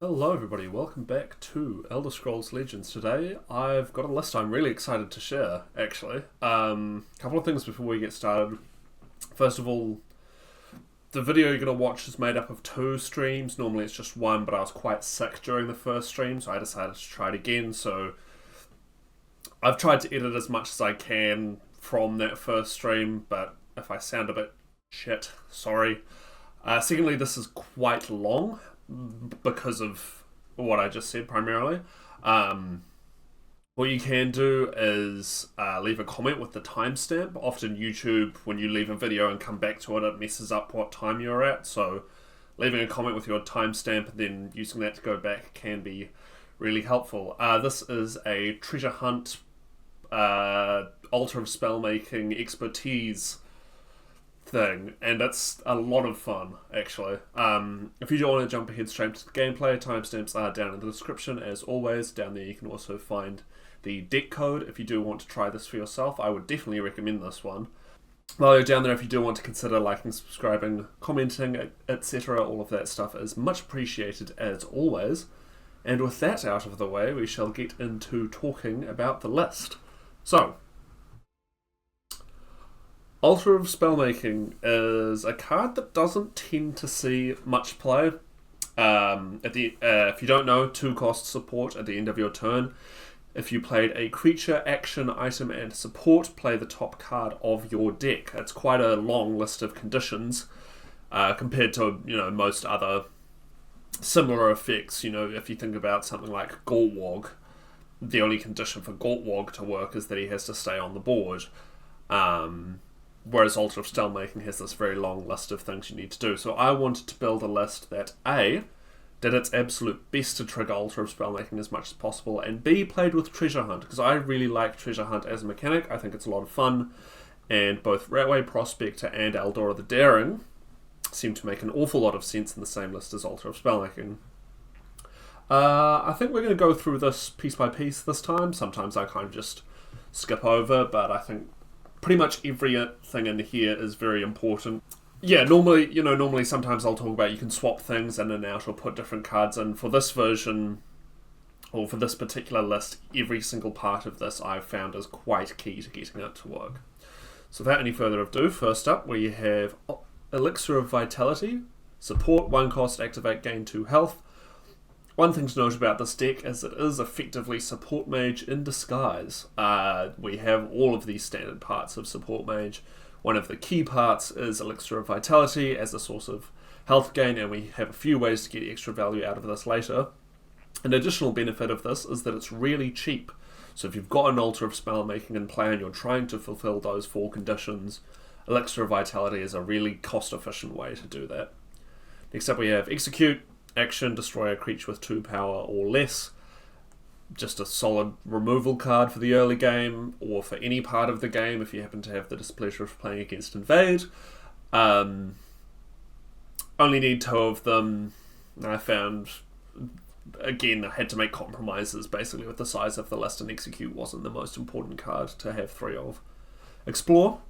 Hello everybody, welcome back to Elder Scrolls Legends. Today I've got a list I'm really excited to share, actually. Couple of things before we get started. First of all, the video you're going to watch is made up of 2 streams. Normally it's just 1, but I was quite sick during the first stream, so I decided to try it again. So I've tried to edit as much as I can from that first stream, but if I sound a bit shit, sorry. Secondly, this is quite long, because of what I just said primarily. What you can do is leave a comment with the timestamp. Often YouTube, when you leave a video and come back to it, it messes up what time you're at. So leaving a comment with your timestamp and then using that to go back can be really helpful. This is a treasure hunt, altar of spellmaking expertise thing, and it's a lot of fun, actually. If you don't want to jump ahead straight to the gameplay, timestamps are down in the description as always. Down there you can also find the deck code if you do want to try this for yourself. I would definitely recommend this one. While you're down there, if you do want to consider liking, subscribing, commenting, etc., all of that stuff is much appreciated as always. And with that out of the way, we shall get into talking about the list. So, Altar of Spellmaking is a card that doesn't tend to see much play. If you don't know, 2 cost support at the end of your turn. If you played a creature, action, item, and support, play the top card of your deck. It's quite a long list of conditions compared to most other similar effects. If you think about something like Gortwog, the only condition for Gortwog to work is that he has to stay on the board. Whereas Altar of Spellmaking has this very long list of things you need to do. So I wanted to build a list that A, did its absolute best to trigger Altar of Spellmaking as much as possible, and B, played with Treasure Hunt, because I really like Treasure Hunt as a mechanic. I think it's a lot of fun, and both Ratway Prospector and Eldora the Daring seem to make an awful lot of sense in the same list as Altar of Spellmaking. I think we're going to go through this piece by piece this time. Sometimes I kind of just skip over, but I think pretty much everything in here is very important. Yeah, normally sometimes I'll talk about you can swap things in and out or put different cards in. For this version, or for this particular list, every single part of this I've found is quite key to getting it to work. So without any further ado, first up we have Elixir of Vitality. Support, 1 cost, activate, gain 2 health. One thing to note about this deck is it is effectively Support Mage in disguise. We have all of these standard parts of Support Mage. One of the key parts is Elixir of Vitality as a source of health gain, and we have a few ways to get extra value out of this later. An additional benefit of this is that it's really cheap. So if you've got an Altar of Spellmaking in play and you're trying to fulfill those 4 conditions, Elixir of Vitality is a really cost-efficient way to do that. Next up we have Execute. Action, destroy a creature with 2 power or less. Just a solid removal card for the early game, or for any part of the game if you happen to have the displeasure of playing against Invade. Only need 2 of them. I found, again, I had to make compromises basically with the size of the list, and Execute wasn't the most important card to have 3 of. Explore.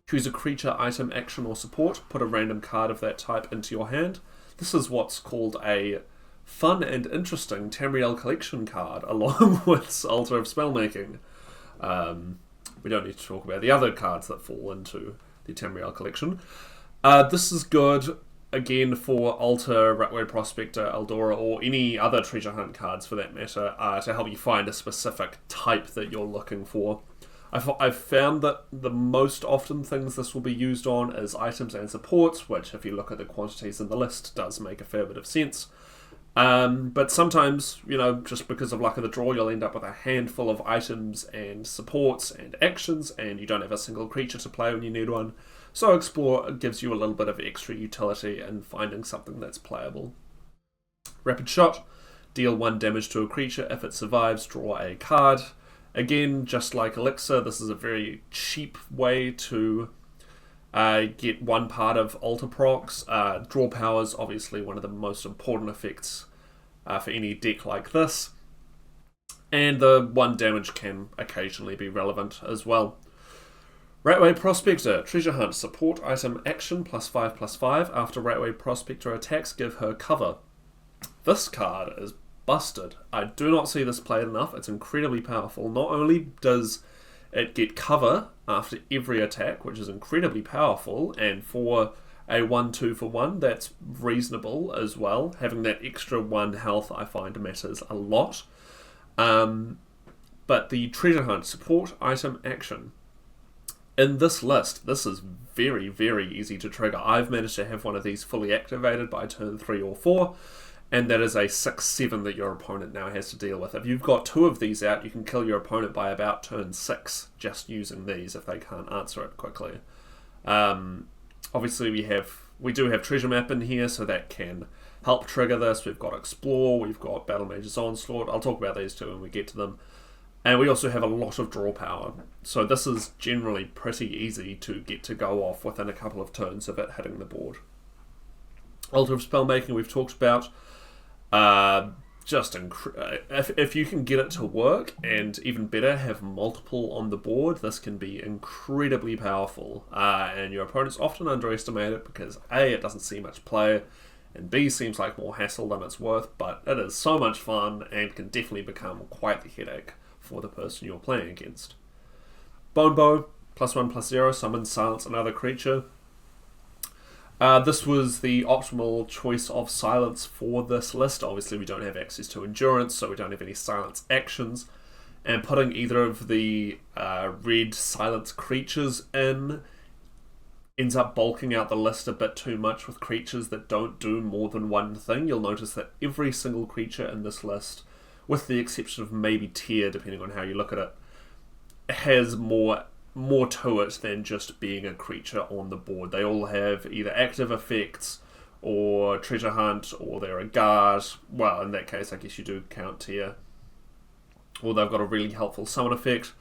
Choose a creature, item, action, or support. Put a random card of that type into your hand. This is what's called a fun and interesting Tamriel collection card, along with Altar of Spellmaking. We don't need to talk about the other cards that fall into the Tamriel collection. This is good, again, for Altar, Ratway Prospector, Eldora, or any other treasure hunt cards for that matter, to help you find a specific type that you're looking for. I've found that the most often things this will be used on is items and supports, which if you look at the quantities in the list does make a fair bit of sense. But sometimes, just because of luck of the draw, you'll end up with a handful of items and supports and actions, and you don't have a single creature to play when you need one. So Explore gives you a little bit of extra utility in finding something that's playable. Rapid Shot. Deal 1 damage to a creature. If it survives, draw a card. Again, just like Elixir, this is a very cheap way to get 1 part of Altar procs. Draw power is obviously one of the most important effects for any deck like this. And the 1 damage can occasionally be relevant as well. Ratway Prospector, Treasure Hunt, support item action +5/+5. After Ratway Prospector attacks, give her cover. this card is busted. I do not see this played enough. It's incredibly powerful. Not only does it get cover after every attack, which is incredibly powerful, and for a 1/2 for 1, that's reasonable as well. Having that extra 1 health I find matters a lot. But the Treasure Hunt support item action. In this list, this is very, very easy to trigger. I've managed to have one of these fully activated by turn 3 or 4, and that is a 6/7 that your opponent now has to deal with. If you've got 2 of these out, you can kill your opponent by about turn 6 just using these if they can't answer it quickly. Obviously we do have Treasure Map in here, so that can help trigger this. We've got Explore, we've got Battlemage's Onslaught. I'll talk about these two when we get to them. And we also have a lot of draw power. So this is generally pretty easy to get to go off within a couple of turns of it hitting the board. Altar of Spellmaking we've talked about. If you can get it to work, and even better, have multiple on the board, this can be incredibly powerful. And your opponents often underestimate it because A, it doesn't see much play, and B, seems like more hassle than it's worth, but it is so much fun and can definitely become quite the headache for the person you're playing against. Bone Bow, +1/+0, summon, silence another creature. This was the optimal choice of silence for this list. Obviously we don't have access to endurance, so we don't have any silence actions. And putting either of the red silence creatures in ends up bulking out the list a bit too much with creatures that don't do more than one thing. You'll notice that every single creature in this list, with the exception of maybe Tier, depending on how you look at it, has more to it than just being a creature on the board. They all have either active effects or Treasure Hunt, or they're a guard. Well, in that case I guess you do count Tier. Or they've got a really helpful summon effect.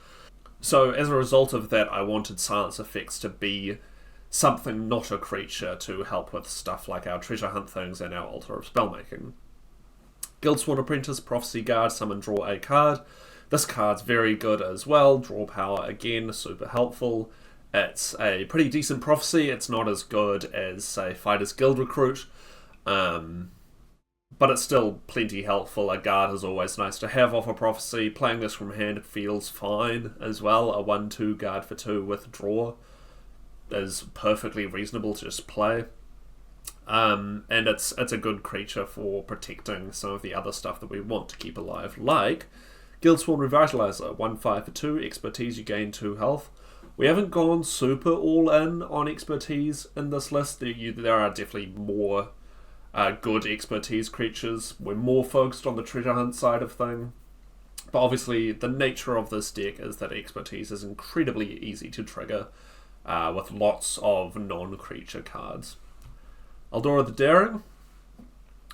So as a result of that, I wanted silence effects to be something not a creature to help with stuff like our Treasure Hunt things and our Altar of Spellmaking. Guildsworn Apprentice, Prophecy Guard, summon, draw a card. This card's very good as well. Draw power, again, super helpful. It's a pretty decent prophecy. It's not as good as, say, Fighter's Guild Recruit, but it's still plenty helpful. A guard is always nice to have off a prophecy. Playing this from hand feels fine as well. A 1/2 guard for 2 with draw is perfectly reasonable to just play. And it's a good creature for protecting some of the other stuff that we want to keep alive, like Guildsworn Revitalizer, 1/5 for 2, expertise, you gain 2 health. We haven't gone super all in on expertise in this list. There are definitely more good expertise creatures. We're more focused on the Treasure Hunt side of thing. But obviously the nature of this deck is that expertise is incredibly easy to trigger with lots of non-creature cards. Eldora the Daring,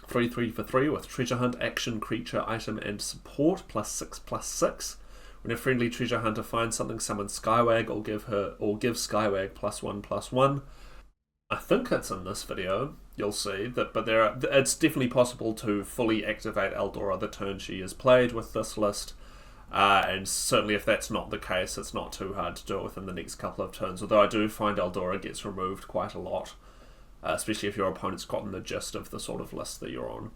3/3 for 3 with Treasure Hunt, action, creature, item, and support, +6/+6. When a friendly treasure hunter finds something, summon Skywag or give Skywag +1/+1. I think it's in this video. You'll see that, but it's definitely possible to fully activate Eldora the turn she is played with this list. And certainly if that's not the case, it's not too hard to do it within the next couple of turns. Although I do find Eldora gets removed quite a lot. Especially if your opponent's gotten the gist of the sort of list that you're on.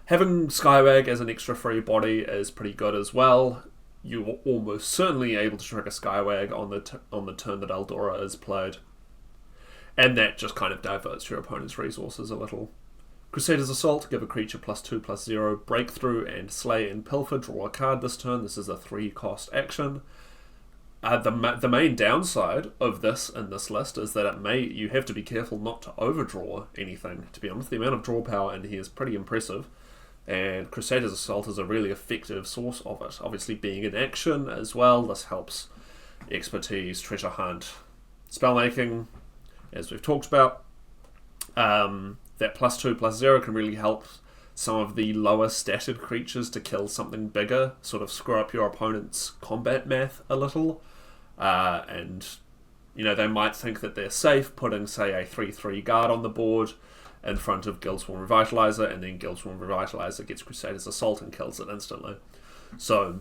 Having Skywag as an extra free body is pretty good as well. You're almost certainly able to trigger Skywag on the turn that Eldora is played. And that just kind of diverts your opponent's resources a little. Crusader's Assault, give a creature +2/+0, breakthrough, and slay and pilfer, draw a card this turn. This is a 3-cost action. The main downside of this in this list is that you have to be careful not to overdraw anything. To be honest, the amount of draw power in here is pretty impressive, and Crusader's Assault is a really effective source of it. Obviously being in action as well, this helps expertise, Treasure Hunt, Spellmaking, as we've talked about. That +2/+0 can really help some of the lower statted creatures to kill something bigger, sort of screw up your opponent's combat math a little. And they might think that they're safe putting, say, a 3/3 guard on the board in front of Guildsworn Revitalizer, and then Guildsworn Revitalizer gets Crusader's Assault and kills it instantly. So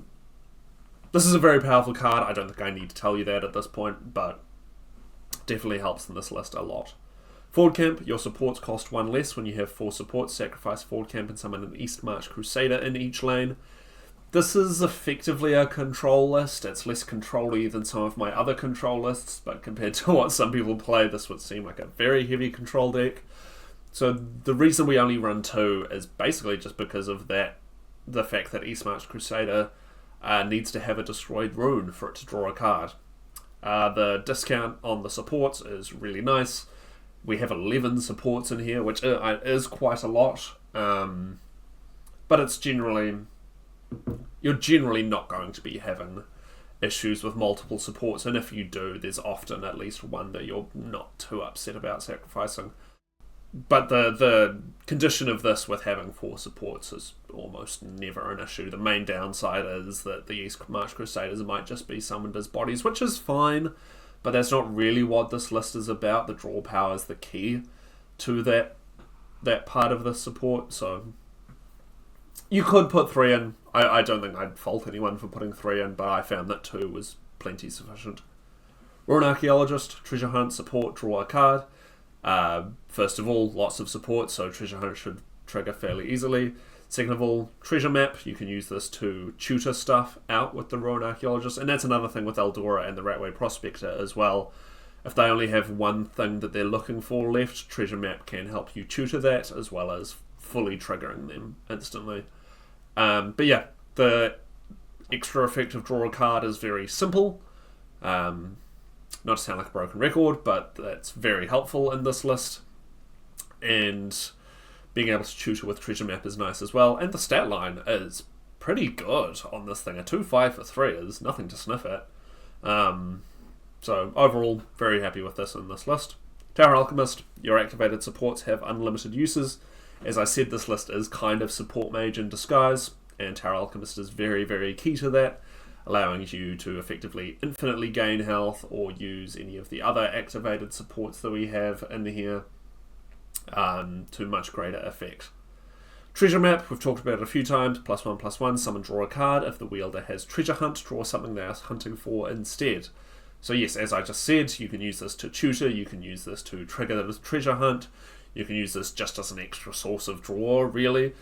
this is a very powerful card. I don't think I need to tell you that at this point, but definitely helps in this list a lot. Forward camp, your supports cost 1 less when you have 4 supports. Sacrifice forward camp and summon an East March Crusader in each lane. This is effectively a control list. It's less control-y than some of my other control lists, but compared to what some people play, this would seem like a very heavy control deck. So the reason we only run 2 is basically just because of that, the fact that East March Crusader needs to have a destroyed rune for it to draw a card. The discount on the supports is really nice. We have 11 supports in here, which is quite a lot, but it's you're generally not going to be having issues with multiple supports, and if you do, there's often at least one that you're not too upset about sacrificing. But the condition of this with having 4 supports is almost never an issue. The main downside is that the East March Crusaders might just be summoned as bodies, which is fine, but that's not really what this list is about. The draw power is the key to that part of the support, so you could put 3 in. I don't think I'd fault anyone for putting 3 in, but I found that 2 was plenty sufficient. Rune Archaeologist, Treasure Hunt, support, draw a card. First of all, lots of support, so Treasure Hunt should trigger fairly easily. Second of all, Treasure Map, you can use this to tutor stuff out with the Rune Archaeologist, and that's another thing with Eldora and the Ratway Prospector as well. If they only have one thing that they're looking for left, Treasure Map can help you tutor that, as well as fully triggering them instantly. But yeah, the extra effect of draw a card is very simple. Not to sound like a broken record, but that's very helpful in this list. And being able to tutor with Treasure Map is nice as well. And the stat line is pretty good on this thing. A 2-5 for 3 is nothing to sniff at. So overall, very happy with this in this list. Tower Alchemist, your activated supports have unlimited uses. As I said, this list is kind of support mage in disguise, and Tower Alchemist is very, very key to that, allowing you to effectively infinitely gain health or use any of the other activated supports that we have in here to much greater effect. Treasure Map, we've talked about it a few times, +1/+1, summon, draw a card. If the wielder has Treasure Hunt, draw something they are hunting for instead. So yes, as I just said, you can use this to tutor, you can use this to trigger the Treasure Hunt, you can use this just as an extra source of draw, really.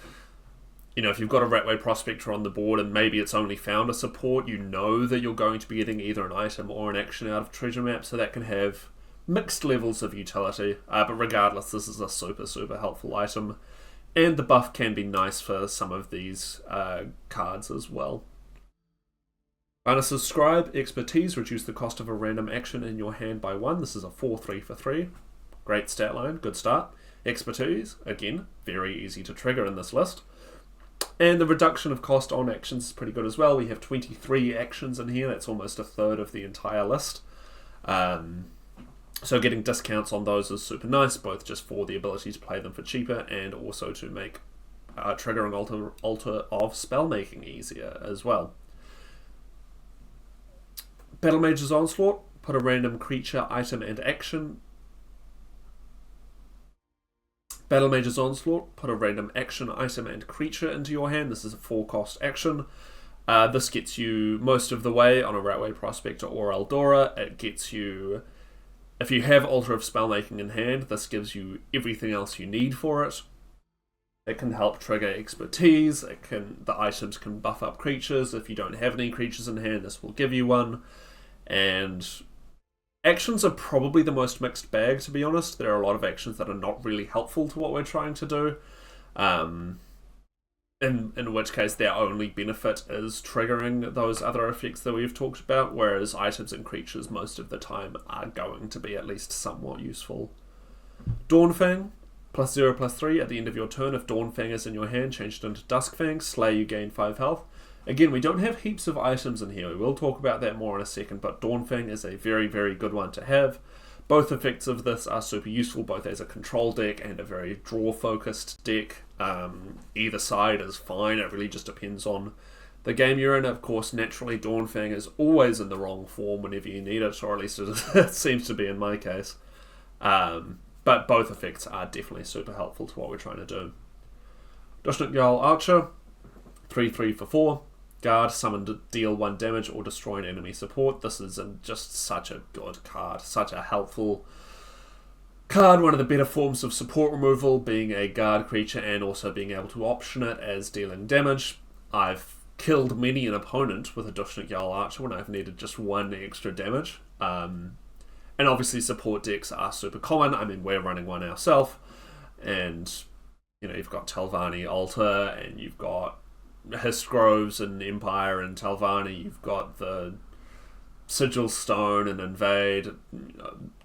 You know, if you've got a Ratway Prospector on the board and maybe it's only found a support, you know that you're going to be getting either an item or an action out of Treasure Map, so that can have mixed levels of utility. But regardless, this is a super, super helpful item. And the buff can be nice for some of these cards as well. Barnas's Scribe, Expertise, reduce the cost of a random action in your hand by 1. This is a 4/3 for 3. Great stat line, good start. Expertise, again, very easy to trigger in this list. And the reduction of cost on actions is pretty good as well. We have 23 actions in here, that's almost a third of the entire list. So getting discounts on those is super nice, both just for the ability to play them for cheaper and also to make triggering altar of spellmaking easier as well. Battlemage's Onslaught, put a random creature, item, and action. Battlemage's Onslaught, put a random action, item, and creature into your hand. This is a 4-cost action. This gets you most of the way on a Ratway Prospector or Eldora. It gets you, if you have Altar of Spellmaking in hand, this gives you everything else you need for it. It can help trigger Expertise. The items can buff up creatures. If you don't have any creatures in hand, this will give you one. And actions are probably the most mixed bag, to be honest. There are a lot of actions that are not really helpful to what we're trying to do. In which case their only benefit is triggering those other effects that we've talked about, whereas items and creatures most of the time are going to be at least somewhat useful. Dawnfang, +0/+3. At the end of your turn, if Dawnfang is in your hand, change it into Duskfang. Slay, you gain 5 health. Again, we don't have heaps of items in here. We will talk about that more in a second, but Dawnfang is a very, very good one to have. Both effects of this are super useful, both as a control deck and a very draw-focused deck. Either side is fine. It really just depends on the game you're in. Of course, naturally, Dawnfang is always in the wrong form whenever you need it, or at least it seems to be in my case. But both effects are definitely super helpful to what we're trying to do. Dushnut Jarl Archer, 3/3 for 4. Guard, summon to deal 1 damage or destroy an enemy support. This is just such a good card, such a helpful card, one of the better forms of support removal, being a guard creature and also being able to option it as dealing damage. I've killed many an opponent with a Dushnik Jarl Archer when I've needed just one extra damage. And obviously support decks are super common. I mean, we're running one ourselves, and you've got Telvanni Altar, and you've got Histgroves and Empire and Telvanni. You've got the Sigil Stone and Invade.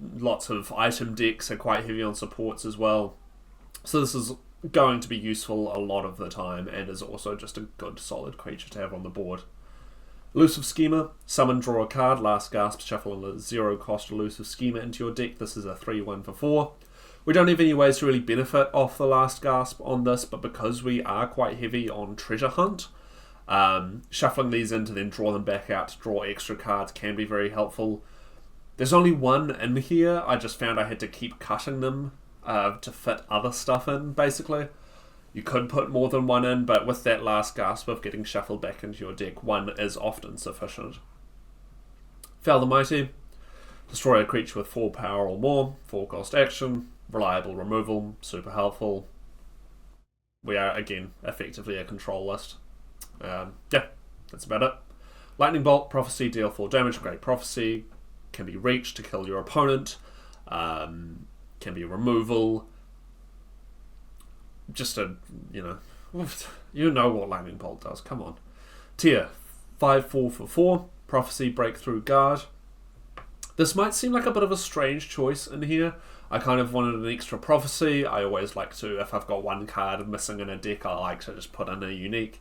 Lots of item decks are quite heavy on supports as well. So this is going to be useful a lot of the time, and is also just a good solid creature to have on the board. Elusive Schema, summon, draw a card, last gasp, shuffle a 0 cost Elusive Schema into your deck. This is a 3/1 for 4. We don't have any ways to really benefit off the last gasp on this, but because we are quite heavy on treasure hunt, shuffling these in to then draw them back out to draw extra cards can be very helpful. There's only one in here. I just found I had to keep cutting them to fit other stuff in, basically. You could put more than one in, but with that last gasp of getting shuffled back into your deck, one is often sufficient. Fel the Mighty. Destroy a creature with 4 power or more, 4 cost action, reliable removal, super helpful. We are, again, effectively a control list. Yeah, that's about it. Lightning Bolt, Prophecy, deal 4 damage, great Prophecy. Can be reached to kill your opponent. Can be a removal. Just a, you know what Lightning Bolt does, come on. Tier, 5/4 for 4, Prophecy, Breakthrough, Guard. This might seem like a bit of a strange choice in here. I kind of wanted an extra Prophecy. I always like to, if I've got one card missing in a deck, I like to just put in a unique.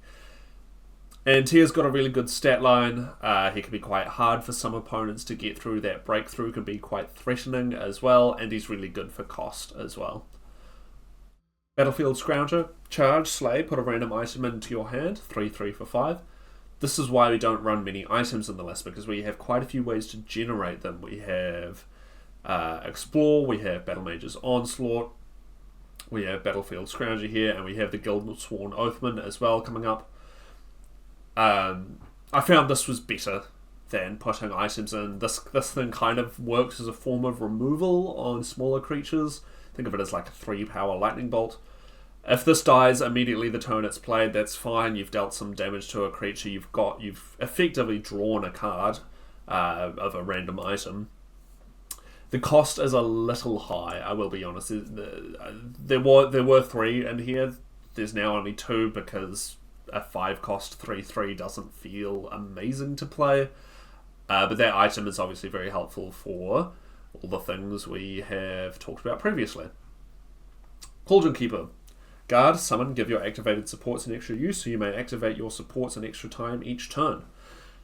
And Tier's got a really good stat line. He can be quite hard for some opponents to get through. That breakthrough can be quite threatening as well, and he's really good for cost as well. Battlefield Scrounger, charge, slay, put a random item into your hand, 3/3 for 5. This is why we don't run many items in the list, because we have quite a few ways to generate them. We have Explore, we have Battlemage's Onslaught, we have Battlefield Scrounger here, and we have the Guildsworn Oathman as well coming up. I found this was better than putting items in. This thing kind of works as a form of removal on smaller creatures. Think of it as like a 3 power lightning bolt. If this dies immediately the turn it's played, that's fine. You've dealt some damage to a creature. You've effectively drawn a card of a random item. The cost is a little high, I will be honest. There were 3 in here. There's now only 2 because a 5 cost 3/3 doesn't feel amazing to play. But that item is obviously very helpful for all the things we have talked about previously. Cauldron Keeper. Guard, summon, give your activated supports an extra use, so you may activate your supports an extra time each turn.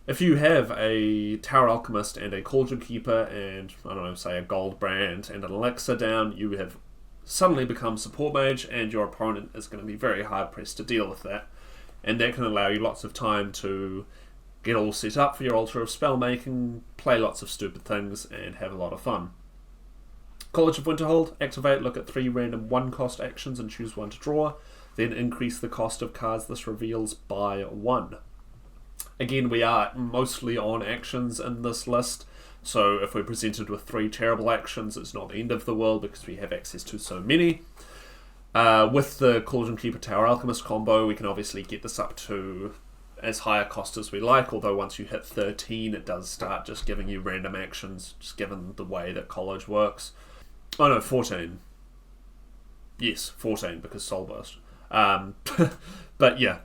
If you have a Tower Alchemist and a Cauldron Keeper and, I don't know, say a Gold Brand and an Elixir down, you have suddenly become Support Mage, and your opponent is going to be very hard pressed to deal with that. And that can allow you lots of time to get all set up for your Altar of Spellmaking, play lots of stupid things, and have a lot of fun. College of Winterhold, activate, look at 3 random 1-cost actions and choose 1 to draw, then increase the cost of cards this reveals by 1. Again, we are mostly on actions in this list, so if we're presented with 3 terrible actions, it's not the end of the world because we have access to so many. With the Cauldron Keeper Tower Alchemist combo, we can obviously get this up to as high a cost as we like, although once you hit 13 it does start just giving you random actions, just given the way that College works. Oh no, 14. Yes, 14 because Soul Burst. But yeah,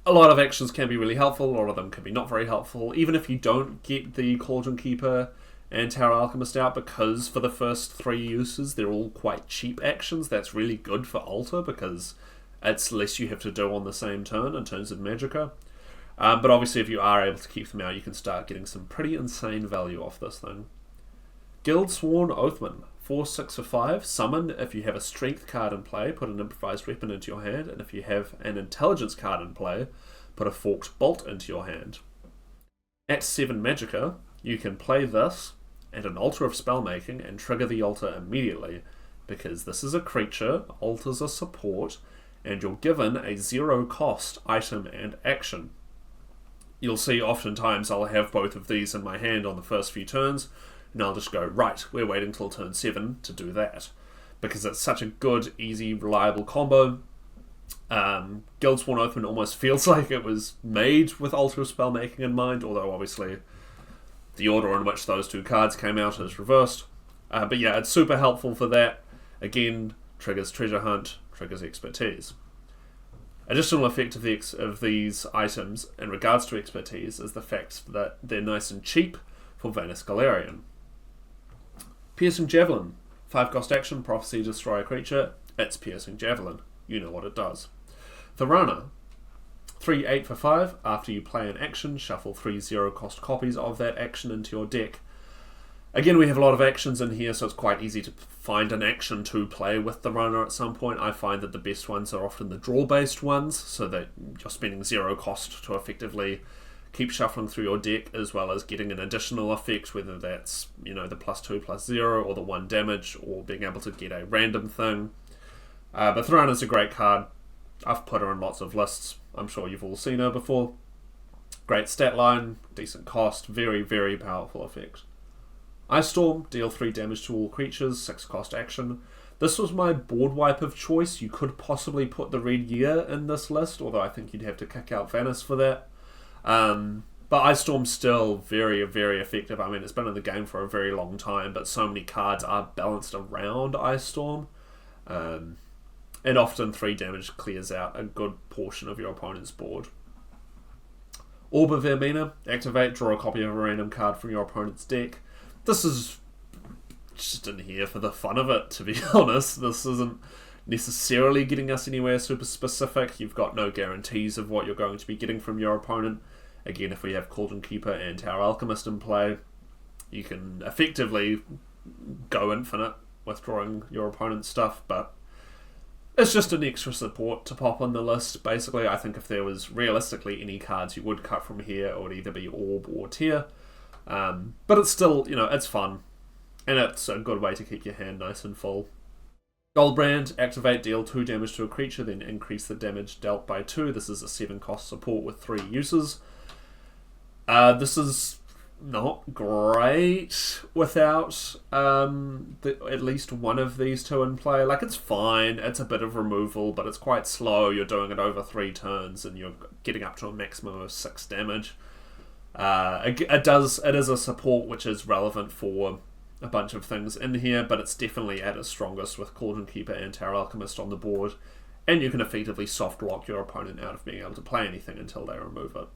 a lot of actions can be really helpful, a lot of them can be not very helpful, even if you don't get the Cauldron Keeper and Tower Alchemist out, because for the first 3 uses they're all quite cheap actions. That's really good for Altar because it's less you have to do on the same turn in terms of Magicka. But obviously if you are able to keep them out, you can start getting some pretty insane value off this thing. Guildsworn Oathman, 4/6 for 5. Summon, if you have a Strength card in play, put an Improvised Weapon into your hand, and if you have an Intelligence card in play, put a Forked Bolt into your hand. At 7 Magicka, you can play this and an Altar of Spellmaking and trigger the altar immediately, because this is a creature, altars a support, and you're given a 0-cost item and action. You'll see oftentimes I'll have both of these in my hand on the first few turns, and I'll just go, right, we're waiting till turn 7 to do that. Because it's such a good, easy, reliable combo. Guildsworn Oathman almost feels like it was made with Ultra Spellmaking in mind, although obviously the order in which those two cards came out is reversed. But yeah, it's super helpful for that. Again, triggers Treasure Hunt, triggers Expertise. Additional effect of these items in regards to Expertise is the fact that they're nice and cheap for Vanus Galarian. Piercing Javelin. 5-cost action, Prophecy, destroy a creature. It's Piercing Javelin. You know what it does. Thorana. 3/8 for 5. After you play an action, shuffle 3 0-cost copies of that action into your deck. Again, we have a lot of actions in here, so it's quite easy to find an action to play with the runner at some point. I find that the best ones are often the draw-based ones, so that you're spending 0 cost to effectively keep shuffling through your deck, as well as getting an additional effect, whether that's, you know, the +2/+0 or the 1 damage, or being able to get a random thing. But Thorana's a great card. I've put her in lots of lists. I'm sure you've all seen her before. Great stat line, decent cost, very, very powerful effect. Ice Storm, deal 3 damage to all creatures, 6-cost action. This was my board wipe of choice. You could possibly put the Red Year in this list, although I think you'd have to kick out Vanus for that. But Ice Storm's still very, very effective. I mean, it's been in the game for a very long time, but so many cards are balanced around Ice Storm. And often 3 damage clears out a good portion of your opponent's board. Orb of Vermina, activate, draw a copy of a random card from your opponent's deck. This is just in here for the fun of it, to be honest. This isn't necessarily getting us anywhere super specific. You've got no guarantees of what you're going to be getting from your opponent. Again, if we have Cauldron Keeper and Tower Alchemist in play, you can effectively go infinite with drawing your opponent's stuff, but it's just an extra support to pop on the list. Basically, I think if there was realistically any cards you would cut from here, it would either be Orb or Tear. But it's still, you know, it's fun. And it's a good way to keep your hand nice and full. Goldbrand, activate, deal 2 damage to a creature, then increase the damage dealt by 2. This is a 7-cost support with 3 uses. This is not great without at least one of these two in play. Like, it's fine, it's a bit of removal, but it's quite slow. You're doing it over 3 turns, and you're getting up to a maximum of 6 damage. It is a support which is relevant for a bunch of things in here, but it's definitely at its strongest with Cauldron Keeper and Tower Alchemist on the board, and you can effectively soft lock your opponent out of being able to play anything until they remove it.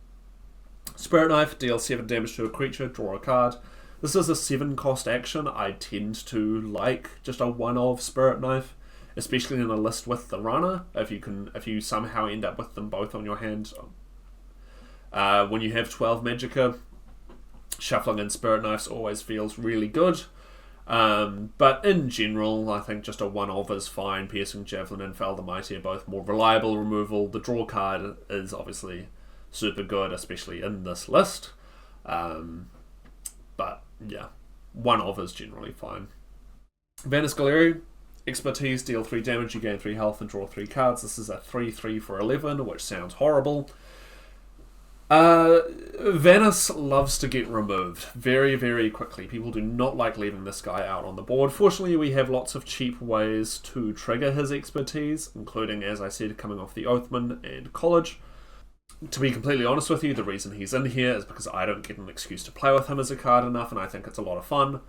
Spirit Knife, deal 7 damage to a creature, draw a card. This is a 7-cost action. I tend to like just a one of Spirit Knife, especially in a list with the runner. If you somehow end up with them both on your hand. When you have 12 Magicka, shuffling in Spirit Knives always feels really good. But in general, I think just a one-of is fine. Piercing Javelin and Fel the Mighty are both more reliable removal. The draw card is obviously super good, especially in this list. But yeah, one-of is generally fine. Vanus Galarian, Expertise, deal 3 damage, you gain 3 health and draw 3 cards. This is a 3/3 for 11, which sounds horrible. Vanus loves to get removed very, very quickly. People do not like leaving this guy out on the board. Fortunately, we have lots of cheap ways to trigger his Expertise, including, as I said, coming off the Oathman and College. To be completely honest with you, the reason he's in here is because I don't get an excuse to play with him as a card enough, and I think it's a lot of fun.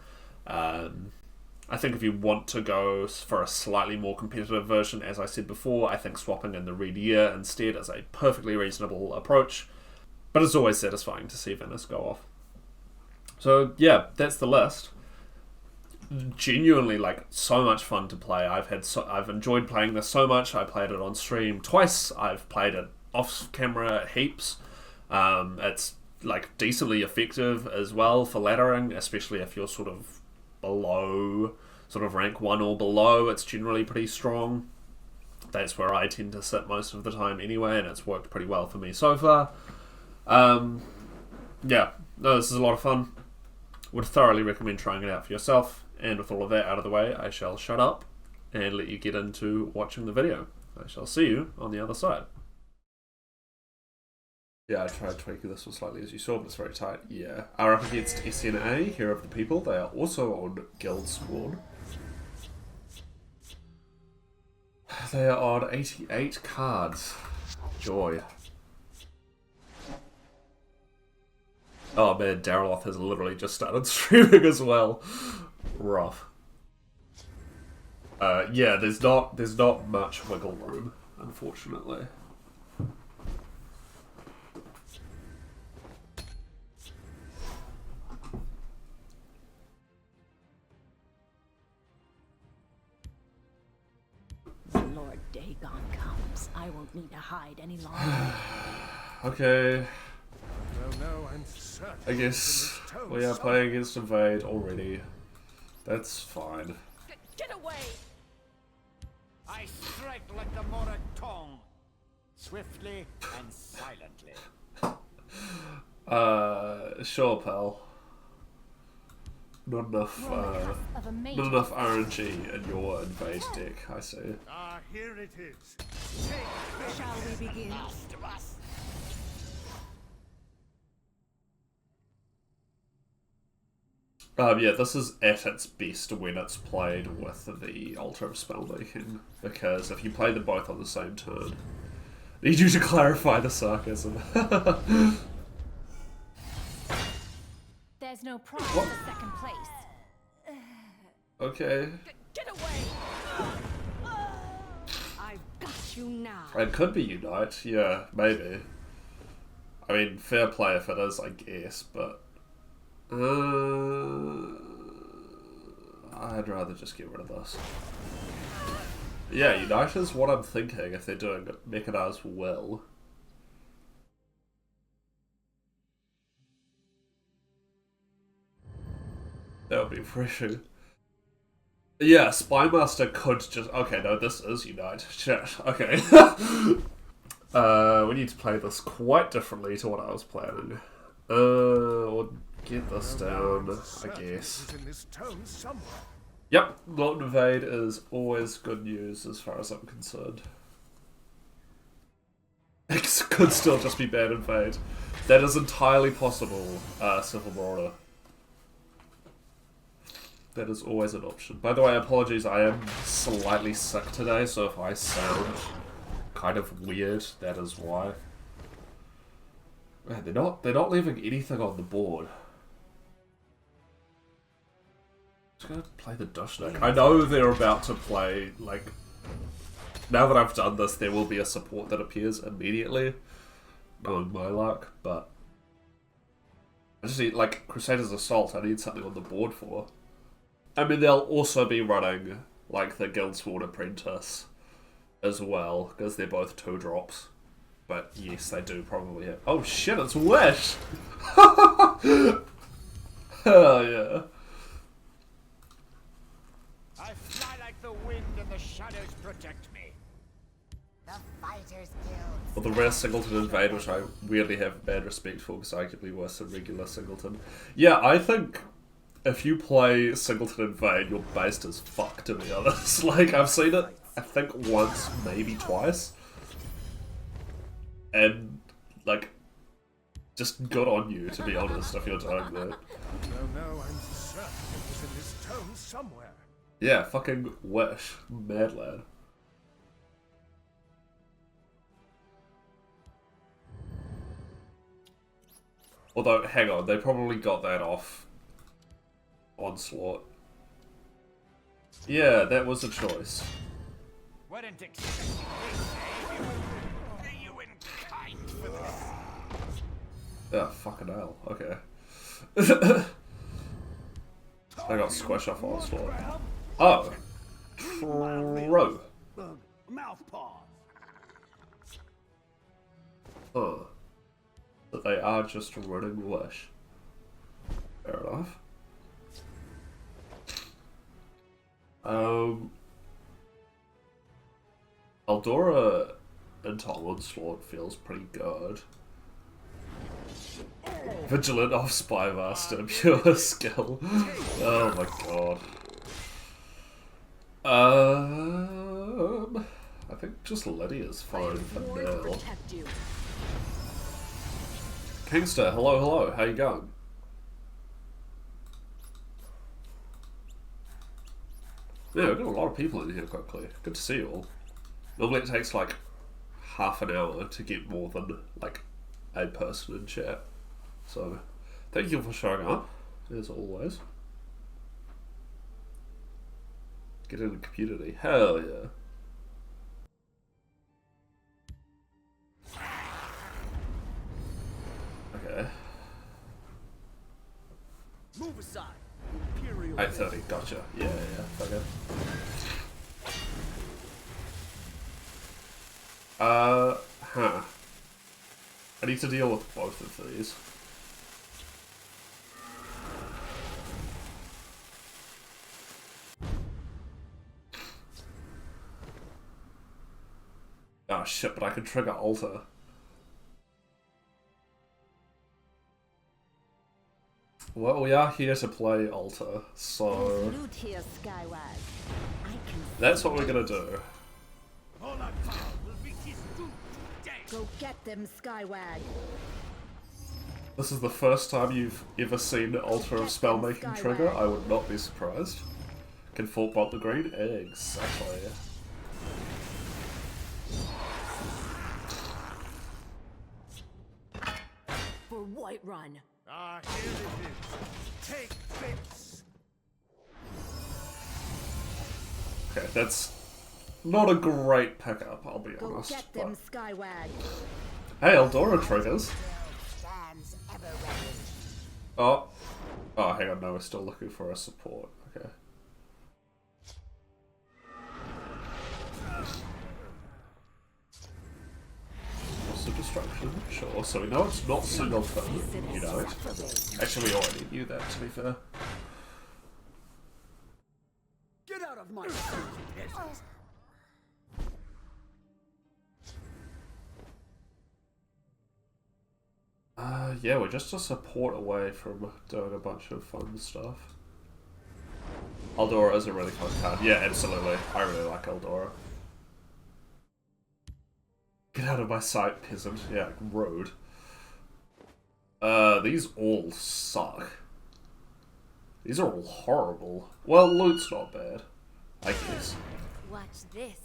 I think if you want to go for a slightly more competitive version, as I said before, I think swapping in the Red Year instead is a perfectly reasonable approach. But it's always satisfying to see Vanus go off. So yeah, that's the list. Genuinely, like, so much fun to play. I've enjoyed playing this so much. I played it on stream twice. I've played it off camera heaps. It's like decently effective as well for laddering, especially if you're sort of below, sort of rank 1 or below. It's generally pretty strong. That's where I tend to sit most of the time anyway, and it's worked pretty well for me so far. Yeah, no, this is a lot of fun. Would thoroughly recommend trying it out for yourself. And with all of that out of the way, I shall shut up and let you get into watching the video. I shall see you on the other side. Yeah, I tried tweaking this one slightly as you saw, but it's very tight. Yeah. Are up against SNA, Hero of the People. They are also on Guildsworn. They are on 88 cards. Joy. Oh man, Dagoth has literally just started streaming as well. Rough. Yeah, there's not much wiggle room, unfortunately. Lord Dagon comes. I won't need to hide any longer. Okay. Well, no, I'm certain I guess we are playing against Invade already. That's fine. Get away! I strike like the Morag tongue, swiftly and silently. Sure, pal. Not enough RNG in your Invade deck, I see. Ah, here it is. Shall we begin? Yeah, this is at its best when it's played with the Altar of Spellmaking, because if you play them both on the same turn, I need you to clarify the sarcasm. There's no prize for second place. Okay. Get away! I've got you now. It could be Unite, yeah, maybe. I mean, fair play if it is, I guess, but... I'd rather just get rid of this. Yeah, Unite is what I'm thinking if they're doing Mechanized well. That would be refreshing. Yeah, Spymaster could just... Okay, no, this is Unite. Shit, okay. We need to play this quite differently to what I was planning. We'll get this down, I guess. Yep, Not Invade is always good news as far as I'm concerned. It could still just be bad Invade. That is entirely possible, Civil Marauder. That is always an option. By the way, apologies, I am slightly sick today, so if I sound kind of weird, that is why. Man, they're not leaving anything on the board. Just gonna play the Dushnik. I know they're about to play, like... Now that I've done this, there will be a support that appears immediately. Knowing my luck, but... I just need, like, Crusader's Assault, I need something on the board for. I mean, they'll also be running, like, the Guildsworn Apprentice as well, because they're both 2-drops. But yes, they do probably have... Oh shit, it's Wish! Hell yeah. I fly like the wind and the shadows protect me. The Fighters Guild. Well, the rare Singleton Invade, which I weirdly have bad respect for, because arguably worse than regular Singleton. Yeah, I think if you play Singleton Invade, you're based as fuck, to be honest. Like, I've seen it, I think, once, maybe twice. And, like, just good on you, to be honest, if you're doing that. No, I'm certain it was in this tome somewhere. Yeah, fucking Wish. Mad lad. Although, hang on, they probably got that off Onslaught. Yeah, that was a choice. Weren't expecting this, eh? Are you in kind for this? Yeah, fucking hell. Okay. I got squash off Onslaught. Oh. True. Mouthpaw. Huh. But they are just running Wish. Fair enough. Eldora into Onslaught feels pretty good. Vigilant off Spymaster, pure skill. Oh my god. I think just Lydia's fine for now. Kingster, hello, hello. How you going? Yeah, we've got a lot of people in here quickly. Good to see you all. Normally it takes like half an hour to get more than like a person in chat. So, thank you for showing up, as always. Get in the community. Hell yeah. Okay. Move aside. Imperial 8:30, gotcha. Yeah, okay. Huh. I need to deal with both of these. Oh shit, but I can trigger altar. Well, we are here to play altar, so Loot here, Skywag. that's what we're gonna do. Go get them, Skywag. This is the first time you've ever seen Altar of Spellmaking trigger. I would not be surprised. Can Fort bot the green? Exactly. For Whiterun. Ah, here it is. Take this. Okay, that's not a great pickup, I'll be Go honest. get them, But... Skywag. Hey, Eldora triggers. Stands ever ready. Oh. Oh, hang on, no, we're still looking for a support. Okay. What's the destruction? Sure, so we know it's not singleton, you know. Actually, we already knew that, to be fair. Get out of my business. Yeah, we're just a support away from doing a bunch of fun stuff. Eldora is a really fun card. Yeah, absolutely. I really like Eldora. Get out of my sight, peasant. Yeah, rude. These all suck. These are all horrible. Well, loot's not bad, I guess. Watch this.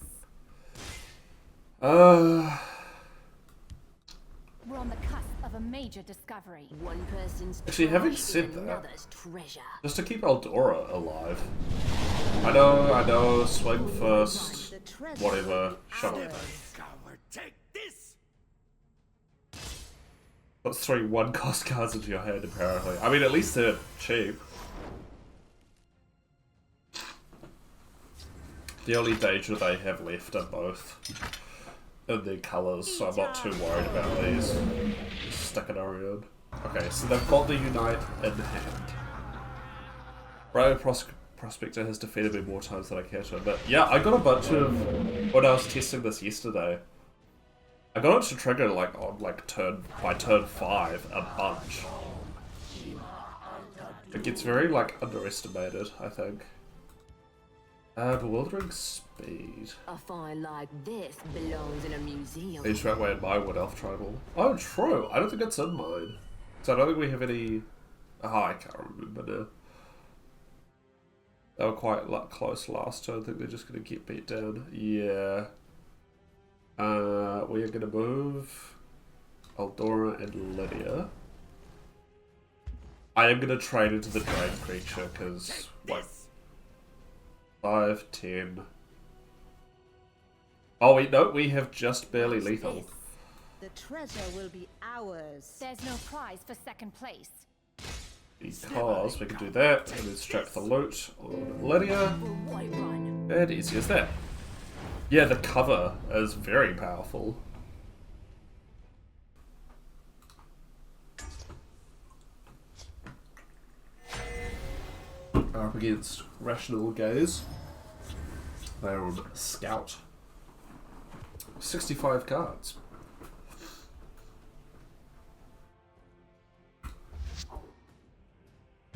We're on the cusp of a major discovery. One person's Actually, having trash said is that, another's treasure. just to keep Eldora alive. I know, swing first, whatever, shut up. Coward, take this. Put 3 1-cost cards into your hand, apparently. I mean, at least they're cheap. The only danger they have left are both in their colours, so I'm not too worried about these sticking around. Okay, so they've got the Unite in hand. Brave Prospector has defeated me more times than I care to admit. Yeah, I got a bunch of... when I was testing this yesterday, I got it to trigger like on like by turn 5 a bunch. It gets very like underestimated, I think. Bewildering Speed. A find like this belongs in a museum. Each right way in my Wood Elf Tribal. Oh, true. I don't think it's in mine. So I don't think we have any... Oh, I can't remember now. They were quite close last turn. I think they're just going to get beat down. Yeah. We are going to move Eldora and Lydia. I am going to trade into the Drain Creature because... like, 5, 10. Oh, wait, no, we have just barely lethal. The treasure will be ours. There's no prize for second place. Because we can do that, and then strap the loot on Lydia. For Whiterun. And easy as that. Yeah, the cover is very powerful. Up against Rational Gaze. They're on Scout. 65 cards.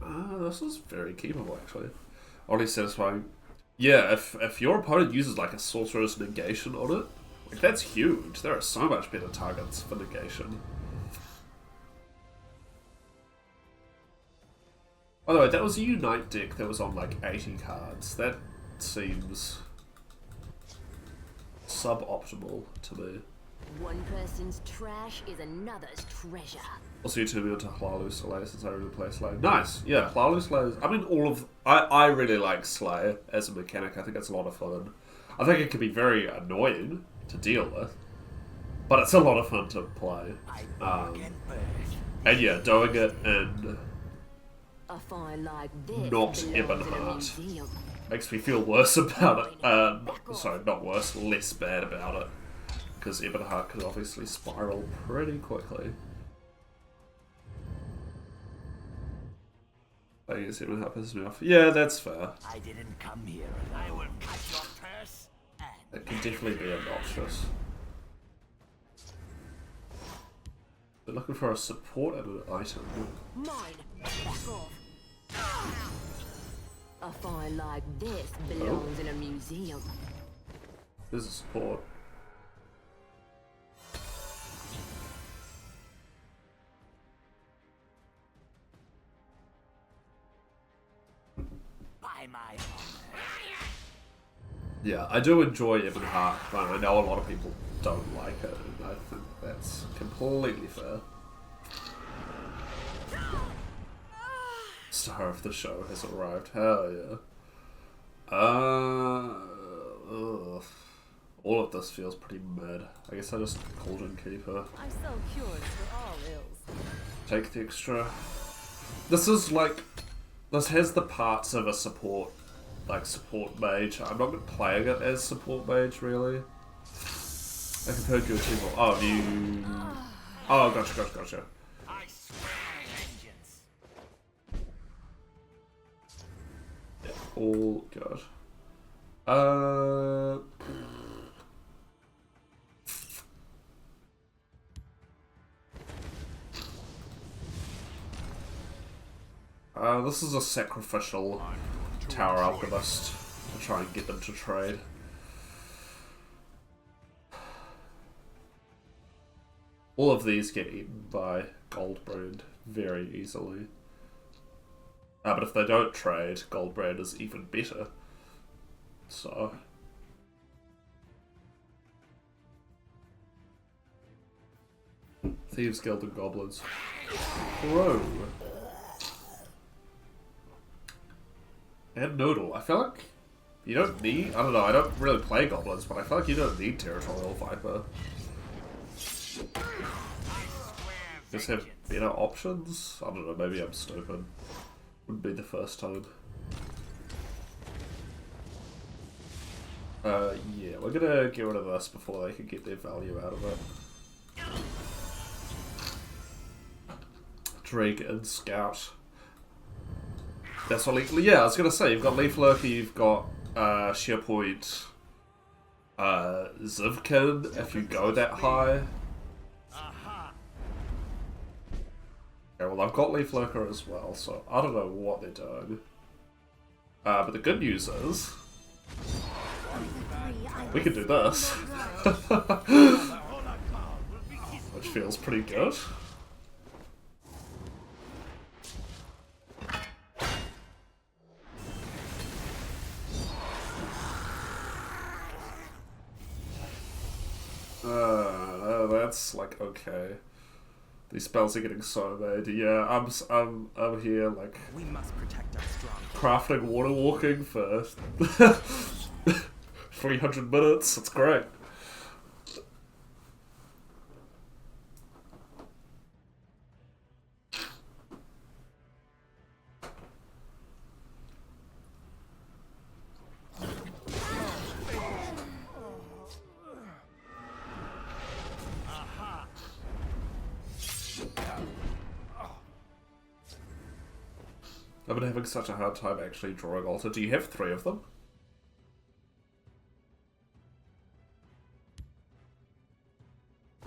This is very keepable, actually. Oddly satisfying. Yeah, if your opponent uses like a Sorcerer's Negation on it, like that's huge. There are so much better targets for negation. By the way, that was a Unite deck that was on like 80 cards. That seems suboptimal to me. One person's trash is another's treasure. Also, you turned me onto Hlaalu Slayer since I really play Slayer. Nice, yeah, Hlaalu Slayer. I mean, I really like Slayer as a mechanic. I think it's a lot of fun. I think it can be very annoying to deal with, but it's a lot of fun to play. And yeah, doing it in A find like this not belongs in a Ebonheart museum. makes me feel worse about it. Sorry, not worse, less bad about it. Because Ebonheart can obviously spiral pretty quickly. I guess Ebonheart pisses me off. Yeah, that's fair. I didn't come here and I will cut your purse and It can definitely be obnoxious. They're looking for a support and an item. Mine. Back off. A find like this belongs in a museum. There's a support. by my honor. Yeah, I do enjoy Ebonheart, but I know a lot of people don't like it, and I think that's completely fair. Star of the show has arrived. Hell yeah. Ugh. All of this feels pretty mid. I guess I just Cauldron Keeper. I'm so cured for all ills. Take the extra. This is like, this has the parts of a support, like support mage. I'm not playing it as support mage really. I compared you to people. Oh, you. Oh, gotcha. I swear vengeance. Yeah, all good. This is a sacrificial Tower Alchemist to try and get them to trade. All of these get eaten by Goldbrand very easily. But if they don't trade, Goldbrand is even better. So... Thieves Guild and Goblins. Bro! And Noodle. I feel like you don't need... I don't know, I don't really play Goblins, but I feel like you don't need Territorial Viper. Just have better options? I don't know, maybe I'm stupid. Wouldn't be the first time. Yeah, we're gonna get rid of this before they can get their value out of it. Drake and Scout. That's what yeah, I was gonna say, you've got Leaf Lurker, you've got SharePoint, Zivkin, if you go that high. Okay, well I've got Leaf Lurker as well, so I don't know what they're doing. But the good news is, we can do this. Which feels pretty good. That's like okay. These spells are getting so made. Yeah, I'm here like We must protect our strong. crafting water walking for 300 minutes. That's great. I've been having such a hard time actually drawing altar. Do you have 3 of them?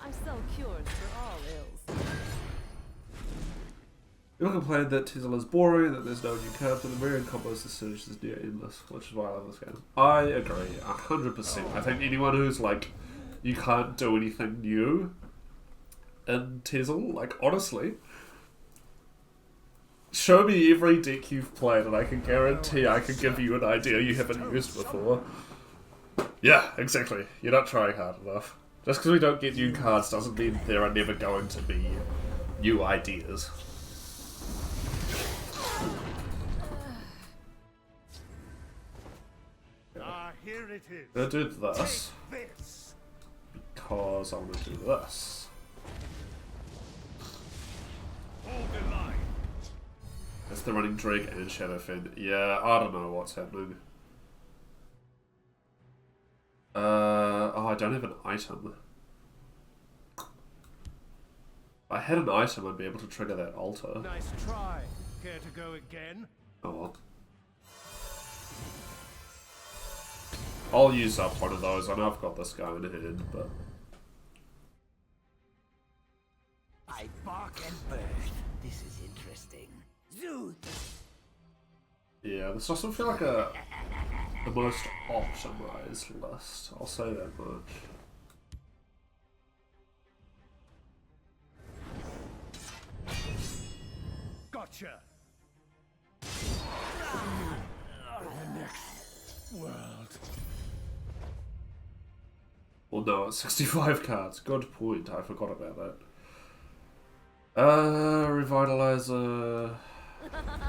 I'm so cured for all ills. You're not complaining that Tizzle is boring, that there's no new cards, but the myriad combos this series is near endless, which is why I love this game. I agree, 100%. I think anyone who's like, you can't do anything new in Tizzle, like honestly, show me every deck you've played and I can guarantee I can give you an idea you haven't used before. Yeah, exactly. You're not trying hard enough. Just because we don't get new cards doesn't mean there are never going to be new ideas. Here it is. I'm gonna do this Take this. because I want to do this. Hold the line. It's the running Drake and Shadowfen. Yeah, I don't know what's happening. Oh, I don't have an item. If I had an item, I'd be able to trigger that altar. Nice try. Care to go again? Oh well. I'll use up one of those. I know I've got this guy in hand, but... I bark and birth. This is interesting. Zoo. yeah, this doesn't feel like the most optimized list. I'll say that much. Gotcha. The next world. Well, no, it's 65 cards. Good point. I forgot about that. Revitalizer,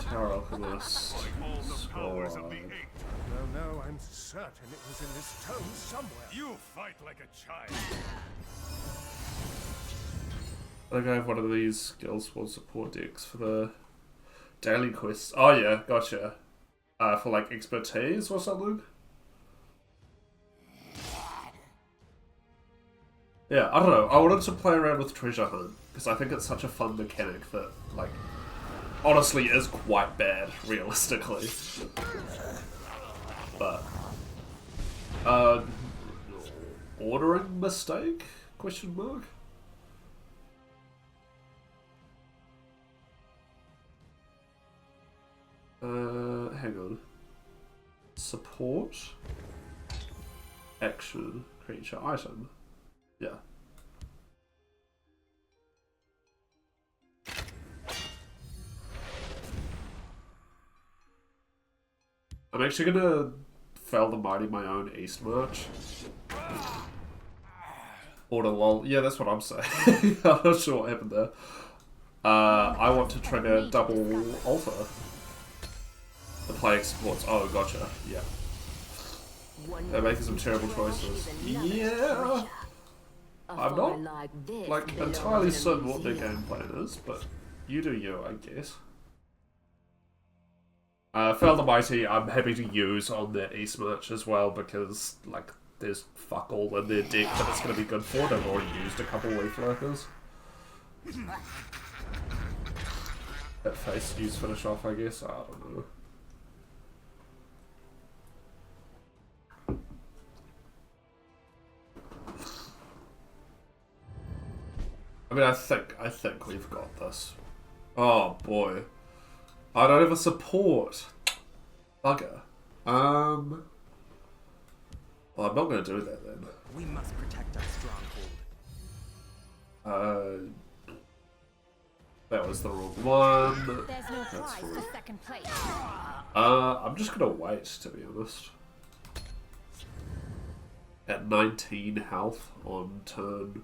Tower Alchemist, Squad. No, I'm certain it was in this tome somewhere. You fight like a child. I think I have one of these Guildsworn support decks for the daily quests. Oh yeah, gotcha. For like expertise or something? Yeah, I don't know. I wanted to play around with Treasure Hunt, because I think it's such a fun mechanic that, like, honestly is quite bad, realistically. But, ordering mistake? Question mark? Hang on. Support. Action. Creature. Item. Yeah. I'm actually gonna fell the mighty my own East March. Order lol. Yeah, that's what I'm saying. I'm not sure what happened there. I want to trigger double altar. The player supports. Oh, gotcha. Yeah. They're making some terrible choices. Yeah. I'm not like entirely certain what their game plan is, but you do you, I guess. Fell the Mighty, I'm happy to use on that East March as well because like there's fuck all in their deck that it's going to be good for. They've already used a couple Leaf Lurkers. That face use finish off, I guess. I don't know. I mean, I think we've got this. Oh boy, I don't have a support. Bugger. Well, I'm not going to do that then. We must protect our stronghold. That was the wrong one. There's no That's prize fine. for second place. I'm just going to wait, to be honest. At 19 health on turn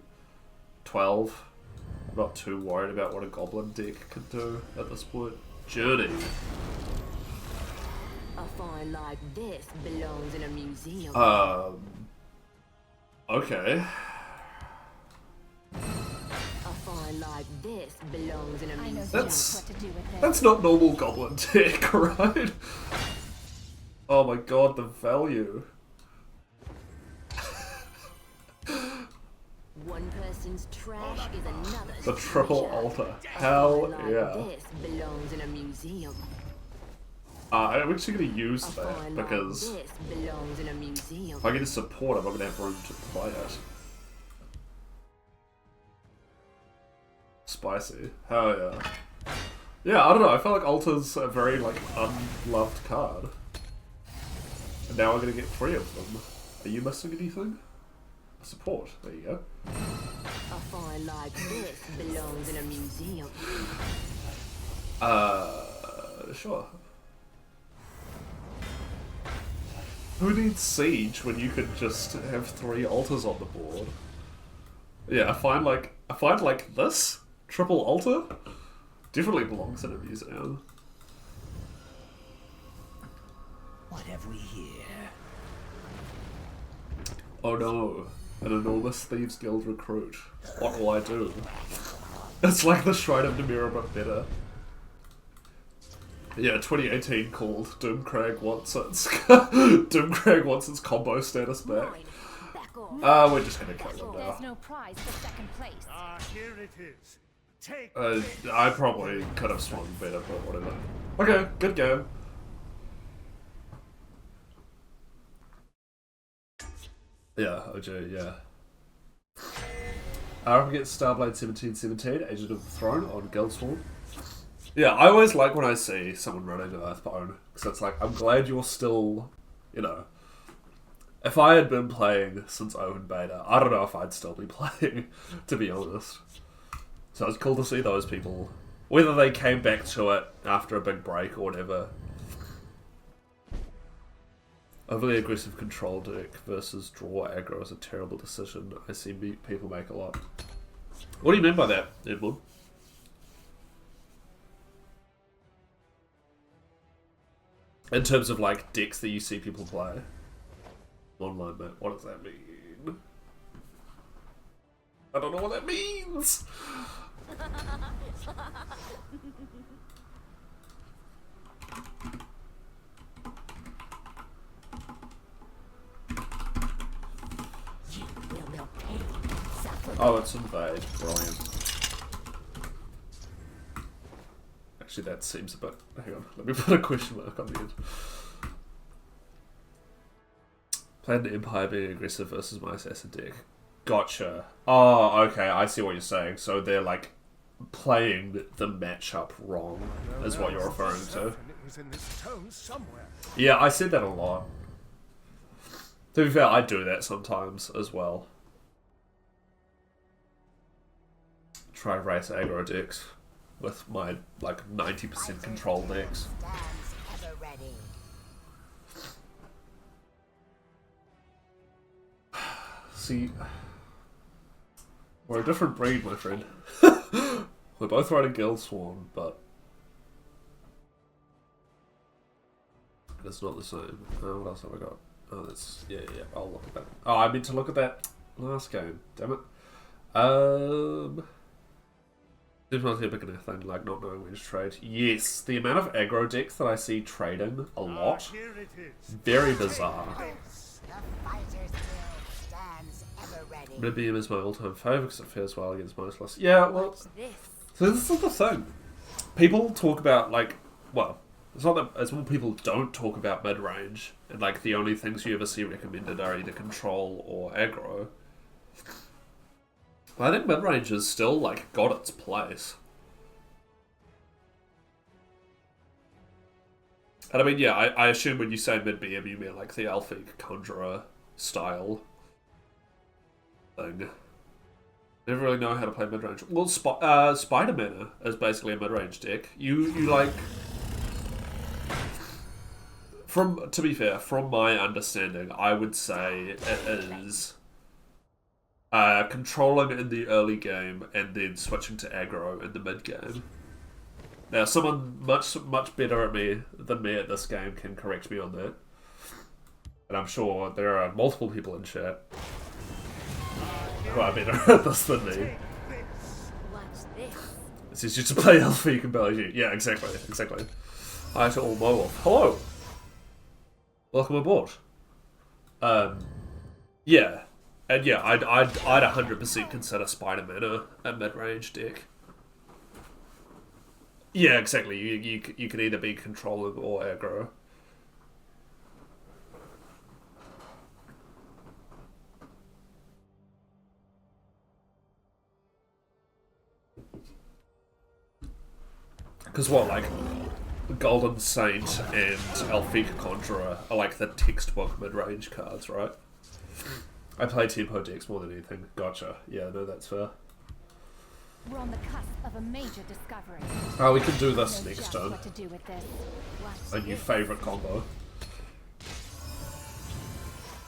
12. I'm not too worried about what a goblin deck can do at this point. Journey. A find like this belongs in a museum. Okay. A find like this belongs in a I know museum. just what to do with it. That's not normal goblin deck, right? Oh my god, the value. One person's trash is another's The triple treasure. altar. A Hell find like yeah. this belongs in a museum. I'm actually going to use A that find because like this belongs in a museum. if I get a support, I'm not going to have room to play it. Spicy. Hell yeah. Yeah, I don't know. I feel like Altar's a very, like, unloved card. And now I'm going to get 3 of them. Are you missing anything? Support. There you go. A find like this belongs in a museum. Sure. Who needs siege when you could just have 3 altars on the board? Yeah, I find like this triple altar definitely belongs in a museum. What have we here? Oh no, an enormous Thieves Guild recruit. What will I do? It's like the Shrine of Namira but better. Yeah, 2018 called Doomcrag wants its Doomcrag wants its combo status back. We're just gonna kill him There's now. no prize for second place. Ah, here it is. Take I probably could have swung better, but whatever. Okay, good game. Yeah, OJ, yeah. I get Starblade 1717, Agent of the Throne on Guildsworn. Yeah, I always like when I see someone running Earthbone, because it's like, I'm glad you're still, you know. If I had been playing since Open Beta, I don't know if I'd still be playing, to be honest. So it's cool to see those people, whether they came back to it after a big break or whatever. Overly aggressive control deck versus draw aggro is a terrible decision. I see people make a lot. What do you mean by that, Edward? In terms of like decks that you see people play online, mate, what does that mean? I don't know what that means. Oh, it's invade. Brilliant. Actually, that seems a bit... Hang on, let me put a question mark on the end. Played an Empire being aggressive versus my assassin deck. Gotcha. Oh, okay, I see what you're saying. So they're like playing the matchup wrong, is what you're referring to. Yeah, I said that a lot. To be fair, I do that sometimes as well. Try race aggro decks with my like 90% control decks. See, we're a different breed, my friend. We're both running Guildsworn, but it's not the same. What else have I got? Oh, that's yeah. I'll look at that. Oh, I meant to look at that last game. Damn it. Seems not a big enough thing, like not knowing when to trade. Yes, the amount of aggro decks that I see trading a lot, very bizarre. BM is my all-time favourite because it fares well against most lists. Yeah, well, so this is the thing. People talk about, like, well, it's not that, it's more people don't talk about mid-range, and like the only things you ever see recommended are either control or aggro. I think mid-range has still, like, got its place. And I mean, yeah, I assume when you say mid-BM, you mean, like, the Elfic Conjurer style thing. Never really know how to play mid-range. Well, Spider-Man is basically a mid-range deck. You like... To be fair, from my understanding, I would say it is... controlling in the early game and then switching to aggro in the mid game. Now, someone much better than me at this game can correct me on that, and I'm sure there are multiple people in chat who are better at this than me. It's easier to play Alpha, you can barely shoot. Yeah, exactly. Hi to all Mowolf. Hello. Welcome aboard. Yeah. And yeah, I'd 100% consider Spider-Man a mid-range deck. Yeah, exactly. You can either be controlling or aggro. Because what, like, Golden Saint and Elfic Conjurer are like the textbook mid-range cards, right? I play tempo decks more than anything. Gotcha. Yeah, no, that's fair. We're on the cusp of a major discovery. Oh, we can do this Know next just turn. what to do with this. A new favourite combo.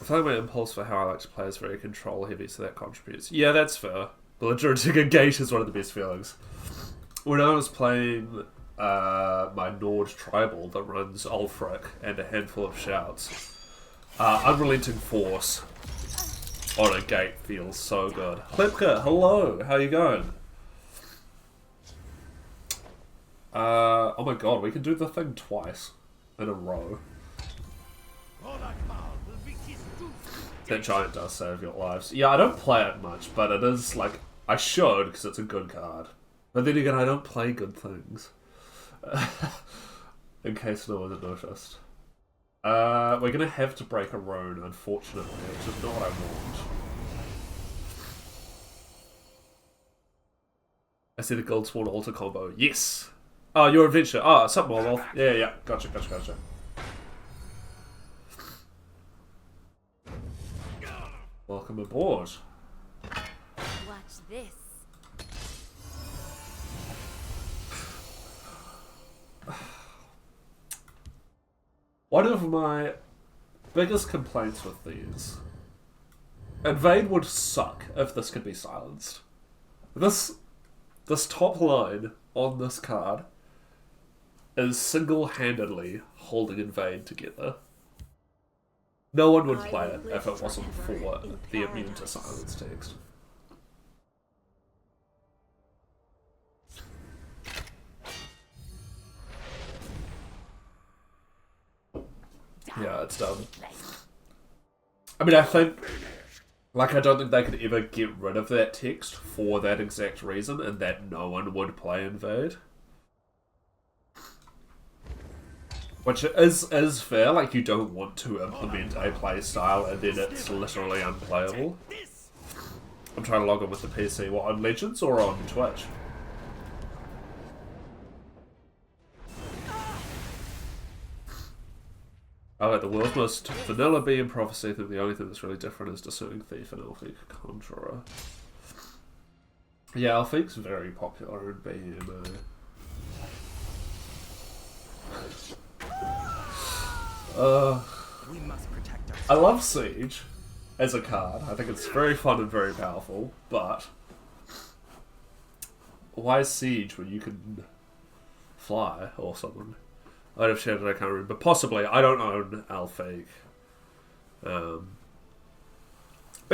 I find my impulse for how I like to play is very control heavy, so that contributes. Yeah, that's fair. Belligerenting a gate is one of the best feelings. When I was playing my Nord tribal that runs Ulfric and a handful of shouts, Unrelenting Force on a gate feels so good. Klipka, hello, how you going? Oh my god, we can do the thing twice in a row. That giant does save your lives. Yeah, I don't play it much, but it is like, I should because it's a good card. But then again, I don't play good things. In case no one had noticed. We're gonna have to break a rune, unfortunately, which is not what I want. I see the Guildsworn altar combo. Yes! Oh, your adventure. Oh, something more. Yeah. Gotcha. Welcome aboard. Watch this. One of my biggest complaints with these, Invade would suck if this could be silenced. This top line on this card is single-handedly holding Invade together. No one would play it if it wasn't for the immune to silence text. Yeah, it's done. I mean, I think, like, I don't think they could ever get rid of that text for that exact reason, and that no one would play Invade. Which is fair, like, you don't want to implement a playstyle and then it's literally unplayable. I'm trying to log in with the PC. What, on Legends or on Twitch? Oh, like the world's most vanilla bee in Prophecy. I think the only thing that's really different is Discerning Thief and Elfic Conjurer. Yeah, Elfic's very popular in BMA. We must protect I love Siege as a card. I think it's very fun and very powerful, but why Siege when you can fly or something? I'd have shared it, I can't remember. Possibly. I don't own Alfake. But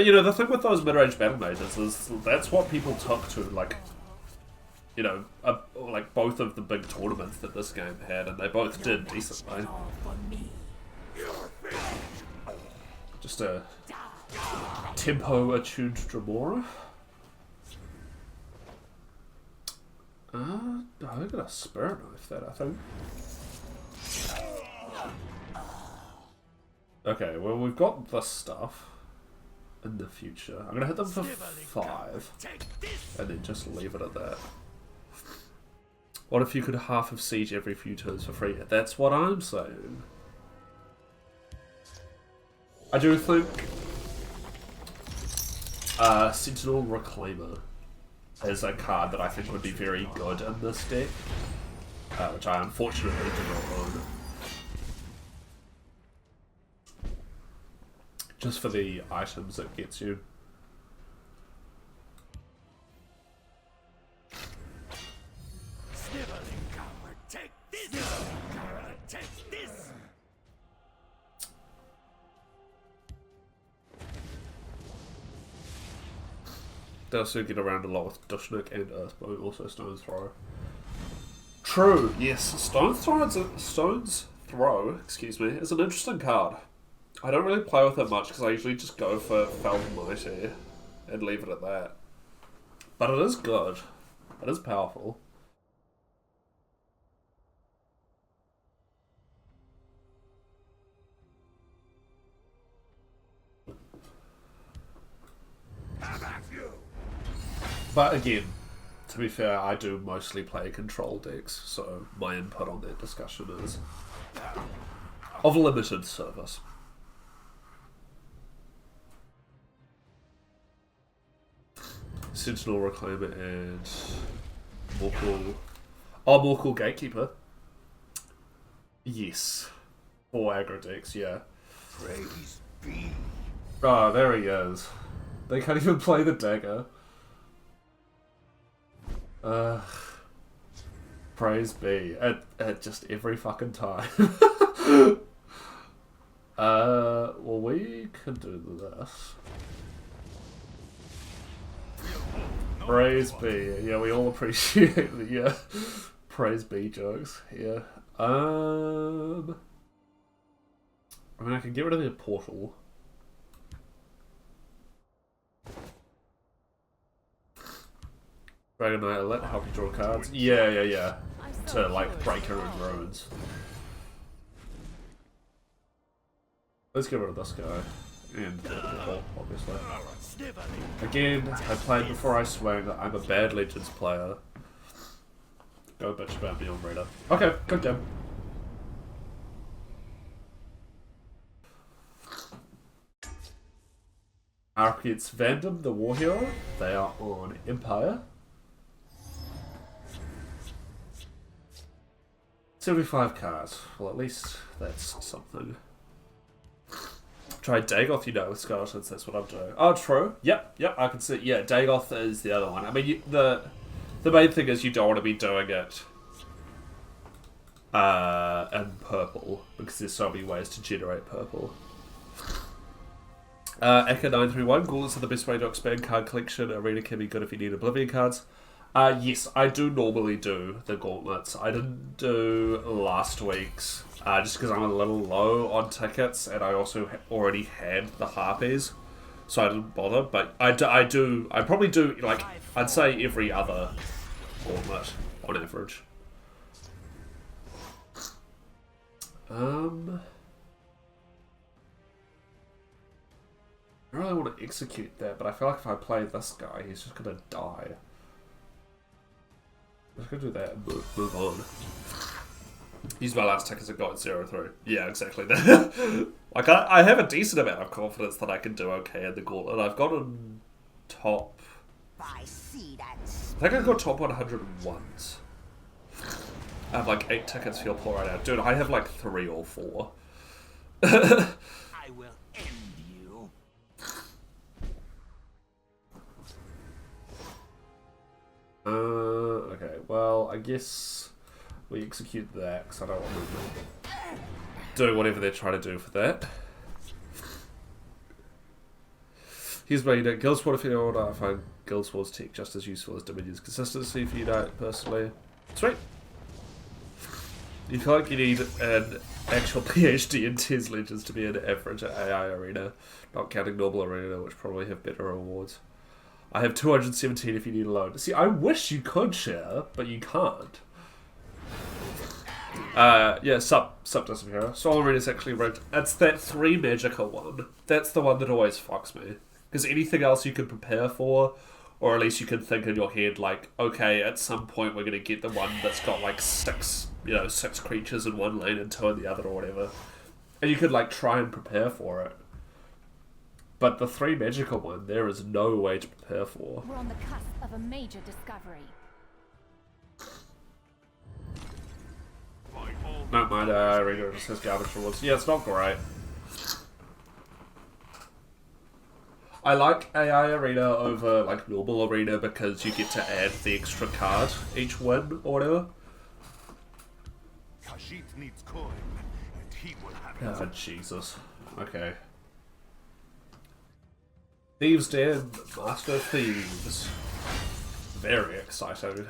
you know, the thing with those mid-range battle mages is that's what people took to, like, you know, like both of the big tournaments that this game had, and they both did decently. Just a tempo-attuned Dremora. I'm gonna Spirit Knife that, I think. Okay, well, we've got this stuff in the future. I'm gonna hit them for 5, and then just leave it at that. What if you could half of Siege every few turns for free? That's what I'm saying. I do think Sentinel Reclaimer is a card that I think would be very good in this deck, which I unfortunately do not own. Just for the items it gets you. Take this! Take this! They also get around a lot with Dushnik and Earthbone, also Stone's Throw. True, yes. Stone's Throw, excuse me, is an interesting card. I don't really play with it much because I usually just go for Felt Mighty and leave it at that. But it is good. It is powerful. But again, to be fair, I do mostly play control decks, so my input on that discussion is of limited service. Sentinel Reclaimer and Morkel. Oh, Morkel Gatekeeper. Yes. 4 aggro decks, yeah. Praise be. Oh, there he is. They can't even play the dagger. Praise be. At just every fucking time. Well, we could do this. Praise be. Yeah, we all appreciate the praise be jokes. Yeah. I mean, I can get rid of the portal. Dragon Knight, let help you draw cards. Yeah. To like break her in runes. Let's get rid of this guy. And the portal, obviously. Again, I played before I swing. I'm a bad Legends player. Go bitch about me on Reddit. Okay, good game. Archett's Vandom, the war hero. They are on Empire. 75 cards. Well, at least that's something. Try Dagoth, you know, with skeletons. That's what I'm doing. Oh, true. Yep, I can see. Yeah, Dagoth is the other one. I mean, the main thing is you don't want to be doing it in purple, because there's so many ways to generate purple. Eka 931, Gauntlets are the best way to expand card collection. Arena can be good if you need Oblivion cards. Yes, I do normally do the Gauntlets. I didn't do last week's, just because I'm a little low on tickets, and I also already had the Harpies, so I didn't bother. But I probably do, like, I'd say every other Gauntlet on average. I really want to execute that, but I feel like if I play this guy, he's just going to die. I'm just going to do that and move on. Use my last tickets and got 0-3. Yeah, exactly that. Like, I have a decent amount of confidence that I can do okay in the Gauntlet. I've gotten top... I think I've got top 100 once. I have like 8 tickets for your pool right now. Dude, I have like 3 or 4. I will end you. Okay, well, I guess we execute that, because I don't want to do whatever they're trying to do for that. Here's my unit. Guildsworn, if you know what I find Guildsworn's tech just as useful as Dominion's consistency for Unite, personally. Sweet! You feel like you need an actual PhD in TES Legends to be an average at AI Arena, not counting normal Arena, which probably have better rewards. I have 217 if you need a loan. See, I wish you could share, but you can't. Yeah, Sup doesn't care. Soul Arena's actually ranked. It's that 3 Magicka one. That's the one that always fucks me. Because anything else you can prepare for, or at least you can think in your head, like, okay, at some point we're going to get the one that's got like 6 creatures in one lane and 2 in the other or whatever. And you could like try and prepare for it. But the 3 Magicka one, there is no way to prepare for. We're on the cusp of a major discovery. Not mind, Arena just has garbage rewards. Yeah, it's not great. I like AI Arena over like normal Arena because you get to add the extra card each win or whatever. Khajiit needs coin, and he will have it. Oh, Jesus. Okay. Thieves Den, Master of Thieves. Very exciting.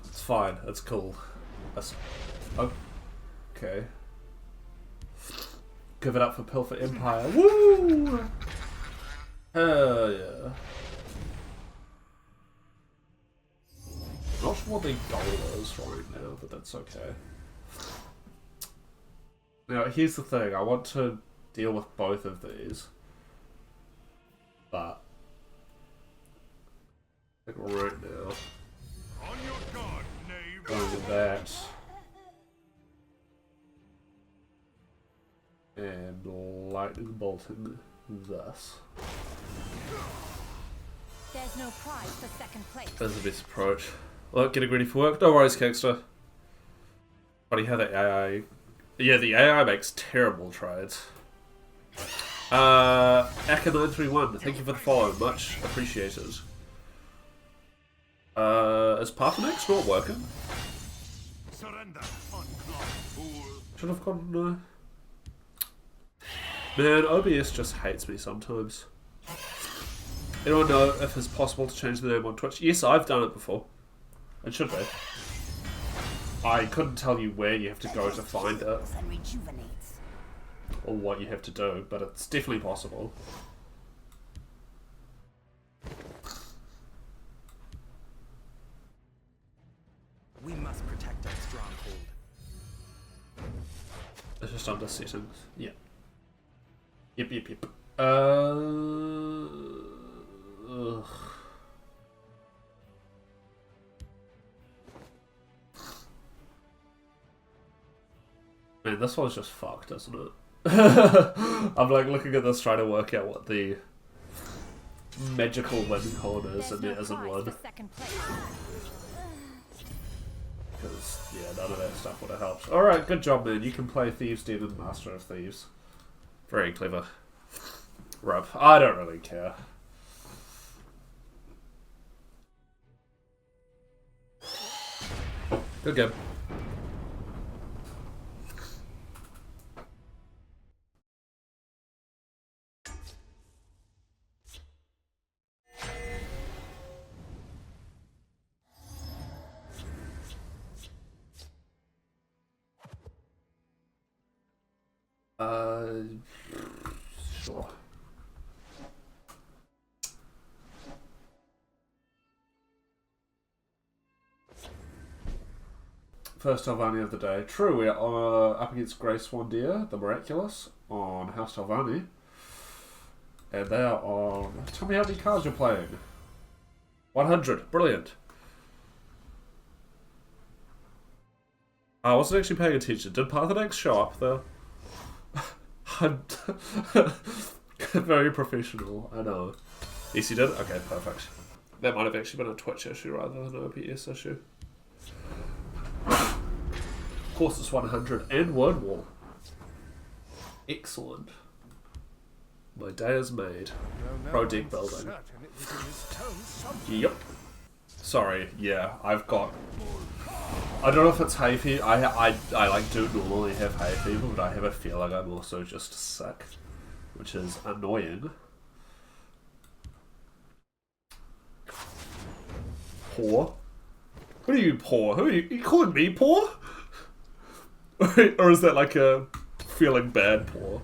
It's fine, it's cool. That's... Okay. Give it up for Pilfer Empire. Woo! Hell yeah. Not sure what the goal is right now, but that's okay. Now, here's the thing. I want to deal with both of these. But... like right now. On your guard, knave. Going with that. lightning bolting this. There's no prize for second place. That's the best approach. Well, getting ready for work. No worries, Kegster. Funny how the AI... Yeah, the AI makes terrible trades. Aka931, thank you for the follow. Much appreciated. Is Paarthurnax not working? Surrender, unclogged fool. Should have gone... Man, OBS just hates me sometimes. Anyone know if it's possible to change the name on Twitch? Yes, I've done it before. It should be. I couldn't tell you where you have to go to find it, And rejuvenates. or what you have to do, but it's definitely possible. We must protect our stronghold. It's just under settings. Yeah. Yep. Ugh. Man, this one's just fucked, isn't it? I'm like looking at this trying to work out what the magical win con is, and there isn't one. Because, yeah, none of that stuff would have helped. Alright, good job, man. You can play Thieves' Den and Master of Thieves. Very clever. Rub. I don't really care. Good game. Sure. First Telvanni of the day. True, we are up against Grey Swandeer, the Miraculous, on House Telvanni. And they are on... Tell me how many cards you're playing. 100. Brilliant. I wasn't actually paying attention. Did Paarthurnax show up though? I'm very professional, I know. Yes, he did? Okay, perfect. That might have actually been a Twitch issue rather than an OBS issue. Of course, it's 100 and word wall. Excellent. My day is made. Pro deck building. Yep. Sorry, yeah, I've got... I don't know if it's hay fever. I like do normally have hay fever, but I have a feeling I'm also just sick, which is annoying. Poor? What are you poor? Who are you calling me poor? Or is that like a feeling bad poor?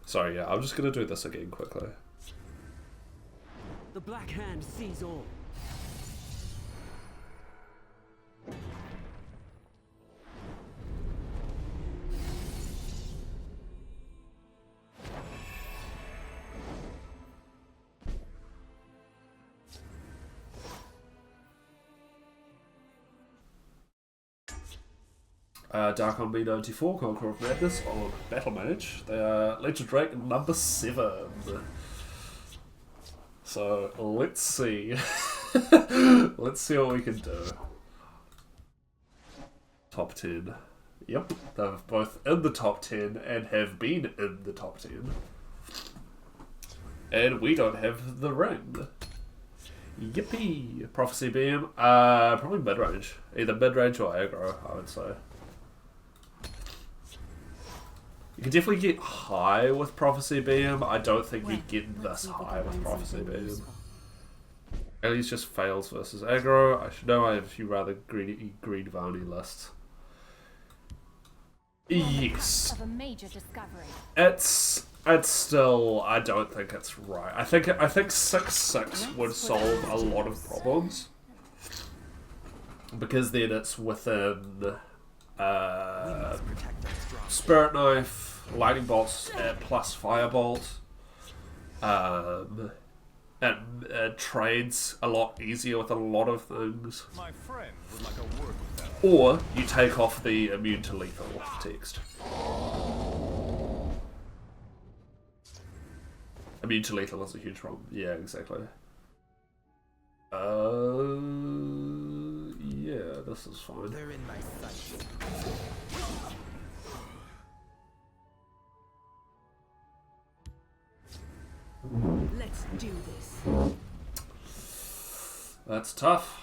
Sorry, yeah, I'm just gonna do this again quickly. The Black Hand sees all. Dark on B94, Conqueror of Madness on Battlemage. They are Legend rank number 7. So let's see. Let's see what we can do. Top 10. Yep, they're both in the top 10 and have been in the top 10. And we don't have the ring. Yippee! Prophecy Beam. Probably mid-range. Either mid-range or aggro, I would say. You can definitely get high with Prophecy Beam. I don't think you get this high with Prophecy Beam. At least just fails versus aggro. I should know I have a few rather green Varney lists. Yes. Of a major discovery. It's still, I don't think it's right. I think 6/6 would solve a lot of problems. Because then it's within Spirit Knife, Lightning Bolts plus Firebolt. It trades a lot easier with a lot of things. My friend would like a word with that. Or you take off the immune to lethal text. Immune to lethal is a huge problem. Yeah, exactly. Yeah, this is fine. They're in my sight. Let's do this. That's tough.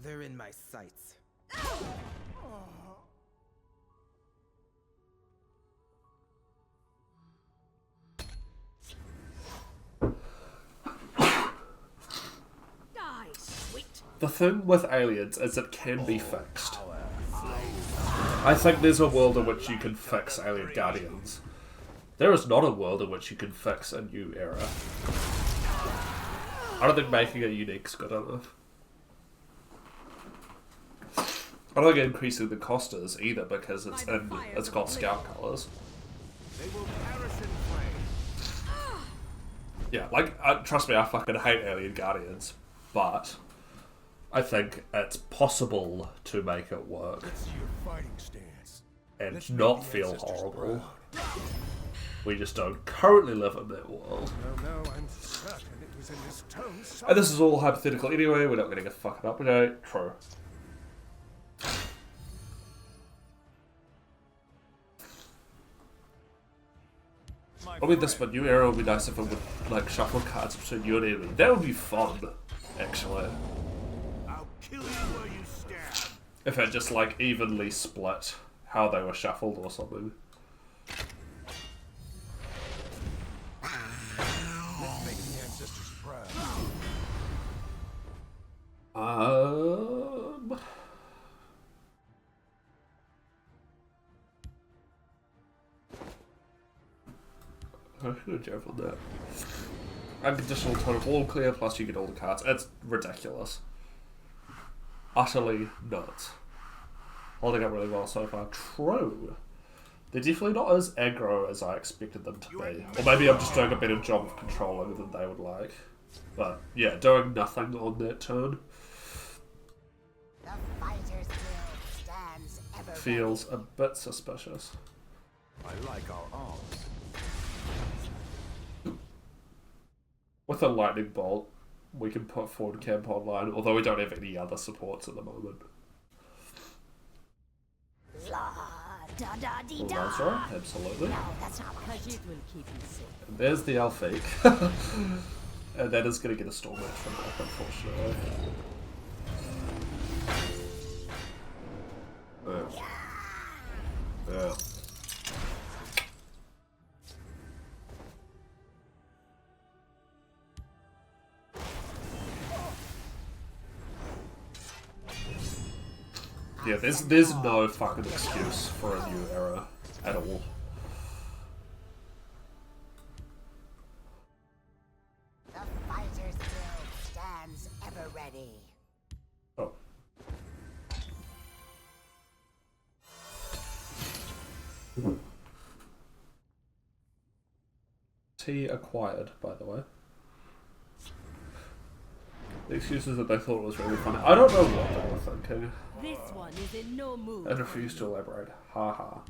They're in my sights. Die, sweet. The thing with aliens is it can be fixed. I think there's a world in which you can fix alien guardians. There is not a world in which you can fix a new era. I don't think making it unique is good enough. I don't think increasing the cost is either because it's got scout colours. They will perish in flame. Yeah, like trust me, I fucking hate alien guardians, but I think it's possible to make it work Let's see your fighting stance. and Let's make not the feel ancestors horrible. proud. We just don't currently live in that world. No, I'm certain it was in this tome somewhere. And this is all hypothetical anyway, we're not going to get fucked up, okay? True. I mean, this new era would be nice if it would, like, shuffle cards between you and enemy. That would be fun, actually. I'll kill you where you stand. If it just, like, evenly split how they were shuffled or something. Let's make the ancestors proud. I should have jumped on that. Unconditional total all clear, plus you get all the cards. It's ridiculous. Utterly nuts. Holding up really well so far. True. They're definitely not as aggro as I expected them to be. Or maybe I'm just doing a better job of controlling than they would like. But yeah, doing nothing on that turn The Fighters Guild stands ever feels a bit suspicious. I like our arms. With a lightning bolt, we can put forward camp online, although we don't have any other supports at the moment. La da da dee Well, da. that's right, absolutely. No, that's not because it will keep you safe. And there's the Alfeek. And that is going to get a storm match from Alf, unfortunately. Yeah. Yeah, there's no fucking excuse for a new era at all. The Fighters Guild stands ever ready. Oh. Tea acquired, by the way. The excuse is that they thought it was really funny. I don't know what they were thinking. This one is in no mood. And refused to elaborate. Ha ha.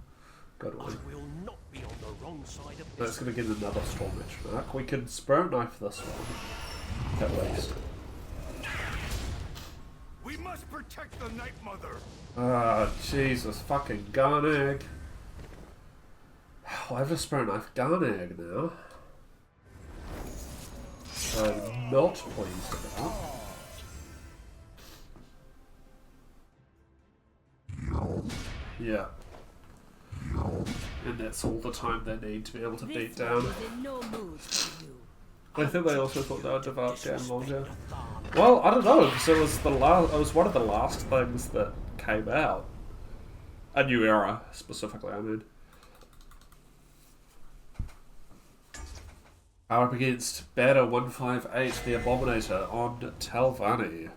Good one. Will not be on the wrong side of That's going to get another storm match mark. We can Spirit Knife this one. At least. We must protect the Night Mother. Ah, Jesus fucking Garnag. I have a Spirit Knife Garnag now. I'm not pleased about. Yeah. And that's all the time they need to be able to beat This down. one is in no mood for you. I think they also thought they would develop game longer. Well, I don't know, because it was the last. It was one of the last things that came out. A new era, specifically. I mean, are up against Banner 158, the Abominator on Telvanni.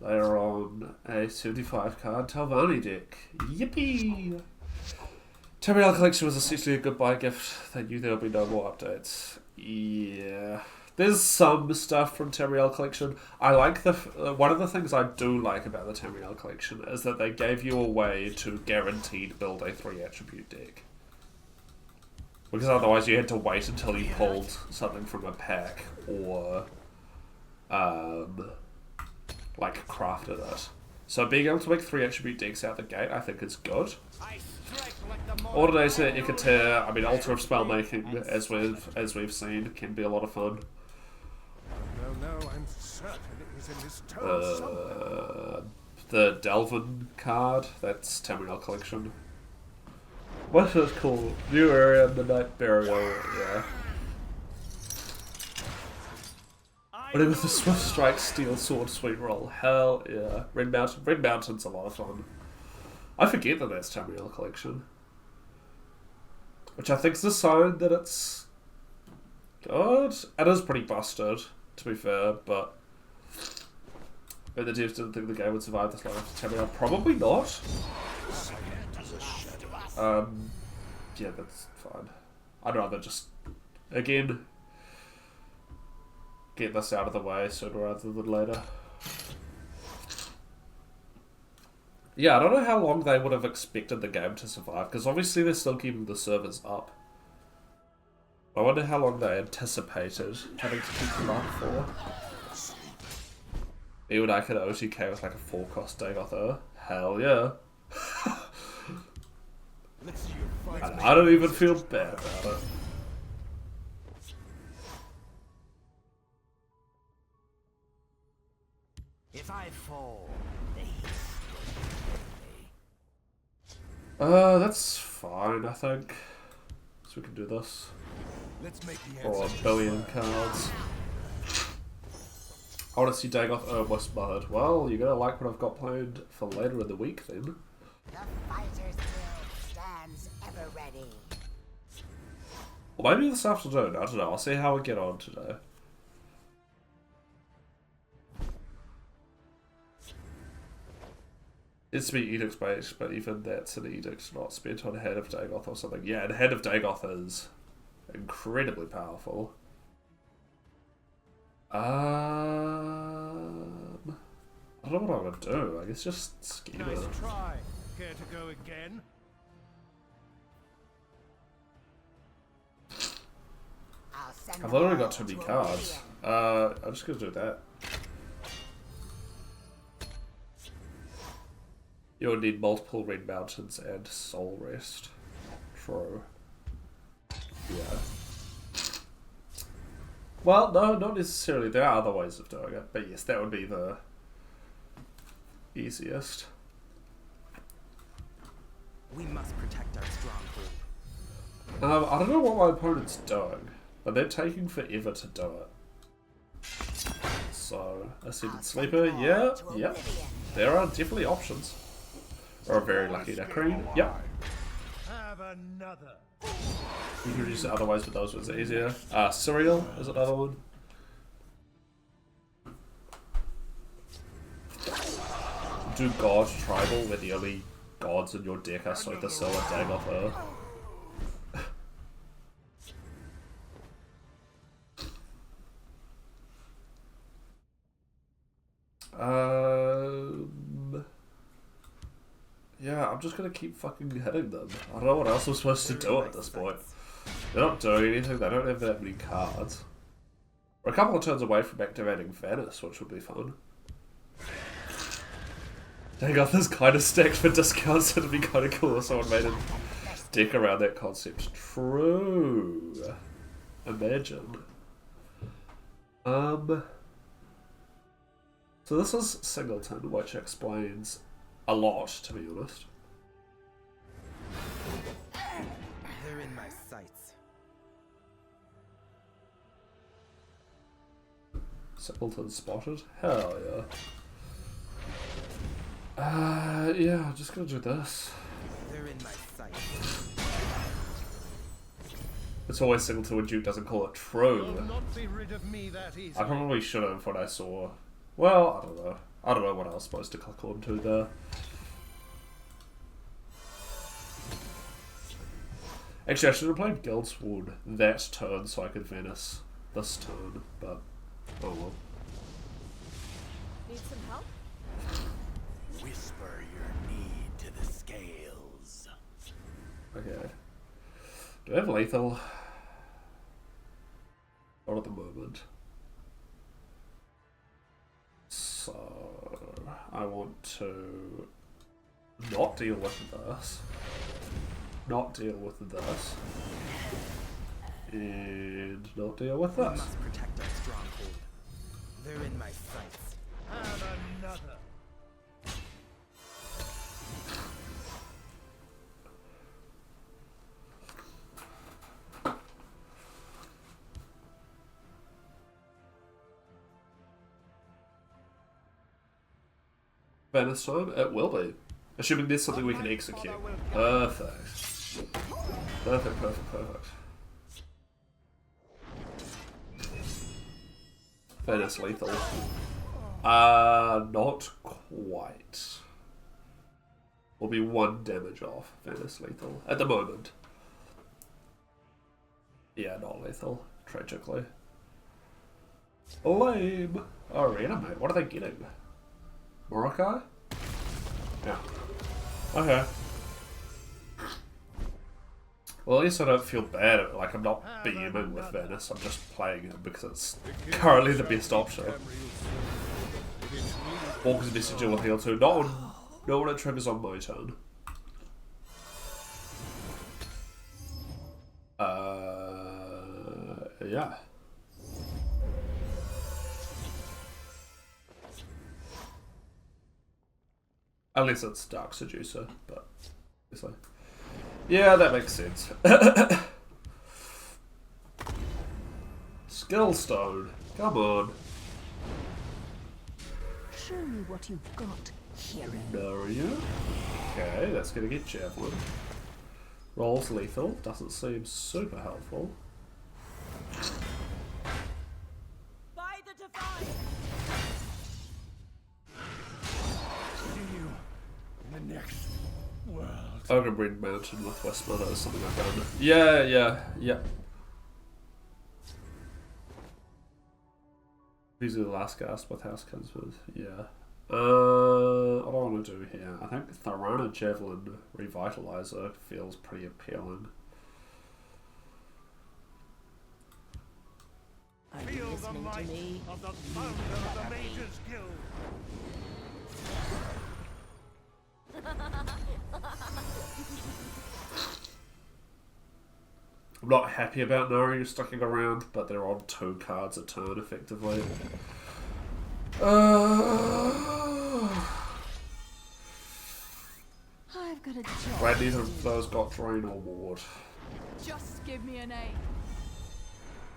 They are on a 75 card Telvanni deck. Yippee! Tamriel Collection was essentially a goodbye gift. They knew there would be no more updates. Yeah. There's some stuff from Tamriel Collection. I like the... one of the things I do like about the Tamriel Collection is that they gave you a way to guaranteed build a 3-attribute deck. Because otherwise you had to wait until you pulled something from a pack or... like, crafted it. So being able to make 3-attribute decks out the gate, I think is good. Ordinator, Ikater, I mean, Altar of Spellmaking, as we've seen, can be a lot of fun. No, I'm certain it was in this tome somewhere. The Delvin card, that's Tamriel Collection. What's this called? New Area, Midnight Burial, yeah. But it was the Swift Strike, Steel Sword, Sweet Roll. Hell yeah. Red Mountain's a lot of fun. I forget that that's Tamriel Collection. Which I think is a sign that it's good. It is pretty busted, to be fair, but the devs didn't think the game would survive this long after Tamriel. Probably not. Yeah, that's fine. I'd rather just, again, get this out of the way sooner rather than later. Yeah, I don't know how long they would have expected the game to survive, because obviously they're still keeping the servers up. I wonder how long they anticipated having to keep them up for. Even I could OTK with like a 4-cost Dagoth. Hell yeah. And I don't even feel bad about it. If I fall, that's fine, I think. So we can do this. let's make the Or a billion cards. I want to see Dagoth Westbard. Well, you're gonna like what I've got planned for later in the week then. The Fighters Guild stands ever ready. Or maybe this afternoon, I don't know. I'll see how we get on today. It's to be edicts based, but even that's an edict not spent on Head of Dagoth or something. Yeah, and Head of Dagoth is incredibly powerful. I don't know what I'm gonna do. I guess just scheme it. nice try. Care to go again? I'll send I've them already all got too many to cards. oblivion. I'm just gonna do that. You'll need multiple Red Mountains and Soul Rest. True. Yeah. Well, no, not necessarily. There are other ways of doing it, but yes, that would be the easiest. We must protect our stronghold. I don't know what my opponent's doing, but they're taking forever to do it. So, Ascended Sleeper, yeah, yep. There are definitely options. Or a very lucky Necrene, yep. Have another. You can use it otherwise, but those ones are easier. Cereal is another one. Do God Tribal, where the only gods in your deck are Sorcerer and Dagoth. Yeah, I'm just gonna keep fucking hitting them. I don't know what else I'm supposed to do at this point. They're not doing anything, they don't have that many cards. We're a couple of turns away from activating Venice, which would be fun. Dagoth is kind of stacked for discounts, so it'd be kind of cool if someone made a deck around that concept. True. Imagine. So this is Singleton, which explains a lot, to be honest. They're in my sights. Singleton spotted? Hell yeah. Yeah, I'm just gonna do this. They're in my sights. It's always Singleton when Duke doesn't call it true. Will not be rid of me that easily. I probably should have when I saw. Well, I don't know. I don't know what I was supposed to click on to there. Actually, I should have played Guildsworn that turn so I could Venice this turn, but oh well. Need some help? Whisper your need to the scales. Okay. Do I have lethal? Not at the moment. So I want to not deal with this. Not deal with this. And not deal with We this. must protect our stronghold. They're in my sights. Have another. Venice time? It will be. Assuming there's something we can execute. Perfect. Perfect, perfect, perfect. Venice lethal. Not quite. Will be 1 damage off Venice lethal at the moment. Yeah, not lethal, tragically. Lame. Arena, mate. What are they getting? Morocco? Yeah. Okay. Well, at least I don't feel bad. Like, I'm not beaming with Venice. I'm just playing it because it's currently the best option. Walker's message will heal too. Not when it triggers on my turn. Yeah. Unless it's Dark Seducer, but obviously. Yeah, that makes sense. Skillstone. Come on. Show me what you've got, hero. Know you? Okay, that's gonna get Javelin. Rolls lethal. Doesn't seem super helpful. By the divine! See you in the next world. Ogrebrand Mountain with Whisper, that is something I've done. Yeah. These are the last cast with House comes with. Yeah. What do I want to do here? I think Thorana Javelin Revitalizer feels pretty appealing. Are you Feel the listening to might me? of the founder of the Mages Guild. I'm not happy about Nari sticking around, but they're on 2 cards a turn effectively. I've got a job. Glad neither of those got Drain or Ward. Just give me an aim.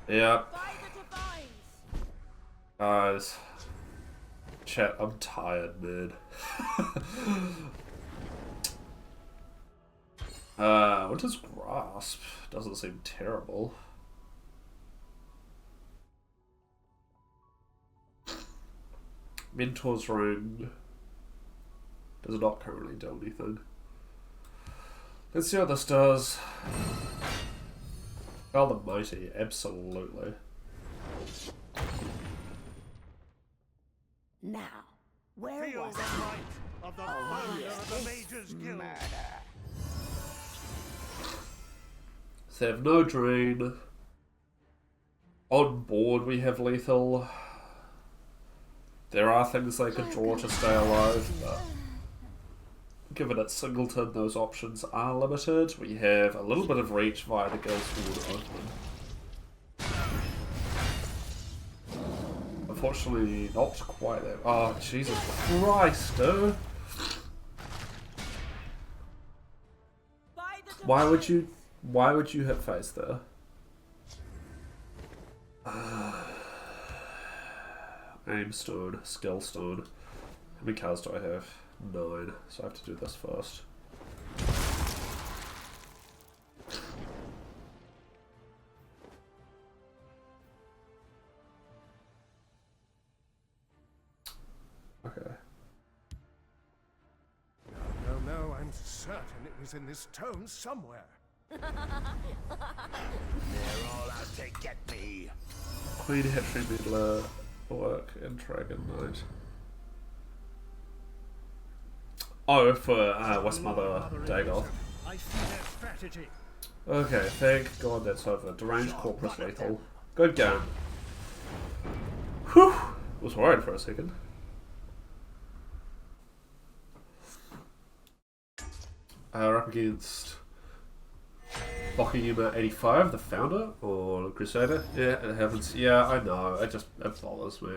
Yeah. By the divines! Guys. Chat, I'm tired, man. Winter's Grasp doesn't seem terrible. Mentor's Ring does not currently do anything. Let's see what this does. Oh, the Mighty, absolutely. Now, where Feel was the I? might of the founder of the Mages Guild. So they have no drain. On board we have lethal. There are things they could draw to stay alive, but given it's singleton, those options are limited. We have a little bit of reach via the Guildsworn open. Unfortunately, not quite that. Oh, Jesus Christ, dude! By the Why would you hit face there? Aim stone, skill stone. How many cards do I have? 9, so I have to do this first. Okay. No, I'm certain it was in this tome somewhere. They're all out to get me. Queen Hatchery Meddler, Orc, and Dragon Knight. Oh, for Westmother Dagoth. I see their strategy. Okay, thank God that's over. Deranged Corpus Lethal. Good game. Whew! Was worried for a second. We're up against Bokkayuma 85, the founder, or Crusader. Yeah, it happens. Yeah, I know. It bothers me.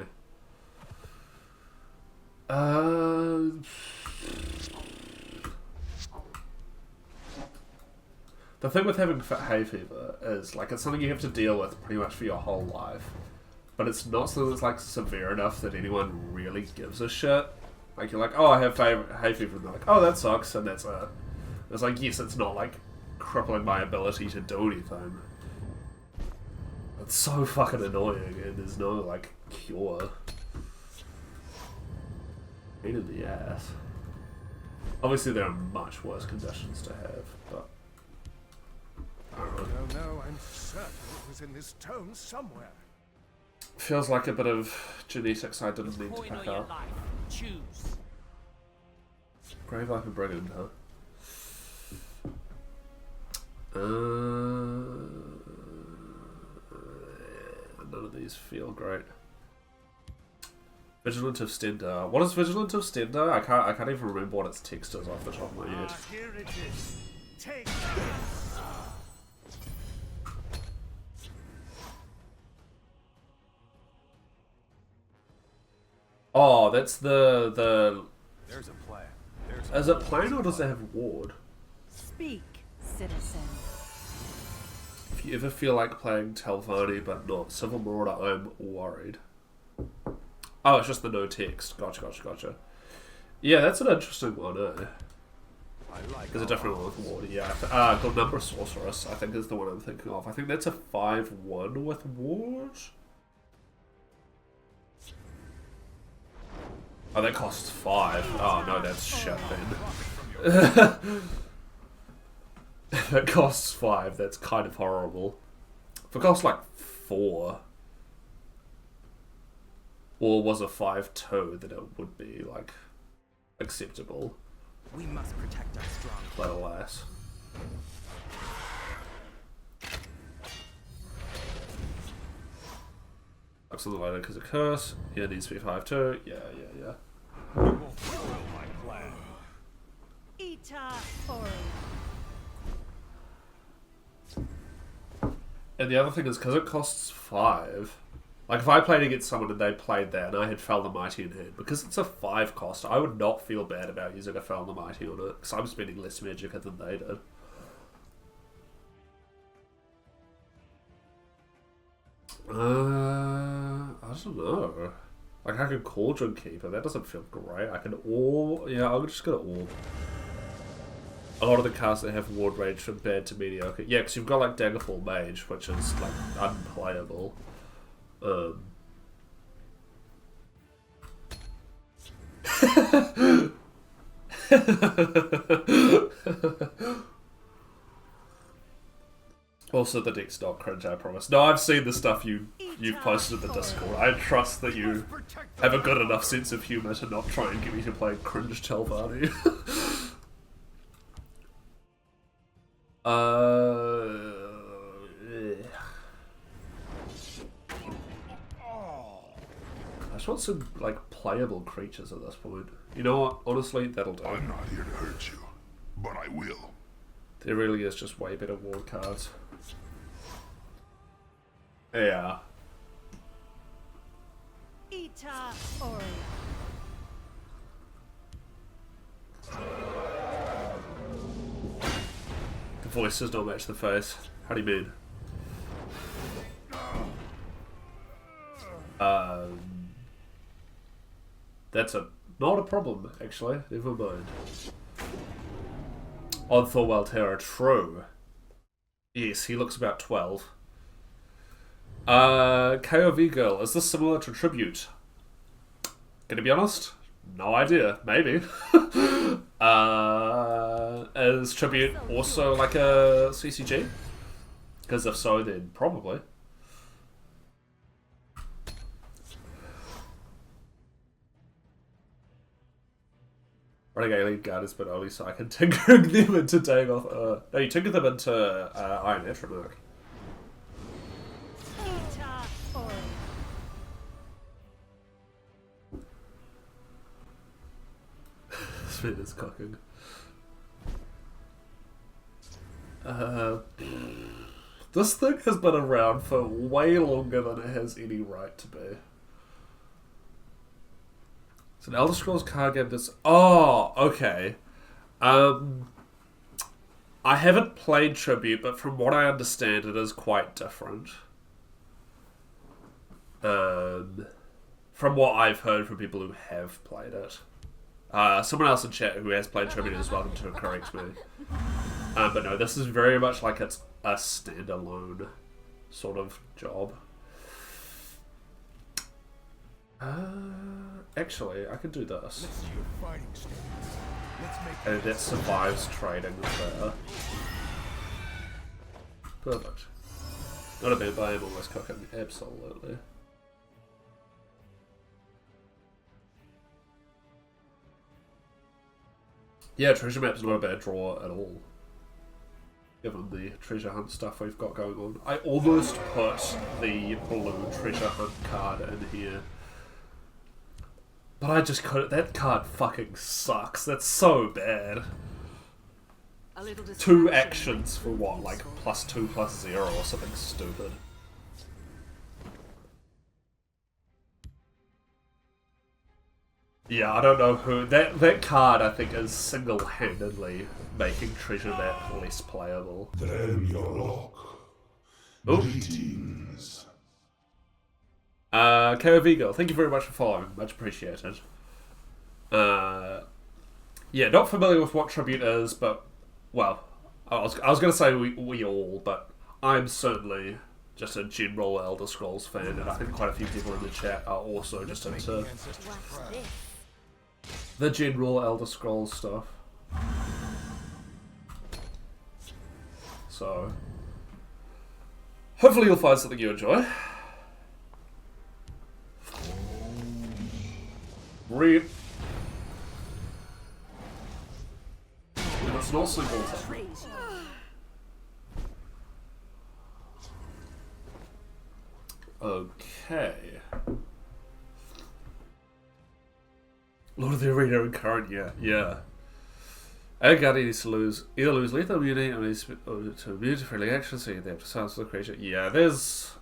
The thing with having hay fever is, like, it's something you have to deal with pretty much for your whole life. But it's not something that's, like, severe enough that anyone really gives a shit. Like, you're like, oh, I have hay fever, and they're like, oh, that sucks, and that's it. It's like, yes, it's not, like, crippling my ability to do anything. It's so fucking annoying, and there's no, like, cure. Pain in the ass. Obviously, there are much worse conditions to have, but... I don't know. No, I'm certain it was in this tome somewhere. Feels like a bit of genetics I didn't need to pick up. Choose. Grave Life and Brigand, huh? None of these feel great. Vigilant of Stender. What is Vigilant of Stender? I can't even remember what its text is off the top of my head. Here it is. Take this. Oh, that's the. There's a plan. Is it plain or does it have ward? Speak, citizen. If you ever feel like playing Telvanni but not Civil Marauder, I'm worried. Oh, it's just the no text. Gotcha. Yeah, that's an interesting one, eh? There's a different one with ward, yeah. Good Number Sorceress, I think, is the one I'm thinking of. I think that's a 5/1 with ward. Oh, that costs 5. Oh no, that's shit then. That costs 5, that's kind of horrible. If it costs like 4, or was a 5/2, then it would be like acceptable. We must protect our strong. But alas. Looks on the loader because of curse. Yeah, it needs to be 5/2. Yeah. You won't foil my plan. Ita Ori. And the other thing is, because it costs 5, like if I played against someone and they played that and I had Fel the Mighty in hand, because it's a 5 cost, I would not feel bad about using a Fel the Mighty on it, because I'm spending less magicka than they did. I don't know. Like, I could Cauldron Keeper, that doesn't feel great. I can Orb, yeah, I'm just gonna Orb. A lot of the casts that have ward range from bad to mediocre. Yeah, because you've got like Daggerfall Mage, which is like unplayable. Also, the deck's not cringe, I promise. No, I've seen the stuff you've posted in the Discord. I trust that you have a good enough sense of humour to not try and get me to play cringe Telvanni. I just want some, like, playable creatures at this point. You know what? Honestly, that'll do. I'm not here to hurt you, but I will. There really is just way better ward cards. Yeah. Ita Ori. The voice does not match the face. How do you mean? That's not a problem, actually. Never mind. On Thorwell Terror, true. Yes, he looks about 12. KOV Girl, is this similar to Tribute? Gonna be honest, No idea. Maybe. Is Tribute also like a CCG? Because if so, then probably. Running ayleid guards, but only so I can tinkering them into Dagoth. No, you tinker them into Iron Etremarch. Spin is cocking. This thing has been around for way longer than it has any right to be. It's an Elder Scrolls card game that's... Oh, okay. I haven't played Tribute, but from what I understand, it is quite different. From what I've heard from people who have played it. Someone else in chat who has played Tribute is welcome to correct me. But no, this is very much like it's a standalone sort of job. Actually, I could do this. Let's see your fighting stance. Let's make And that survives trading there. Perfect. Not a bad, but I am always cooking. Absolutely. Yeah, treasure map's not a bad draw at all. Given the treasure hunt stuff we've got going on. I almost put the blue treasure hunt card in here. But I just couldn't. That card fucking sucks. That's so bad. 2 actions for what? Like +2/+0 or something stupid. Yeah, I don't know who... That card, I think, is single-handedly making Treasure Map less playable. Greetings. KO Vigo, thank you very much for following. Much appreciated. Yeah, not familiar with what Tribute is, but... Well, I was going to say we all, but I'm certainly just a general Elder Scrolls fan, and I think quite a few people in the chat are also just into the general Elder Scrolls stuff. So, hopefully you'll find something you enjoy. Read. It's not simple. Okay. Lord of the Arena in current year, yeah. Our guardian needs to either lose lethal immunity or needs to immune to friendly action, so they have to silence the creature. Yeah, there's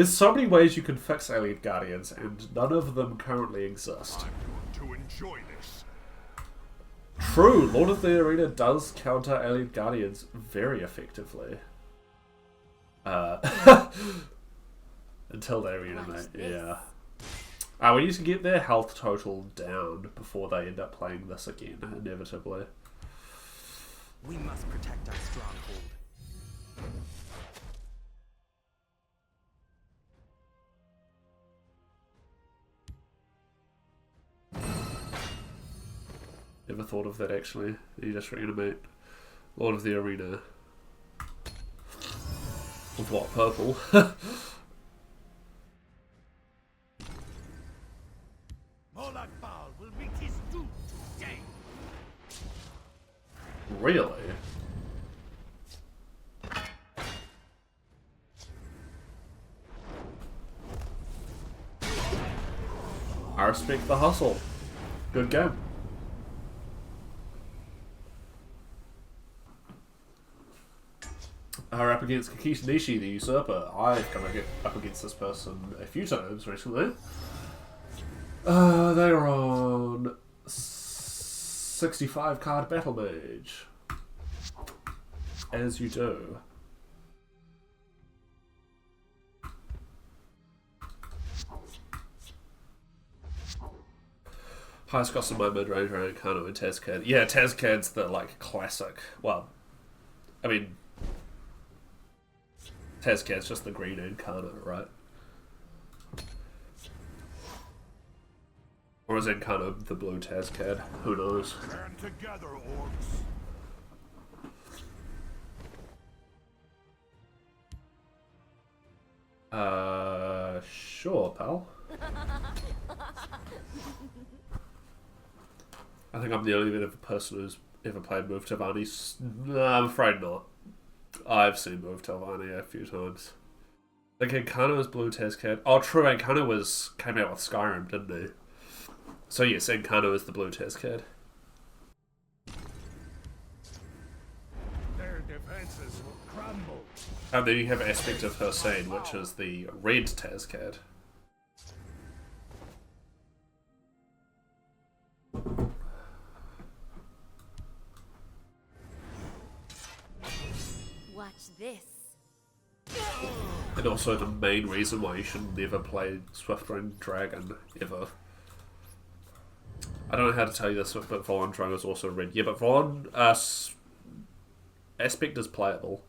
so many ways you can fix ayleid guardians, and none of them currently exist. I'm going to enjoy this. True, Lord of the Arena does counter ayleid guardians very effectively. Until they arena, mate. Yeah. We need to get their health total down before they end up playing this again, inevitably. We must protect our stronghold. Never thought of that, actually. You just reanimate Lord of the Arena. With what, purple? Will meet his doom today. Really? I respect the hustle. Good game. Are up against Kakishi Nishi, the Usurper. I've come up against this person a few times recently. They're on 65 card Battlemage. As you do. Highest cost of my mid-range around Kano and Tazcad. Yeah, Tazcad's the like classic. Well, I mean, Tazcad's just the green Incarnate, right? is Encano the blue Tazcad? Who knows? Stand together, orcs. Sure, pal. I think I'm the only bit of a person who's ever played Move Telvanni. No, I'm afraid not. I've seen Move Telvanni a few times. I think Encano is blue Tazcad. Oh, true, Encano came out with Skyrim, didn't he? So yes, Encano is the blue Tazcad. Their defenses will crumble. And then you have Aspect of Hussein, which is the red Tazcad. Watch this. And also the main reason why you should never play Swiftwind Dragon, ever. I don't know how to tell you this, but Volon Dragon is also red. Yeah, but Volon Aspect is playable.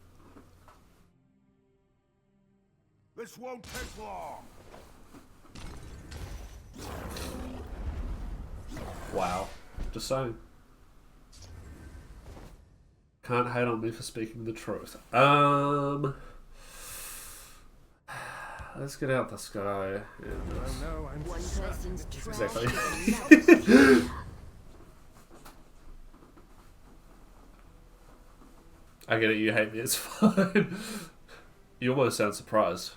This won't take long. Wow. Just saying. Can't hate on me for speaking the truth. Let's get out this guy. One person's trash. Exactly. I get it, you hate me, it's fine. You almost sound surprised.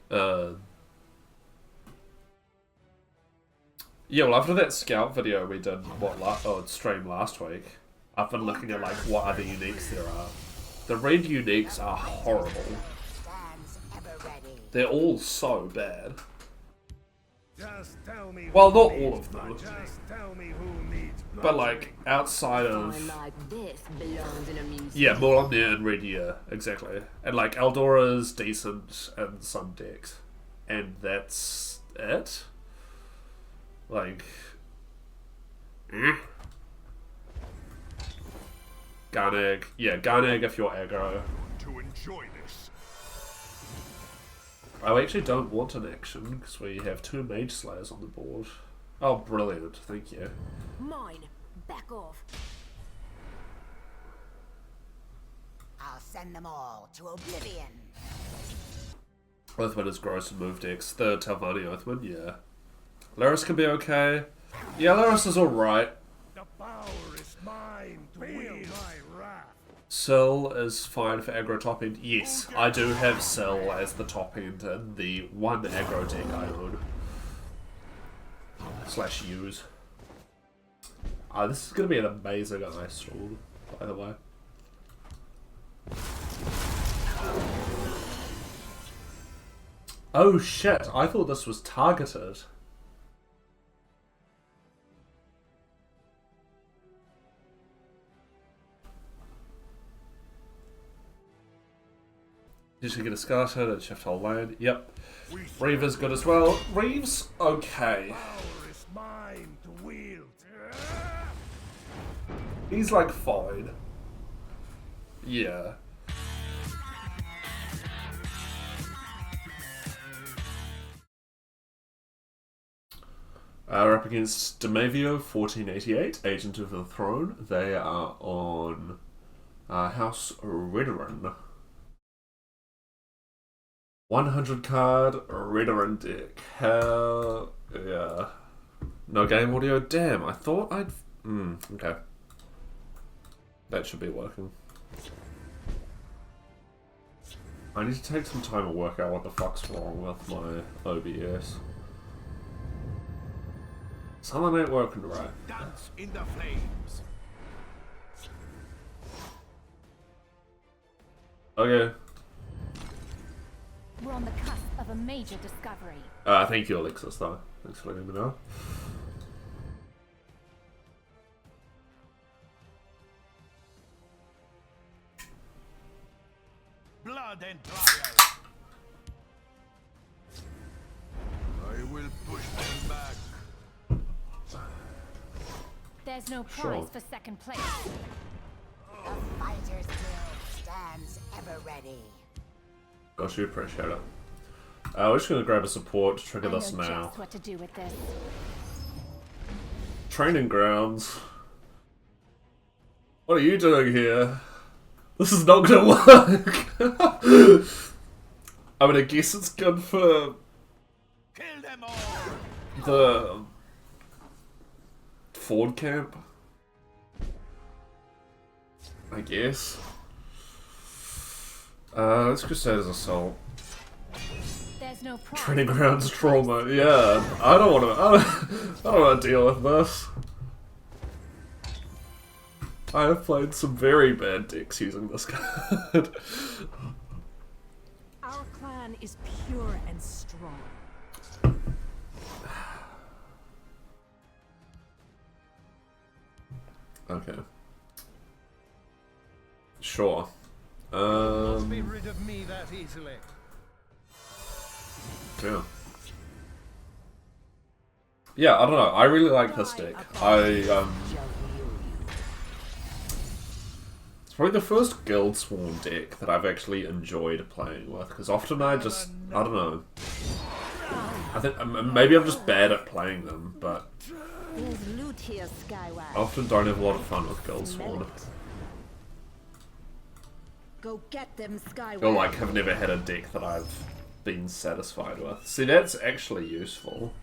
Yeah, well, after that scout video we did, stream last week, I've been looking at like what other uniques there are. The red uniques are horrible. Stands ever ready. They're all so bad. Just tell me. Well, who not needs all of them. blood. Just tell me who needs blood. But like, outside Time of... like this belongs in a museum. Yeah, Morlumnir and Red, yeah, exactly. And like, Eldora's decent in some decks. And that's it? Like... Garneg. Yeah, Garneg if you're aggro. To enjoy this. I actually don't want an action, because we have 2 Mage Slayers on the board. Oh, brilliant. Thank you. Mine. Back off. I'll send them all to oblivion. Oathwind is gross and move decks. The Telvanni Oathwind, yeah. Laris can be okay. Yeah, Laris is alright. The power is mine to wield my wrath. Syl is fine for aggro top end. Yes, I do have Syl as the top end in the one aggro deck I own. / use. This is going to be an amazing Ice Storm, by the way. Oh shit, I thought this was targeted. You should get a Skeleton and shift whole land. Yep. Reaver's good as well. Reeve's okay. Power is mine to wield. He's like fine. Yeah. We're up against Demavio 1488, Agent of the Throne. They are on House Redoran. 100 card Redoran deck. Hell yeah. No game audio? Damn, I thought I'd... okay. That should be working. I need to take some time to work out what the fuck's wrong with my OBS. Something ain't working right. Dance in the flames. Okay. We're on the cusp of a major discovery. Thank you, Alexis, though. Thanks for letting me know. Blood and trial. I will push them back. There's no prize Sure. for second place. The Fighters Guild stands ever ready. Gosh, you appreciate it. We're just going to grab a support to trigger I know this now. just what to do with this. training grounds. What are you doing here? This is not gonna work. I mean, I guess it's good for Kill them all. the Ford camp. I guess. Let's Crusader's Assault. There's no prize. Training grounds trauma. Yeah, I don't want to deal with this. I have played some very bad decks using this card. Our clan is pure and strong. Okay. Sure. Won't be rid of me that easily. Yeah. Yeah, I don't know. I really like this deck. It's probably the first Guildsworn deck that I've actually enjoyed playing with, because often I don't know. I think maybe I'm just bad at playing them, but There's loot here, Skyward. I often don't have a lot of fun with Guildsworn. Go get them, Skyward. Or like, have never had a deck that I've been satisfied with. See, that's actually useful.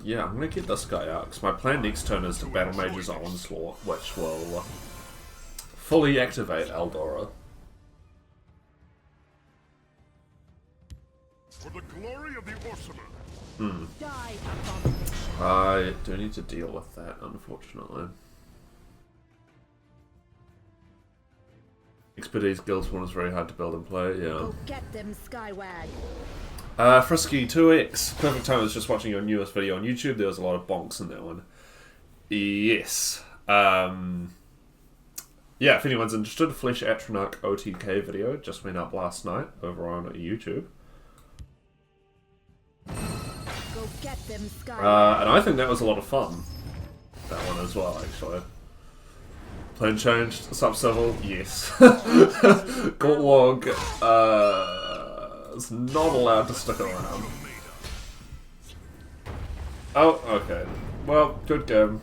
Yeah, I'm gonna get this guy out, because my plan next turn is to Battlemage's Onslaught, which will fully activate Eldora. For the glory of the Orcimer. Die, abomination. I do need to deal with that, unfortunately. Expertise Guildsworn is very hard to build and play, yeah. Go get them, Skyward. Frisky 2X. Perfect time. I was just watching your newest video on YouTube. There was a lot of bonks in that one. Yes. Yeah, if anyone's interested, Flesh Atronach OTK video just went up last night over on YouTube. Go get them, Skyward. And I think that was a lot of fun. That one as well, actually. Plan changed. Sub-Civil, yes. Gortlog, is not allowed to stick around. Oh, okay. Well, good game.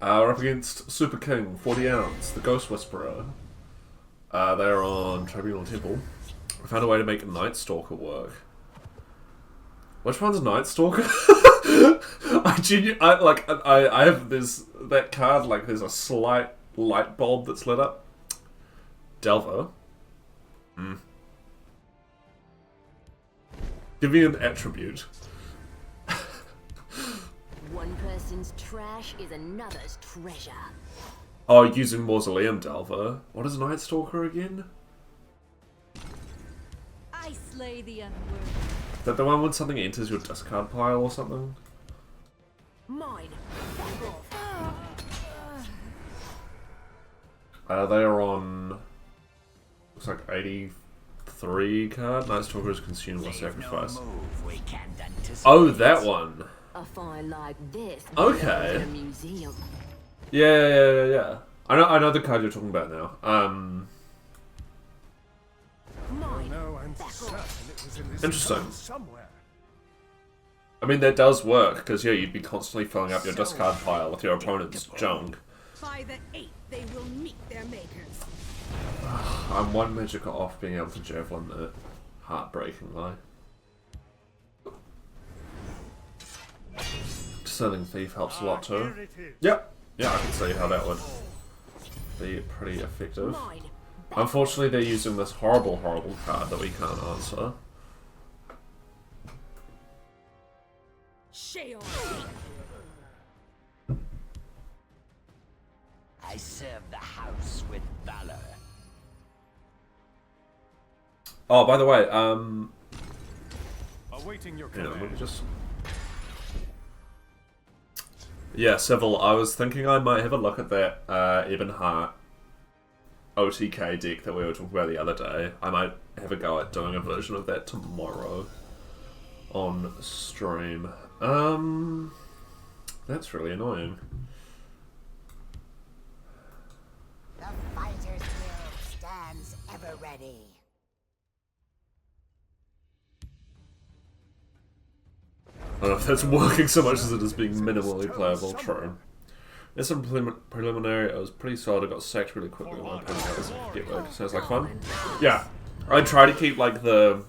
We're up against Super King, 40 ounce, the Ghost Whisperer. They're on Tribunal Temple. I found a way to make Night Stalker work. Which one's Night Stalker? I have this, that card, like, there's a slight light bulb that's lit up. Delver. Give me an attribute. One person's trash is another's treasure. Oh, using Mausoleum Delver. What is Night Stalker again? I slay the unworthy. Is that the one when something enters your discard pile or something? Mine. They are on... looks like 83 card. Night Stalker is consumed by sacrifice. Oh, that one. A find like this. Okay. In a museum. Yeah. I know the card you're talking about now. Mine. No, I'm certain it was in this Interesting. town somewhere. I mean, that does work, because, yeah, you'd be constantly filling up your discard pile with your opponent's junk. By the 8th, they will meet their makers. I'm one magic off being able to javelin it. Heartbreakingly. Discerning Thief helps a lot too. Here it is. Yep. Yeah, I can see how that would be pretty effective. Mine. Unfortunately, they're using this horrible card that we can't answer. Sheol. I serve the house with valor. Oh, by the way, Awaiting your let me command. just... Yeah, Civil, I was thinking I might have a look at that Ebonheart OTK deck that we were talking about the other day. I might have a go at doing a version of that tomorrow on stream. That's really annoying. The Fighters Guild stands ready. I don't know if that's working so much as it is being minimally playable. True. There's some preliminary. It was pretty solid. I got sacked really quickly when I put it out as a get-work. Sounds like fun. Yeah. I try to keep like the...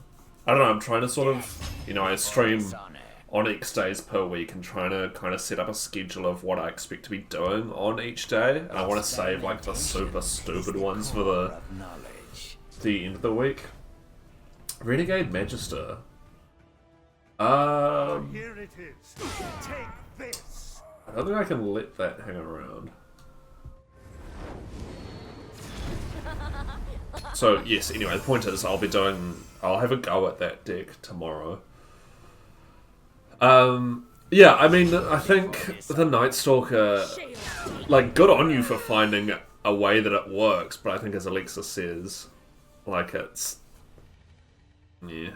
I don't know, I'm trying to sort of... You know, I stream on X days per week and trying to kind of set up a schedule of what I expect to be doing on each day. And I want to save like the super stupid ones for the end of the week. Renegade Magister. Here it is. Take this. I don't think I can let that hang around. So, yes, anyway, the point is I'll have a go at that deck tomorrow. Yeah, I mean, I think the Night Stalker, like, good on you for finding a way that it works, but I think as Alexa says, like, it's... Yeah.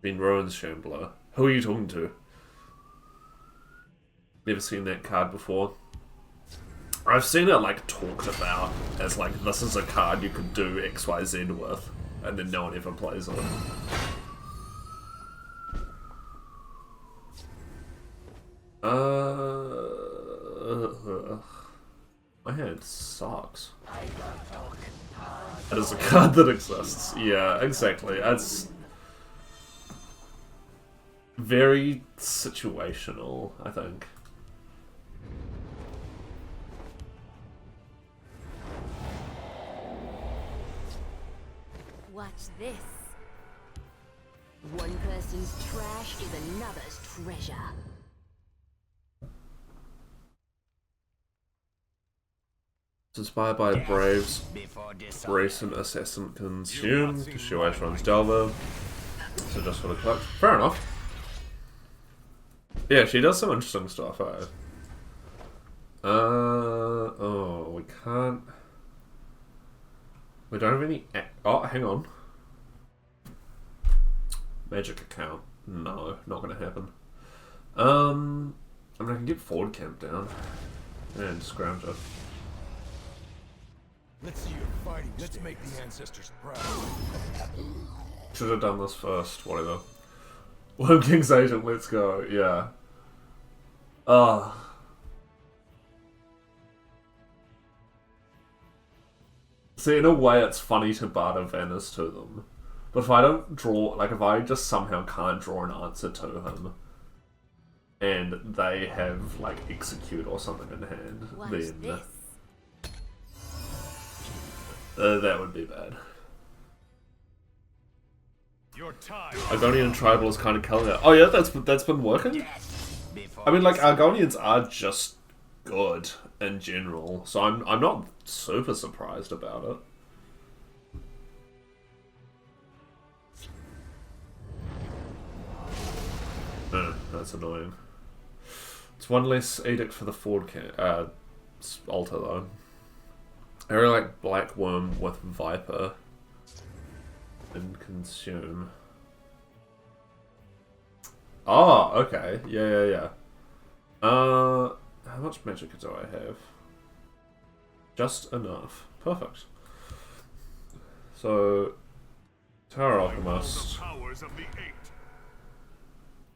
Been Rowan's Shambler. Who are you talking to? Never seen that card before. I've seen it like talked about as like this is a card you could do XYZ with, and then no one ever plays it. My hand sucks. That is a card that exists. Yeah, exactly. It's very situational, I think. Watch this. One person's trash is another's treasure. It's inspired by Brave's recent assassin consumed. She always runs Delver. So just for the click. Fair enough. Yeah, she does some interesting stuff, eh? Oh, we can't... We don't have any... Oh, hang on. Magic account. No, not gonna happen. I mean, I can get forward camp down. And scrounge it. Let's see your fighting. Let's make the ancestors proud. Should have done this first, whatever. Worm King's Agent, let's go, yeah. See, in a way it's funny to barter Venice to them. But if I don't draw, like if I just somehow can't draw an answer to him, and they have like Execute or something in hand, then that would be bad. Argonian Tribal is kind of killing it. Oh yeah, that's been working? I mean, like, Argonians are just good in general, so I'm not super surprised about it. That's annoying. It's one less edict for the forward altar, though. I really like Black Worm with Viper and Consume. Oh, okay. Yeah. How much magic do I have? Just enough. Perfect. So, Tower Alchemist.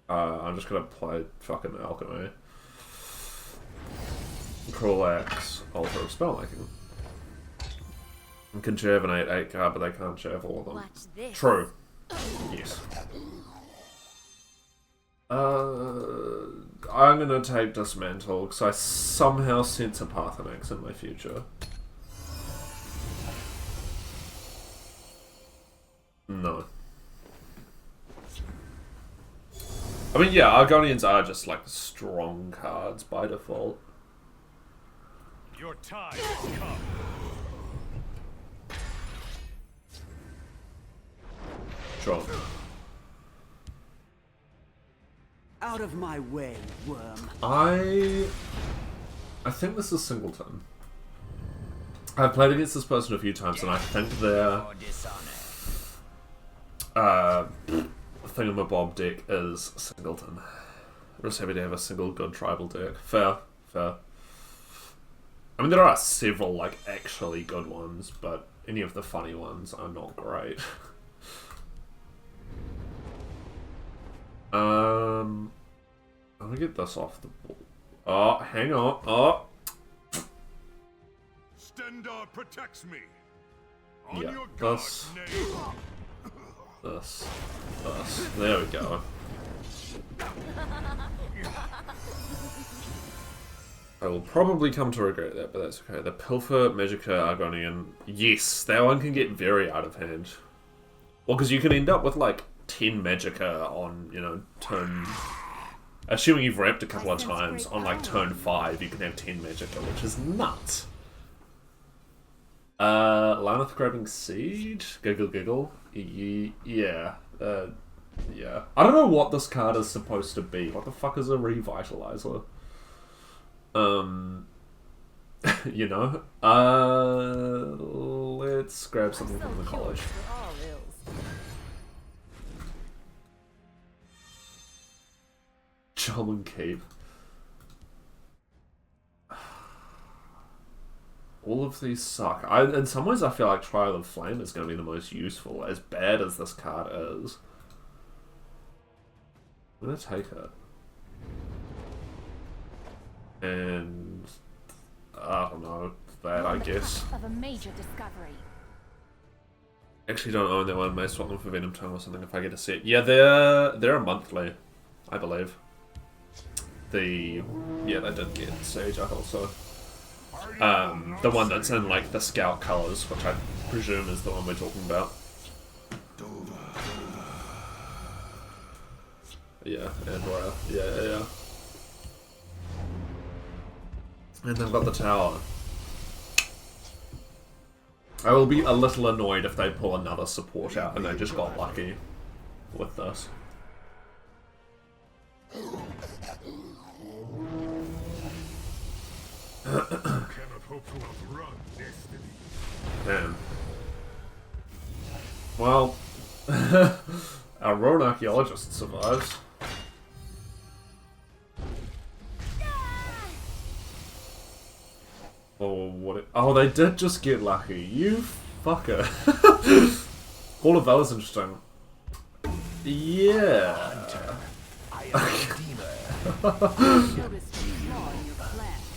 I'm just gonna play fucking Alchemy. Cruel Axe, Altar of Spellmaking. And can shave an 8/8 card, but they can't shave all of them. True. Yes. I'm gonna take Dismantle, because I somehow sense a Paarthurnax in my future. No. I mean, yeah, Argonians are just, like, strong cards by default. Your time has come. Sure. Out of my way, worm. I think this is Singleton. I've played against this person a few times, and I think their thingamabob deck is Singleton. I'm just happy to have a single good tribal deck. Fair. I mean, there are several, like, actually good ones, but any of the funny ones are not great. I'm gonna get this off the ball. Oh, hang on. Oh. Stendarr protects me. On Yeah, your guard, this. knave. This. There we go. I will probably come to regret that, but that's okay. The Pilfer, Magicka, Argonian. Yes, that one can get very out of hand. Well, because you can end up with, like, 10 Magicka on, you know, turn... Assuming you've ramped a couple of times, on, like, turn 5, you can have 10 Magicka, which is nuts. Laneth grabbing Seed? Giggle Giggle? Yeah. Yeah. I don't know what this card is supposed to be. What the fuck is a Revitalizer? You know? Let's grab something from the college. Charm Keep. All of these suck. In some ways, I feel like Trial of Flame is going to be the most useful, as bad as this card is. I'm going to take it. And... I don't know. That, I guess. Of a major discovery. Actually don't own that one. May swap them for Venom Tongue or something if I get a set. Yeah, they're a monthly, I believe. Yeah, they did get Sage Up also. The one that's in, like, the Scout colours, which I presume is the one we're talking about. Yeah, and Roya. Yeah. And they've got the tower. I will be a little annoyed if they pull another support out and they just got lucky with this. Cannot hope to outrun destiny. Damn. Well, our road archaeologist survives. Oh, what? Oh, they did just get lucky. You fucker. All of that was interesting. Yeah.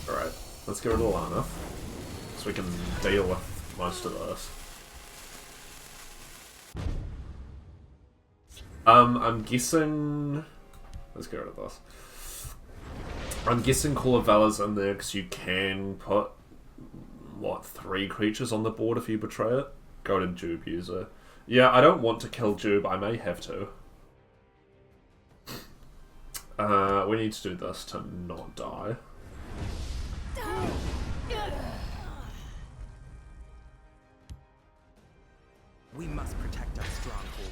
Alright, let's get rid of Lana, so we can deal with most of this. I'm guessing... Let's get rid of this. I'm guessing Call of Valor's in there because you can put, what, 3 creatures on the board if you betray it? Go to Jube user. Yeah, I don't want to kill Jube, I may have to. We need to do this to not die. We must protect our stronghold.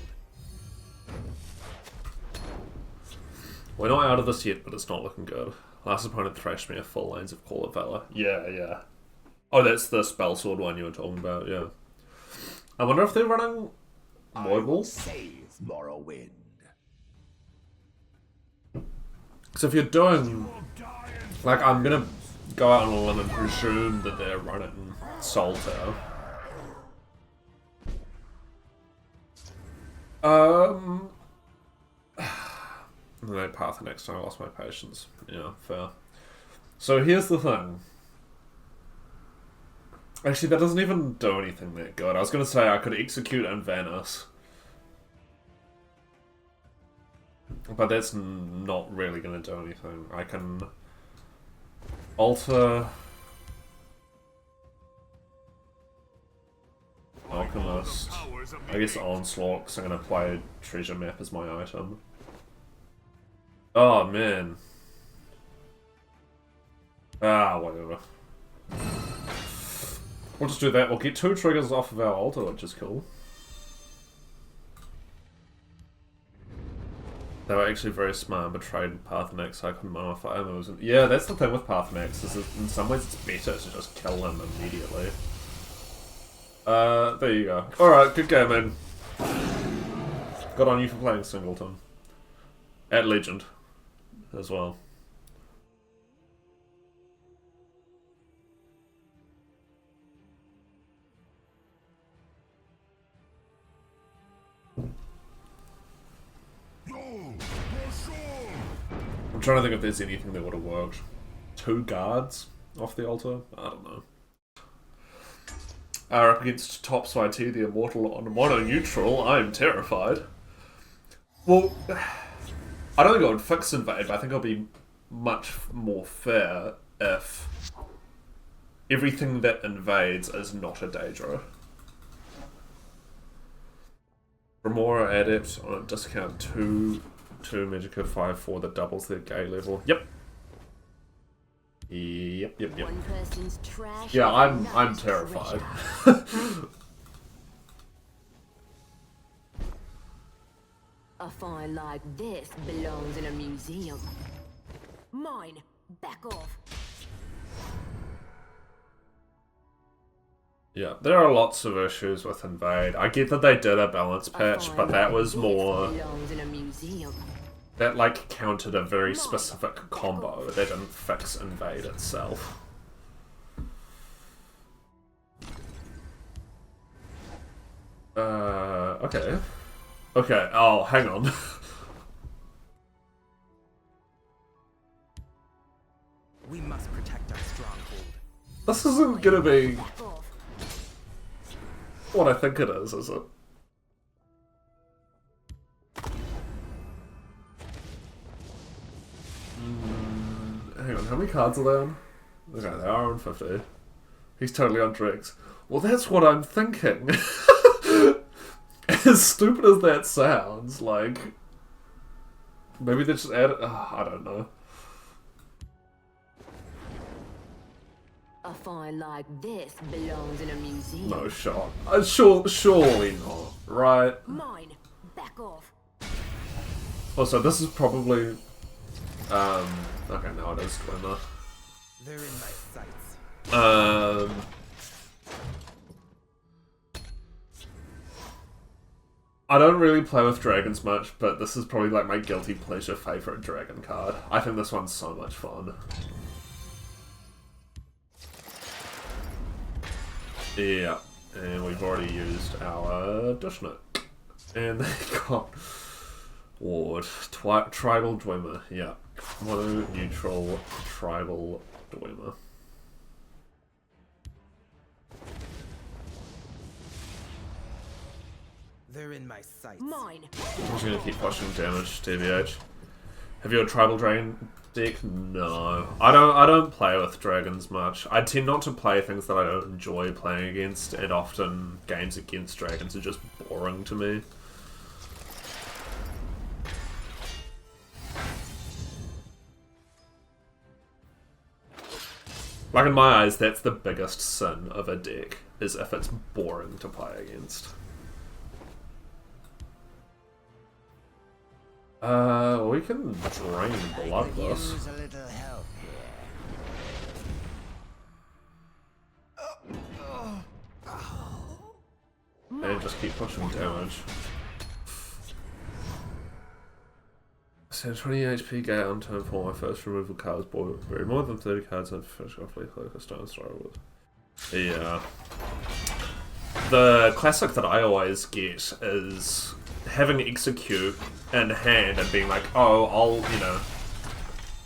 We're not out of this yet, but it's not looking good. Last opponent thrashed me a full lanes of Call of Valor. Yeah. Oh, that's the Spellsword one you were talking about, yeah. I wonder if they're running Voidwall. Save Morrowind. So if you're doing... Like, I'm gonna go out on a limb and presume that they're running Solitaire. No, Paarthurnax, so I lost my patience. Yeah, fair. So here's the thing. Actually, that doesn't even do anything that good. I was gonna say I could execute and vanish. But that's not really gonna do anything. I can alter Alchemist. I guess Onslaught, because I'm gonna play Treasure Map as my item. Oh man. Ah, whatever. We'll just do that. We'll get 2 triggers off of our altar, which is cool. They were actually very smart and betrayed Paarthurnax, so I couldn't modify him. Yeah, that's the thing with Paarthurnax, is that in some ways it's better to just kill him immediately. There you go. Alright, good game, man. Good on you for playing Singleton. At Legend, as well. I'm trying to think if there's anything that would have worked. 2 guards off the altar? I don't know. Up against Tops YT, the Immortal on mono neutral. I'm terrified. Well, I don't think I would fix invade, but I think it'll be much more fair if everything that invades is not a Daedra. Remora Adept on a discount 2 Magicka 5-4 that doubles their gay level. Yep. Yep. One person's trash. Yeah, I'm terrified. A find like this belongs in a museum. Mine. Back off. Yeah, there are lots of issues with invade. I get that they did a balance patch, but that was more... Belongs in a museum. That, like, countered a very specific combo. They didn't fix invade itself. Okay. Okay, oh, hang on. We must protect our stronghold. This isn't gonna be what I think it is it? Hang on, how many cards are there on? Okay, they are on 50. He's totally on tricks. Well, that's what I'm thinking. As stupid as that sounds, like... Maybe they just add... I don't know. A find like this belongs in a museum. No shot. Surely not, right? Mine. Back off. Also, this is probably... okay, now it is Glimmer. They're in my sights. I don't really play with dragons much, but this is probably like my guilty pleasure favourite dragon card. I think this one's so much fun. Yeah, and we've already used our Dushnook. And they got Ward. Tribal Dwemer, yeah. Mono neutral Tribal Dwemer. They're in my sights. Mine. I'm just gonna keep pushing damage, TBH. Have you a Tribal Dragon deck? No. I don't play with dragons much. I tend not to play things that I don't enjoy playing against, and often games against dragons are just boring to me. Like in my eyes, that's the biggest sin of a deck, is if it's boring to play against. We can drain Bloodless. Use a little help here. And just keep pushing damage. So 20 HP gate on turn 4, my first removal card is buried more than 30 cards and finish off like a stone throw with. Yeah. The classic that I always get is having execute in hand and being like, oh,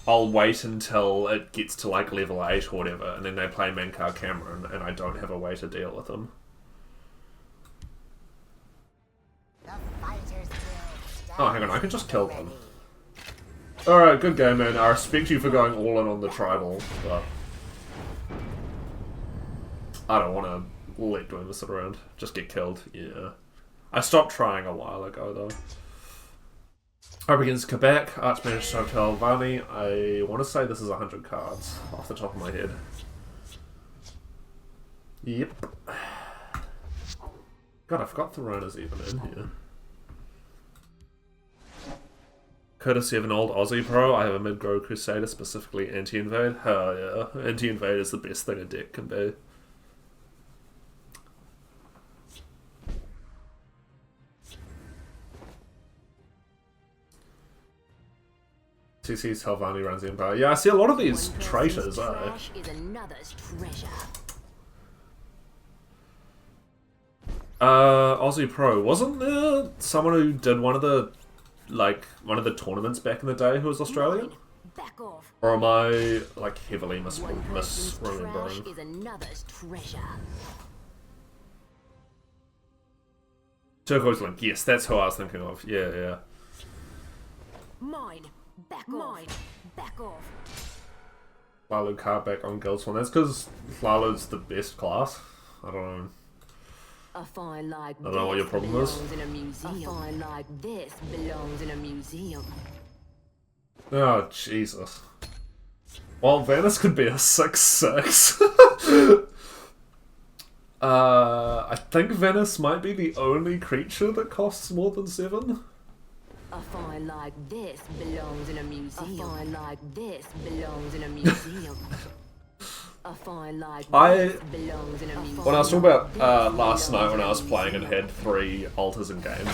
I'll wait until it gets to like level 8 or whatever, and then they play Mankar Cameron and I don't have a way to deal with them. The fighters will Oh, hang on, I can just kill them. Alright, good game, man. I respect you for going all in on the tribal, but I don't want to let Dwemer sit around. Just get killed, yeah. I stopped trying a while ago, though. Up against Quebec, Archmage Telvanni. I want to say this is 100 cards, off the top of my head. Yep. God, I forgot Thorona's even in here. Courtesy of an old Aussie pro, I have a mid-grow Crusader, specifically anti-invade. Hell yeah, anti-invade is the best thing a deck can be. CC's Telvanni runs the Empire. Yeah, I see a lot of these traitors, Trash is another's treasure. Aussie Pro. Wasn't there someone who did one of the tournaments back in the day who was Australian? back off. Or am I, like, heavily One person's trash misremembering? is another's treasure. Turquoise Link, yes, that's who I was thinking of. Yeah, yeah. Mine, back off. Back off. Hlaalu card back on Guildsworn. That's because Hlaalu's the best class. I don't know. A find like I don't know what your problem is. belongs in a museum. A find like this belongs in a museum. Oh, Jesus. Well, Venice could be a 6/6. I think Venice might be the only creature that costs more than 7. A find like this belongs in a museum. A find like this belongs in a museum. A find like this belongs in a museum. When I was talking about last night when I was playing and had 3 altars in game,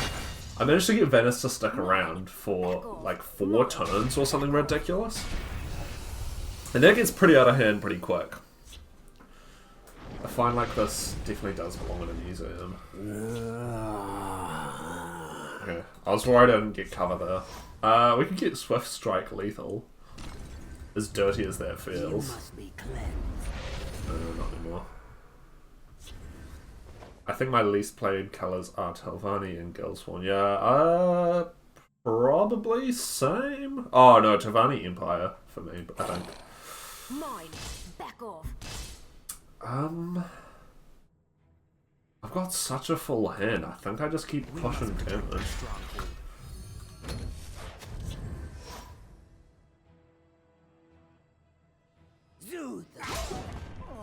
I managed to get Venice to stick around for like 4 turns or something ridiculous. And that gets pretty out of hand pretty quick. I find like this definitely does belong in a museum. Okay, I was worried I didn't get cover there. We could get Swift Strike lethal. As dirty as that feels. No, not anymore. I think my least played colours are Telvanni and Guildsworn. Yeah, probably same. Oh no, Telvanni Empire for me, I think. Mine, back off. I've got such a full hand. I think I just keep pushing damage.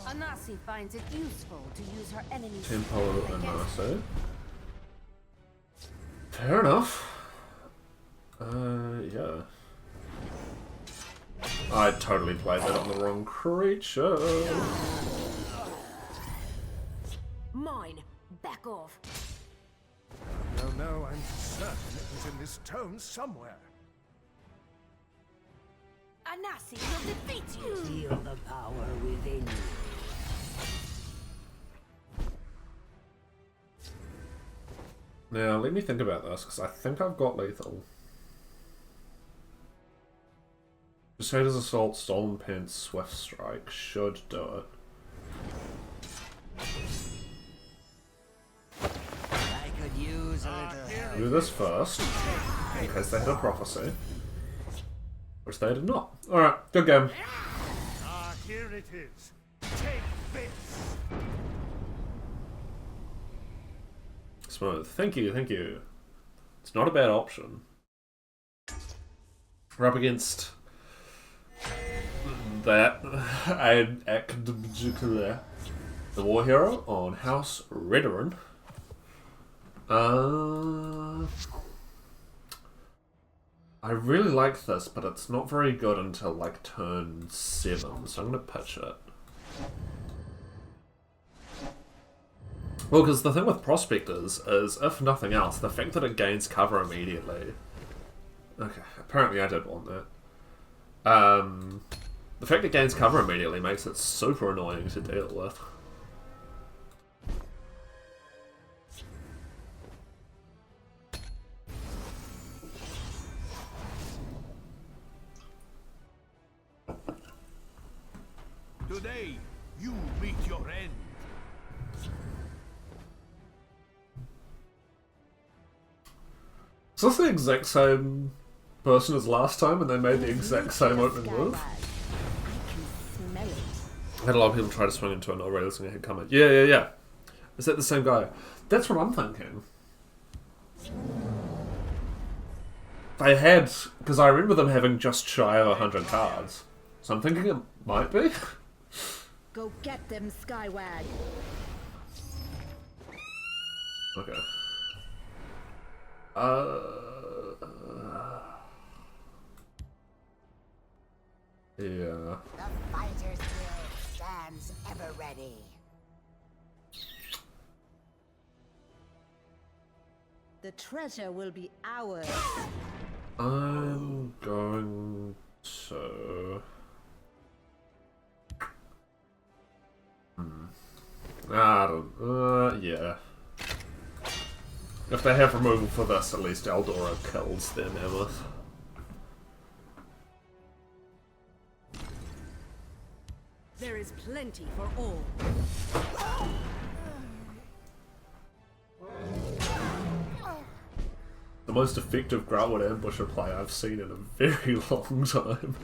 Anasi finds it useful to use her enemy's Tempo and Marso. Fair enough. Yeah. I totally played that on the wrong creature. Mine, back off. No, I'm certain it was in this tome somewhere. Anasi will defeat you. Feel the power within you. Now, let me think about this, because I think I've got lethal. Crusader's Assault, Stolen Pants, Swift Strike should do it. I could use a little. Do this first, in case they had a prophecy. Which they did not. Alright, good game. Here it is. Take this. Smooth. Thank you, thank you. It's not a bad option. We're up against that and the War Hero on House Redoran. I really like this, but it's not very good until like turn 7, so I'm gonna pitch it. Well, because the thing with Prospectors is, if nothing else, the fact that it gains cover immediately. Okay, apparently I did want that. The fact it gains cover immediately makes it super annoying to deal with. Today, you meet your end. Is this the exact same person as last time and they made the exact same opening move? I had a lot of people try to swing into it, not realizing it had come in. Yeah. Is that the same guy? That's what I'm thinking. They had, because I remember them having just shy of 100 cards. So I'm thinking it might be. Go get them, Skywag. Okay. Yeah. The Fighters Guild stands ever ready. The treasure will be ours. I'm going to... I don't... yeah. If they have removal for this, at least Eldora kills their mammoth. Plenty for all. The most effective Groutwood ambusher play I've seen in a very long time.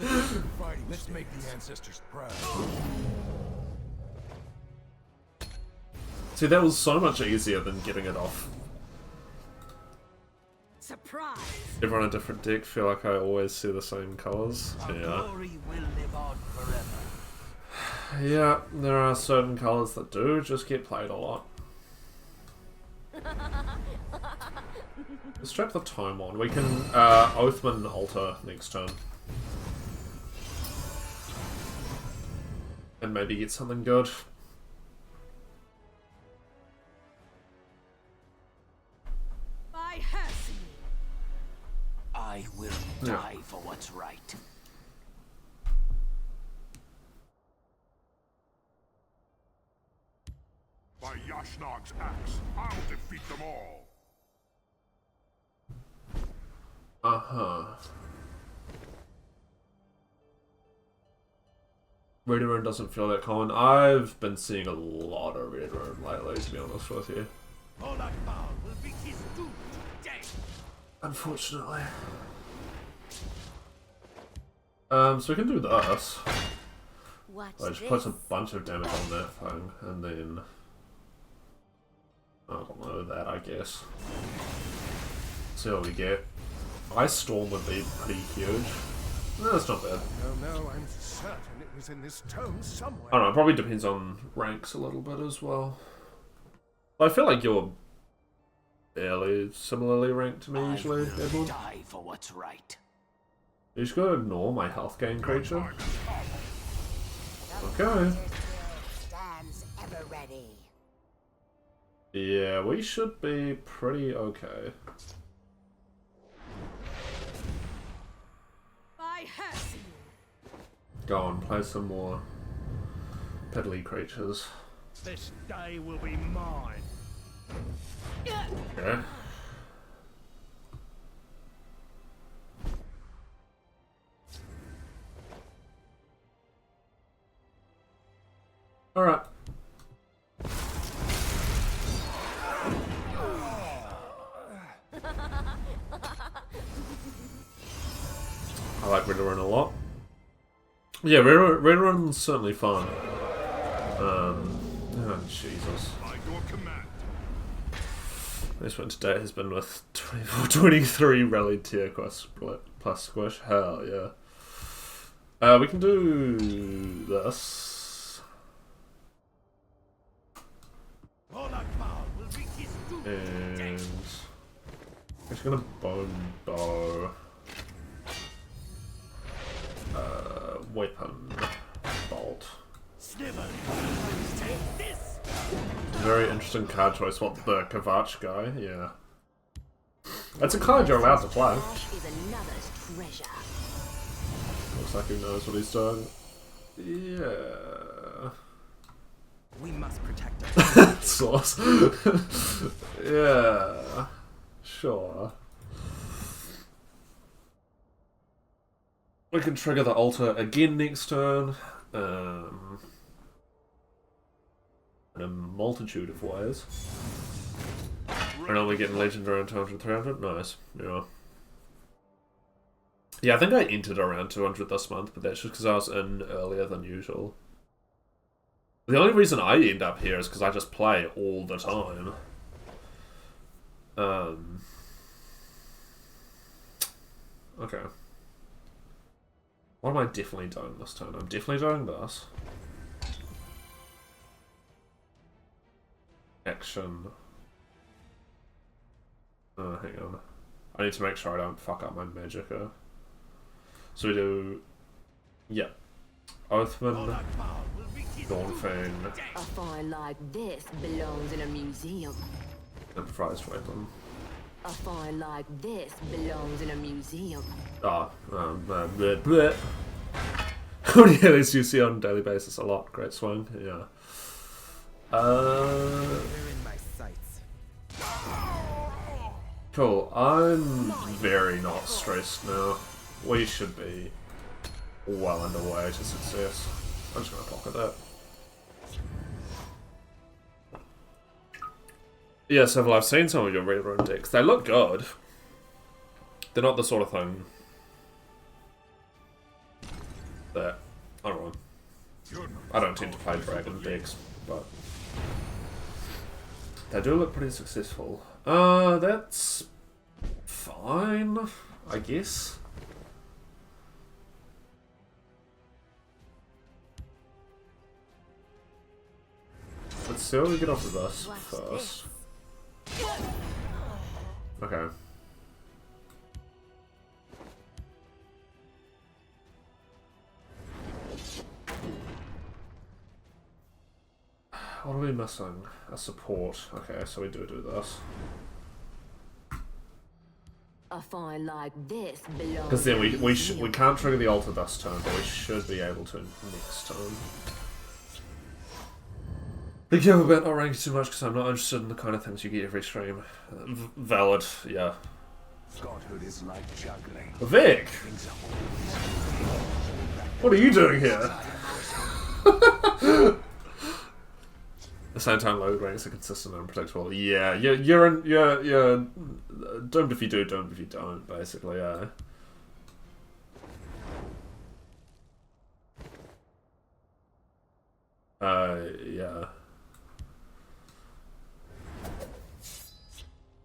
Let's make the ancestors proud. See, that was so much easier than getting it off. Surprise! Everyone a different deck, feel like I always see the same colours. Our glory will live on forever. Yeah, there are certain colours that do just get played a lot. Let's strap the tome on. We can Oathman alter next turn. And maybe get something good. By Hersey. I will die for what's right. By Yashnog's axe, I'll defeat them all. Uh-huh. Redoran doesn't feel that common. I've been seeing a lot of Redoran lately, to be honest with you. Unfortunately. So we can do this. Watch Just puts a bunch of damage on that thing, and then... I don't know that, I guess. See what we get. Ice Storm would be pretty huge. No, that's not bad. No, I'm certain it was in this tome somewhere. I don't know, it probably depends on ranks a little bit as well. But I feel like you're fairly similarly ranked to me usually, Edward. Die for what's right. You just gotta ignore my health gain creature. Okay. Stands ever ready. Yeah, we should be pretty okay. By Hersey. Go on, play some more peddly creatures. This day will be mine. Okay. Alright. I like Redoran a lot. Yeah, Redoran's certainly fun. Oh, Jesus. This one today has been with 24-23 rallied tier plus squish. Hell yeah. We can do this. And I'm just gonna bone bow. Weapon bolt. Very interesting card choice. What, the Kavach guy? Yeah. That's a card you're allowed to play. Looks like he knows what he's doing. Yeah. We must protect our Sauce. Yeah. Sure. We can trigger the altar again next turn. In a multitude of ways. We're only getting legend around 200, 300. Nice. Yeah. Yeah, I think I entered around 200 this month, but that's just because I was in earlier than usual. The only reason I end up here is because I just play all the time. Okay. What am I definitely doing this turn? I'm definitely doing this. Action. Hang on. I need to make sure I don't fuck up my magicka. So we do... Yeah. Oathman. Dawnfang. A find like this belongs in a museum. Improvised weapon. A find like this belongs in a museum. Bleh, bleh. How many aliens do you see on a daily basis? A lot. Great swing. Yeah. They're in my sights. Cool. I'm very not stressed now. We should be well underway to success. I'm just gonna pocket that. Yeah, so well, I've seen some of your Redoran decks. They look good. They're not the sort of thing that, I don't know. I don't tend to play dragon decks, but they do look pretty successful. That's fine, I guess. Let's see what we get off of this first. Okay. What are we missing? A support. Okay, so we do this. A find like this belongs. Because then we can't trigger the altar this turn, but we should be able to next turn. Be careful about not ranking too much because I'm not interested in the kind of things you get every stream. Valid, yeah. Godhood is like juggling. Vic! What are you doing here? At the same time, load ranks are consistent and unpredictable. Yeah, you're doomed if you do, doomed if you don't, basically, yeah. Yeah.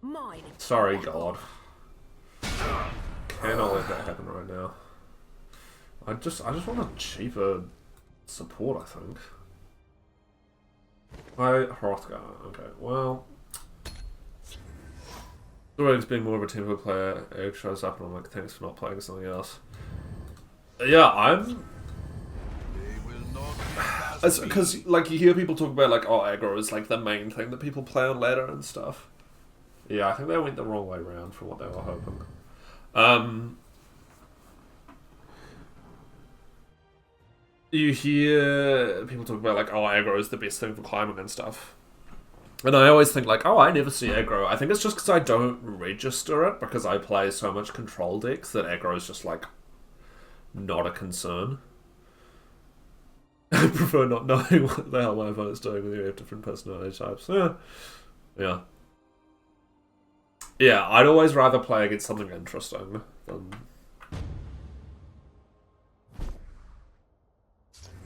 Mine. Sorry, God. Cannot let that happen right now. I just want a cheaper support, I think. Hrothgar. Okay, well. Always being more of a tempo player, Eric shows up and I'm like, thanks for not playing something else. Yeah, I'm. Because, like, you hear people talk about, like, oh, aggro is, like, the main thing that people play on ladder and stuff. Yeah, I think they went the wrong way round from what they were hoping. You hear people talk about, like, oh, aggro is the best thing for climbing and stuff. And I always think, like, oh, I never see aggro. I think it's just because I don't register it, because I play so much control decks that aggro is just, like, not a concern. I prefer not knowing what the hell my opponent's doing when you have different personality types. Yeah. Yeah, I'd always rather play against something interesting than...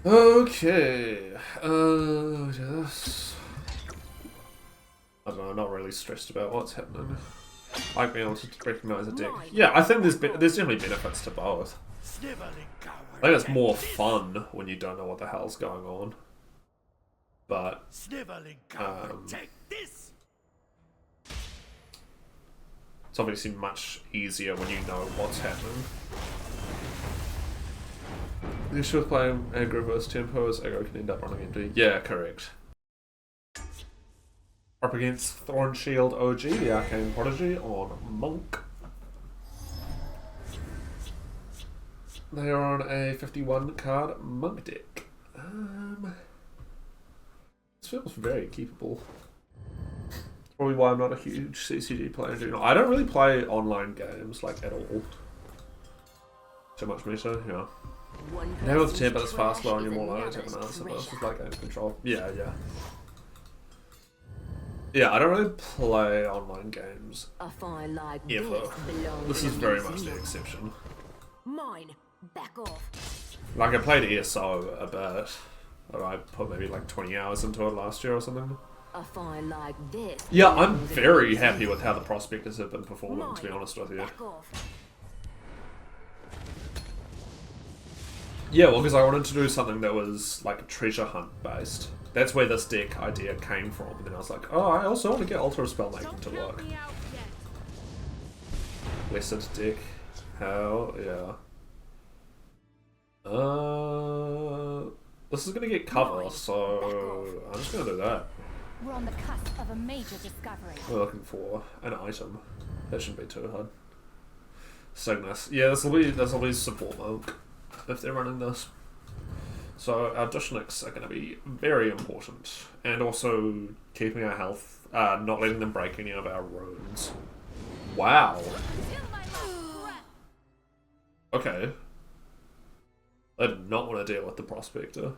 Okay. Yes. I don't know, I'm not really stressed about what's happening. I like being able to recognise a deck. Yeah, I think there's definitely benefits to both. I think it's more fun when you don't know what the hell's going on. But it's obviously much easier when you know what's happening. The issue with playing aggro versus tempo is aggro can end up running empty. Yeah, correct. Up against Thorn Shield OG, the Arcane Prodigy on Monk. They are on a 51 card Monk deck. This feels very keepable. Probably why I'm not a huge CCG player in general. I don't really play online games, like, at all. Too much meta, yeah. Now with tempo it's fast low and you're more likely to have an answer versus like game control. Yeah. Yeah, I don't really play online games ever. This is very much the exception. Mine. Back off. Like I played ESO a bit. I put maybe like 20 hours into it last year or something. A find like this. Yeah, I'm very happy with how the prospectors have been performing, to be honest with you. Yeah, well, because I wanted to do something that was like treasure hunt based. That's where this deck idea came from. And then I was like, oh, I also want to get Altar of Spellmaking to work. Blessed deck. Hell yeah. This is gonna get cover, so I'm just gonna do that. We're on the cusp of a major discovery. We're looking for an item. That shouldn't be too hard. Cygnus. Yeah, this will be support monk if they're running this. So our Dushniks are going to be very important, and also keeping our health, not letting them break any of our runes. Wow. Okay. I did not want to deal with the Prospector.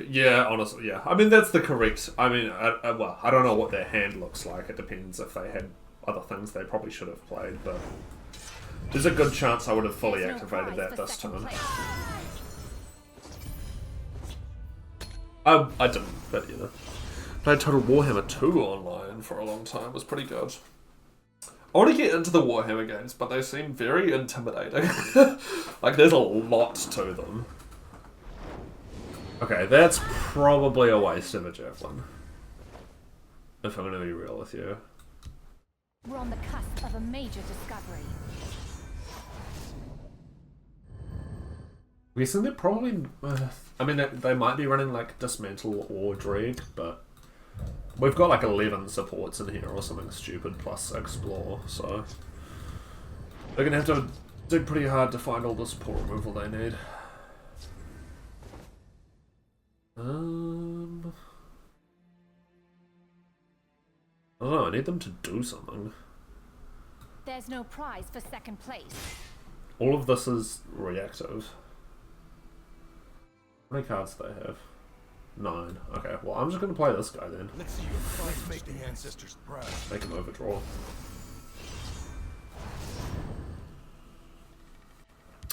Yeah, honestly, yeah. I mean, that's the correct... I mean, well, I don't know what their hand looks like. It depends if they had other things they probably should have played, but... There's a good chance I would have fully activated that this time. I didn't, but you know. Played Total Warhammer 2 online for a long time. It was pretty good. I want to get into the Warhammer games, but they seem very intimidating. Like, there's a lot to them. Okay, that's probably a waste of a javelin. If I'm going to be real with you. We're on the cusp of a major discovery. I'm guessing they're probably... I mean, they might be running, like, Dismantle or Dread, but... We've got, like, 11 supports in here or something stupid, plus Explore, so... They're going to have to dig pretty hard to find all the support removal they need. I don't know, I need them to do something. There's no prize for second place. All of this is reactive. How many cards do they have? 9. Okay, well I'm just going to play this guy then. Let's see your fight. Let's make the ancestors proud. Make him overdraw.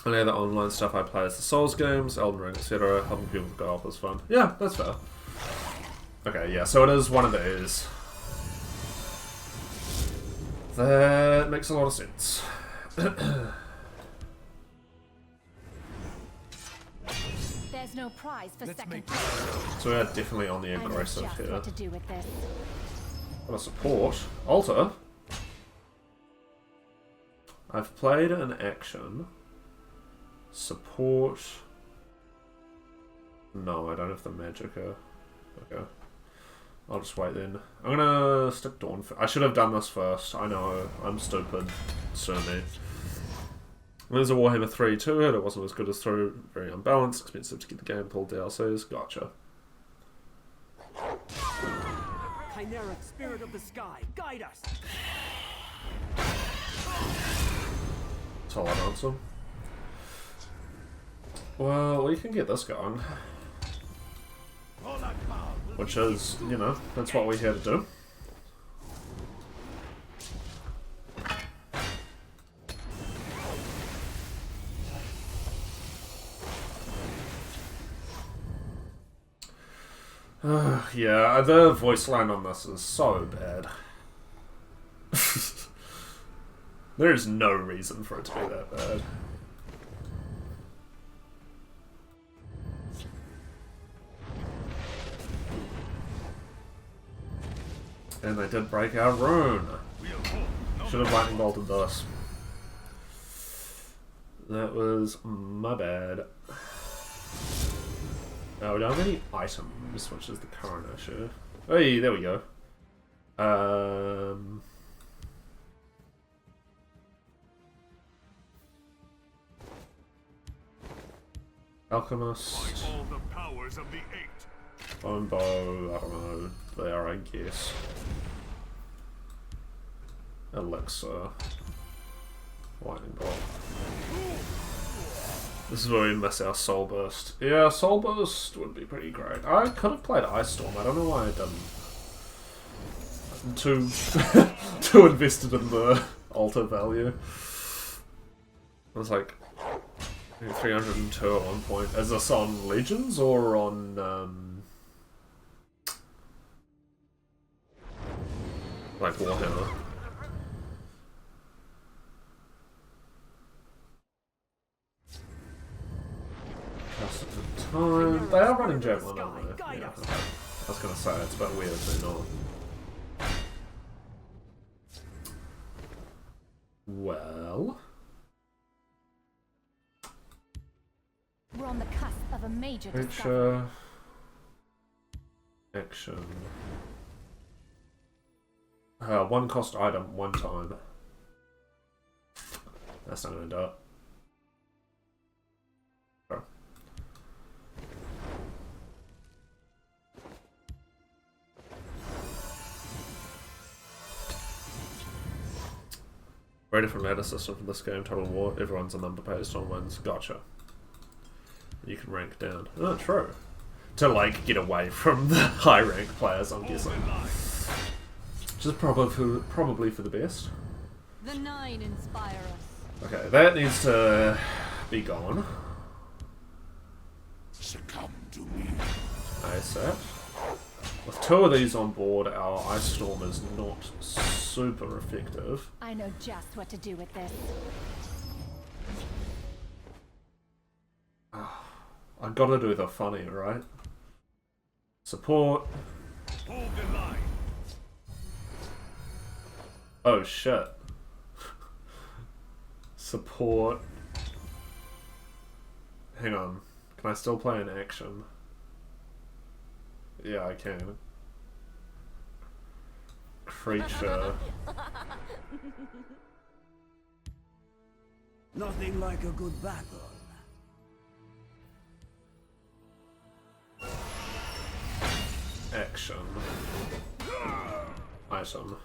And the other online stuff I play is the Souls games, Elden Ring, etc. Helping people go off is fun. Yeah, that's fair. Okay, yeah, so it is one of these. That makes a lot of sense. There's no prize for second place. So we're definitely on the aggressive I know just here. what to do with this. Got a support. Altar. I've played an action. Support. No, I don't have the Magicka. Okay. I'll just wait then. I'm gonna stick Dawn. I should have done this first. I know. I'm stupid. Sue me. There's a Warhammer 3 to it. It wasn't as good as 3. Very unbalanced. Expensive to get the game pulled DLCs. Gotcha. Chimera, spirit of the sky, guide us. Solid answer. Well, we can get this going. Which is, you know, that's what we're here to do. Yeah, the voice line on this is so bad. There is no reason for it to be that bad. And they did break our rune. Should have lightning bolted this. That was my bad. Oh, we don't have any items, which is the current issue. Hey, there we go. Alchemist. All the powers of the Eight. Bone bow, I don't know. They are, I guess. Elixir. Lightning bolt. This is where we miss our Soul Burst. Yeah, Soul Burst would be pretty great. I could have played Ice Storm. I don't know why I didn't. I'm too, too invested in the altar value. I was like 302 at one point. Is this on Legends or on like Warhammer? Time. They are running Javelin, aren't they? Yeah. I was going to say, it's a bit weird if they're not. Well... We're on the cusp of a major Creature... discovery. Action... one cost item, one time. That's not going to do it. Very different ladder system from this game, Total War. Everyone's a number based on wins. Gotcha. You can rank down. Oh, true. to like get away from the high rank players, I'm guessing. Which is probably for the best. The nine inspire us. Okay, that needs to be gone. Succumb to me. ASAP. With 2 of these on board, our Ice Storm is not super effective. I know just what to do with this. I gotta do the funny, right? Support. Hold the line. Oh shit. Support. Hang on. Can I still play an action? Yeah, I can. Creature. Nothing like a good battle. Action. Item.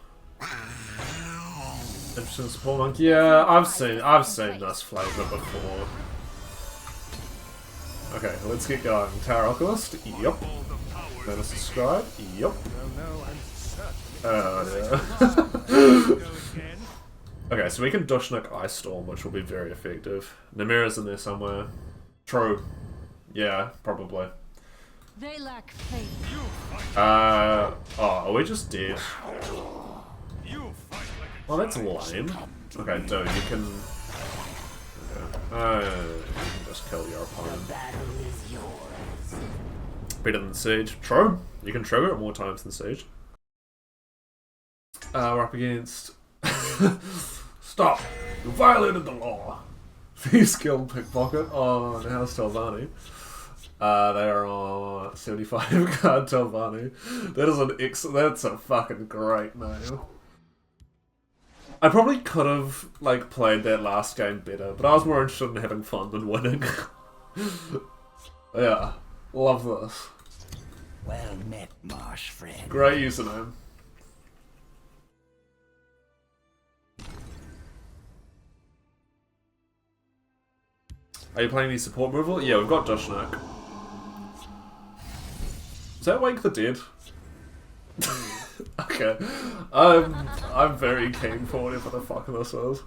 Interesting support monk. Yeah, I've seen this flavor before. Okay, let's get going. Tower Alchemist. Yep. Menace Scribe. Yep. Yeah. Okay, so we can Dushnik Ice Storm, which will be very effective. Namira's in there somewhere. True. Yeah, probably. They lack faith. Oh, are we just dead? Oh, that's lame. Okay, dude, you can... Okay. You can just kill your opponent. Better than Siege. True. You can trigger it more times than Siege. We're up against... Stop! You violated the law! Thieves Guild Pickpocket on House Telvanni. They are on 75 card Telvanni. That is that's a fucking great name. I probably could have like played that last game better, but I was more interested in having fun than winning. Yeah, love this. Well met, marsh friend. Great username. Are you playing any support removal? Yeah, we've got Dushnik. Is that Wake the Dead? Okay. I'm very keen for whatever the fuck this is.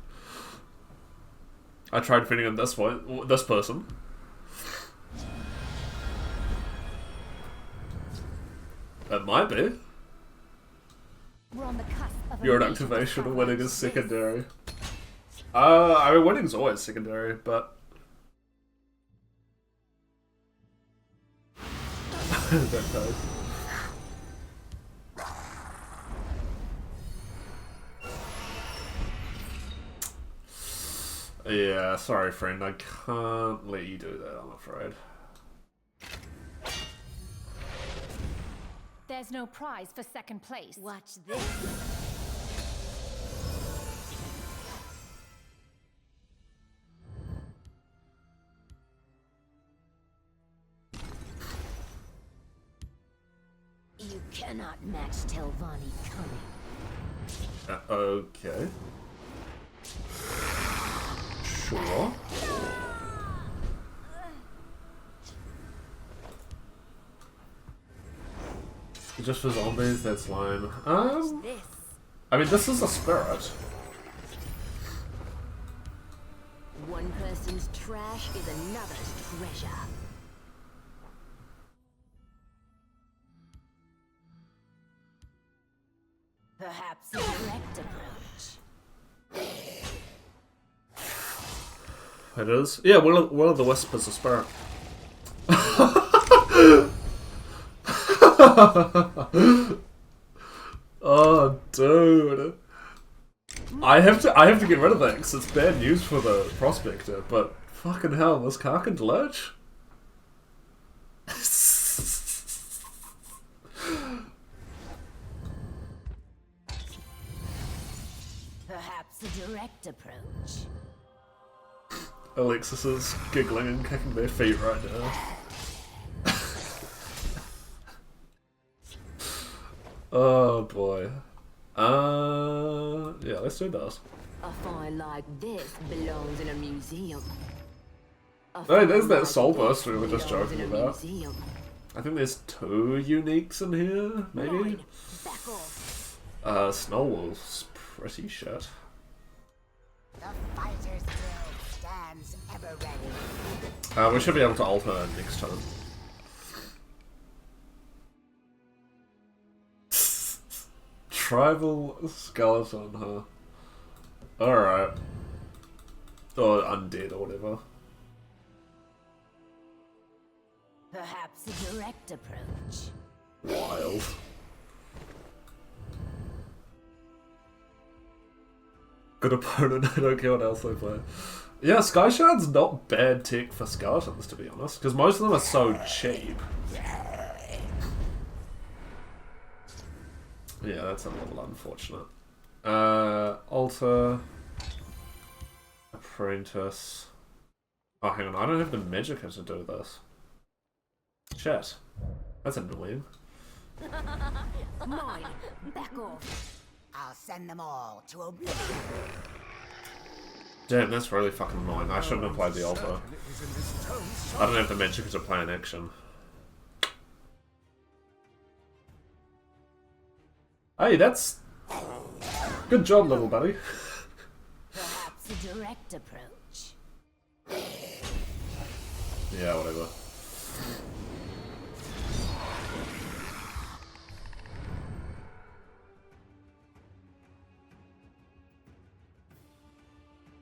I tried feeding him this person. It might be. We're on the cusp of Your activation of winning is secondary. I mean, winning's always secondary, but... that does. Yeah, sorry friend, I can't let you do that, I'm afraid. There's no prize for second place. Watch this. You cannot match Telvanni cunning. Okay. Sure. Just for zombies, that's lame. I mean, this is a spirit. One person's trash is another's treasure. Perhaps a direct approach. It is? Yeah, Will of the Wisp is a spirit. Oh, dude. I have to get rid of that because it's bad news for the prospector, but fucking hell, this car can glitch? Perhaps a direct approach. Alexis is giggling and kicking their feet right now. Oh boy. Yeah, let's do this. A find like this belongs in a museum. Hey, there's that soul burst we were just joking about. I think there's 2 uniques in here, maybe? Back off. Snowwolf's pretty shit. The Fighters Guild stands ever ready. We should be able to alter next turn. Tribal skeleton, huh? Alright. Or undead or whatever. Perhaps a direct approach. Wild. Good opponent, I don't care what else they play. Yeah, Sky Shard's not bad tech for skeletons, to be honest, because most of them are so cheap. Yeah, that's a little unfortunate. Alter. Apprentice. Oh, hang on, I don't have the Magicka to do this. Shit. That's annoying. Mine. Back off. I'll send them all to oblivion. Damn, that's really fucking annoying. I shouldn't have played the altar. I don't have the Magicka to play in action. Hey, that's... Good job, little buddy. Perhaps a direct approach. Yeah, whatever.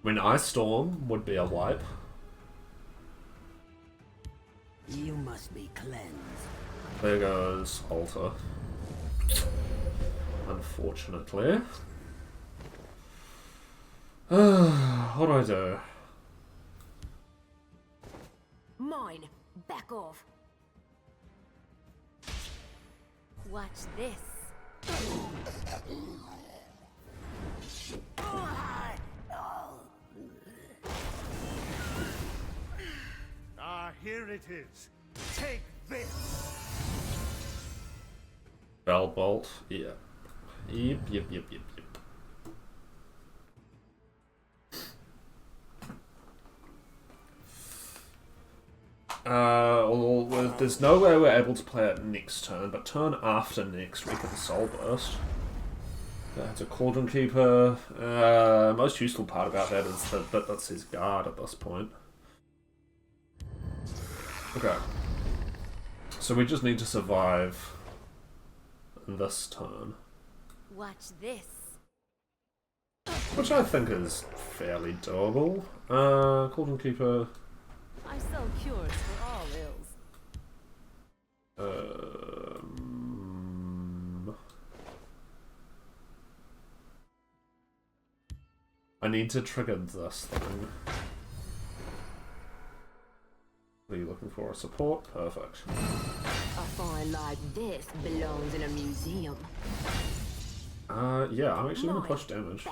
When Ice Storm would be a wipe. You must be cleansed. There goes Altar. Unfortunately. What do I do? Mine. Back off. Watch this. Here it is. Take this. Bell Bolt. Yeah. Yep. Well, there's no way we're able to play it next turn, but turn after next we can Soul Burst. That's a Cauldron Keeper. Most useful part about that is the bit that says guard at this point. Okay. So we just need to survive this turn. Watch this. Which I think is fairly doable. Cauldron Keeper. I sell cures for all ills. I need to trigger this thing. What are you looking for? Support? Perfect. A find like this belongs in a museum. Yeah, I'm actually going to push damage.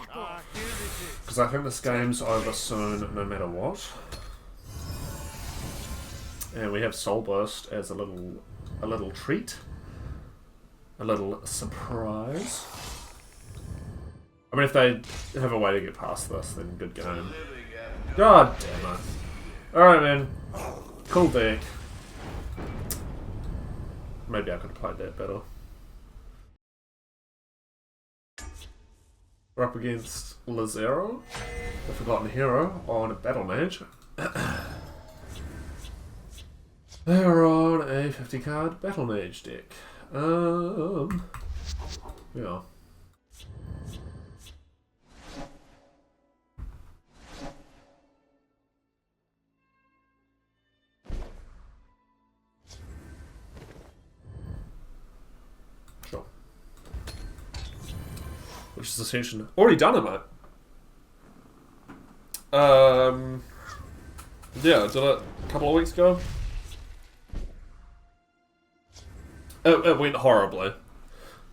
Because I think this game's over soon, no matter what. And we have Soul Burst as a little treat. A little surprise. I mean, if they have a way to get past this, then good game. God damn it. Alright, man. Cool deck. Maybe I could have played that better. We're up against Lazero, the Forgotten Hero, on a Battlemage. They're on a 50-card Battlemage deck. Yeah. Sure. Which is essentially already done it, mate. Yeah, did it a couple of weeks ago. It went horribly,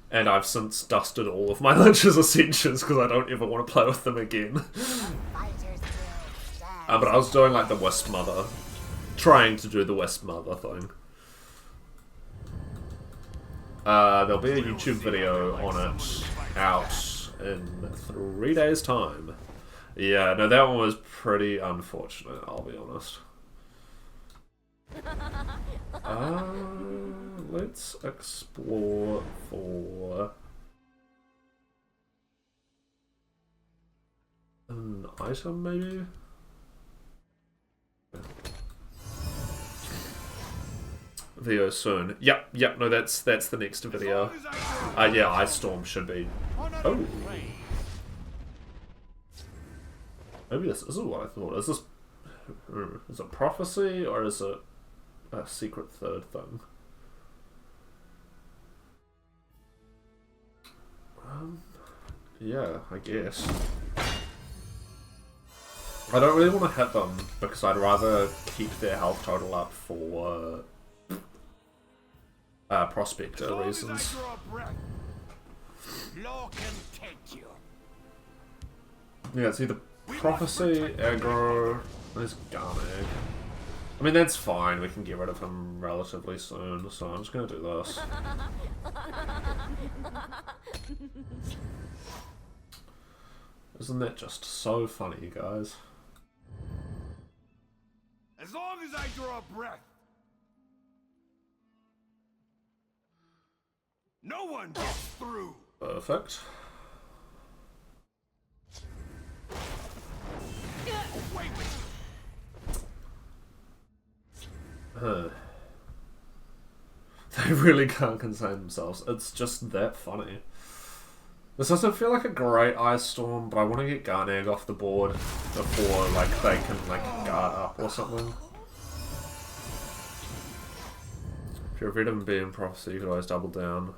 and I've since dusted all of my Lynch's Ascensions because I don't ever want to play with them again. But I was doing like the Wisp Mother, trying to do the Wisp Mother thing. There'll be a YouTube video on it out in 3 days' time. Yeah, no, that one was pretty unfortunate, I'll be honest. Let's explore for an item, maybe? Video soon. Yep, no, that's the next video. Yeah, Ice Storm should be. Oh. Maybe this isn't what I thought. Is it prophecy or is it a secret third thing? Yeah, I guess. I don't really want to hit them because I'd rather keep their health total up for prospector reasons. Yeah, it's either prophecy, aggro, there's Garneg. I mean, that's fine, we can get rid of him relatively soon, so I'm just gonna do this. Isn't that just so funny, you guys? As long as I draw breath, no one gets through. Perfect. Wait. They really can't contain themselves. It's just that funny. This doesn't feel like a great Ice Storm, but I want to get Garneg off the board before like they can like guard up or something. If you're Red and B in Prophecy, you could always double down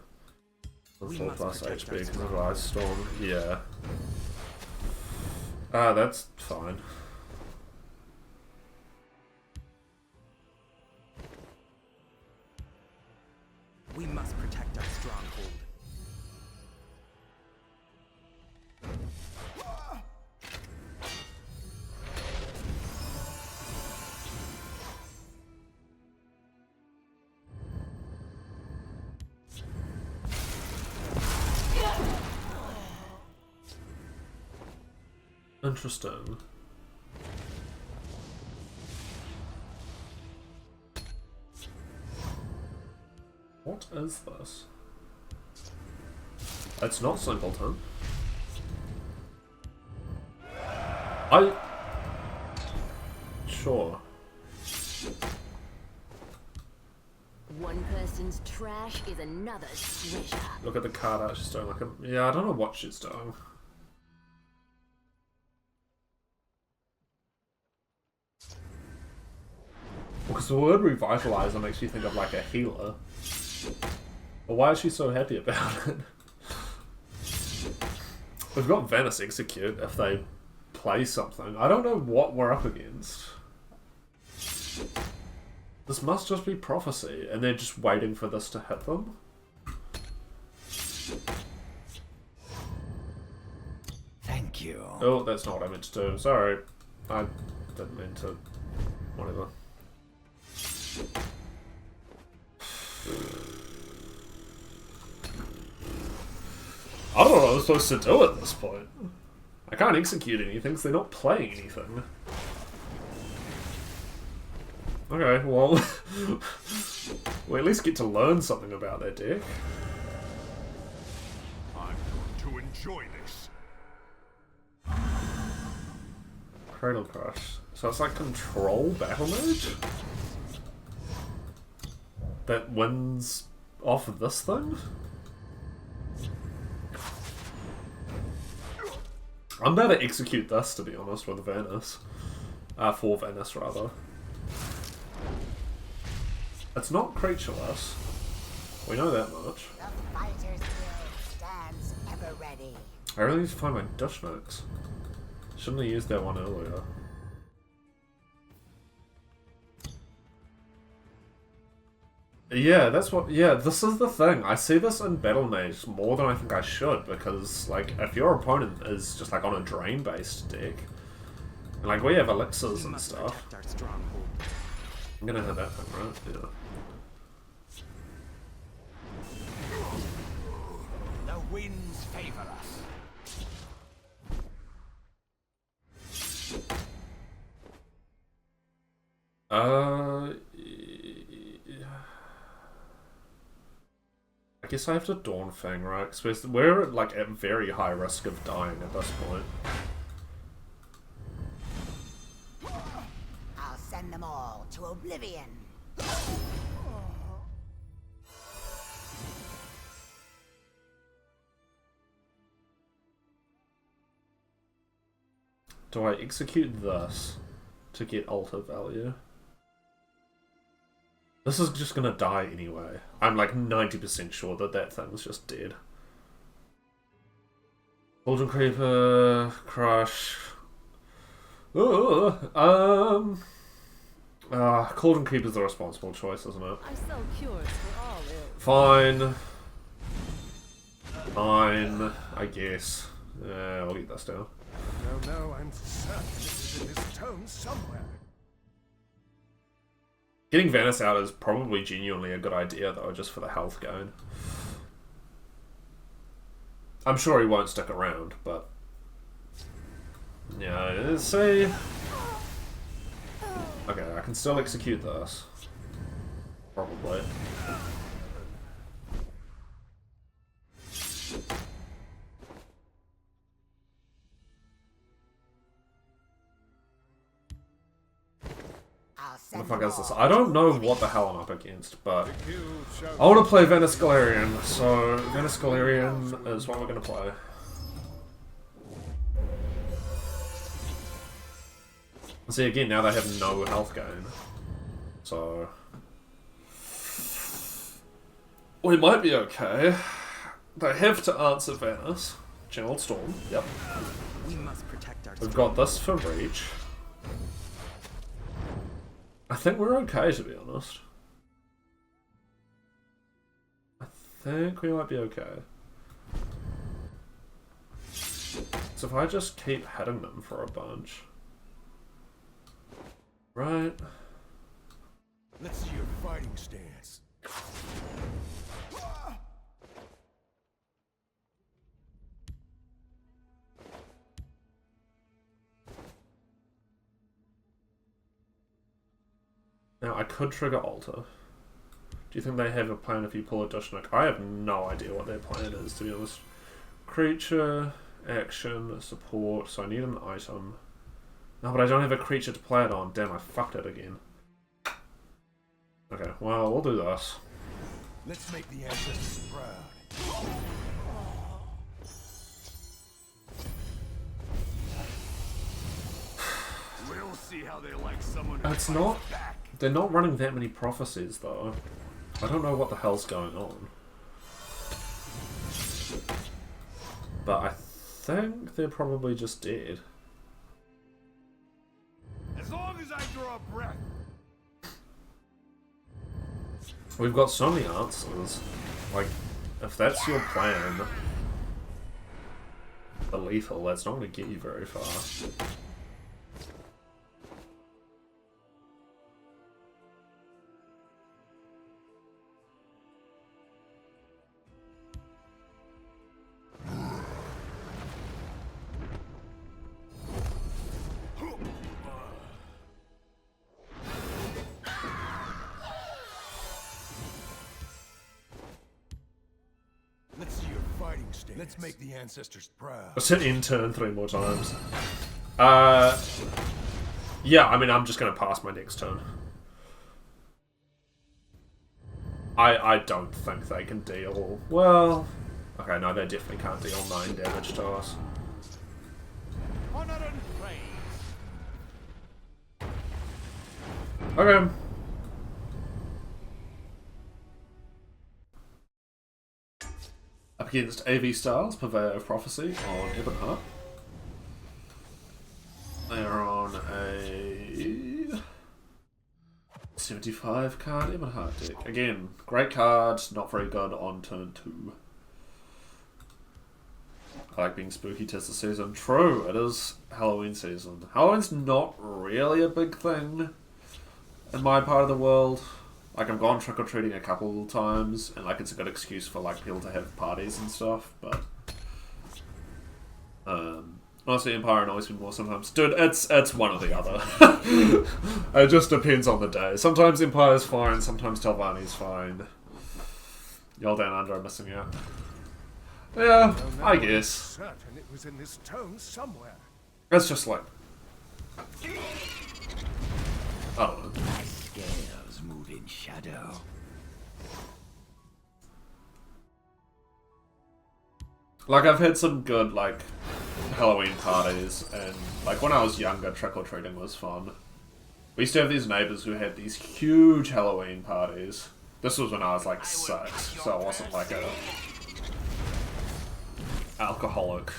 on 4 plus HP because of Ice Storm. Yeah. That's fine. We must protect our stronghold. Interesting. What is this? It's not Simpleton. Sure. One person's trash is another's treasure. Look at the card out she's doing like a... Yeah, I don't know what she's doing. Because the word revitalizer makes you think of like a healer. But why is she so happy about it? We've got Venice Execute if they play something. I don't know what we're up against. This must just be Prophecy, and they're just waiting for this to hit them. Thank you. Oh, that's not what I meant to do. Sorry. I didn't mean to... Whatever. I don't know what I'm supposed to do at this point. I can't execute anything because they're not playing anything. Okay, well... we at least get to learn something about their deck. I'm going to enjoy this. Cradle Crush. So it's like Control Battlemage? That wins off of this thing? I'm about to execute this, to be honest, with Venice. For Venice, rather. It's not creatureless. We know that much. The Fighters Guild stands ever ready. I really need to find my dish notes. Shouldn't have used that one earlier. Yeah, that's what... Yeah, this is the thing. I see this in Battlemage more than I think I should, because, like, if your opponent is just, like, on a drain-based deck, and, like, we have elixirs and stuff. I'm gonna hit that thing, right? Yeah. The winds favor us. guess I have to Dawn Fang, right? Because we're like at very high risk of dying at this point. I'll send them all to oblivion. Do I execute this to get altar value? This is just gonna die anyway. I'm like 90% sure that that thing's just dead. Golden Creeper, Crush. Golden Creeper's the responsible choice, isn't it? I sell cures for all ills. Fine. Fine, I guess. Yeah, I'll get this down. No, I'm certain it is in this tome somewhere. Getting Venice out is probably genuinely a good idea, though, just for the health gain. I'm sure he won't stick around, but... yeah, let's see... okay, I can still execute this. Probably. What the fuck is this? I don't know what the hell I'm up against, but I want to play Venice Galarian, so Venice Galarian is what we're going to play. See, again, now they have no health gain, so we might be okay. They have to answer Venice. Channeled Storm, yep. We must protect ourselves. We've got this for reach. I think we're okay, to be honest. I think we might be okay. So if I just keep hitting them for a bunch. Right. Let's see your fighting stance. Now, I could trigger Alter. Do you think they have a plan if you pull a Dishnik? I have no idea what their plan is, to be honest. Creature, action, support, so I need an item. No, but I don't have a creature to play it on. Damn, I fucked it again. Okay, well, we'll do this. Let's make the ancestors proud. We'll see how they like someone. It's not... they're not running that many prophecies, though. I don't know what the hell's going on. But I think they're probably just dead. As long as I draw breath. We've got so many answers. Like, if that's your plan, the lethal, that's not going to get you very far. Let's make the ancestors proud. Let's hit in turn 3 more times. Yeah, I mean, I'm just going to pass my next turn. I don't think they can deal... well... okay, no, they definitely can't deal 9 damage to us. Honor and praise. Okay. Up against AV Styles, Purveyor of Prophecy on Ebonheart. They are on a 75 card Ebonheart deck. Again, great card, not very good on turn 2. I like being spooky 'tis the season. True, it is Halloween season. Halloween's not really a big thing in my part of the world. Like, I've gone trick-or-treating a couple of times, and like it's a good excuse for like people to have parties and stuff, but honestly Empire annoys me more sometimes. Dude, it's one or the other. It just depends on the day. Sometimes Empire's fine, sometimes Telvanni's fine. Y'all down under are missing out. Yeah, I guess. Certain it was in this tome somewhere. It's just like... I don't know. My scales move in shadow. Like, I've had some good, like, Halloween parties, and, like, when I was younger, trick-or-treating was fun. We used to have these neighbours who had these huge Halloween parties. This was when I was, like, 6, so I wasn't, like, a alcoholic.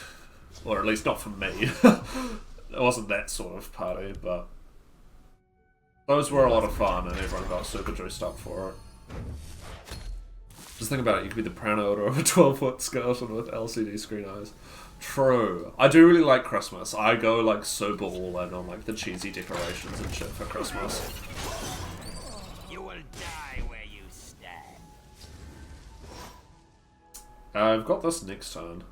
Or at least not for me. It wasn't that sort of party, but... those were a lot of fun, and everyone got super dressed up for it. Just think about it, you could be the proud owner of a 12-foot skeleton with LCD screen eyes. True. I do really like Christmas. I go like super all in on like the cheesy decorations and shit for Christmas. You will die where you stand. I've got this next turn.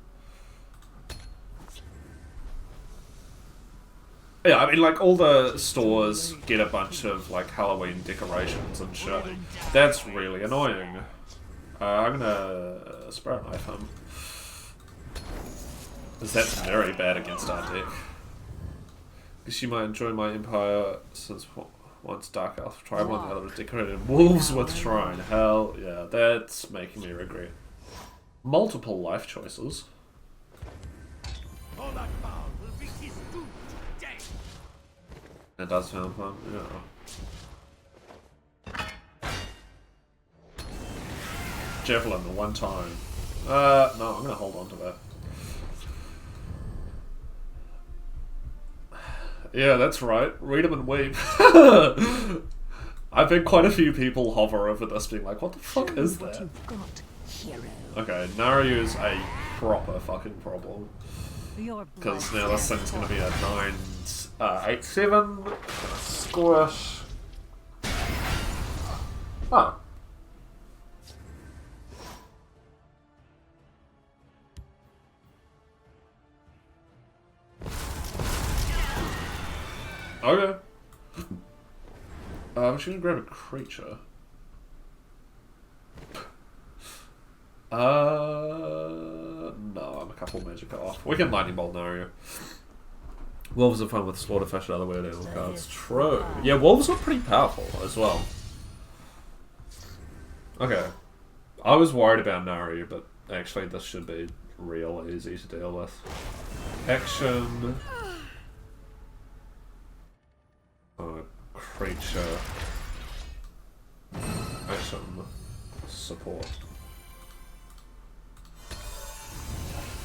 Yeah, I mean, like, all the stores get a bunch of, like, Halloween decorations and shit. That's really annoying. I'm gonna Spirit Knife him. Because that's very bad against our deck. Because you might enjoy my empire since once Dark Elf Tribal and the other decorated wolves with Shrine. Hell yeah, that's making me regret. Multiple life choices. All that power will be his doom today. It does sound fun, yeah. Javelin the one time. No, I'm gonna hold on to that. Yeah, that's right. Read 'em and weep. I've had quite a few people hover over this being like, what the fuck is that? Okay, Naryu's a proper fucking problem. Because now this thing's gonna be a 9-8-7. Gonna squish. Oh. Okay. I'm just gonna grab a creature. No, I'm a couple magic off. We can lightning bolt Nario. Wolves are fun with Slaughterfish and other weird animal cards. True. Yeah, wolves are pretty powerful as well. Okay. I was worried about Nario, but actually this should be real easy to deal with. Action. Creature. Action. Support.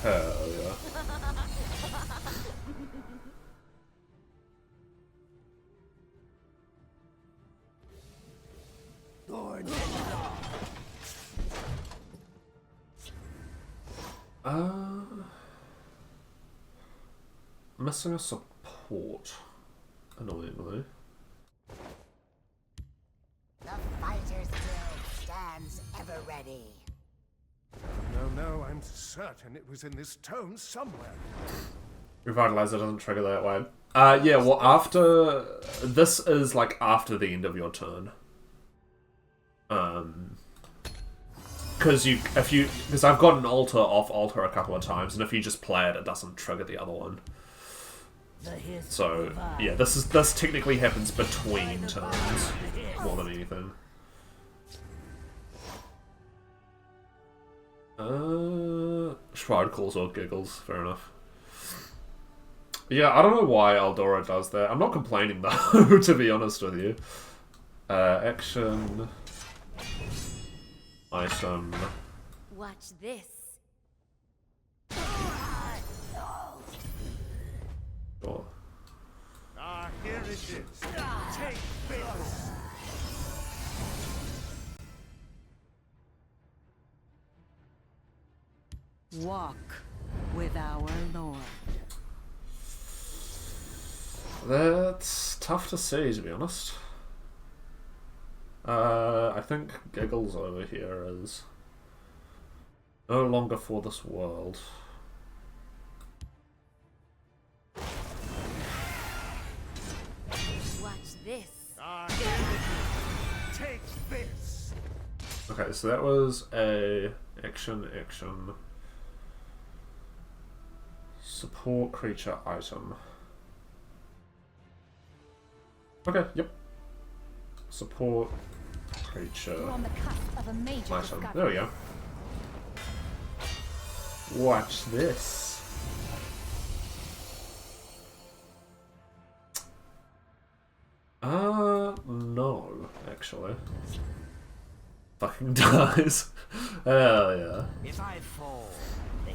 Hell yeah. Missing a support, annoyingly. The Fighters Guild stands ever ready. No, I'm certain it was in this tome somewhere. Revitalizer doesn't trigger that way. Yeah, well, after... This is, like, after the end of your turn. Because I've got an altar off altar a couple of times, and if you just play it, it doesn't trigger the other one. So, yeah, this technically happens between turns, more than anything. Shroud calls or giggles, fair enough. Yeah, I don't know why Eldora does that. I'm not complaining though, to be honest with you. Action. Item. Watch this. Sure. Here it is. Take this. Walk with our Lord. That's tough to see, to be honest. I think Giggles over here is no longer for this world. Watch this. Here it is. Take this. Okay, so that was a action. Support creature item. Okay, yep. Support creature You're on the cusp of a major item. discovery. There we go. Watch this. No, actually. Fucking dies. Hell yeah. If I fall, the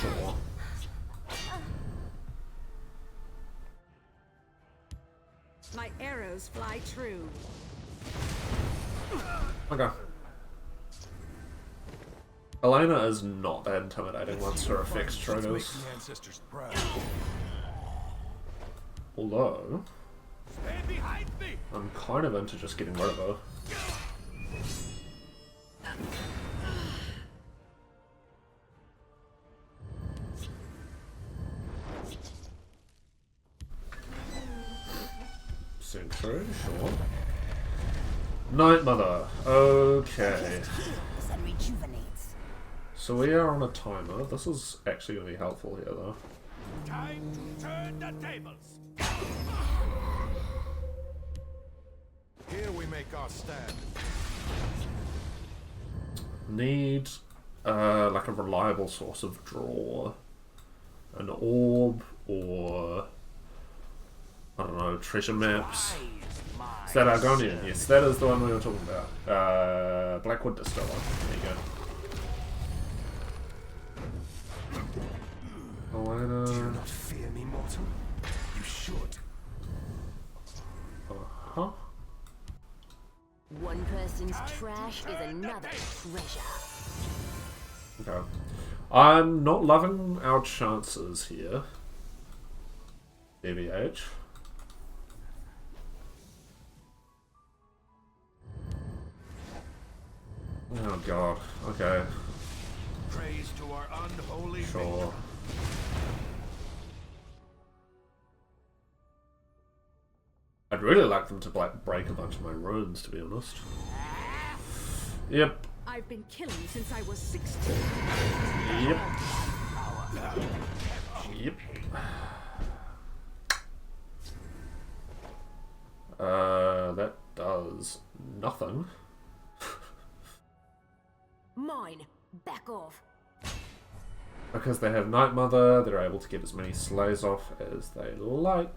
Sure. My arrows fly true. Okay. Elena is not that intimidating once her effects triggers. Ancestors proud. Although, Stand behind me. I'm kind of into just getting rid of her. Sentry, sure. Night Mother. Okay. And rejuvenates. So we are on a timer. This is actually going to be helpful here, though. Time to turn the tables. Here we make our stand. Need like a reliable source of draw. An orb or I don't know, treasure maps. Is that Argonian? Yes, that is the one we were talking about. Blackwood Distiller. There you go. Elena. Do you not fear me, mortal? You should. Uh-huh. One person's trash is another treasure. Okay. I'm not loving our chances here. DBH. Oh god. Okay. Praise to our unholy Sure. I'd really like them to like break a bunch of my runes, to be honest. Yep. I've been killing since I was 16. Yep. Yep. That does nothing. Mine. Back off. Because they have Night Mother, they're able to get as many slays off as they like.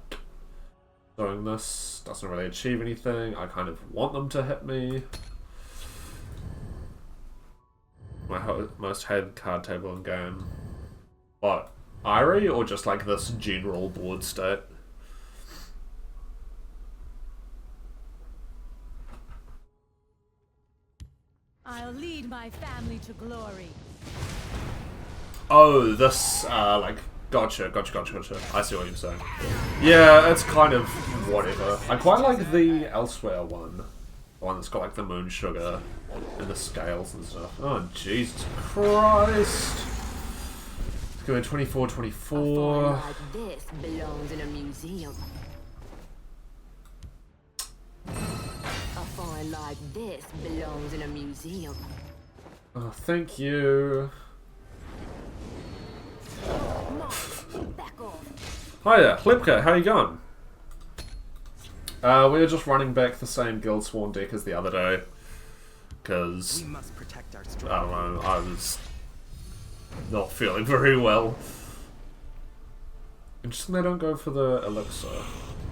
Doing this doesn't really achieve anything. I kind of want them to hit me. My most hated card table in game. What? Irie or just like this general board state? I'll lead my family to glory. Oh, this, like, gotcha. I see what you're saying. Yeah, it's kind of whatever. I quite like the Elsewhere one. The one that's got, like, the moon sugar and the scales and stuff. Oh, Jesus Christ. Let's go 24, 24. A find like this belongs in a museum. A find like this belongs in a museum. Oh, thank you. Back off. Hiya, Hlipka, how you going? We were just running back the same Guildsworn deck as the other day. Because, We must protect our I strength. don't know, I was not feeling very well. Interesting they don't go for the elixir.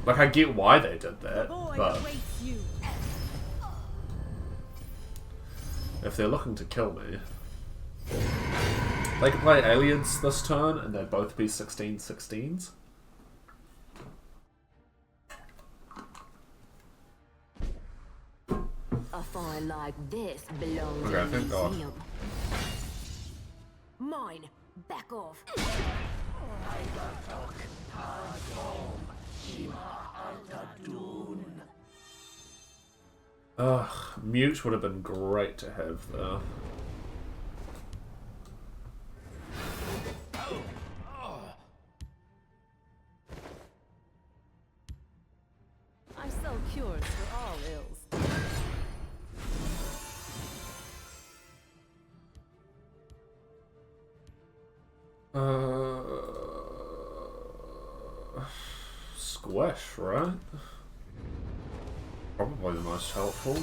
Like, I get why they did that, Boy but awaits you. if they're looking to kill me, they could play ayleids this turn and they'd both be 16/16s. A find like this belongs Okay, in a thank God. museum. Mine. Back off. Ugh, mute would have been great to have there. sell cures for all ills. Squish, right? Probably the most helpful.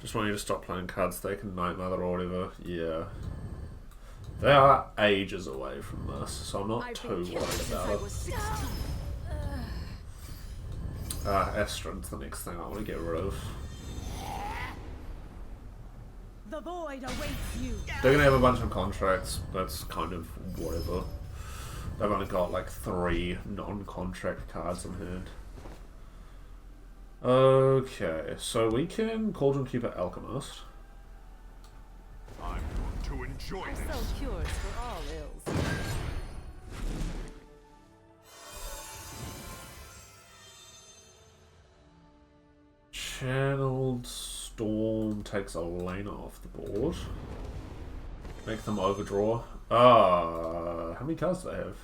Just want you to stop playing cards they can Night Mother or whatever. Yeah. They are ages away from this, so I'm not too worried about it. Estrin's the next thing I want to get rid of. The void awaits you. They're gonna have a bunch of contracts, that's kind of whatever. They've only got like 3 non-contract cards in hand. Okay, so we can Cauldron Keeper Alchemist. I'm going to enjoy I this. sell cures for all ills. Channeled Storm takes Elena off the board. Make them overdraw. How many cards do they have?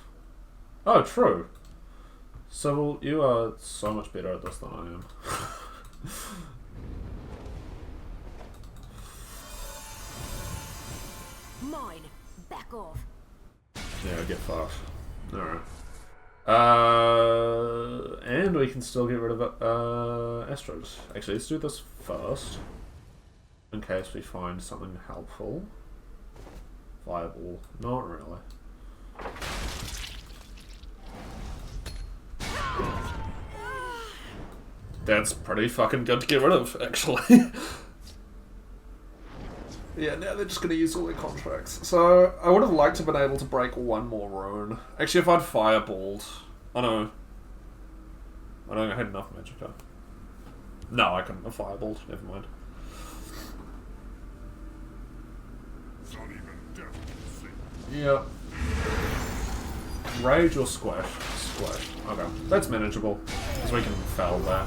Oh, true. Sybil, you are so much better at this than I am. Mine. Back off. Yeah, get fucked. Alright. And we can still get rid of Astros. Actually, let's do this first. In case we find something helpful. Viable. Not really. That's pretty fucking good to get rid of, actually. Yeah, now they're just going to use all their contracts. So, I would have liked to have been able to break one more rune. Actually, if I'd fireballed... I know I had enough magicka. No, I couldn't have fireballed. Never mind. Not even death can see. Yep. Rage or squash? Squash. Okay. That's manageable. Because we can fell that.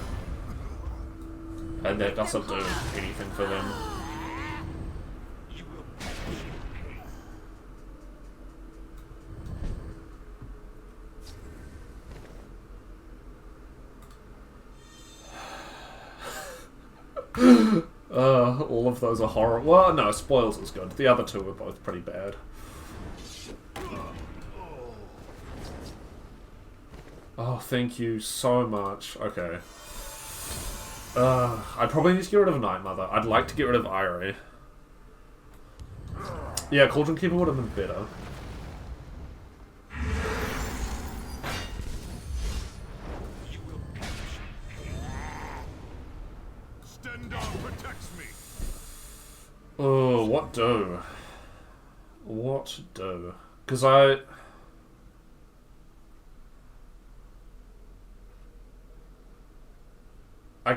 And that doesn't do anything for them. All of those are horrible. Well, no, Spoils is good. The other two were both pretty bad. Oh, thank you so much. Okay. I probably need to get rid of Night Mother. I'd like to get rid of Irie. Yeah, Cauldron Keeper would have been better. Oh, what do? What do? Because I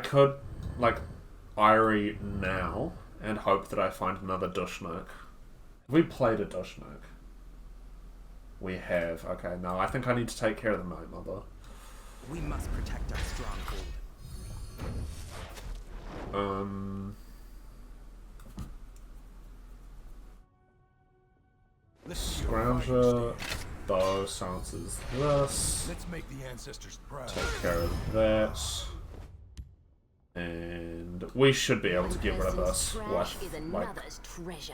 could, like, Irie now and hope that I find another Dushnook. Have we played a Dushnook? We have. Okay, no, I think I need to take care of the Night Mother. We must protect our stronghold. Scrounger, bow, silences this. Let's make the ancestors proud. Take care of that. And we should be able to get rid of this with, like,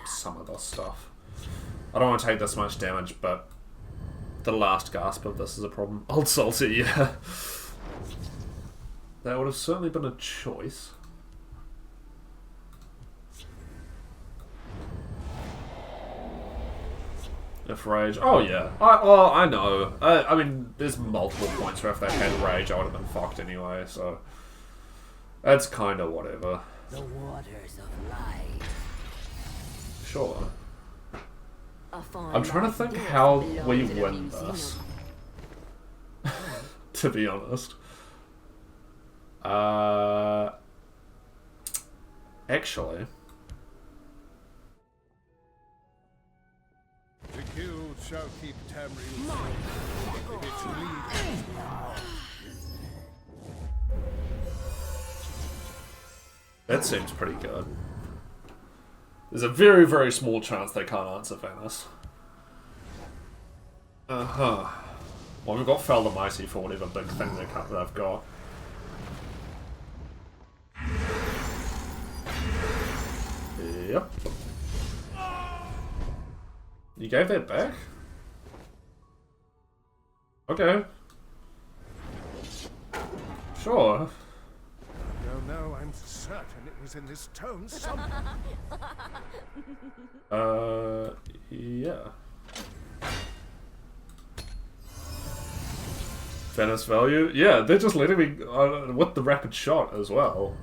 some of this stuff. I don't want to take this much damage, but the last gasp of this is a problem. Old Salty, yeah. That would have certainly been a choice. If Rage... Oh, yeah. I know. I mean, there's multiple points where if they had Rage, I would have been fucked anyway, so... That's kind of whatever. The waters of life. Sure. I'm trying to think how we win this. To be honest. Actually... The guild shall keep Tamriel if its lead. That seems pretty good. There's a very, very small chance they can't answer Venice. Well, we've got Fel the Mighty for whatever big thing they've got. Yep. You gave that back? Okay. Sure. No, I'm certain it was in this tome somewhere. Yeah. Venice value? Yeah, they're just letting me with the rapid shot as well.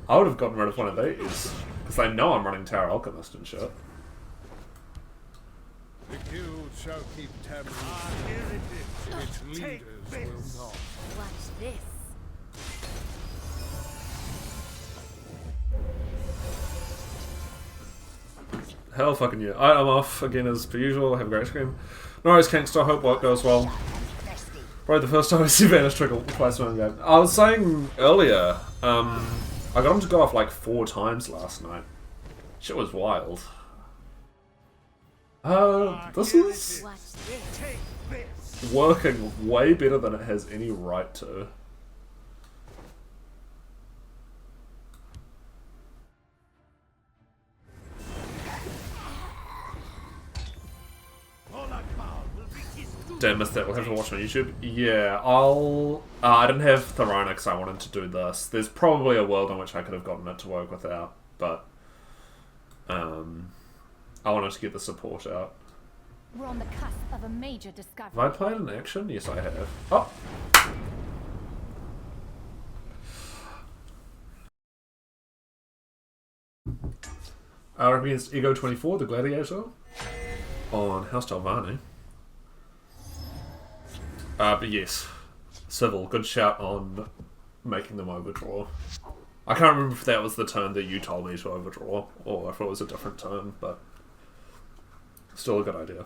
I would have gotten rid of one of these because they know I'm running Tower Alchemist and shit. The guild shall keep tabs. Its leaders will not. Watch this. Hell fucking yeah. I'm off again as per usual. Have a great stream. No worries, Kangster. Hope work goes well. Probably the first time I see Vanish Trickle twice in one game. I was saying earlier, I got him to go off like 4 times last night. Shit was wild. This is working way better than it has any right to. Damn, missed that. We'll have to watch my YouTube. Yeah, I'll... I didn't have Paarthurnax, I wanted to do this. There's probably a world in which I could have gotten it to work without, but... I wanted to get the support out. We're on the cusp of a major discovery. Have I played in action? Yes, I have. Oh! Up against Ego 24, the Gladiator, on House Telvanni. But yes, Civil, good shout on making them overdraw. I can't remember if that was the turn that you told me to overdraw, or if it was a different turn, but still a good idea.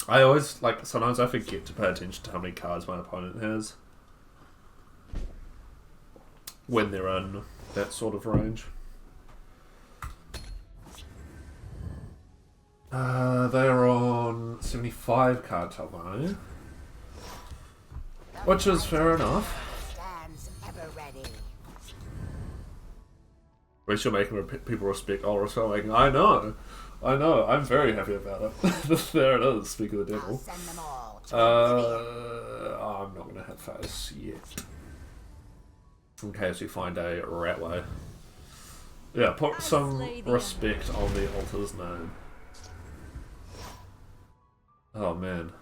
I always, like, sometimes I forget to pay attention to how many cards my opponent has when they're in that sort of range. They're on 75 card Telvanni, which is fair enough. Stands ever ready. At least you're making people respect Ulrich Spellmaking. I know, I'm very happy about it. There it is, speak of the devil. Send them all to I'm not going to have face yet. In case we find a Ratway. Yeah, put some respect on the altar's name. Oh man.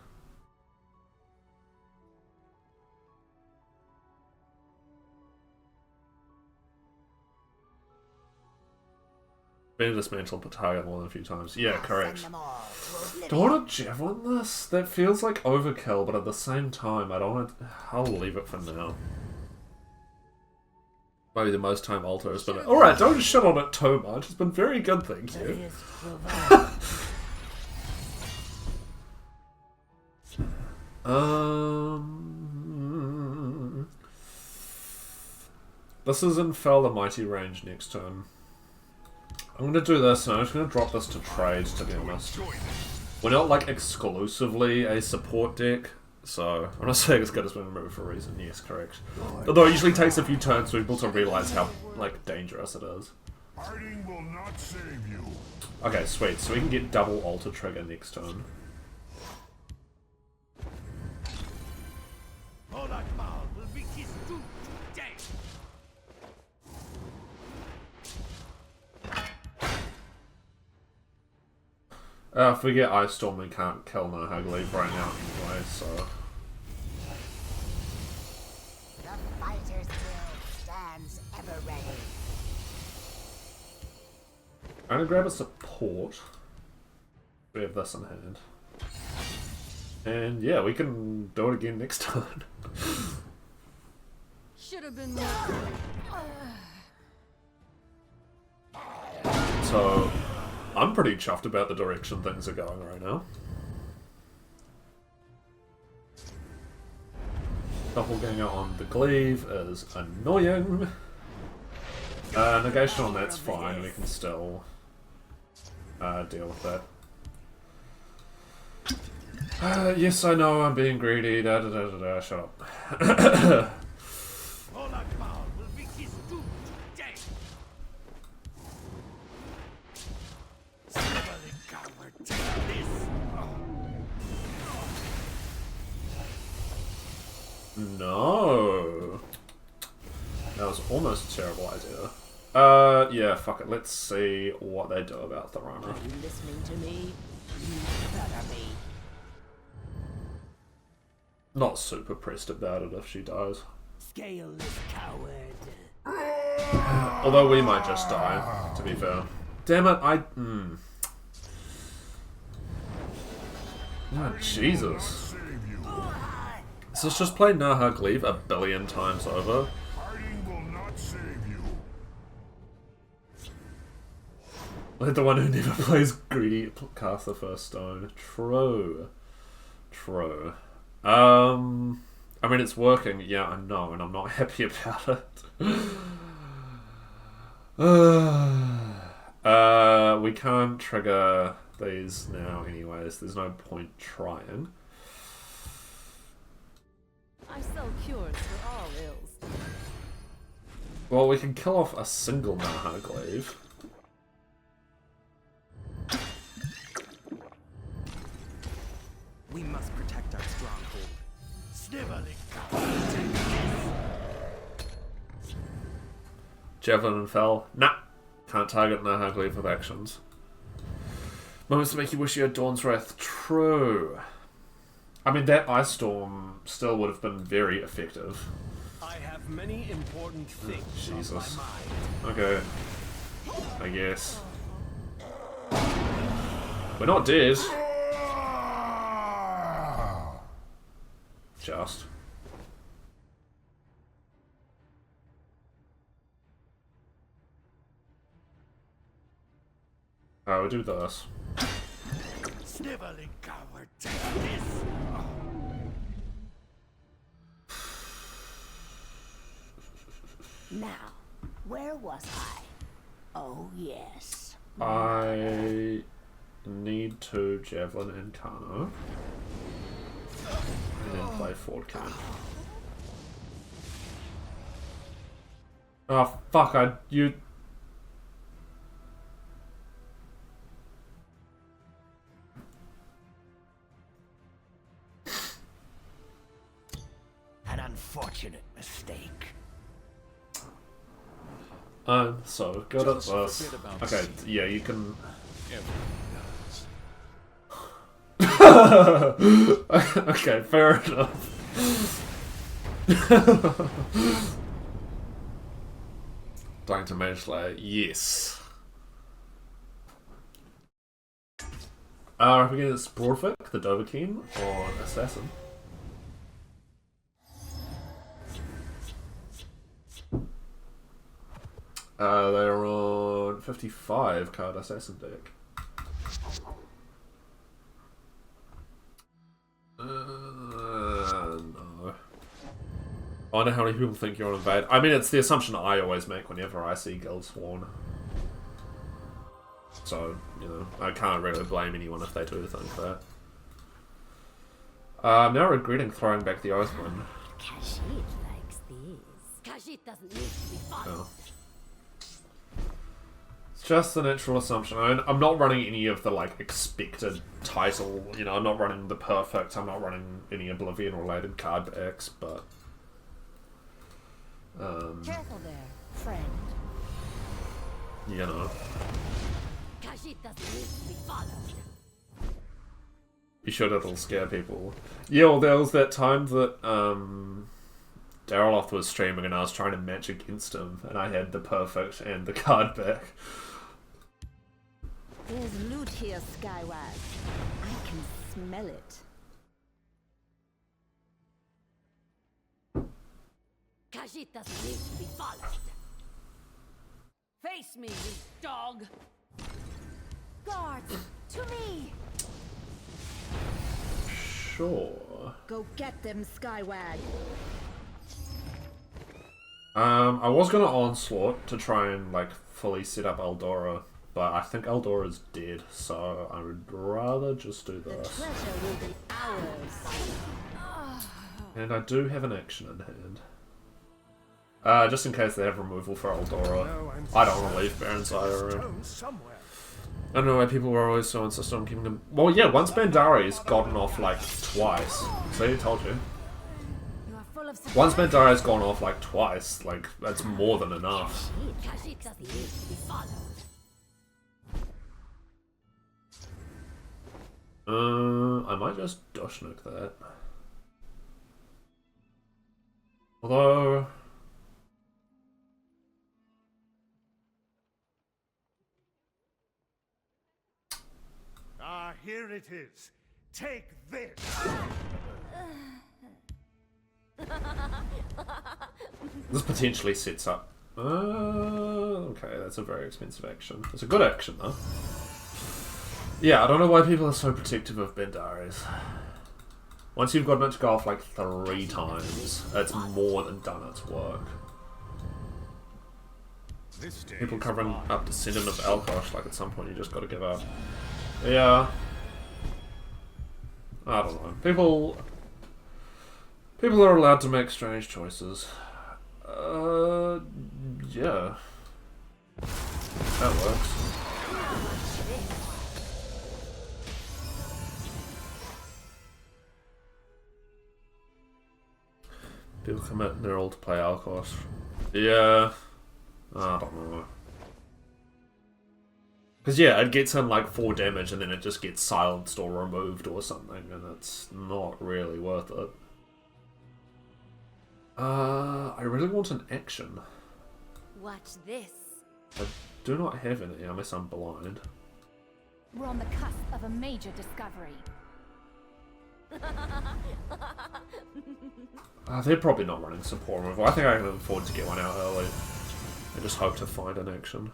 Been dismantled but target more than a few times. Yeah, correct. Do I want to javelin this? That feels like overkill, but at the same time, I don't want to... I'll leave it for now. Maybe the most time altar has been... Alright, don't shit on it too much. It's been very good, thank you. This is in Fell the Mighty range next turn. I'm going to do this, and I'm just going to drop this to trade, to be honest. We're not, like, exclusively a support deck, so I'm not saying it's good as been removed for a reason. Yes, correct. Although it usually takes a few turns for people to realise how, like, dangerous it is. Hiding will not save you. Okay, sweet. So we can get double altar trigger next turn. Forget Ice Storm, we can't kill no Hlaalu right now anyway, so... The Fighters Guild stands ever ready. I'm gonna grab a support. We have this in hand. And yeah, we can do it again next turn. Should have been So, I'm pretty chuffed about the direction things are going right now. Doppelganger on the Glaive is annoying. Negation on that's fine, we can still deal with that. Yes, I know I'm being greedy, shut up. No. That was almost a terrible idea. Yeah, fuck it. Let's see what they do about the runner. Are you listening to me? You better be. Not super pressed about it if she dies. Scaleless coward. Although we might just die, to be fair. Damn it, Oh, Jesus. So let's just play Nahag Leave a billion times over. Like the one who never plays greedy cast the first stone. True. True. I mean, it's working. Yeah, I know, and I'm not happy about it. We can't trigger these now anyways. There's no point trying. I sell cures for all ills. Well, we can kill off a single Nahag Glaive. We must protect our stronghold. Sniveling. Javelin and Fell. Nah. Can't target Nahag Glaive with actions. Moments to make you wish you had Dawn's Wrath. True. I mean, that Ice Storm still would have been very effective. I have many important things Jesus. on my mind. Okay. I guess. We're not dead. Just. I would do this. Sniveling coward, take this! Now, where was I? Oh, yes. I need to Javelin and Kano. And then play Fort Camp. Oh, fuck, you... An unfortunate mistake. I'm so good at this. Okay, yeah, you can... Okay, fair enough. Dying to Mage Slayer, yes. Up against Broadvic, the Dovahkiin, or Assassin. They're on 55 card Assassin deck. No. I wonder how many people think you're on invade. I mean, it's the assumption I always make whenever I see Guildsworn. So, you know, I can't really blame anyone if they do think that. I'm now regretting throwing back the Oathman. Khajiit likes these. Khajiit doesn't need to be followed. Oh. It's just the natural assumption. I mean, I'm not running any of the, like, expected title. You know, I'm not running the Perfect. I'm not running any Oblivion-related card packs, but... Careful there, friend. You know. Khajiit doesn't need to be followed. You sure that'll scare people? Yeah, well, there was that time that, Dagoth was streaming and I was trying to match against him, and I had the Perfect and the card back. There's loot here, Skyward. I can smell it. Khajiit doesn't need to be followed. Face me, you dog! Guards, to me! Sure. Go get them, Skywag. I was gonna Onslaught to try and, like, fully set up Eldora, but I think Eldora's dead, so I would rather just do this. The treasure will be ours. And I do have an action in hand. Just in case they have removal for Eldora. I don't want to leave Baron's Eye around. I don't know why people were always so insistent on keeping them. Well, yeah, once Bandari's gotten off like twice. See, I told you. Once Bandari's gone off like twice, like that's more than enough. I might just Doshnik that. Although. Ah, here it is. Take this. This potentially sets up. Okay, that's a very expensive action. It's a good action though. Yeah, I don't know why people are so protective of Bendaris. Once you've gotten it to go off like 3 times, it's more than done its work. People covering up Descendant of Alkosh, like at some point you just gotta give up. Yeah. I don't know. People are allowed to make strange choices. Yeah. That works. People commit their all to play Alkos. Yeah. I don't know. Because yeah, it gets in like 4 damage and then it just gets silenced or removed or something, and it's not really worth it. I really want an action. Watch this. I do not have any unless I'm blind. We're on the cusp of a major discovery. They're probably not running support removal. I think I can afford to get one out early. I just hope to find an action.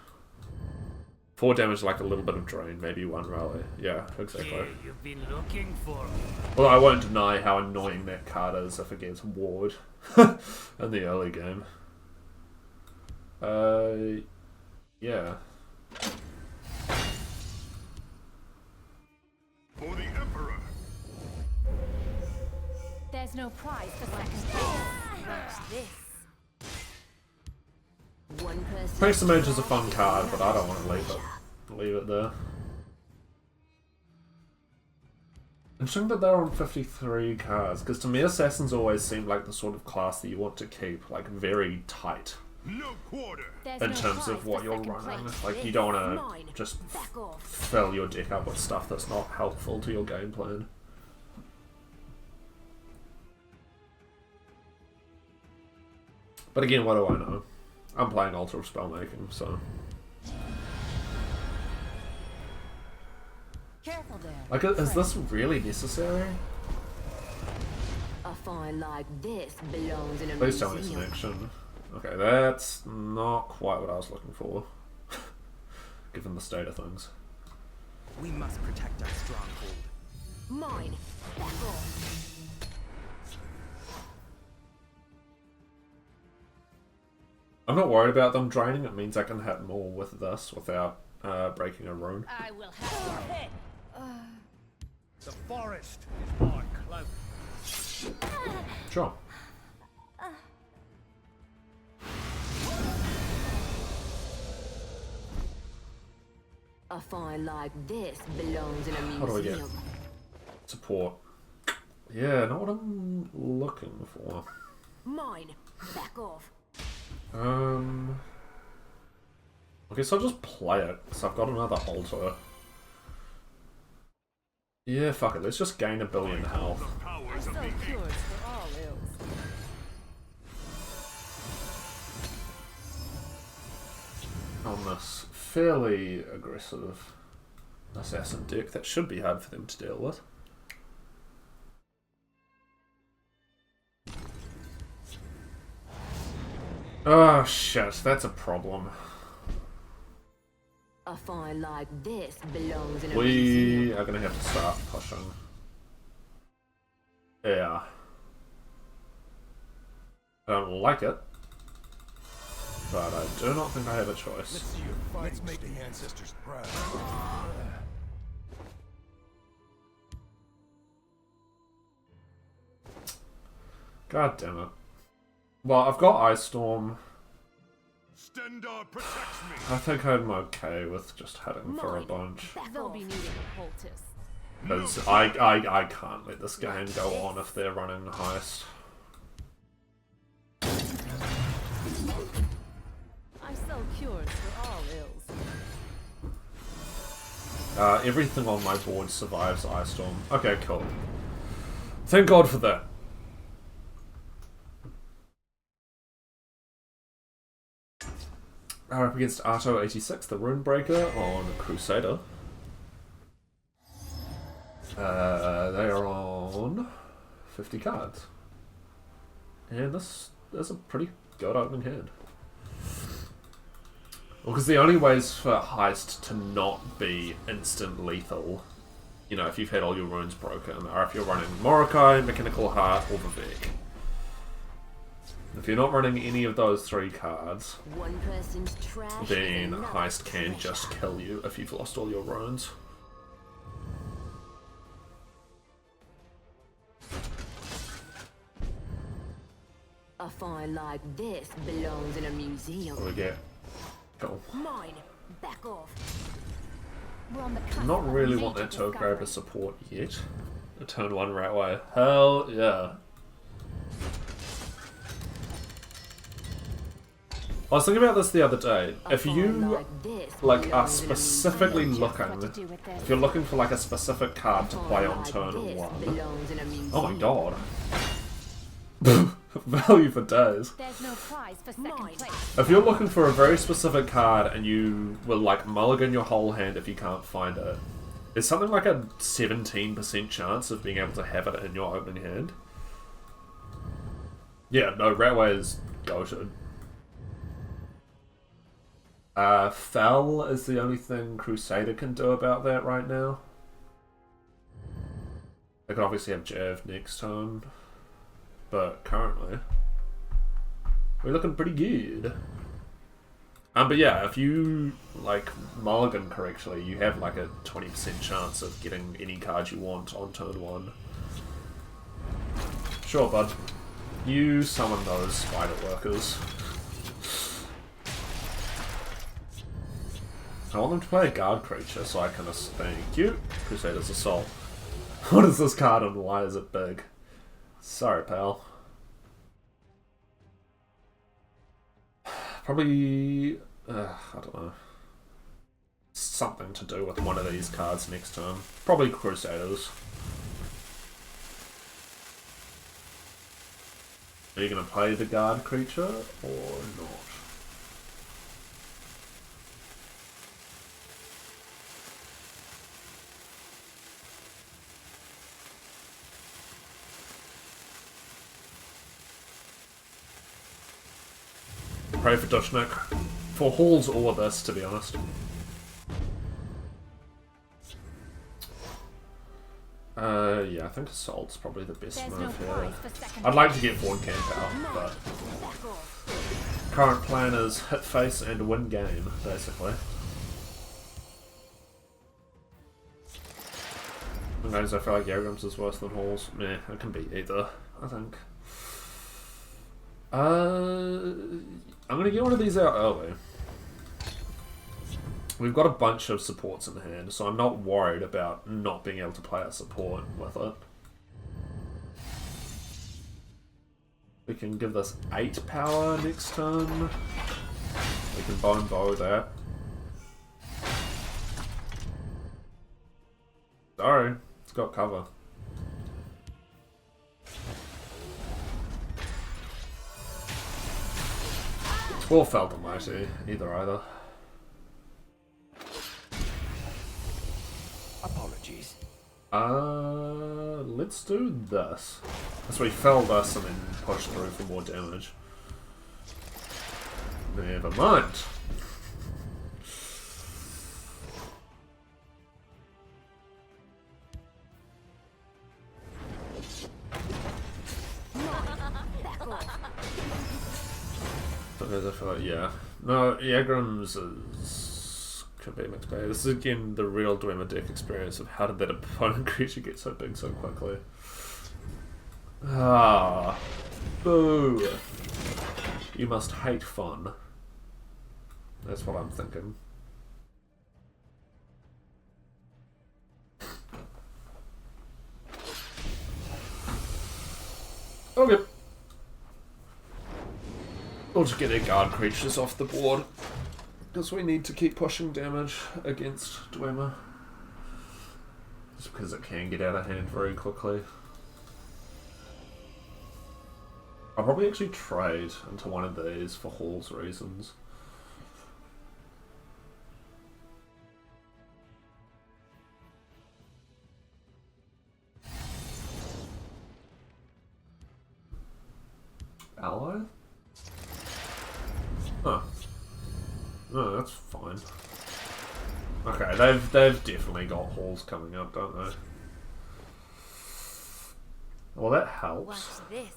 4 damage, like a little bit of drain, maybe 1 rally. Yeah, exactly. Yeah, you've been looking for me. Well, I won't deny how annoying that card is if it gets ward in the early game. Yeah. For the Emperor. There's no prize for second place. Watch this. Paarthurnax is a fun card, but I don't want to leave it there. Interesting that they're on 53 cards, because to me assassins always seem like the sort of class that you want to keep like very tight. No quarter. In terms of what you're running. Like you don't want to just fill your deck up with stuff that's not helpful to your game plan. But again, what do I know? I'm playing Altar of Spellmaking, so... Careful there. Like, is this really necessary? A find like this belongs in a Please tell me museum. it's an action. Okay, that's not quite what I was looking for. Given the state of things. We must protect our stronghold. Mine. Back off. I'm not worried about them draining. It means I can hit more with this without breaking a rune. I will have your head. The forest is my cloak. Sure. A find like this belongs in a museum. How do I get support? Yeah, not what I'm looking for. Mine. Back off. I guess I'll just play it, because I've got another altar. Yeah, fuck it, let's just gain 1 billion health. Cures for all ills. On this fairly aggressive assassin deck, that should be hard for them to deal with. Oh shit, that's a problem. A find like this belongs in a We museum. are gonna have to start pushing. Yeah. I don't like it, but I do not think I have a choice. Let's make the ancestors proud. God damn it. Well, I've got Ice Storm. Stendarr protects me. I think I'm okay with just heading for a bunch. They'll be needing a poultice. Because I can't let this game go on if they're running heist. I sell cures for all ills. Everything on my board survives Ice Storm. Okay, cool. Thank God for that. We're up against Arto86, the Runebreaker, on Crusader. They are on 50 cards. And this is a pretty good opening hand. Well, because the only ways for Heist to not be instant lethal, you know, if you've had all your runes broken, are if you're running Morokai, Mechanical Heart, or Vivek. If you're not running any of those 3 cards, One person's trash then is another's Heist can treasure. just kill you if you've lost all your runes. A find like this belongs in a museum. What do we get? Cool. Mine. Back off. We're on the cusp Not of really major want that to discovery. grab a support yet. A turn 1 Ratway. Hell yeah. I was thinking about this the other day. If you are specifically looking, if you're looking for like a specific card to play on turn 1, oh my god. Value for days. There's no prize for second place. If you're looking for a very specific card and you will like mulligan your whole hand if you can't find it, there's something like a 17% chance of being able to have it in your opening hand. Yeah, no, Ratway is goated. Fell is the only thing Crusader can do about that right now. They could obviously have Jav next turn, but currently we're looking pretty good. But yeah, if you like mulligan correctly, you have like a 20% chance of getting any card you want on turn 1. Sure, bud. You summon those spider workers. I want them to play a guard creature so I can thank you. Crusader's Assault. What is this card and why is it big? Sorry, pal. Probably, I don't know. Something to do with one of these cards next turn. Probably Crusaders. Are you going to play the guard creature or not? Pray for Dushnik. For Halls or this, to be honest. Yeah, I think Assault's probably the best move here. I'd like to get Vorn Camp out, but current plan is hit face and win game, basically. Sometimes I feel like Yargrim's is worse than Halls. Meh, it can be either, I think. I'm gonna get one of these out early. We've got a bunch of supports in hand, so I'm not worried about not being able to play a support with it. We can give this 8 power next turn. We can bone bow that. Sorry, it's got cover. Or Felt Almighty, either. Apologies. Let's do this. So we fell this and then push through for more damage. Never mind. I feel like, yeah. No, Yagram's could be a mixed bag. This is again the real Dwemer deck experience of how did that opponent creature get so big so quickly. Ah. Boo. You must hate fun. That's what I'm thinking. Okay. We'll just get our guard creatures off the board. Because we need to keep pushing damage against Dwemer. Just because it can get out of hand very quickly. I'll probably actually trade into one of these for Hall's reasons. Ally? Huh. No, that's fine. Okay, they've definitely got Halls coming up, don't they? Well, that helps. Watch this.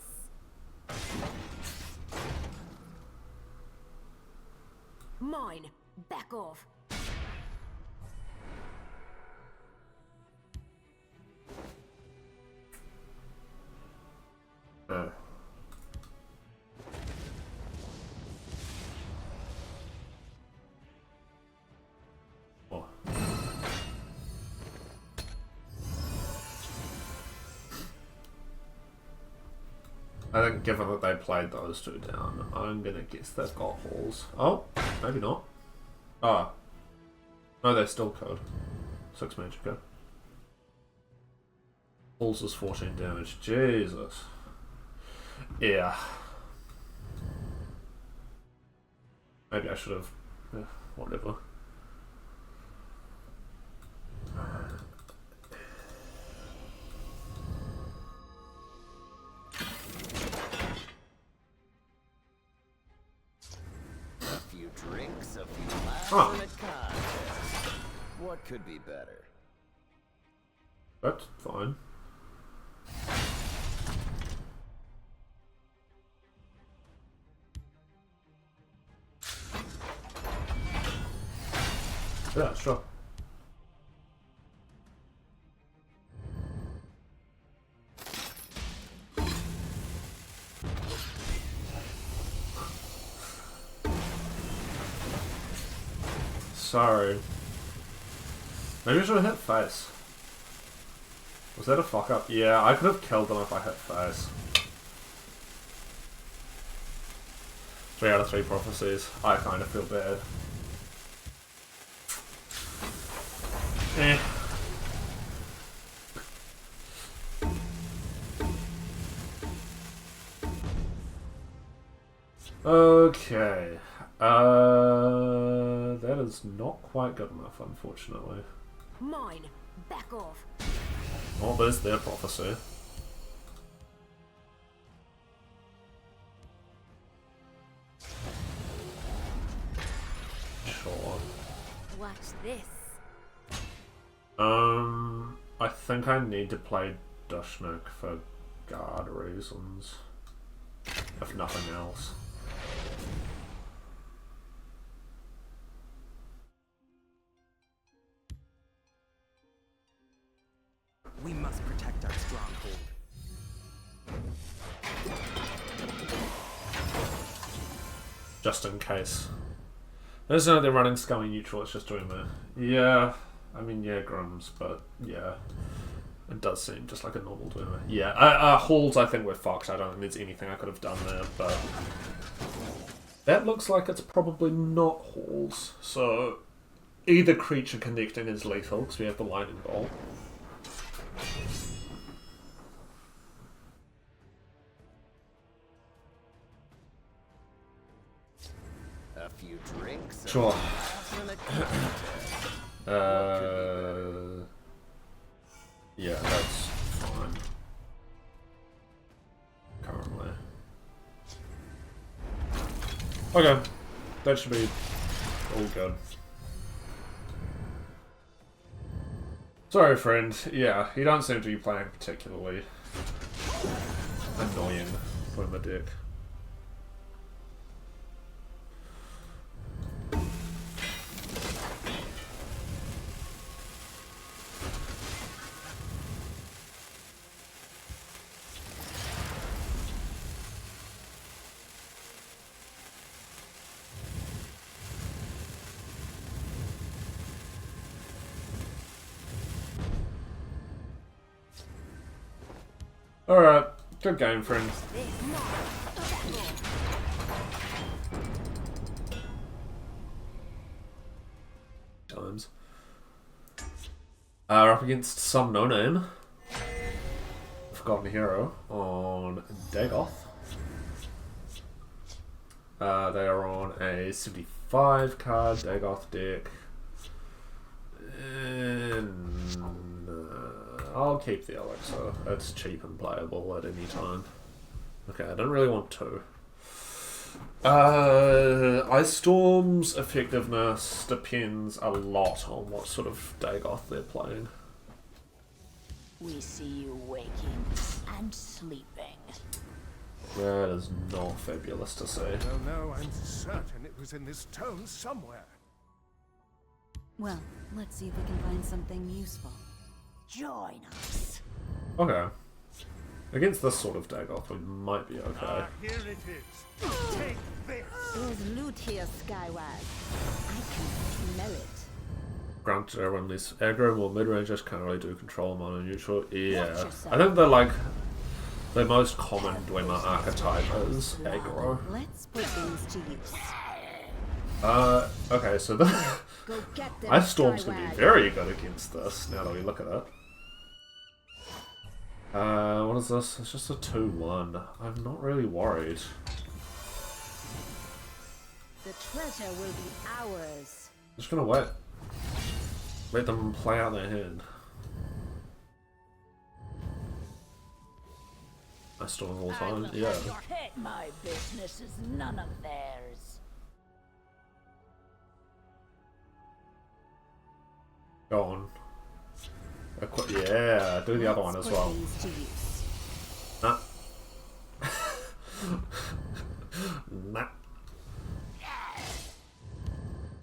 Mine. Back off. Oh. Oh. I think given that they played those two down, I'm gonna guess they've got Halls. Oh, maybe not. Ah. No, they still could. 6 magic go. Halls is 14 damage. Jesus. Yeah. Maybe I should have... whatever. A few drinks, a few laughs, and a contest. What could be better? That's fine. Yeah, sure. Sorry. Maybe I should have hit face. Was that a fuck up? Yeah, I could have killed them if I hit face. 3 out of 3 prophecies. I kind of feel bad. Eh. Okay. That is not quite good enough, unfortunately. Mine. Back off. Oh, there's their prophecy. Sure. Watch this. I think I need to play Dushnik for guard reasons. If nothing else. We must protect our stronghold. Just in case. There's no they're running scummy neutral, it's just doing the... Yeah, I mean, yeah, Grims, but yeah. It does seem just like a normal Dwemer. Yeah, Halls I think we're fucked. I don't think there's anything I could have done there, but... That looks like it's probably not Halls, so... Either creature connecting is lethal, because we have the lightning bolt. A few drinks. Sure. Yeah, that's fine. Currently. Okay. That should be all good. Sorry, friend. Yeah, you don't seem to be playing particularly annoying with my dick. Alright, good game, friend. Times. We're up against some no-name. Forgotten Hero on Dagoth. They are on a 75 card Dagoth deck. And I'll keep the Elixir. It's cheap and playable at any time. Okay, I don't really want to. Ice Storm's effectiveness depends a lot on what sort of Dagoth they're playing. We see you waking and sleeping. That is not fabulous to say. No, I'm certain it was in this tome somewhere. Well, let's see if we can find something useful. Join us. Okay. Against this sort of Dagoth, we might be okay. Here it is. Take this. There's loot here, Skywag. I can smell it. Granted, everyone less aggro, more mid-rangers can't really do control, mono neutral. Yeah. I think they're like the most common Dwemer archetype is aggro. Let's put things to use. Okay, so the Ice Storm's gonna be very good against this, now that we look at it. What is this? It's just a 2-1. I'm not really worried. The treasure will be ours. I'm just gonna wait. Let them play out their hand. Ice Storm all the time, yeah. My business is none of theirs. Go on. Yeah, do the other one as well. Nah. Nah.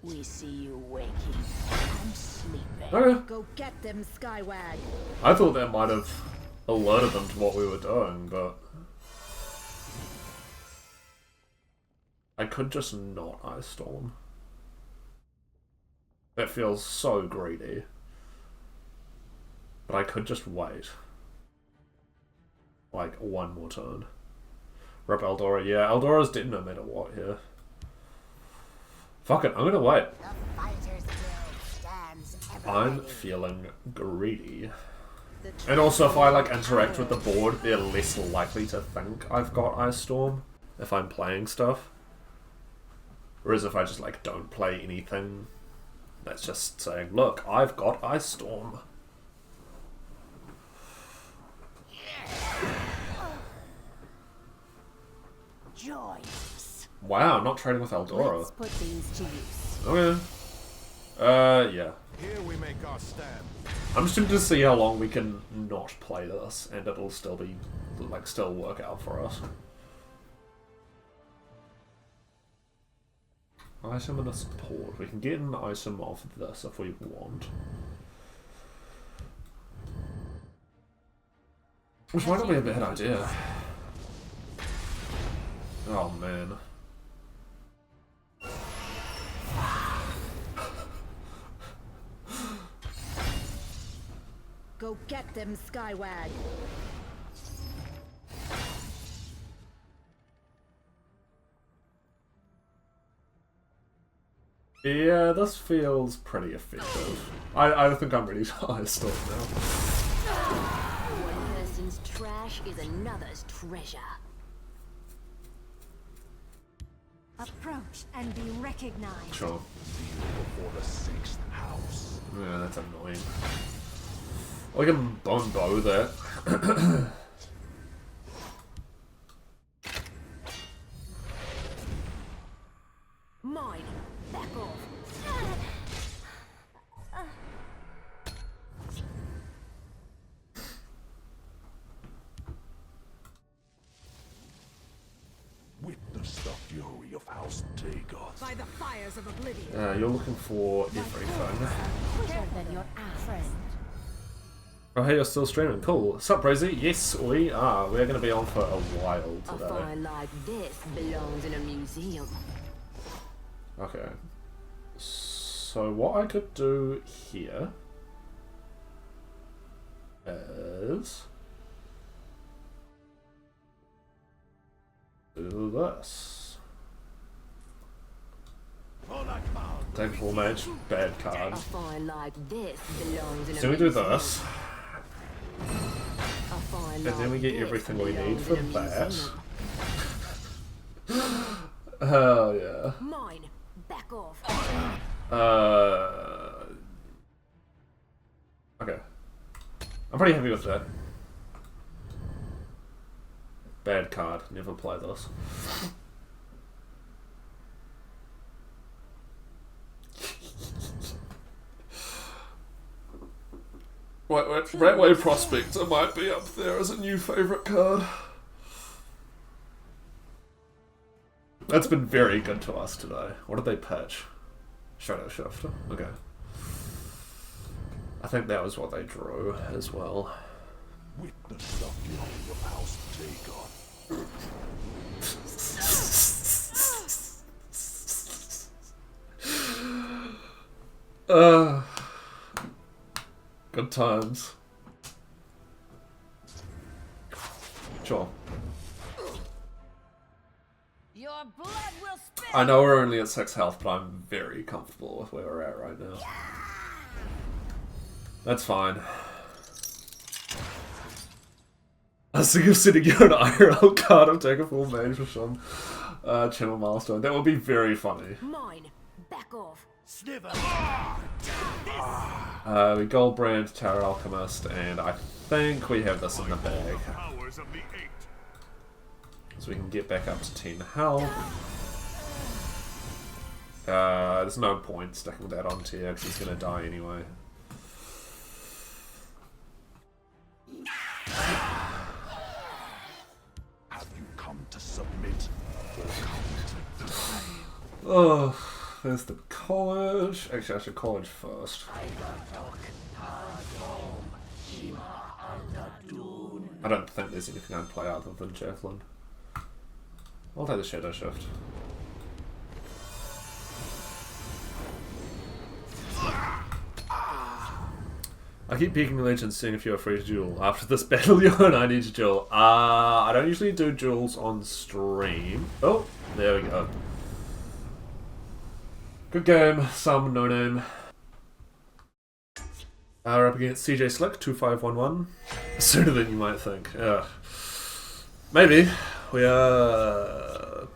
We see you waking and sleeping. Okay. Go get them, Skywag. I thought that might have alerted them to what we were doing, but I could just not Ice Storm. That feels so greedy. But I could just wait. Like, one more turn. Rip Eldora. Yeah, Eldora's dead no matter what here. Fuck it, I'm gonna wait. I'm feeling greedy. And also, if I like interact with the board, they're less likely to think I've got Ice Storm if I'm playing stuff. Whereas if I just like don't play anything, that's just saying, look, I've got Ice Storm. Join us. Wow, not trading with Eldora. Let's put things to use. Okay. Yeah. Here we make our stand. I'm just interested to see how long we can not play this, and it'll still be, like, still work out for us. Item and a support. We can get an item of this if we want. Which might not be a bad idea. Oh, man. Go get them, Skywag. Yeah, this feels pretty effective. I think I'm ready to Ice Storm now. One person's trash is another's treasure. Approach and be recognized. Sure. Before the sixth house. Yeah, that's annoying. I can bone bow that. Mine. Back off. Witness the fury of House Dagoth. By the fires of oblivion. You're looking for everything. Quicker than your friend. Oh, hey, you're still streaming. Cool. Sup, Rosie? Yes, we are. We're going to be on for a while A today. find like this belongs in a museum. Okay. So what I could do here is do this. Take a full mage, bad card. So we do this. And then we get everything we need for that. Hell yeah. Mine. Back off. Okay. I'm pretty happy with that. Bad card. Never play this. Wait, Ratway Prospector might be up there as a new favourite card. That's been very good to us today. What did they patch? Shadow Shifter? Okay. I think that was what they drew as well. Witness the fury of House Dagoth. Good times. Sure. Your blood will spill. I know we're only at 6 health, but I'm very comfortable with where we're at right now. That's fine. I was thinking of sending you an IRL card of take a full mage for some channel milestone. That would be very funny. Mine. Back off. Sniver. We gold brand Tower Alchemist, and I think we have this in the bag. So we can get back up to 10 health. There's no point sticking that on tier because he's going to die anyway. Have you come to submit or come to die? Oh, there's the college. Actually, I should college first. I don't think there's anything I'd play other than Javelin. I'll take the Shadow Shift. I keep peeking Legends, seeing if you're free to duel. After this battle, you and I need to duel. I don't usually do duels on stream. Oh, there we go. Good game, some no name. We're up against CJ Slick, 2511. Sooner than you might think. Maybe. We are,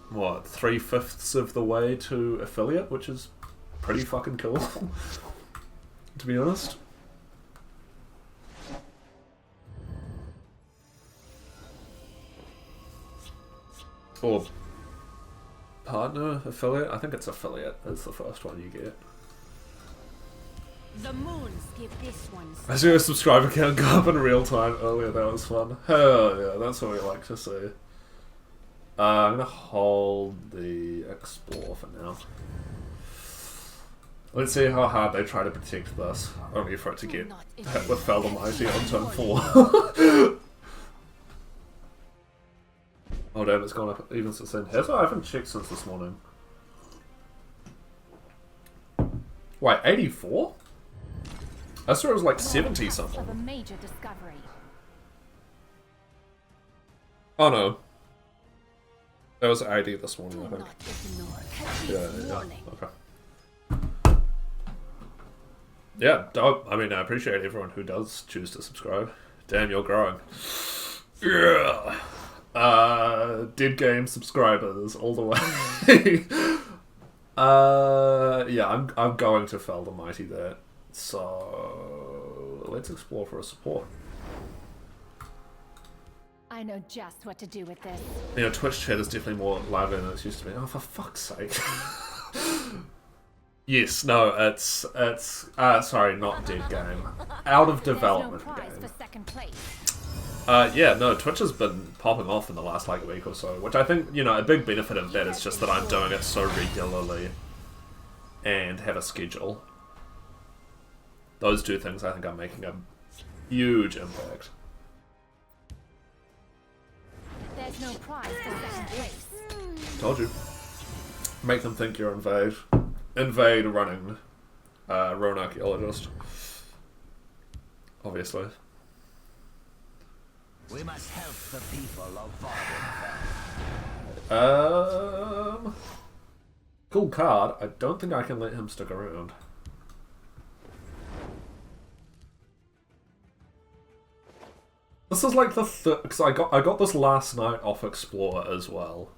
what, 3/5 of the way to affiliate, which is pretty fucking cool, to be honest. Or partner, affiliate? I think it's affiliate is the first one you get. The moons give this one. I see a subscriber count go up in real time earlier, that was fun. Hell yeah, that's what we like to see. I'm gonna hold the Explore for now. Let's see how hard they try to protect this, only for it to get hit with Feldalmighty on turn 4. Oh damn, it's gone up even since then. Has it? I haven't checked since this morning. Wait, 84? I saw it was like 70 something. Of a major discovery. Oh no. That was 80 this morning, I think. Yeah, okay. Yeah, dope. I mean, I appreciate everyone who does choose to subscribe. Damn, you're growing. Yeah. Dead game subscribers all the way. Yeah, I'm going to Feldalmighty there. So let's explore for a support. I know just what to do with this. You know, Twitch chat is definitely more lively than it used to be. Oh, for fuck's sake. Yes, no, it's sorry, not dead game. Out of development game. For second place. Yeah, no, Twitch has been popping off in the last like week or so, which I think, you know, a big benefit of that is just that I'm doing it so regularly and have a schedule. Those two things I think are making a huge impact. There's no prize for second place. Told you. Make them think you're Invade. Invade running Roan Archaeologist. Obviously. We must help the people of Vardenfell. Cool card. I don't think I can let him stick around. This is like the third, because I got this last night off Explorer as well.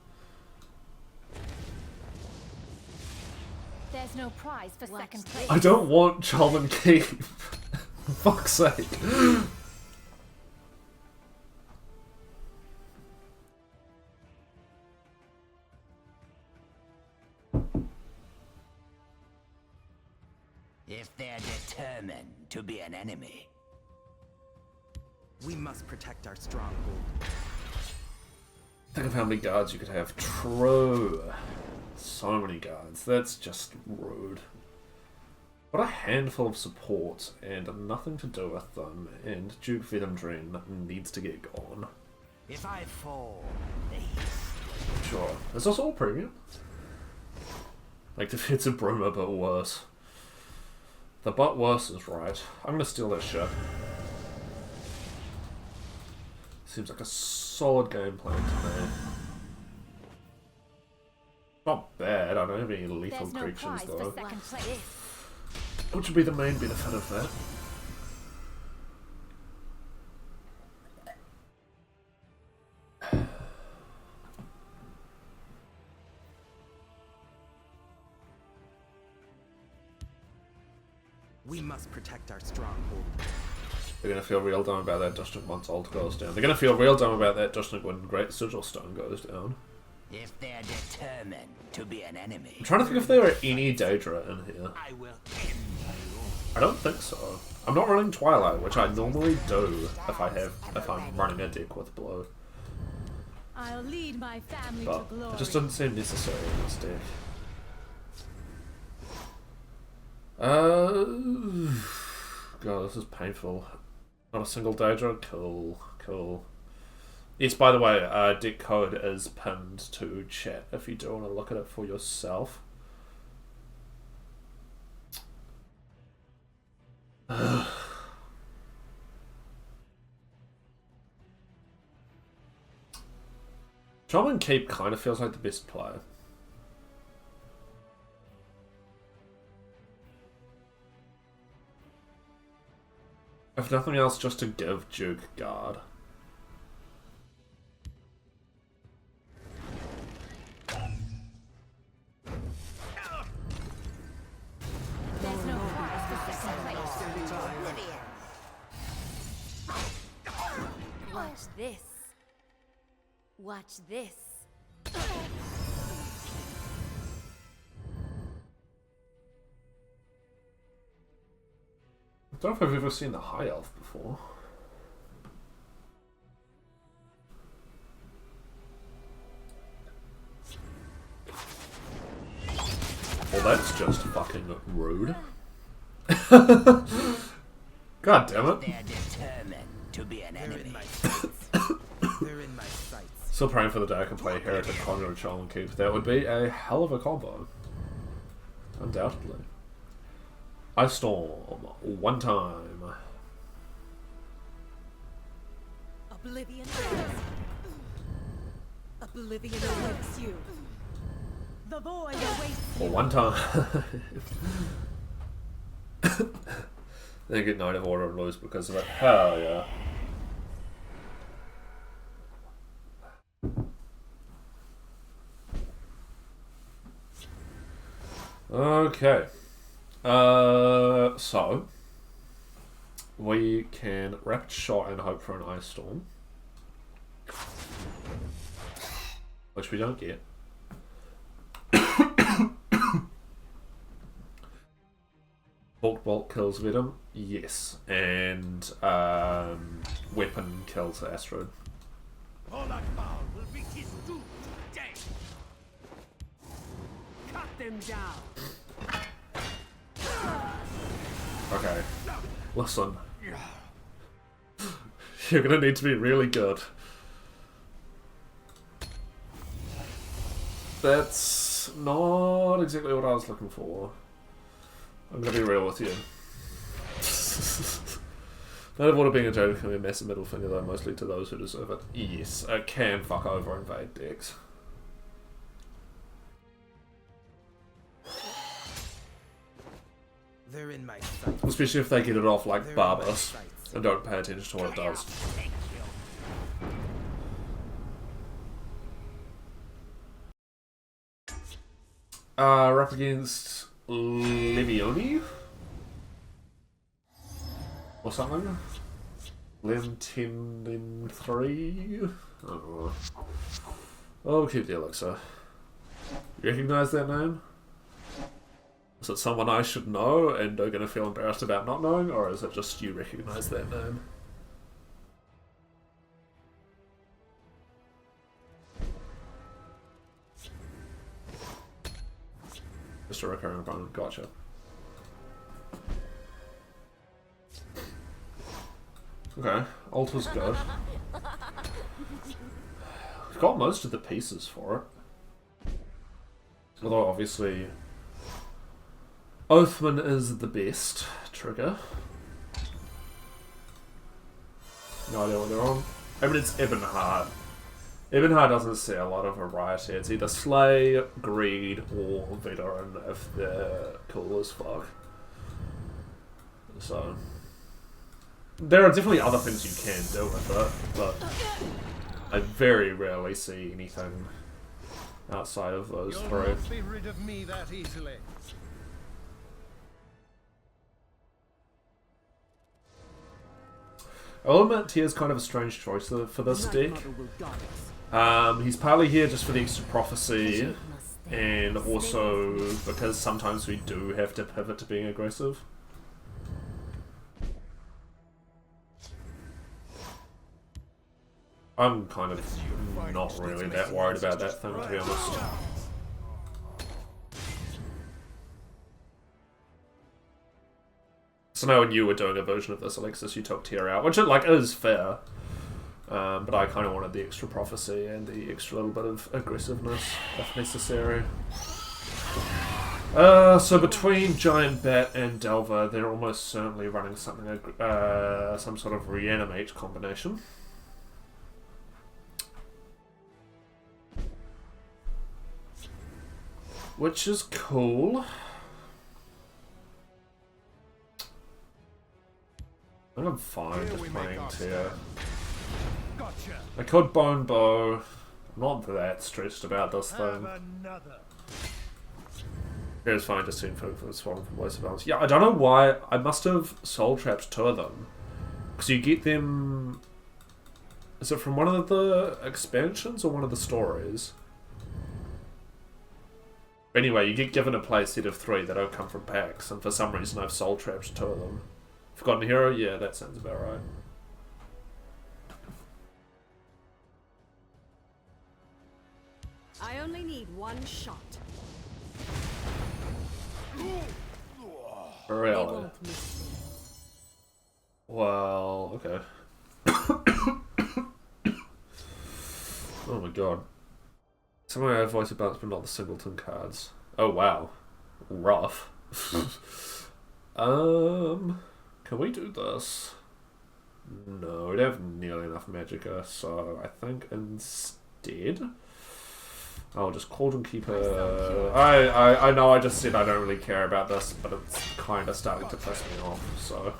There's no prize for second place. I don't want Chalman Keep. For fuck's sake. If they're determined to be an enemy, we must protect our stronghold. Think of how many guards you could have. True. So many guards. That's just rude. What a handful of support and nothing to do with them. And Duke Vedamdreen needs to get gone. if I fall, Sure. Is this all premium? Like Defensive Bruma, but worse. The but worse is right. I'm gonna steal that shit. Seems like a solid game plan to me. Not bad, I don't have any lethal creatures though. Which would be the main benefit of that. We must protect our stronghold. They're gonna feel real dumb about that Dusnik once Ult goes down. They're gonna feel real dumb about that Dusnik when Great Sigil Stone goes down. if they're determined to be an enemy. I'm trying to think if there are any Daedra in here. I will end you. I don't think so. I'm not running Twilight, which I normally do if I'm running a deck with Blow. I'll lead my family But to glory. it just doesn't seem necessary in this deck. God, this is painful. Not a single Daedra? Cool, cool. Yes, by the way, deck code is pinned to chat if you do want to look at it for yourself. Shaman Keep kind of feels like the best player. If nothing else, just to give Duke guard. There's no prize for second place. Watch this. Watch this. I don't know if I've ever seen the High Elf before. Well, that's just fucking rude. God damn it. They're determined to be an enemy. They're in my sights. Still praying for the day I can play Heretic Conjurer Shaman Keep. That would be a hell of a combo. Undoubtedly. Ice Storm, one time. Oblivion Oblivion awaits you. The void awaits you. One time. Then get Knight of Order and lose because of it. Hell yeah. Okay. So we can Rapid Shot and hope for an Ice Storm, which we don't get. Bulk Bolt kills Vedam, yes, and Weapon kills Astrid. Olakbal will be his doom today. Cut them down. Okay, listen. You're gonna need to be really good. That's not exactly what I was looking for. I'm gonna be real with you. None of what being a joker can be a massive middle finger though, mostly to those who deserve it. Yes, it can fuck over invade decks. They're in my sights. Especially if they get it off like They're in Barbarous my sights. and don't pay attention to what it does. We're up against Levioni? Or something? Lem 10 in 3? I don't know. Oh, we'll keep the elixir. You recognise that name? Is it someone I should know and are going to feel embarrassed about not knowing, or is it just you recognise that name? Just a recurring opponent, gotcha. Okay, Altar's good. We've got most of the pieces for it. Although obviously Oathman is the best trigger. No idea what they're on. I mean, it's Ebonheart. Ebonheart doesn't see a lot of variety. It's either Slay, Greed, or Veteran if they're cool as fuck. So there are definitely other things you can do with it, but I very rarely see anything outside of those You'll three. not be rid of me that easily. Element here is kind of a strange choice for this deck. He's partly here just for the extra prophecy, and also because sometimes we do have to pivot to being aggressive. I'm kind of not really that worried about that thing, to be honest. So now when you were doing a version of this, Alexis, you took Tear out, which like is fair. But I kind of wanted the extra prophecy and the extra little bit of aggressiveness, if necessary. So between Giant Bat and Delver, they're almost certainly running something, some sort of reanimate combination. Which is cool. I think I'm fine just playing Tear. I could Bone Bow. I'm not that stressed about this thing. It's fine, just to for the Swan from Voice of Balance. Yeah, I don't know why. I must have soul trapped 2 of them. Because you get them. Is it from one of the expansions or one of the stories? Anyway, you get given a play set of 3 that don't come from packs, and for some reason I've soul trapped 2 of them. Forgotten Hero? Yeah, that sounds about right. I only need 1 shot. Really? Well, okay. Oh my god. Somehow I have voice of balance, but not the singleton cards. Oh wow. Rough. Can we do this? No, we don't have nearly enough magicka, so I think instead I'll just Cauldron Keeper. I know I just said I don't really care about this, but it's kind of starting to piss me off, so.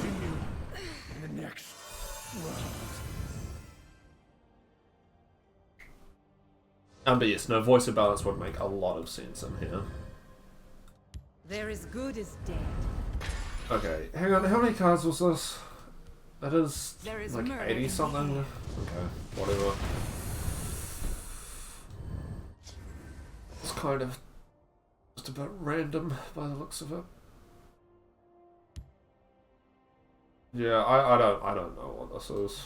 In the next world. But yes, no, Voice of Balance would make a lot of sense in here. They're as good as dead. Okay, hang on, how many cards was this? That is like murder 80 something? Okay, whatever. It's kind of just a bit random by the looks of it. Yeah, I don't know what this is.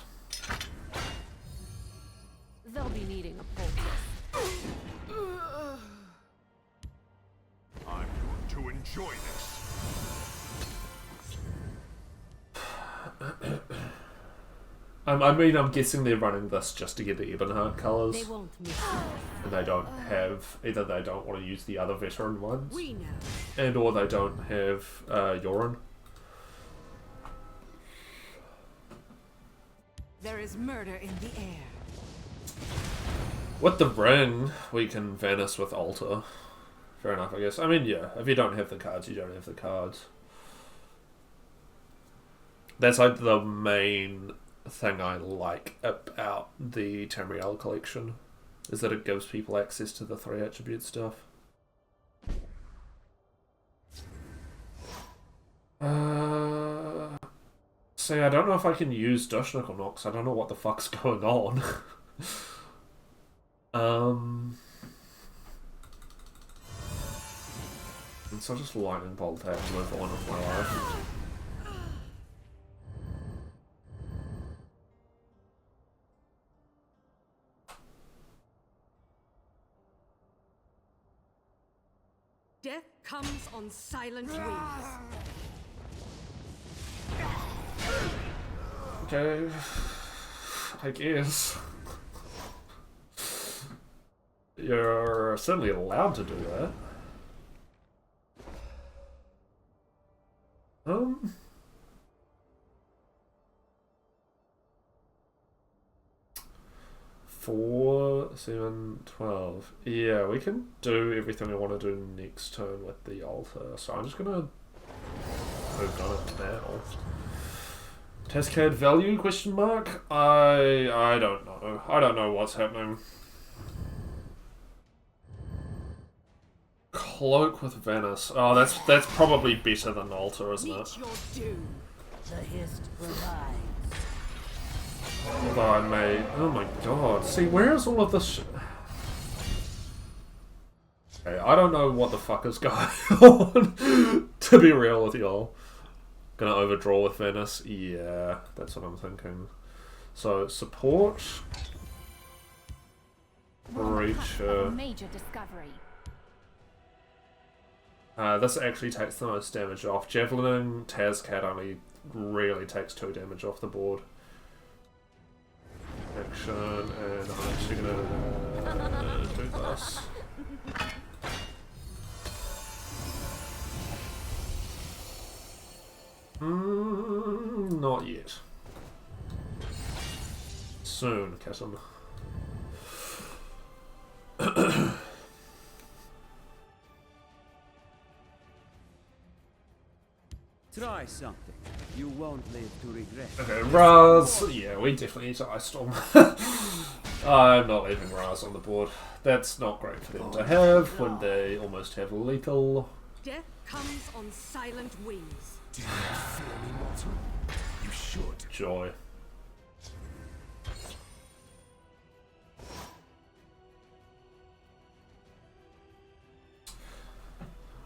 They'll be needing a poultice. I'm going to enjoy this. I mean, I'm guessing they're running this just to get the Ebonheart colours. They won't miss it. And they don't have, either they don't want to use the other veteran ones, We know. and or they don't have Yorin. There is murder in the air. With the ring, we can vanish with altar. Fair enough, I guess. I mean, yeah, if you don't have the cards, you don't have the cards. That's like the main thing I like about the Tamriel collection, is that it gives people access to the 3 attribute stuff. See, I don't know if I can use Dushnik or not, because I don't know what the fuck's going on. And so just lightning bolt that and move on with my life. Death comes on silent wings. Okay, I guess. You're certainly allowed to do that. Four, 7, 12. Yeah, we can do everything we want to do next turn with the altar. So I'm just gonna move on it now. Tascade value? Question mark. I don't know. I don't know what's happening. Cloak with Venice. Oh, that's probably better than altar, isn't it? Your doom. The hist provides. Although I may... Oh my god. See, where is all of this Okay, I don't know what the fuck is going on, to be real with y'all. Gonna overdraw with Venice? Yeah, that's what I'm thinking. So, support... Breach... Major discovery. This actually takes the most damage off. Javelining Tazcat only really takes 2 damage off the board. Action, and I'm actually gonna do this. Not yet. Soon, Kitten. Try something. You won't live to regret. Okay, Raz. Yeah, we definitely need to Ice Storm. I'm not leaving Raz on the board. That's not great for them to have when they almost have lethal. Death comes on silent wings. Do you fear me, mortal? You should. Joy.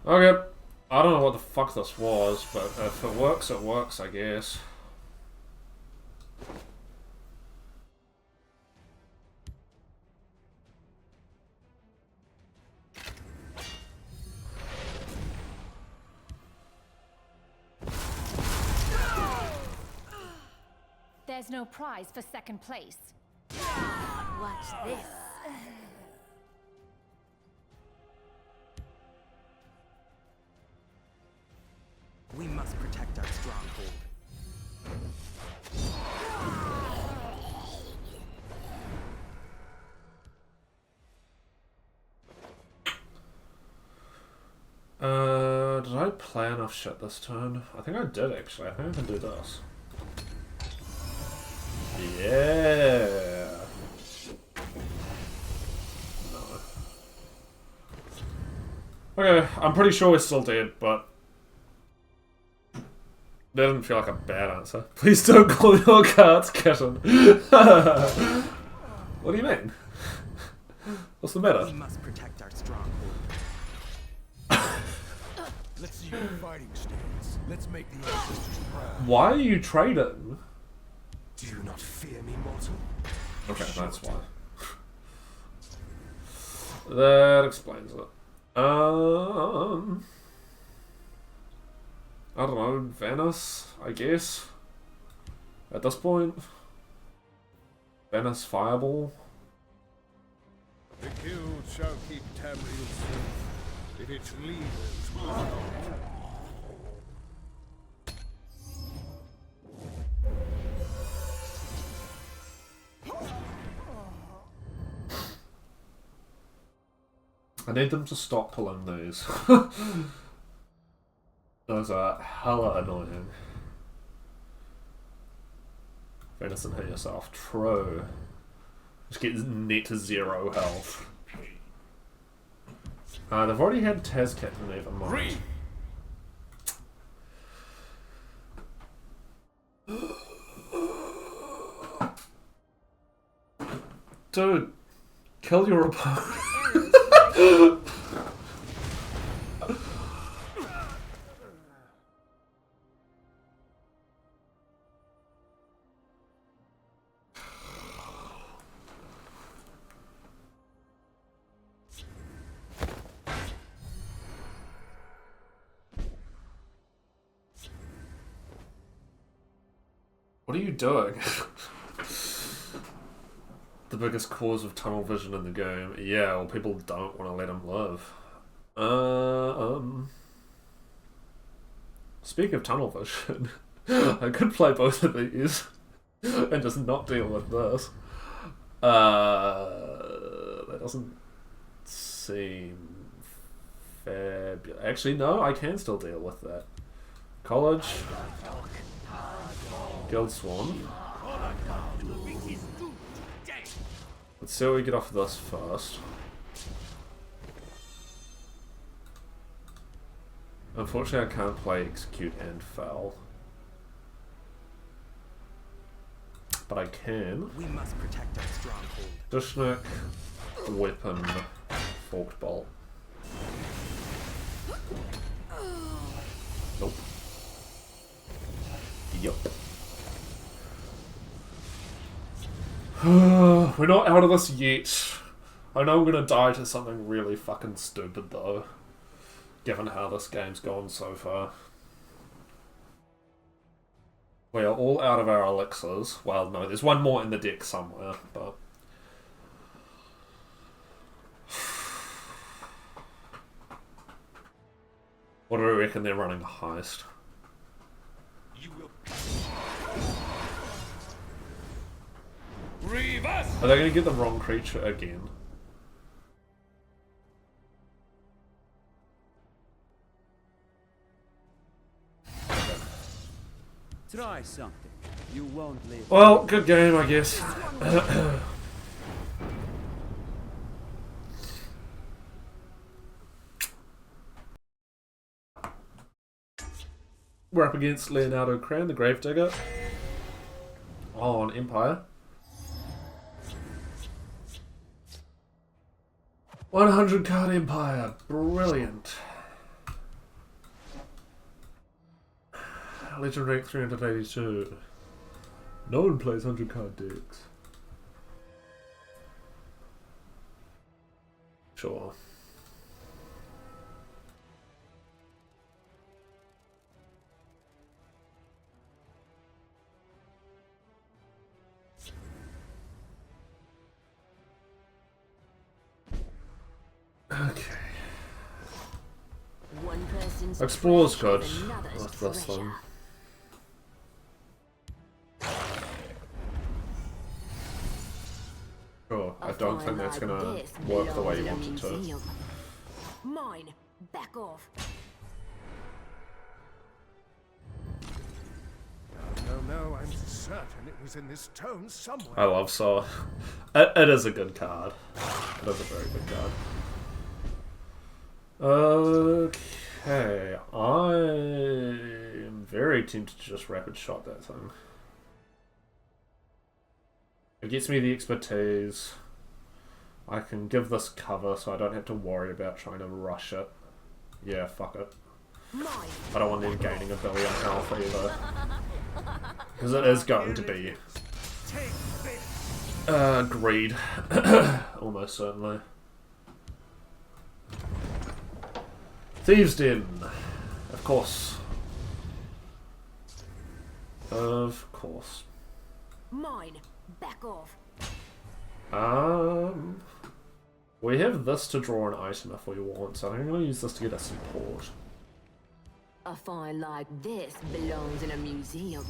Okay. I don't know what the fuck this was, but if it works, I guess. There's no prize for second place. Watch this. We must protect our stronghold. Did I play enough shit this turn? I think I did actually. I think I can do this. Yeah. No. Okay, I'm pretty sure we're still dead, but that didn't feel like a bad answer. Please don't call your cards Kitten. What do you mean? What's the matter? We must protect our stronghold. Let's see your fighting stance. Let's make the ancestors proud. Why are you trading? Do you not fear me, mortal? Okay, that's why. That explains it. I don't know, Venice, I guess. At this point. Venice Fireball. The guild shall keep Tamriel safe, if its leaders will not. I need them to stop pulling these. Those are hella annoying. Venison, hit yourself. True. Just get net to 0 health. They've already had Taz Captain Ebonheart. Dude, kill your opponent. What are you doing? The biggest cause of tunnel vision in the game. Yeah, well, people don't want to let him live. Speaking of tunnel vision, I could play both of these and just not deal with this. That doesn't seem fabulous. Actually, no, I can still deal with that. College. Guildsworn. Let's see what we get off of this first. Unfortunately, I can't play Execute and Fell. But I can. We must protect our stronghold. Dishnik, Weapon, Forked Bolt. Nope. Yup. We're not out of this yet. I know I'm gonna die to something really fucking stupid though, given how this game's gone so far. We are all out of our elixirs. Well, no, there's one more in the deck somewhere, but... What do we reckon they're running a heist? Are they going to get the wrong creature again? Try something. You won't live. Well, good game, I guess. We're up against Leonardo Cran, the Gravedigger. Oh, on Empire. 100 card Empire. Brilliant. Legend rank 382. No one plays 100 card decks. Sure. Okay. Explore's good with this one. Sure, I don't think that's gonna work the way you want it to. Mine, back off. No, I'm certain it was in this tome somewhere. I love Saw. It is a good card. It is a very good card. Okay, I am very tempted to just rapid shot that thing. It gets me the expertise. I can give this cover so I don't have to worry about trying to rush it. Yeah, fuck it. I don't want them gaining a billion health either. Because it is going to be greed. Almost certainly. Thieves' Den. Of course. Of course. Mine, back off. We have this to draw an item if we want, so I'm going to use this to get a support. A find like this belongs in a museum.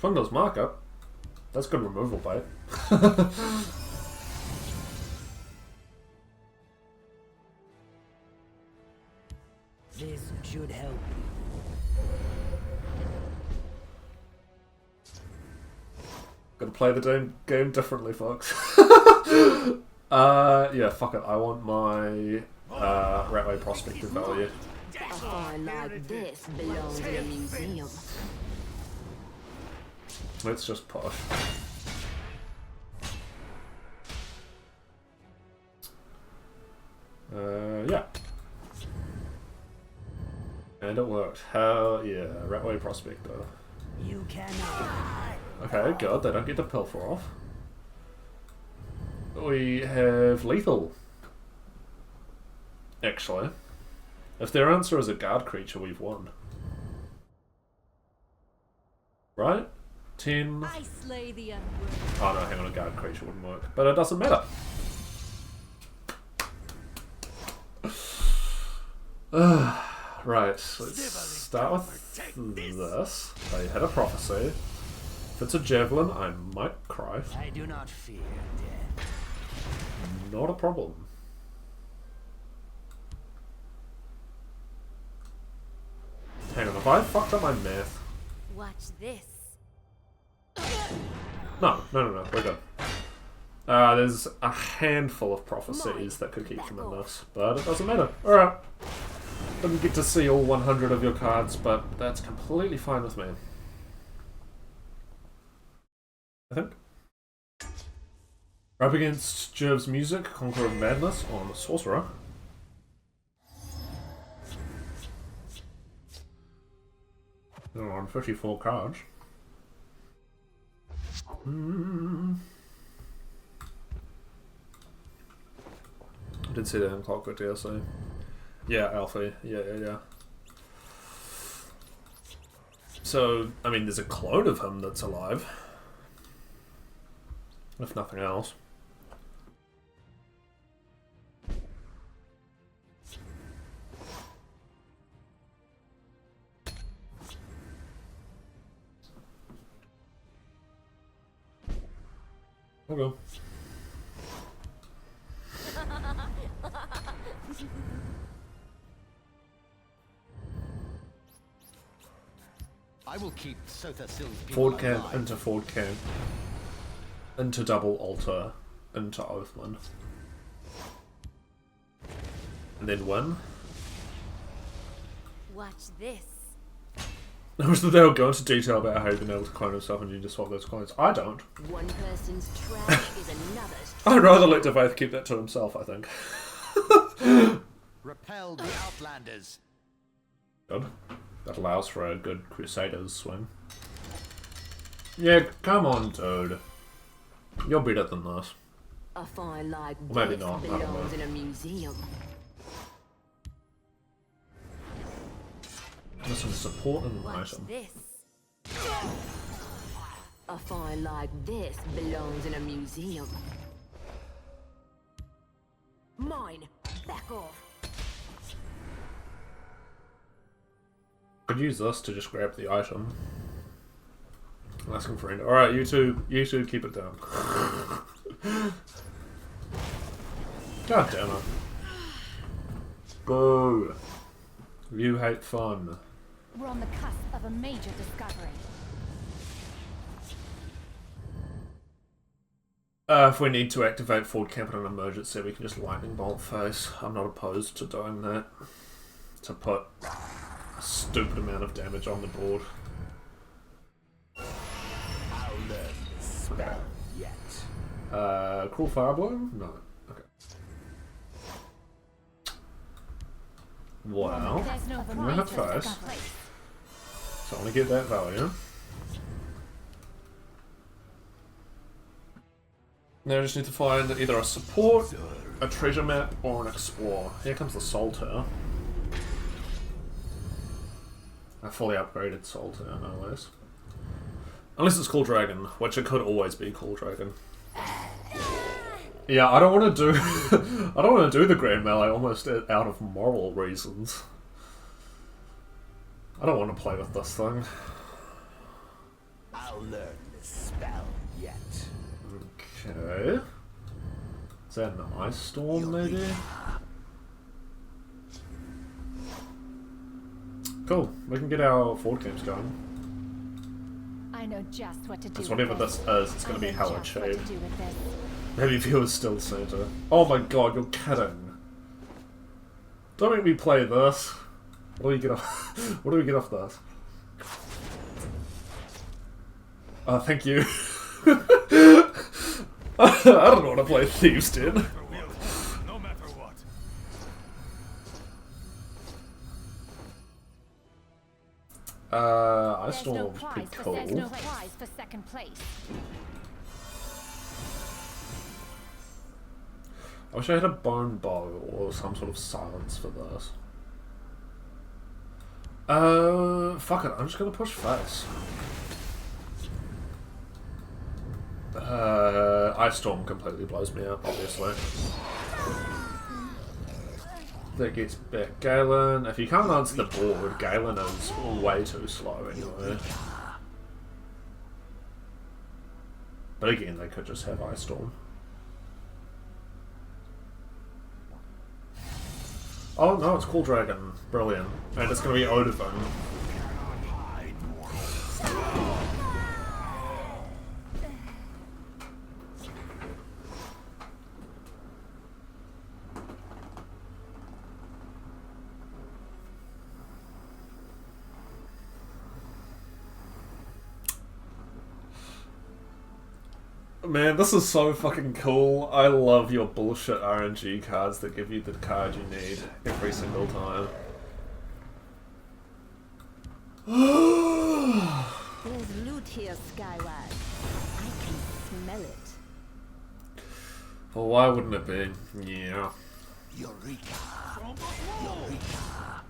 Fungo's markup. That's good removal bait. Gotta play the game differently, folks. Yeah, fuck it. I want my Ratway Prospector value. A find like this belongs in a museum. Let's just push. Yeah. And it worked. Hell yeah. Ratway Prospector. You cannot. Okay, good. They don't get the Pilfer off. We have Lethal. Actually. If their answer is a guard creature, we've won. Right? 10. I slay the unworthy. Oh no, hang on, a guard creature wouldn't work. But it doesn't matter. Right, let's start with this. They had a prophecy. If it's a javelin, I might cry. I do not fear death. Not a problem. Hang on, have I fucked up my math? Watch this. No, we're good. There's a handful of prophecies that could keep them in this, but it doesn't matter. Alright. Didn't get to see all 100 of your cards, but that's completely fine with me. I think. Up against Jerv's Music, Conqueror of Madness on the Sorcerer. They're on 54 cards. I did see that in Clockwork DLC. Yeah, Alfie. Yeah. So, I mean, there's a clone of him that's alive. If nothing else. Okay. I will keep Sotha-Sil's people Forward camp alive. into forward camp. Into double altar. Into Oathman. And then win. Watch this. I wish that they would go into detail about how you've been able to clone yourself and you just swap those clones. I don't. One person's trash is another's I'd rather let Dagoth keep that to himself, I think. Repel the Outlanders. Good. That allows for a good Crusader's swing. Yeah, come on, dude. You're better than this. A find like Or maybe this not, I don't belongs know. in a museum. Listen, support and Watch item. this. A find like this belongs in a museum. Mine. Back off. Could use this to just grab the item. Asking for it. Alright, you two keep it down. God damn it. Boo. You hate fun. We're on the cusp of a major discovery. If we need to activate forward camp in an emergency, we can just lightning bolt face. I'm not opposed to doing that. To put a stupid amount of damage on the board. I'll learn this spell yet. Cruel Fireblow? No. Okay. Wow. There's no I'm gonna have face. So I want to get that value. Now I just need to find either a support, a treasure map, or an explore. Here comes the Solitaire. A fully upgraded Solitaire, no less. Unless it's Call Dragon, which it could always be Call Dragon. Yeah, I don't want to do I don't want to do the Grand Melee almost out of moral reasons. I don't want to play with this thing. I'll learn this spell yet. Okay. Is that an Ice Storm, maybe? Cool. We can get our forward camps going. I know just what to do. Because whatever this is, it's going to be hella cheap. What to do with this. Maybe viewers still center. Oh my god, you're kidding. Don't make me play this. What do we get off? What do we get off this? Oh, thank you. I don't want to play Thieves Den. No matter what. Ice Storm's pretty cool. There's no prize for second place. I wish I had a bone bow or some sort of silence for this. Fuck it, I'm just gonna push face. Ice Storm completely blows me up, obviously. That gets back Galen. If you can't answer the board, Galen is way too slow anyway. But again, they could just have Ice Storm. Oh no, it's Cool Dragon. Brilliant. And it's going to be Odovin. Man, this is so fucking cool. I love your bullshit RNG cards that give you the card you need every single time. There's loot here, Skyward. I can smell it. Well, why wouldn't it be? Yeah. Eureka! Eureka!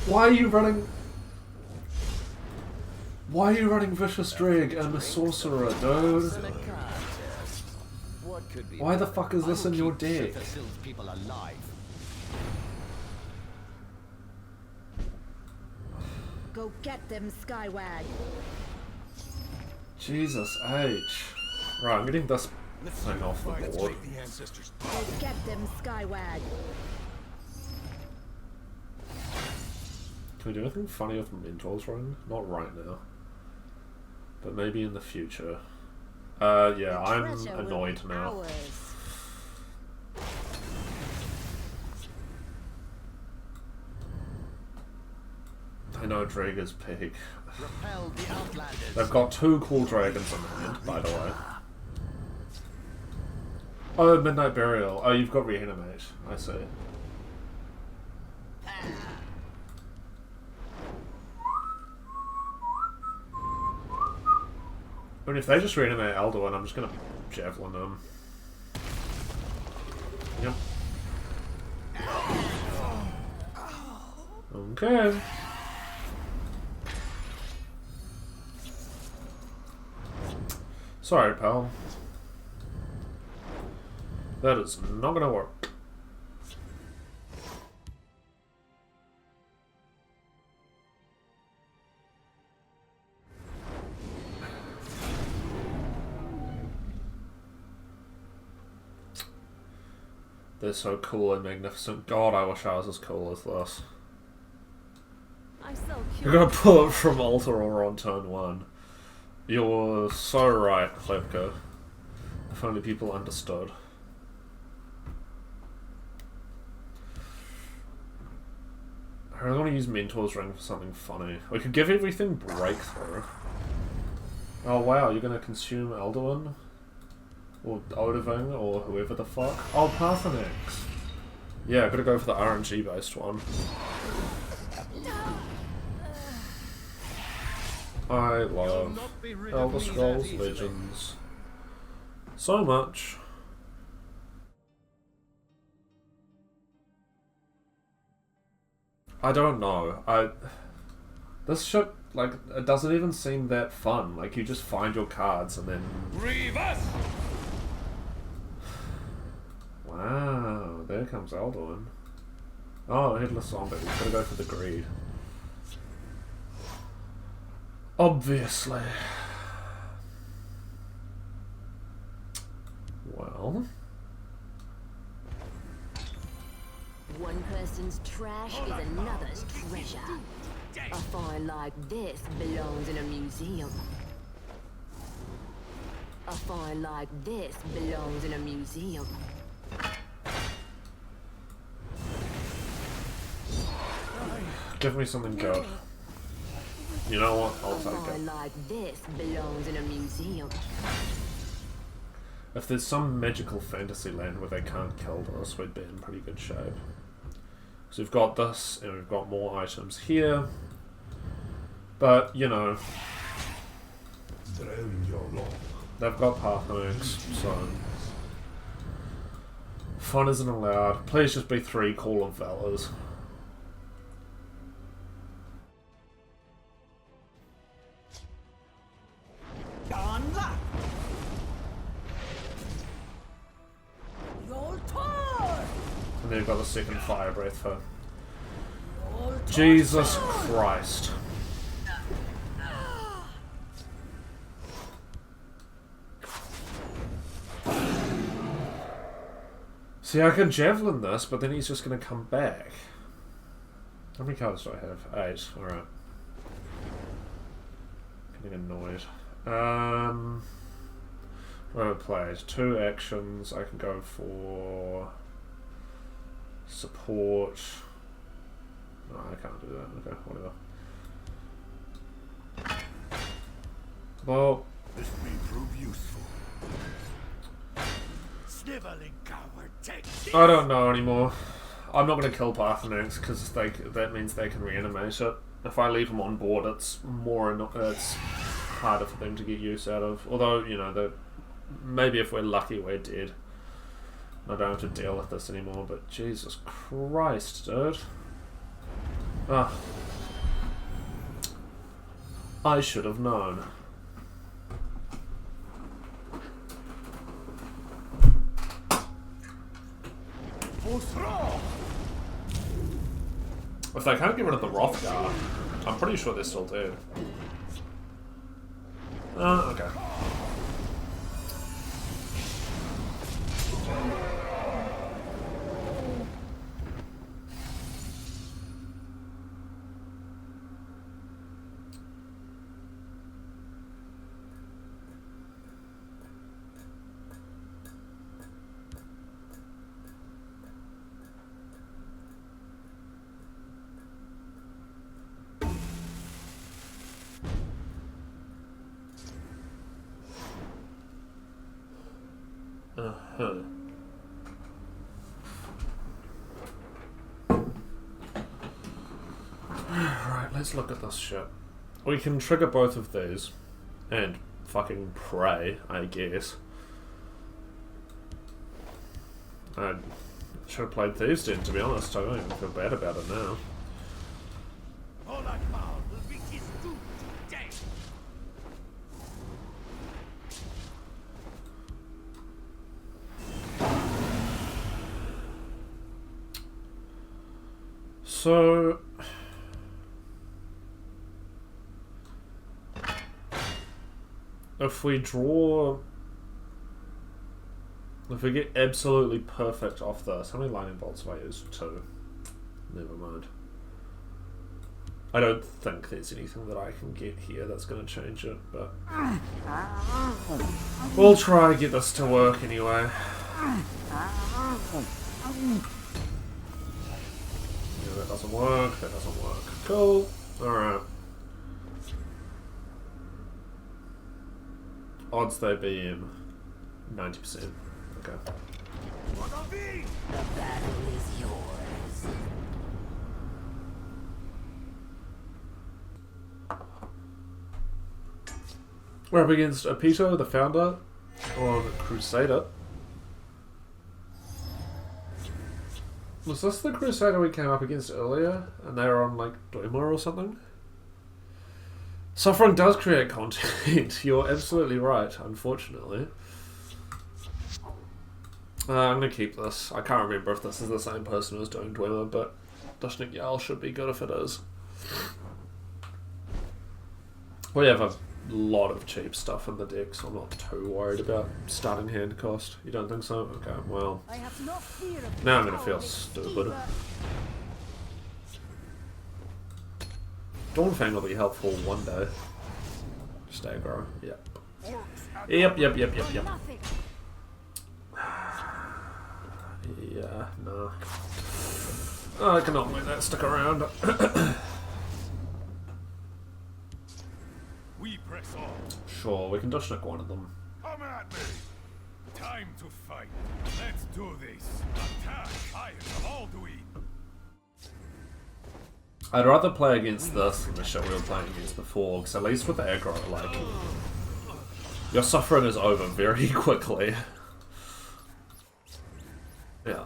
Why are you running... Why are you running Vicious Dreg and the Sorcerer, dude? Why the fuck is this in your deck? Go get them, Skyward. Jesus H. Right, I'm getting this thing off the board. Go get them, Skyward. Can we do anything funny with Mentor's Ring? Not right now. But maybe in the future. Yeah, I'm annoyed now. I know Drager's peak. They've got 2 cool dragons in hand, by the way. Oh, Midnight Burial. Oh, you've got Reanimate. I see. I mean, if they just reanimate Alduin, I'm just gonna Javelin them. Yep. Okay. Sorry, pal. That is not gonna work. They're so cool and magnificent. God, I wish I was as cool as this. I'm so curious. You're gonna pull it from altar or on turn 1. You're so right, Klepka. If only people understood. I really want to use Mentor's Ring for something funny. We could give everything Breakthrough. Oh wow, you're gonna consume Alduin? Or Odoving, or whoever the fuck. Oh, Paarthurnax. Yeah, gotta go for the RNG based one. I love Elder Scrolls Legends so much. I don't know. This shit, like, it doesn't even seem that fun. Like, you just find your cards and then... Reverse! Wow, there comes Alduin. Oh, Headless Zombie. We've got to go for the greed. Obviously. Well... One person person's trash is another's treasure. A find like this belongs in a museum. A find like this belongs in a museum. Give me something good. You know what? I'll take A find it. like this belongs in a museum. If there's some magical fantasy land where they can't kill us, we'd be in pretty good shape. So we've got this, and we've got more items here. But, you know, they've got Paarthurnax, so fun isn't allowed. Please just be 3 Call of Valors. On luck. Your turn. And then you've got the second Fire Breath for Jesus Christ. See, I can Javelin this, but then he's just going to come back. How many cards do I have? 8. Alright. Getting annoyed. What have I played? 2 actions. I can go for support. No, I can't do that. Okay, whatever. Well, this may prove useful. Sniveling coward, take this. I don't know anymore. I'm not going to kill Paarthurnax because that means they can reanimate it. If I leave them on board, it's it's harder for them to get use out of. Although, you know, maybe if we're lucky, we're dead. I don't have to deal with this anymore. But Jesus Christ, dude. Ah, I should have known. If they can't get rid of the Wrothgar, I'm pretty sure they're still dead. Okay. Right, let's look at this shit. We can trigger both of these and fucking pray, I guess. I should have played Thieves Den, to be honest. I don't even feel bad about it now. So, if we get absolutely perfect off this, how many lightning bolts have I used? 2. Never mind. I don't think there's anything that I can get here that's going to change it, but we'll try to get this to work anyway. That doesn't work, that doesn't work. Cool. Alright. Odds they BM 90%. Okay. The battle is yours. We're up against Apito, the founder, on Crusader. Was this the Crusader we came up against earlier? And they were on, like, Dwemer or something? Suffering does create content. You're absolutely right, unfortunately. I'm going to keep this. I can't remember if this is the same person who's doing Dwemer, but Dashnik Jarl should be good if it is. We have a lot of cheap stuff in the deck, so I'm not too worried about starting hand cost. You don't think so? Okay, well, I have no fear of now I'm going to feel stupid. Dawnfang will be helpful one day. Just aggro. Yep. Yep. Yeah, no. I cannot make that stick around. We press on. Sure, we can dodge nick one of them. Come at me. Time to fight. Let's do this. Attack. I have all to eat. I'd rather play against this than the shit we were playing against before, because at least with the aggro, like, your suffering is over very quickly. Yeah.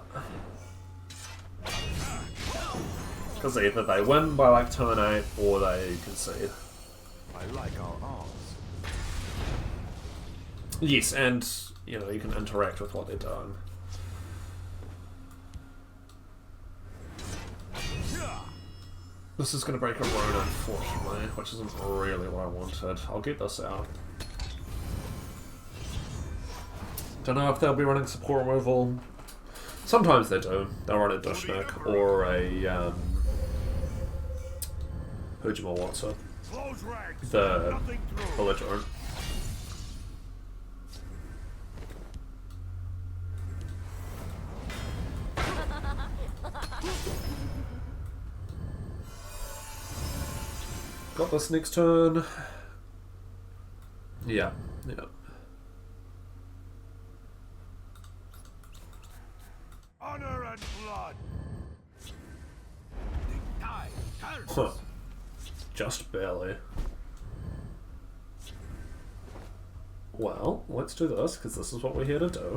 Because either they win by like turn 8 or they concede. I like our arms. Yes, and you know, you can interact with what they're doing. This is going to break a road, unfortunately, which isn't really what I wanted. I'll get this out. Don't know if they'll be running support removal. Sometimes they do. They'll run a Dushnik or a Hujima Watsa. The belligerent. Got this next turn. Yeah. Honor and blood. Huh. Just barely. Well, let's do this, because this is what we're here to do.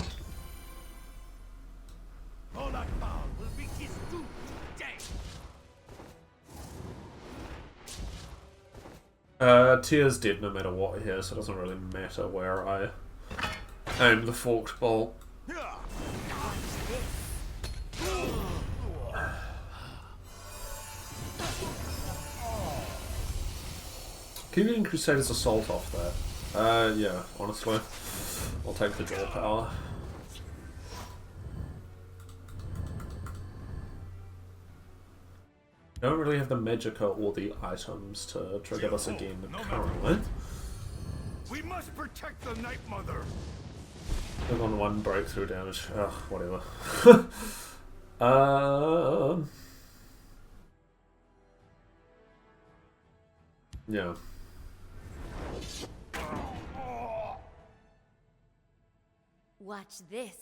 Tier's dead no matter what here, so it doesn't really matter where I aim the forked bolt. Keeping Crusader's Assault off that. Yeah, honestly. I'll take the draw power. Don't really have the magicka or the items to trigger this again currently. We must protect the Night Mother. Live on 1 breakthrough damage. Ugh, whatever. Yeah. Watch this.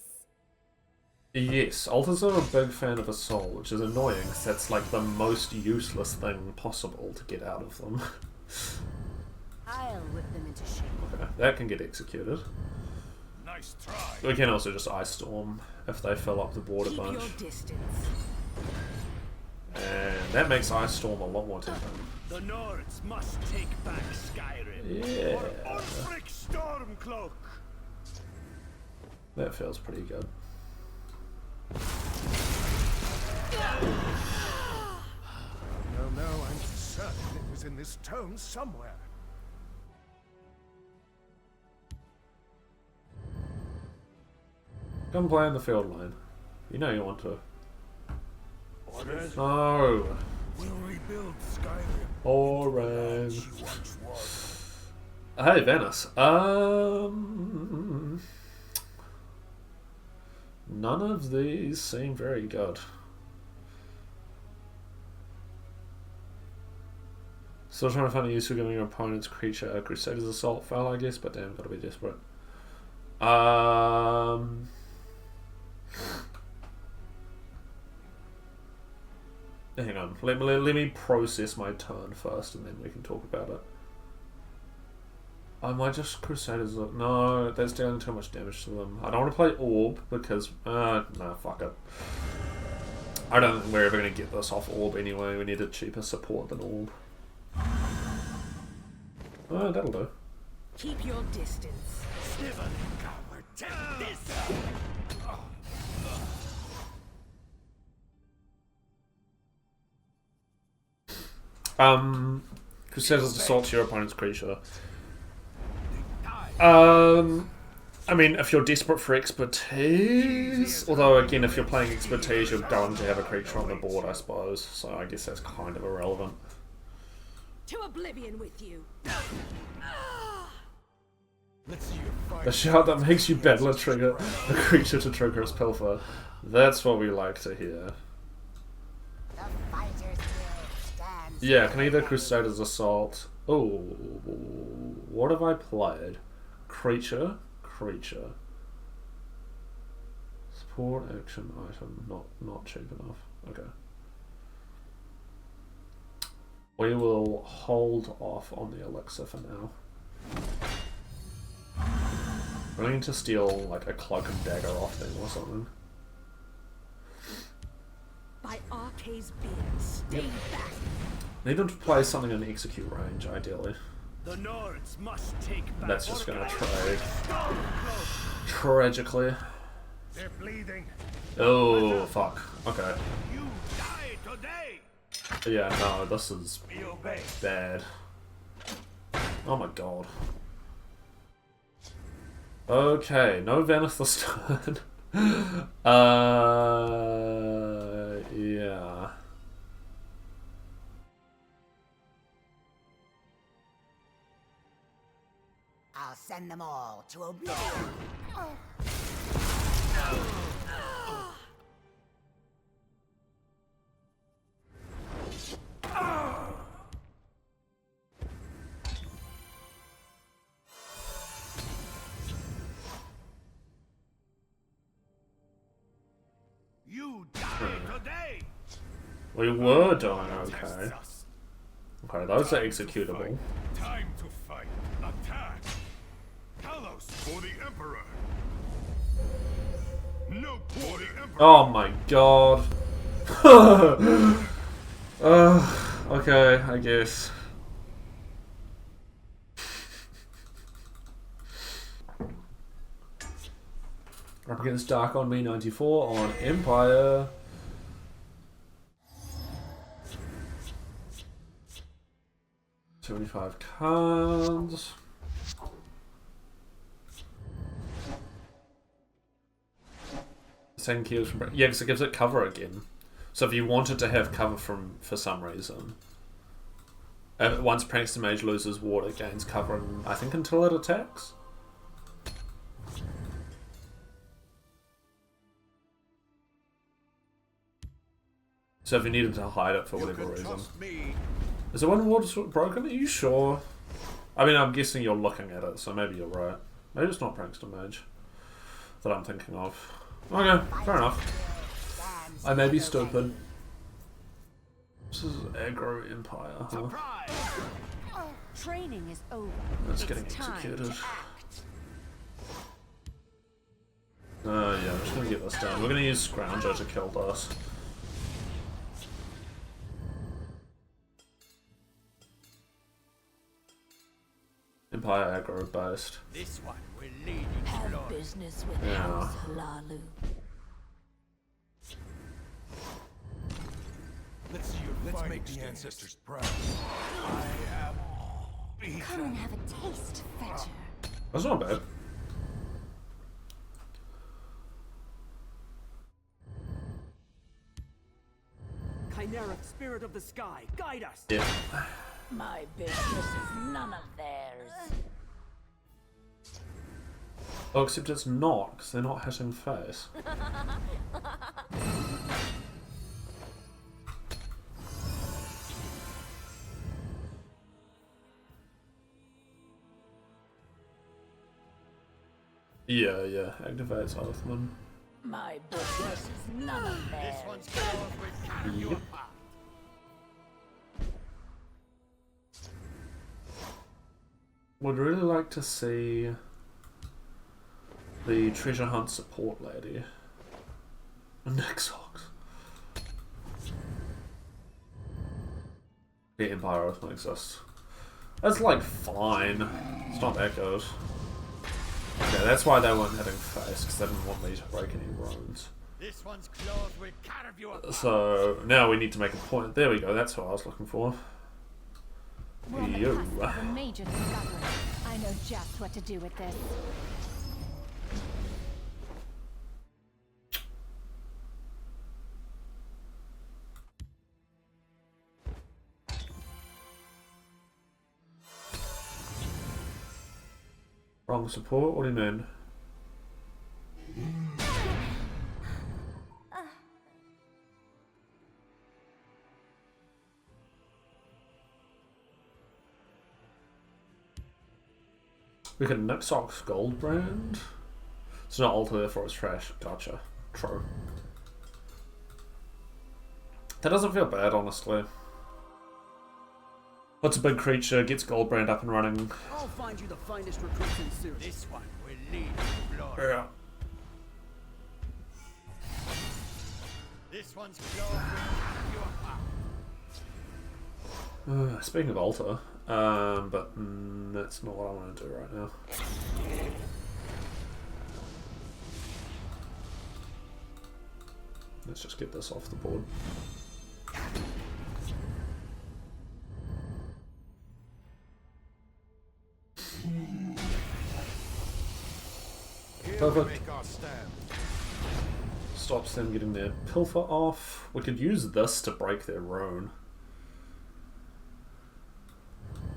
Yes, altars are a big fan of Assault, which is annoying because that's like the most useless thing possible to get out of them. I'll whip them into shape. Okay, that can get executed. Nice try. We can also just Ice Storm if they fill up the board a bunch. Keep your distance. And that makes Ice Storm a lot more tempting. The Nords must take back Skyrim. Yeah. Or Ulfric Stormcloak. That feels pretty good. No, I'm certain it was in this tome somewhere. Come play in the field line. You know you want to. Orders? No! We'll rebuild Skyrim. Orange. Hey, Venice. None of these seem very good. Still trying to find a use for giving your opponent's creature a Crusader's Assault fell, I guess, but damn, gotta be desperate. Hang on, let me process my turn first and then we can talk about it. I might just Crusaders. No, that's dealing too much damage to them. I don't want to play Orb because. Nah, fuck it. I don't think we're ever going to get this off Orb anyway. We need a cheaper support than Orb. Oh, that'll do. Keep your distance. Sniveling coward, take this! Crusader's Assault to your opponent's creature. I mean, if you're desperate for expertise, although again, if you're playing expertise, you're going to have a creature on the board, I suppose. So I guess that's kind of irrelevant. To oblivion with you. Let's see your fight. The shout that makes you battler trigger a creature to trigger its pilfer. That's what we like to hear. The Fighters Guild stands. Yeah, can either Crusader's Assault. Oh, what have I played? Creature. Support action item, not cheap enough. Okay. We will hold off on the elixir for now. We're going to steal like a cloak and dagger off them or something. By Arcade's beard, stay back. Need them to play something in execute range, ideally. The Nords must take back. That's just gonna trade. Tragically. They're bleeding. Oh, fuck. Okay. You die today. Yeah, no, this is We obey. bad. Oh my god. Okay, no Vanish this turn. Yeah. I'll send them all to oblivion. You die today. We were doing okay. Okay, those are executable. Time to fight. Attack. Talos for the Emperor. No for the Emperor. Oh my god. Okay, I guess. Up against Dark on Me 94 on Empire. $75 cards. Second kills from yeah, because it gives it cover again. So if you wanted to have cover for some reason, once Prankster Mage loses water, it gains cover, I think until it attacks. So if you needed to hide it for whatever reason. Is the one water broken? Are you sure? I mean, I'm guessing you're looking at it, so maybe you're right. Maybe it's not Prankster Mage that I'm thinking of. Okay, fair enough. I may be stupid. This is aggro Empire, huh? Training is over. That's getting executed. Yeah, I'm just gonna get this done. We're gonna use Scrounger to kill this. Empire aggro based. This one will lead you to Have glory. business with Yeah. House Hlaalu. Let's see your Let's make the ancestors proud. I am. Come and have a taste, fetcher. That's not bad. Chimera, spirit of the sky, guide us. Yeah. My business is none of theirs. Oh, except it's not, because they're not hitting face. Yeah, activates Oathman. My business is none of theirs. This one's yours with carry your path. Would really like to see the treasure hunt support lady. Nexox. The Empire Oathman exists. That's like fine. It's not that good. Okay, that's why they weren't hitting face, because they didn't want me to break any runes. This one's claws will carve you apart. So now we need to make a point. There we go, that's what I was looking for. We're on the Yo. cusp of a major discovery. I know just what to do with this. Wrong support? What do you mean? We can Nixox Gold brand. It's not alter, therefore it's trash. Gotcha. True. That doesn't feel bad, honestly. What's a big creature, gets gold brand up and running. I'll find you the finest recruits in Syria. This one will lead to glory. Yeah. This one's claws will carry you apart. Speaking of alter, but that's not what I want to do right now. Let's just get this off the board. Perfect. Stops them getting their pilfer off. We could use this to break their rune.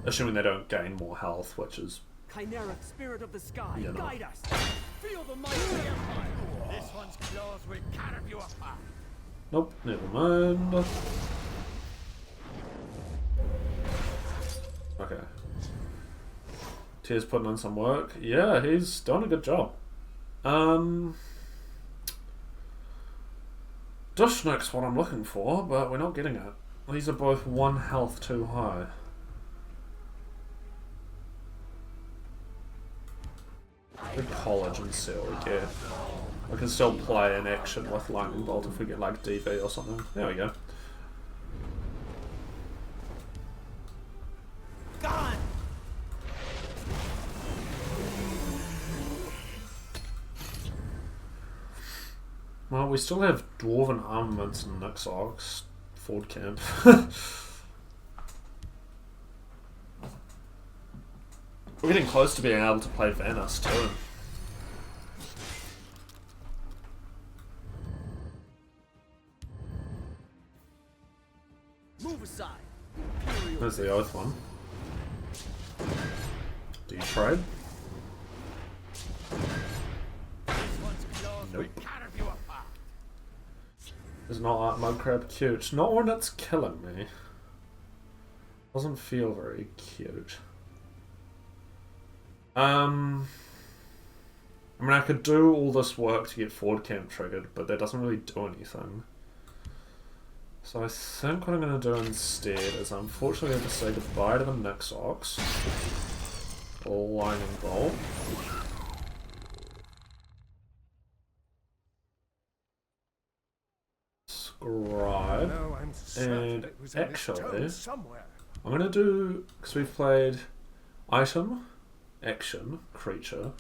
Assuming they don't gain more health, which is... Chimeric spirit of the sky, you know. guide us! Feel the might of the Empire! This one's claws will carve you apart. Nope, never mind. Okay. Tier's putting in some work. Yeah, he's doing a good job. Dushnik's what I'm looking for, but we're not getting it. These are both 1 health too high. The college and see what we get. We can still play in action with Lightning Bolt if we get like DV or something. There we go. Gone! Well, we still have Dwarven Armaments and Nixox. Ford Camp. We're getting close to being able to play Vanis too. Move aside. There's the Oath one. Do you trade? Nope. It's not that Mudcrab cute. Not when it's killing me. Doesn't feel very cute. I mean, I could do all this work to get Ford Camp triggered, but that doesn't really do anything. So I think what I'm going to do instead is unfortunately have to say goodbye to the Nixox. Lightning Bolt. Scribe. And actually, I'm going to do, because we've played item, action, creature,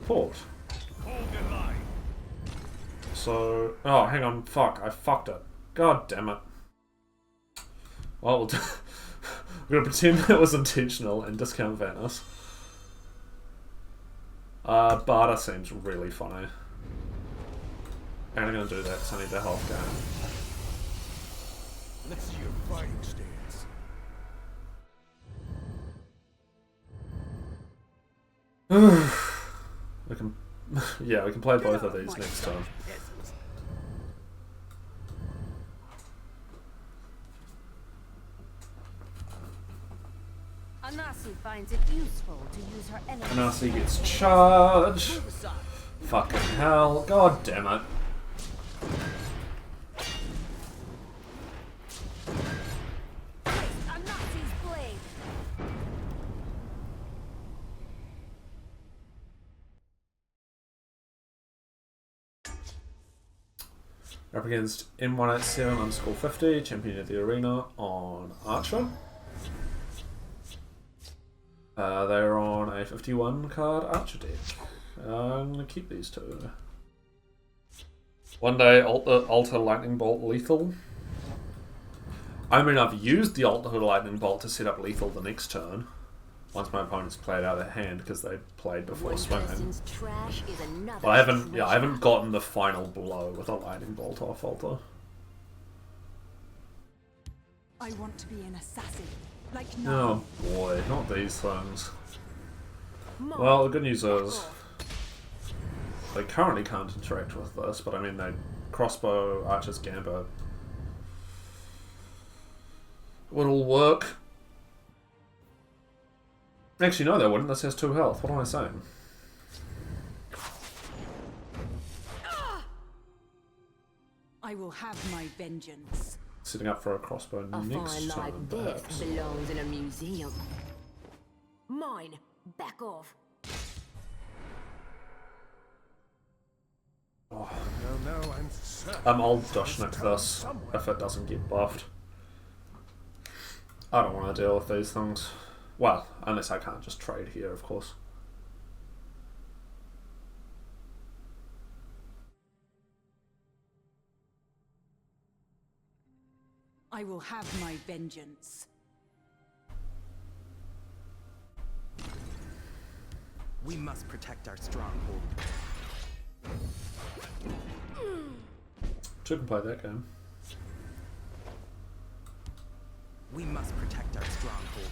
port. So, oh, hang on, fuck, I fucked it. God damn it. Well, we're gonna pretend that was intentional and discount Vanis. Barter seems really funny. And I'm gonna do that because I need the health gain. Let's see your fighting stance. We can, yeah, we can play both of these next time. Anasi finds it useful to use her enemies. Anasi gets charged. Fucking hell. God damn it. Anasi's blade. Up against M187_50, champion of the arena on Archer. They're on a 51 card Archer deck. I'm going to keep these two. One day, alter Lightning Bolt lethal. I mean, I've used the alter Lightning Bolt to set up lethal the next turn. Once my opponents played out of their hand because they played before swinging. But I haven't gotten the final blow with a Lightning Bolt off alter. I want to be an assassin, like Oh boy, not these things. Well, the good news is they currently can't interact with this, but I mean, they crossbow, archers, gambit. It'll work. Actually, no, they wouldn't. This has 2 health. What am I saying? I will have my vengeance. Setting up for a crossbow next find time, like perhaps. this belongs in a museum. Mine. Back off. Oh. No, I'm certain. I'll Dushnik this if it doesn't get buffed. I don't want to deal with these things. Well, unless I can't just trade here, of course. I will have my vengeance. We must protect our stronghold. Two can play that game. We must protect our stronghold.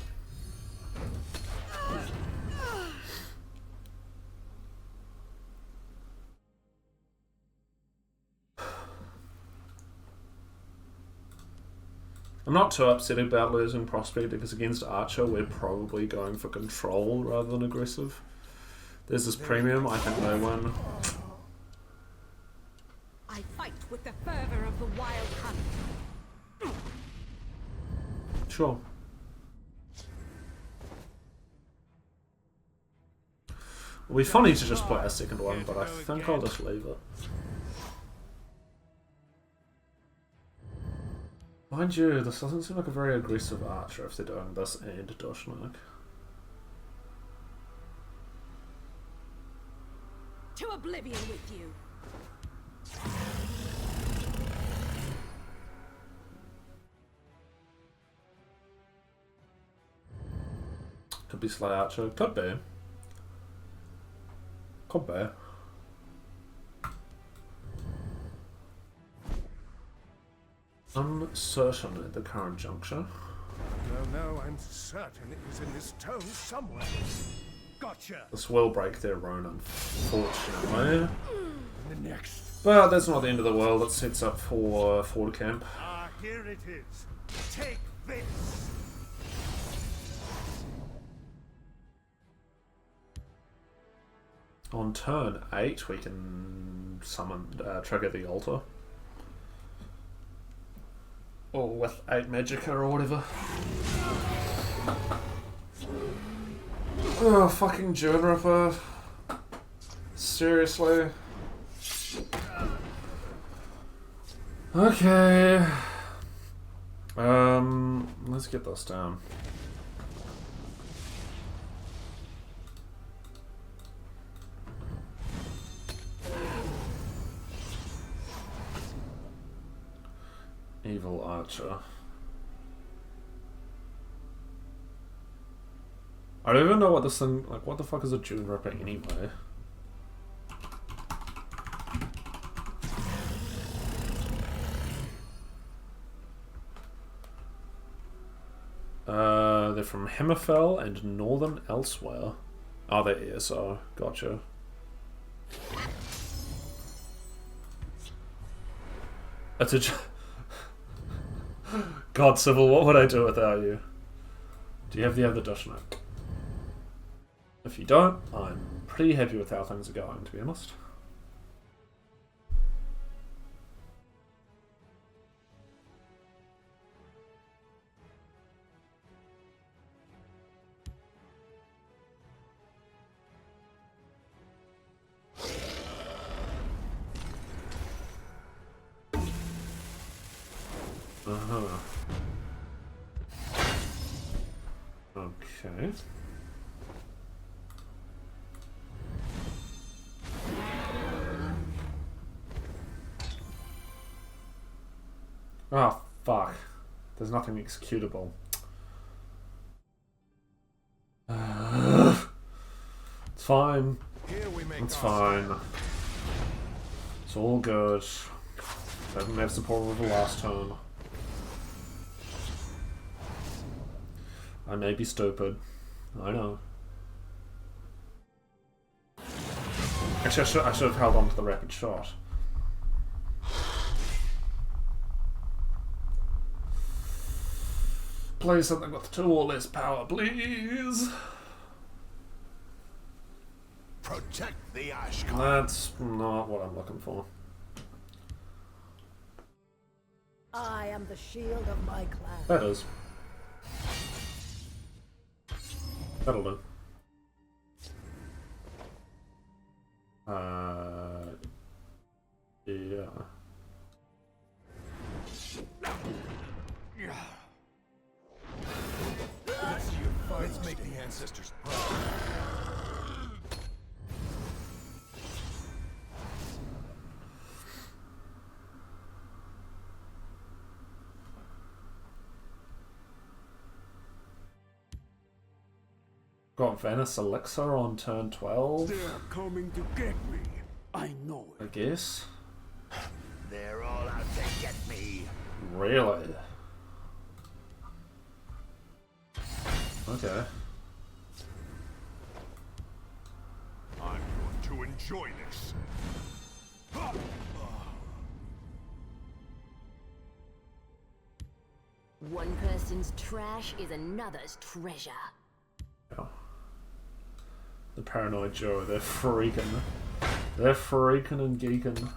I'm not too upset about losing Prospect because against Archer we're probably going for control rather than aggressive. There's this premium, I think they win. I fight with the fervor of the wild hunt. Sure. It'll be funny to just play a second one, but I think I'll just leave it. Mind you, this doesn't seem like a very aggressive archer if they're doing this and Dushnik. To oblivion with you. Could be Slay Archer, could be. Could be. Uncertain at the current juncture. No, I'm certain it was in this tome somewhere. Gotcha. This will break their rune, unfortunately. The next. But that's not the end of the world. It sets up for Ford Camp. Ah, here it is. Take this. On turn 8, we can summon, trigger the altar. Or with 8 Magicka or whatever. Oh, fucking June Ripper. Seriously. Okay. Let's get this down. Evil Archer. I don't even know what this thing, like, what the fuck is a June Ripper anyway? They're from Hammerfell and Northern Elsewhere. Oh, they're ESO. Gotcha. That's a... God, Sybil, what would I do without you? Do you have the other Dushnik? If you don't, I'm pretty happy with how things are going, to be honest. Okay. Oh, fuck. There's nothing executable. It's fine. It's fine. It's all good. I didn't have support with the last turn. I may be stupid. I know. Actually, I should have held on to the rapid shot. Play something with 2 or less power, please. Protect the Ashcon. That's not what I'm looking for. I am the shield of my clan. That is. That'll do. Yeah. Let's make the ancestors proud. Got Venice Elixir on turn 12. They're coming to get me. I know it. I guess. They're all out to get me. Really? Okay. I'm going to enjoy this. One person's trash is another's treasure. Yeah. The Paranoid Joe, they're freaking. They're freaking and geeking.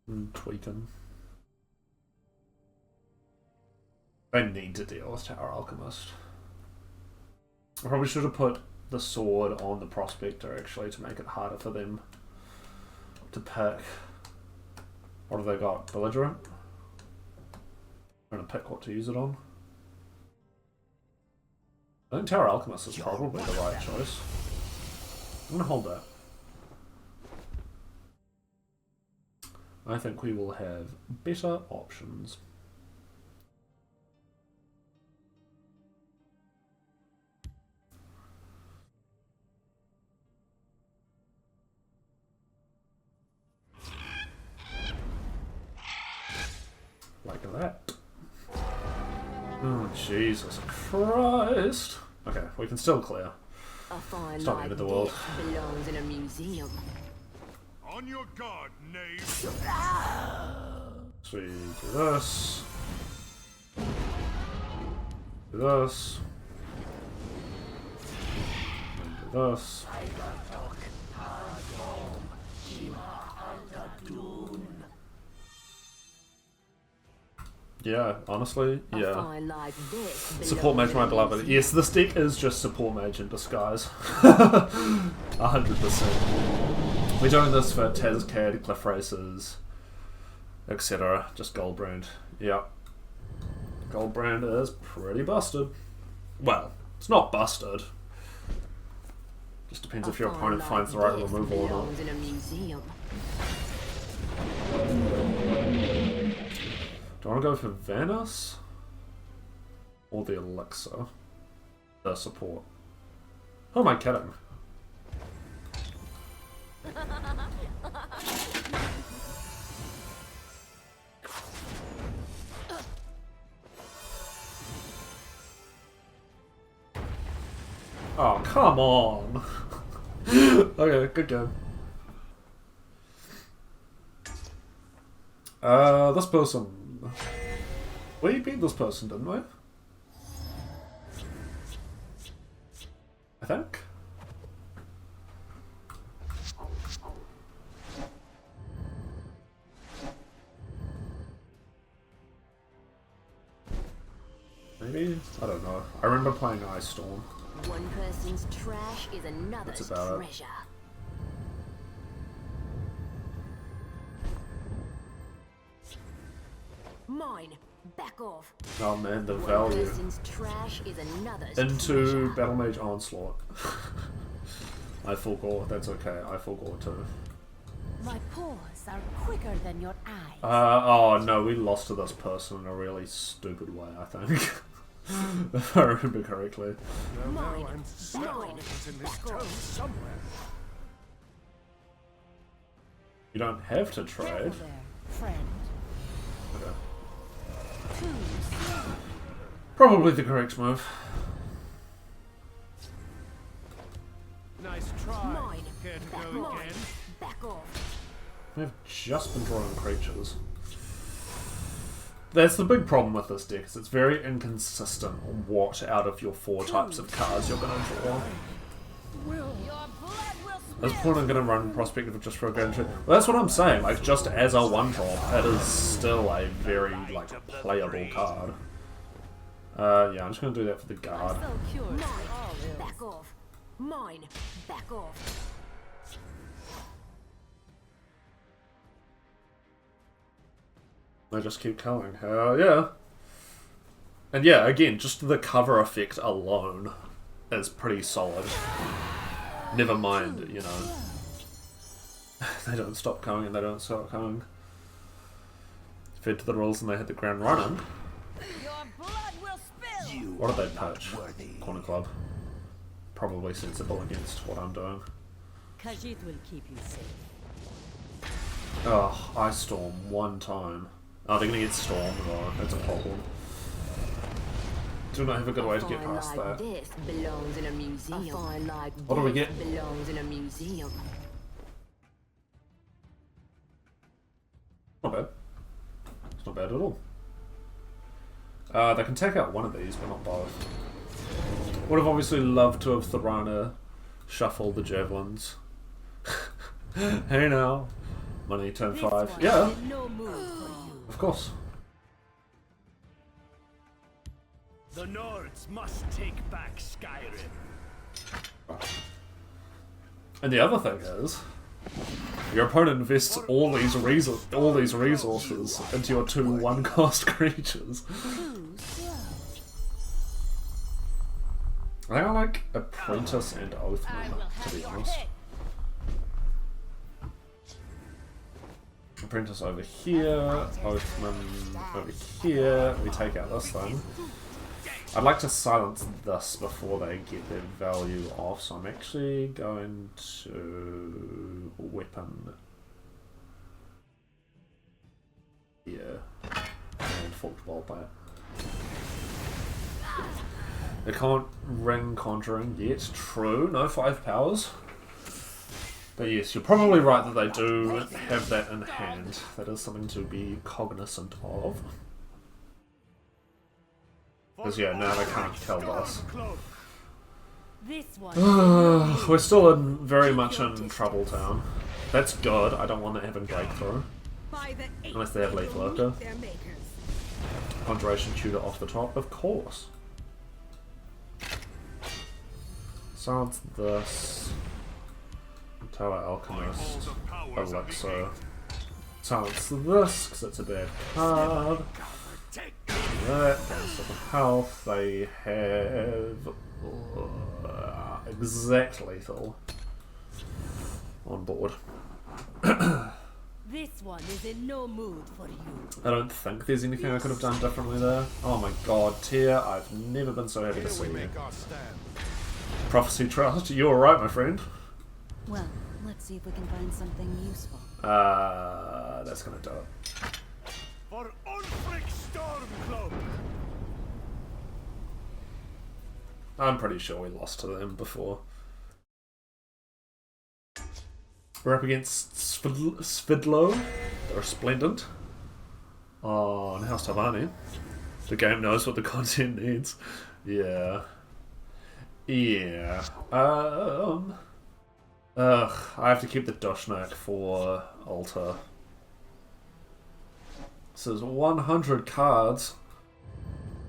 And tweaking. I need to deal with Tower Alchemist. I probably should have put the sword on the Prospector actually to make it harder for them to pick. What have they got? Belligerent? I'm trying to pick what to use it on. I think Tower Alchemist is probably the right choice. I'm gonna hold that. I think we will have better options. Like that. Oh, Jesus Christ. Okay, we can still clear. It's not the end of the world. Belongs in a museum. On your guard, knave. So we do this. Do this. And do this. Yeah, honestly, yeah. Like support mage, my beloved. Yes, this deck is just support mage in disguise. 100%. We're doing this for Tazcad, Cliff Races, etc. Just Goldbrand. Yeah. Goldbrand is pretty busted. Well, it's not busted. Just depends if your opponent finds the right removal or not. Do I want to go for Venice? Or the Elixir? The support. Who am I kidding? Oh, come on! Okay, good game. This person... We beat this person, didn't we? I think. Maybe? I don't know. I remember playing Ice Storm. One person's trash is another's treasure. Mine. Back off. Oh man, the value. Trash is another's into Battlemage Onslaught. I forgot. That's okay. I forgot too. My paws are quicker than your eyes. Oh no, we lost to this person in a really stupid way, I think. If I remember correctly. No, I'm smelling it in this town somewhere. You don't have to trade. Friend. Okay. Probably the correct move. Nice try. We've just been drawing creatures. That's the big problem with this deck, is it's very inconsistent on what out of your 4 types of cards you're going to draw. At this point I'm going to run Prospective just for a grand trip. Well, that's what I'm saying, like, just as a 1-drop, it is still a very, like, playable card. Yeah, I'm just going to do that for the guard. Back off. Mine. Back off. They just keep coming. Hell yeah. And yeah, again, just the cover effect alone is pretty solid. Never mind, you know. They don't stop coming and they don't stop coming. Fed to the rules and they hit the ground running. What did they pitch? Corner Club. Probably sensible against what I'm doing. Khajiit will keep you safe. Oh, Ice Storm 1 time. Oh, they're gonna get stormed. Oh, that's a problem. Do not have a good way to get past that. This belongs in a museum. A fine like What do we get? Belongs in a museum. Not bad. It's not bad at all. They can take out one of these, but not both. Would have obviously loved to have Thorana shuffle the javelins. Hey now. Money, turn 5. Yeah. Of course. The Nords must take back Skyrim. And the other thing is, your opponent invests all these resources into your 2 1-cost creatures. I think I like Apprentice and Oathman, to be honest. Apprentice over here, Oathman over here. We take out this thing. I'd like to silence this before they get their value off, so I'm actually going to weapon here and forked bolt that. They can't ring conjuring yet. True, no 5 powers. But yes, you're probably right that they do have that in hand. That is something to be cognizant of. Because yeah, now they can't kill us. We're still very much in Trouble Town. That's good. I don't want to have a breakthrough. Unless they have Leaf Lurker. Conjuration Tutor off the top, of course. Silence this. Tower Alchemist. Elixir. Silence this, because it's a bad card. That, that's the health. They have exact lethal on board. This one is in no mood for you. I don't think there's anything I could have done differently there. Oh my god, Tyr, I've never been so happy to see you. Prophecy Trust, you're right, my friend. Well, let's see if we can find something useful. That's gonna do it. For Ulfric Stormcloak! I'm pretty sure we lost to them before. We're up against Svidlo, the Resplendent, on House Telvanni. The game knows what the content needs. Yeah. Yeah. I have to keep the Doshnak for Altar. This is 100 cards.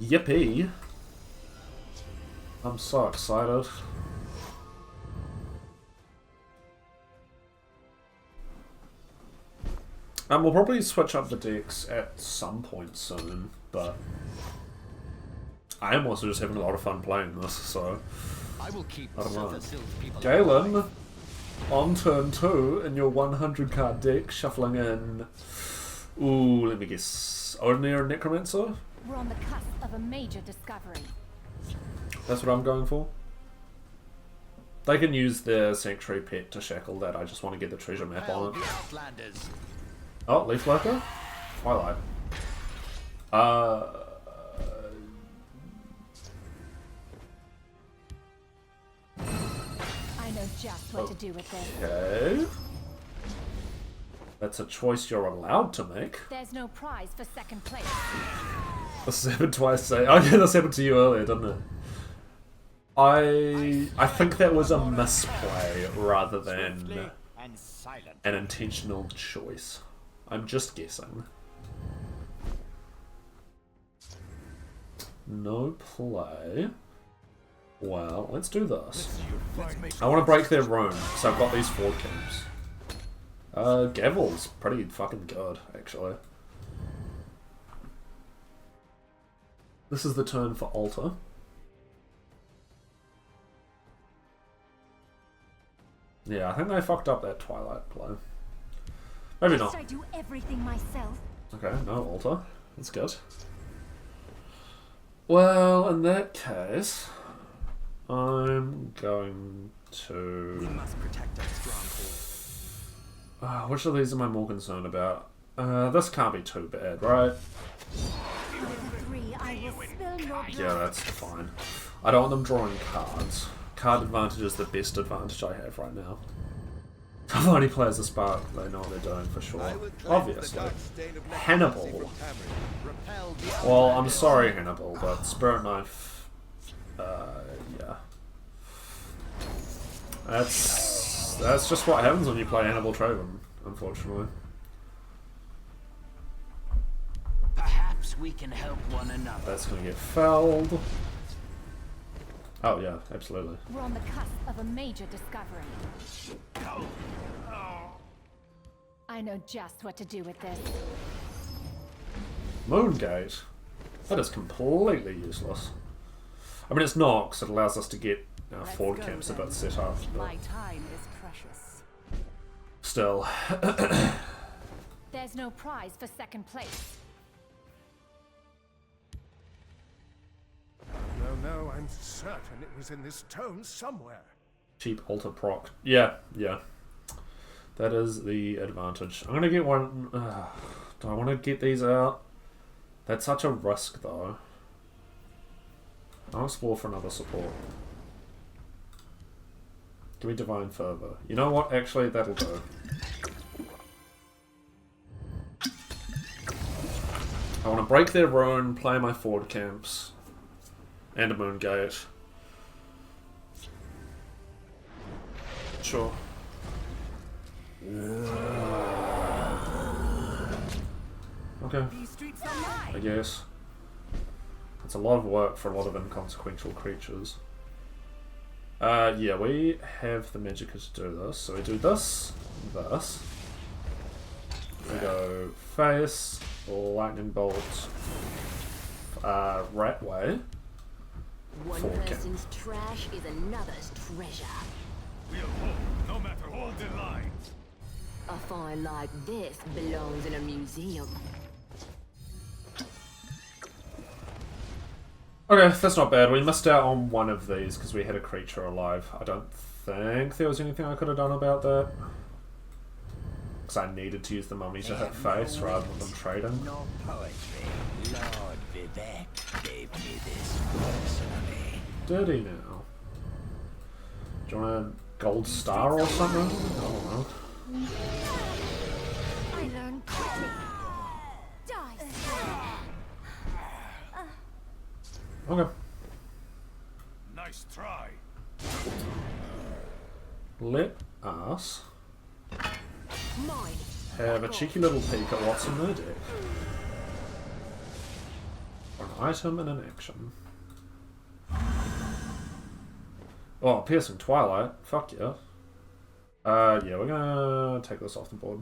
Yippee. I'm so excited. We'll probably switch up the decks at some point soon, but I am also just having a lot of fun playing this, so I don't know. Galen, on turn 2 in your 100 card deck, shuffling in, ooh, let me guess, Ordinary Necromancer? We're on the cusp of a major discovery. That's what I'm going for. They can use their Sanctuary Pet to shackle that, I just want to get the treasure map on it. Oh, Leaf Lurker? Twilight. I know just what to do with this. Okay. That's a choice you're allowed to make. There's no prize for second place. This has happened twice today. Oh yeah, this happened to you earlier, didn't it? I think that was a misplay rather than an intentional choice. I'm just guessing. No play. Well, let's do this. I want to break their rune, so I've got these 4 camps. Gavel's pretty fucking good, actually. This is the turn for Altar. Yeah, I think they fucked up that Twilight play. Maybe not. I do everything myself. Okay, no Altar. That's good. Well, in that case, I'm going to... We must protect our stronghold. Which of these am I more concerned about? This can't be too bad, right? Yeah, that's fine. I don't want them drawing cards. Card advantage is the best advantage I have right now. Telvanni plays a spark, they know what they're doing for sure. Obviously. Hannibal. Well, I'm sorry, Hannibal, but Spirit Knife... yeah. That's just what happens when you play Hannibal Traven, unfortunately. Perhaps we can help one another. That's gonna get felled. Oh yeah, absolutely. We're on the cusp of a major discovery. I know just what to do with this. Moongate? That is completely useless. I mean, it's not, because it allows us to get our forward camps a bit set up. My time is precious. Still. There's no prize for second place. No, I'm certain it was in this tome somewhere. Cheap altar proc. Yeah. That is the advantage. I'm gonna get one... do I want to get these out? That's such a risk, though. I'll explore for another support. Give me Divine Fervor. You know what? Actually, that'll do. I want to break their rune, play my forward camps, and a Moongate. Sure. Okay. I guess. It's a lot of work for a lot of inconsequential creatures. Yeah, we have the magicka to do this. So we do this, this. We go face, lightning bolt, Ratway. One person's trash is another's treasure. We'll hold, no matter hold the line. A find like this belongs in a museum. Okay, that's not bad. We missed out on one of these because we had a creature alive. I don't think there was anything I could have done about that. Because I needed to use the mummy to hit face rather than trading. No poetry. Lord Vivek gave me this personally. Did he now? Do you want a gold star or something? I don't know. I learned quickly. Okay. Nice try. Let us have a cheeky little peek at what's in their deck. An item and an action. Oh, Piercing Twilight. Fuck yeah. Yeah, we're gonna take this off the board.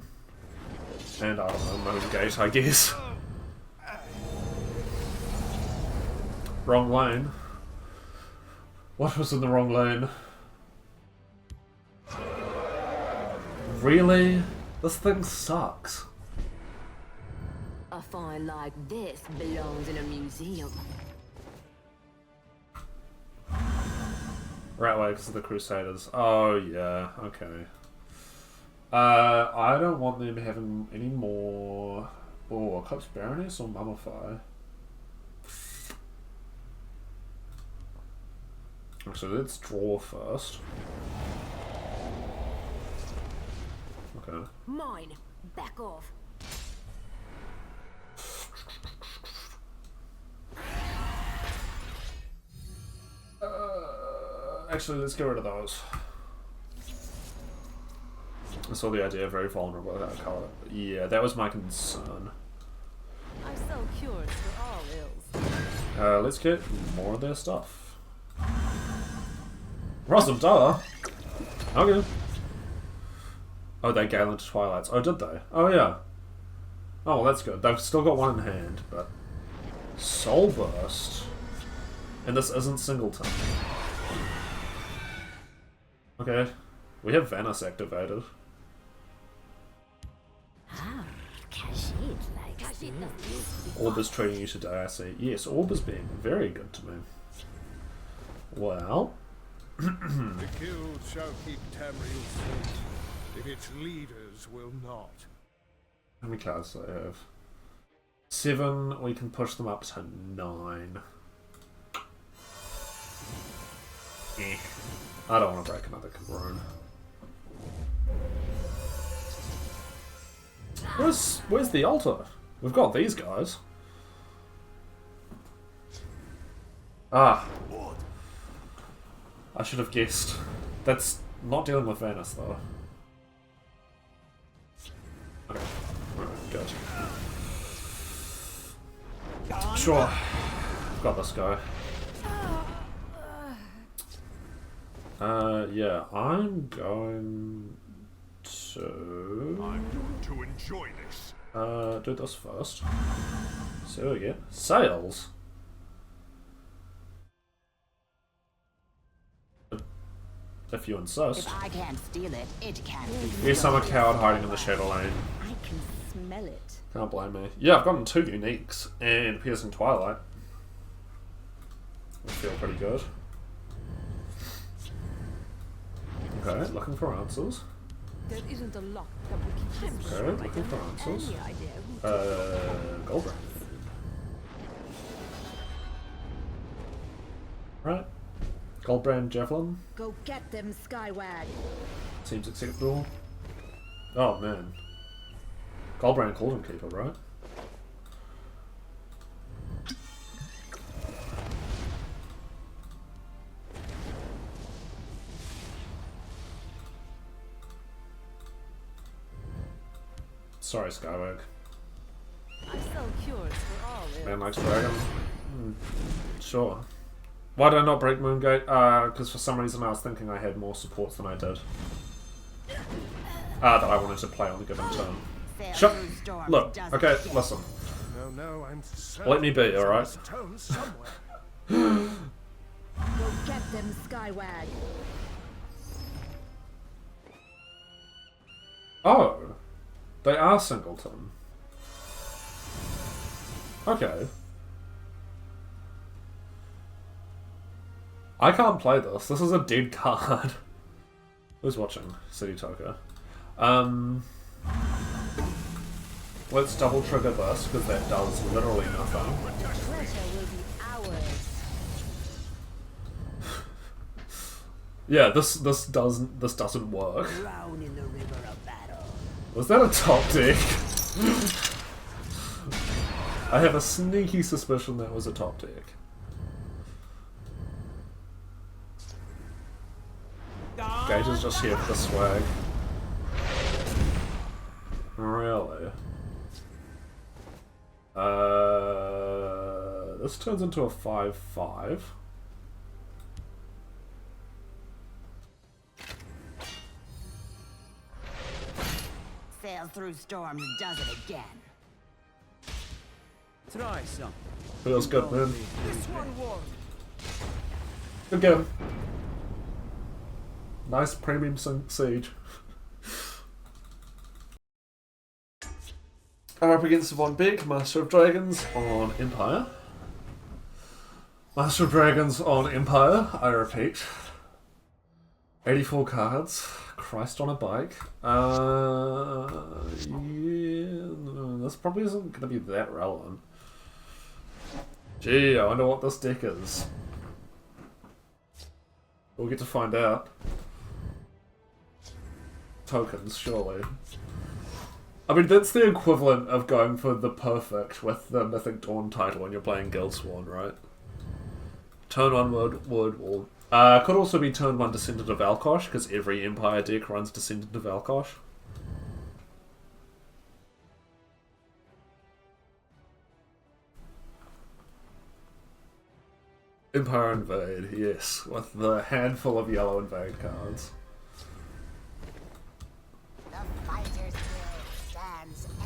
And I don't know, Moongate, I guess. Wrong lane. What was in the wrong lane? Really? This thing sucks. A find like this belongs in a museum. Right, because of the Crusaders. Oh, yeah, okay. I don't want them having any more... Oh, Eclipse Baroness or Mummify? Actually, let's draw first. Okay. Mine. Back off. Actually, let's get rid of those. I saw the idea very vulnerable without colour. Yeah, that was my concern. I sell cures for all ills. Let's get more of their stuff. Rosam, duh! Okay. Oh, they gale into Twilights. Oh, did they? Oh, yeah. Oh, well, that's good. They've still got one in hand, but... Soul Burst. And this isn't Singleton. Okay. We have Venice activated. Orb is treating you today, I see. Yes, Orb is being very good to me. Well... The guild shall keep Tamriel safe, if its leaders will not. How many cards do I have? 7, we can push them up to 9. I don't want to break another Cabron. Where's the altar? We've got these guys. Ah. I should have guessed. That's not dealing with Venice, though. Okay. Alright, good. Sure. Got this guy. Yeah, I'm going to enjoy this. Do this first. See what we get. Sales. If you insist. If I can't steal it, it can't be. Here's some coward hiding in the shadow lane. I can smell it. Can't blame me. Yeah, I've gotten 2 uniques and Piercing Twilight. I feel pretty good. Okay, looking for answers. There isn't a lot that we can Okay, looking for answers. Goldbrand. Right. Goldbrand Javelin. Go get them, Skywag. Seems acceptable. Oh man. Goldbrand Cauldron Keeper, right? Sorry, Skywag. I sell cures for all ills. Man likes Dragon. Sure. Why did I not break Moongate? Because for some reason I was thinking I had more supports than I did. That I wanted to play on the given turn. Shut. Look. Okay. Listen. No, I'm let me be. All right. Go get them, Skywag. Oh, they are Singleton. Okay. I can't play this. This is a dead card. Who's watching? City Toker. Let's double trigger this, because that does literally nothing. Yeah, this doesn't work. Was that a top deck? I have a sneaky suspicion that was a top deck. Gage is just here for the swag. Really? This turns into a 5/5. Sail through storms, does it again. Try some. Feels good, man. This one won. Good game. Nice premium siege. I'm up against Von Beck, Master of Dragons on Empire. Master of Dragons on Empire, I repeat. 84 cards. Christ on a bike. Yeah, this probably isn't going to be that relevant. Gee, I wonder what this deck is. We'll get to find out. Tokens, surely. I mean, that's the equivalent of going for the perfect with the Mythic Dawn title when you're playing Guildsworn, right? Turn 1 Wood Wall. Could also be turn 1 Descendant of Valkosh, because every Empire deck runs Descendant of Valkosh. Empire Invade, yes, with the handful of yellow invade cards.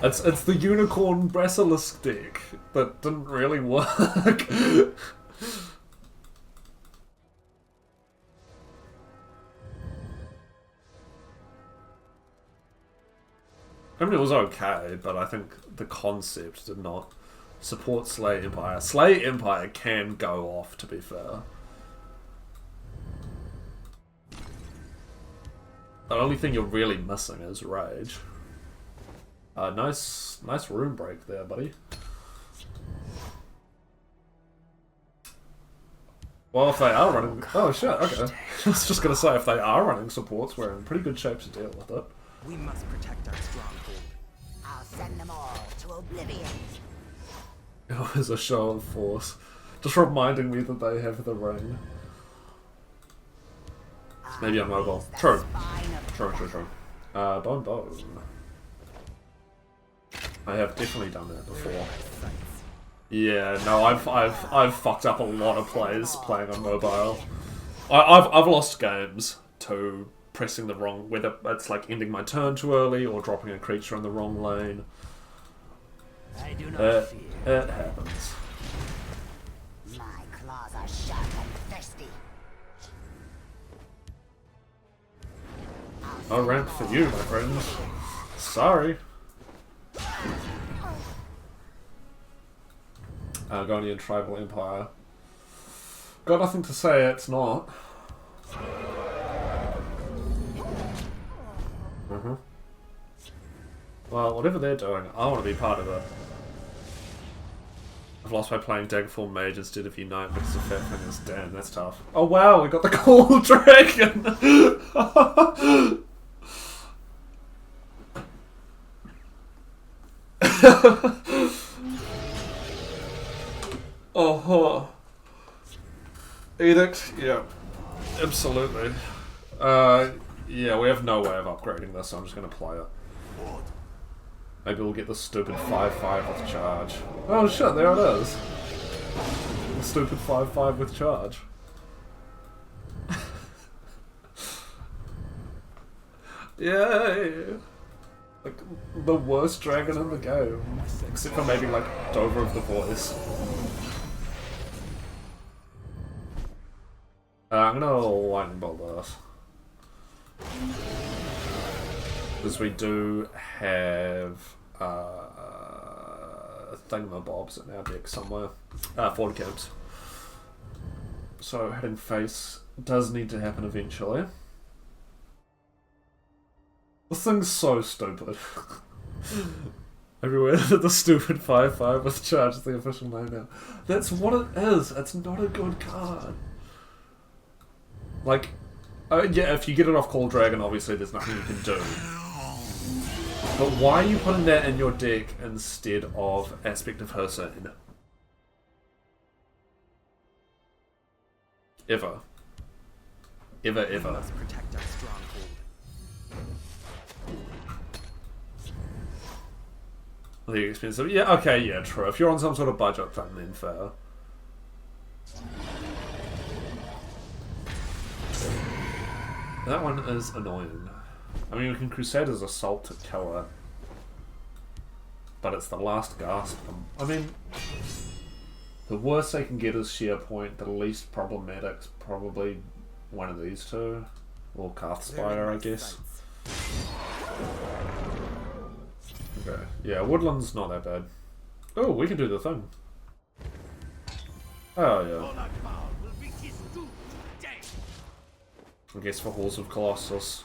It's the Unicorn Basilisk deck that didn't really work. I mean, it was okay, but I think the concept did not support Slay Empire. Slay Empire can go off, to be fair. The only thing you're really missing is Rage. Nice room break there, buddy. Well, if they are running... Oh, shit, okay. I was just going to say, if they are running supports, we're in pretty good shape to deal with it. We must protect our stronghold. I'll send them all to oblivion. It was a show of force. Just reminding me that they have the ring. Maybe I'm mobile. True. True. Bone. I have definitely done that before. Yeah, no, I've fucked up a lot of plays playing on mobile. I've lost games to pressing the wrong, whether it's like ending my turn too early or dropping a creature in the wrong lane. I do not fear. It happens. My claws are sharp and thirsty. No ramp for you, my friends. Sorry. Argonian Tribal Empire. Got nothing to say, it's not. Well, whatever they're doing, I want to be part of it. I've lost by playing Dagoth Mage instead of Unite because of Fat Fingers. Damn, that's tough. Oh wow, we got the Cool Dragon! Oh, Edict, yeah, absolutely. Yeah, we have no way of upgrading this, so I'm just going to play it. Maybe we'll get the stupid 5/5 with charge. Oh shit, there it is. The stupid 5/5 with charge. Yay! Like, the worst dragon in the game. Except for maybe, like, Dover of the Voice. I'm gonna lightning bolt this. Because we do have thingamabobs in our deck somewhere. 40 camps. So hitting face does need to happen eventually. This thing's so stupid. Everywhere the stupid 5/5 with charge is the official name now. That's what it is. It's not a good card. Like, yeah, if you get it off Call Dragon, obviously there's nothing you can do. But why are you putting that in your deck instead of Aspect of Hircine? Ever. Ever. We must protect our stronghold. The expensive. Yeah, okay, yeah, true. If you're on some sort of budget thing, then fair. That one is annoying. I mean, we can Crusader's Assault to kill it. But it's the last gasp. I mean, the worst they can get is Sheer Point. The least problematic's probably one of these two. Or Karth Spider, I guess. Okay. Yeah, Woodland's not that bad. Oh, we can do the thing. Oh, yeah. I guess for Halls of Colossus.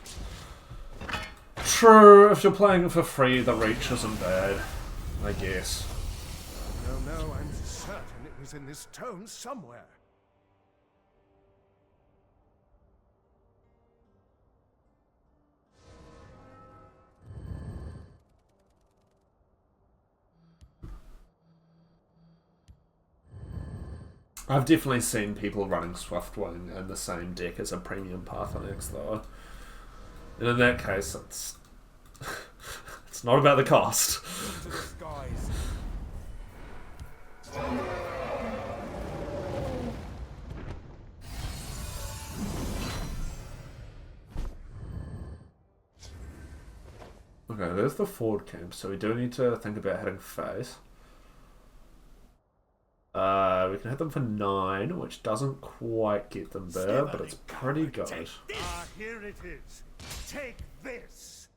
True, if you're playing it for free, the reach isn't bad. I guess. No, I'm certain it was in this tome somewhere. I've definitely seen people running Swiftwing in the same deck as a premium Paarthurnax though. And in that case, it's not about the cost. To the skies. Okay, there's the forward camp, so we do need to think about hitting face. We can hit them for 9, which doesn't quite get them there, but it's pretty good. Here it is. Take this.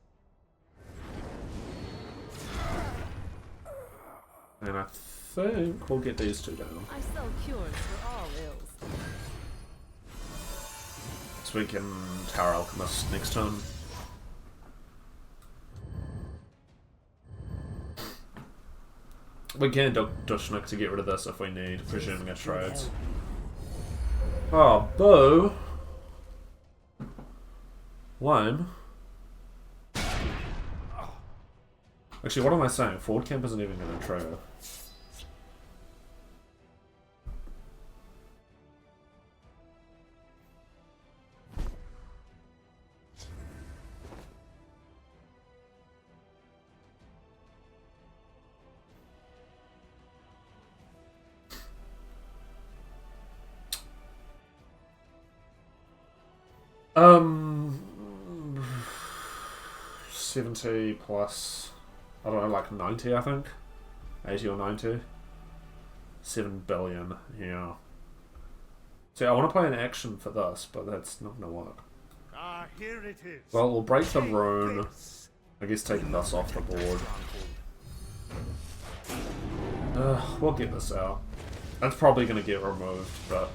And I think we'll get these two down. I sell cures for all ills. So we can Tower Alchemist next turn. We can Dushnik to get rid of this if we need, presuming it trades. Oh, boo! Lame. Actually, what am I saying? Forward camp isn't even going to trigger. Um, 70 plus, I don't know, like 90, I think. 80 or 90. 7 billion, yeah. See, I want to play an action for this, but that's not going to work. Here it is. Well, we'll break the rune. I guess taking this off the board. We'll get this out. That's probably going to get removed, but...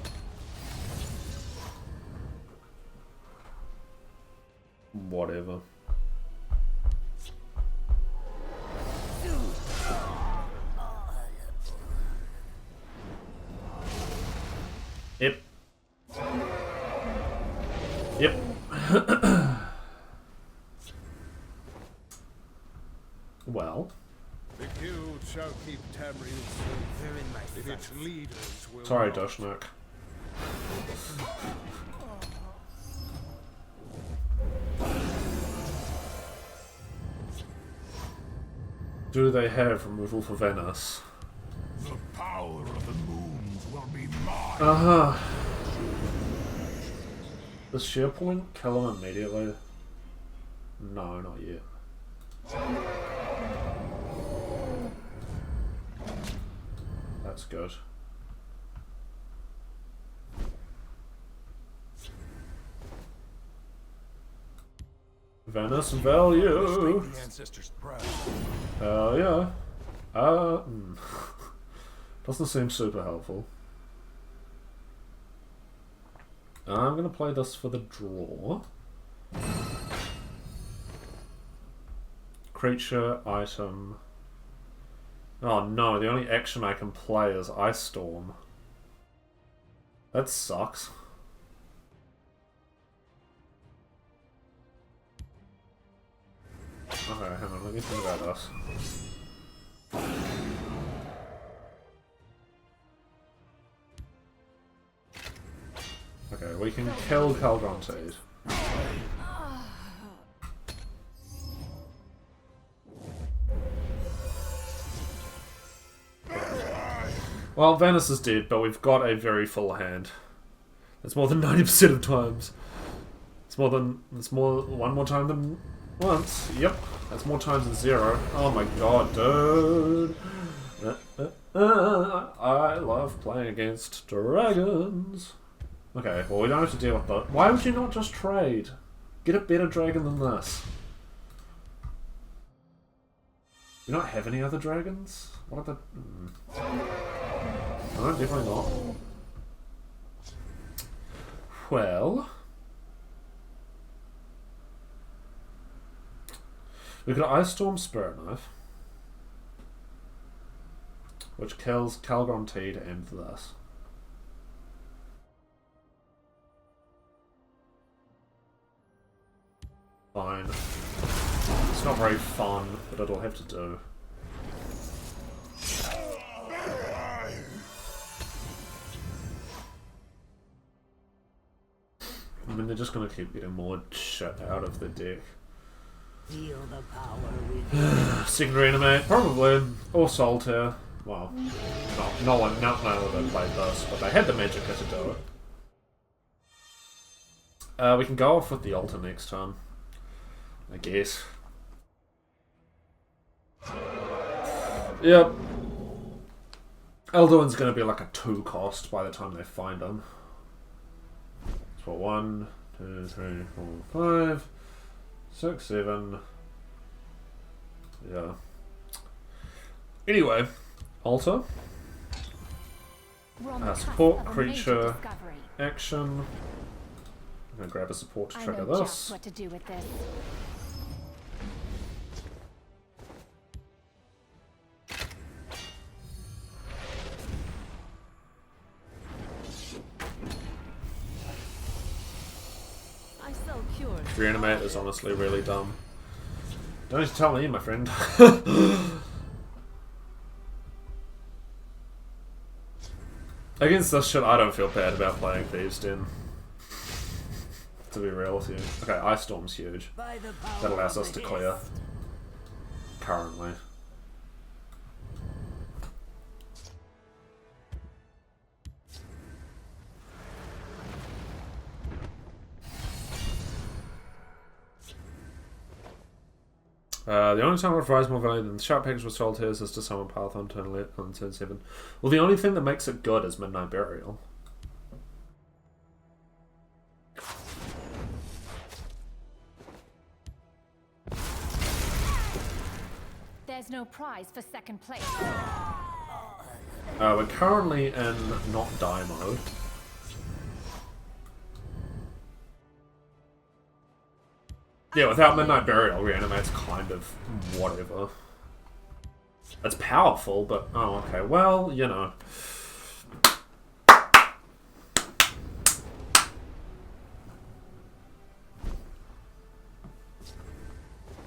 whatever. Yep. Yep. Well. The guild shall keep Tamriel safe. If its leaders will. Sorry, Dushnik. Do they have removal for Venice? The power of the moons will be mine. Uh-huh. Does SharePoint kill him immediately? No, not yet. That's good. Venice value. The ancestors' proud. Yeah. Doesn't seem super helpful. I'm gonna play this for the draw. Creature, item. Oh no, the only action I can play is Ice Storm. That sucks. Okay, hang on, let me think about this. Okay, we can kill Calgronteed. Well, Venice is dead, but we've got a very full hand. That's more than 90% of times. It's one more time than once. Yep, that's more times than 0. Oh my god, dude. I love playing against dragons. Okay, well we don't have to deal with that. Why would you not just trade? Get a better dragon than this. You don't have any other dragons? What are the... No, definitely not. Well... we could Ice Storm Spirit Knife, which kills Calgronteed and this. Fine. It's not very fun, but it'll have to do. I mean, they're just gonna keep getting more shit out of the deck. Feel the power within. Second Reanimate, probably. Or Solitaire. Well, none of them played this, but they had the Magicka to do it. We can go off with the altar next time, I guess. Yep. Elduin's going to be like a 2 cost by the time they find him. So 1, 2, 3, 4, 5, 6, 7. Yeah. Anyway, altar. Support creature action. I'm going to grab a support to trigger this. Just what to do with this. Reanimate is honestly really dumb. Don't need to tell me, my friend. Against this shit, I don't feel bad about playing Thieves' Den. To be real with you. Okay, Ice Storm's huge. That allows us to clear. Currently. The only time it provides more value than the sharp package with Solitaires is to summon Path on turn 7. Well, the only thing that makes it good is Midnight Burial. There's no prize for second place. We're currently in not die mode. Yeah, without Midnight Burial, Reanimate's kind of whatever. It's powerful, but oh, okay. Well, you know.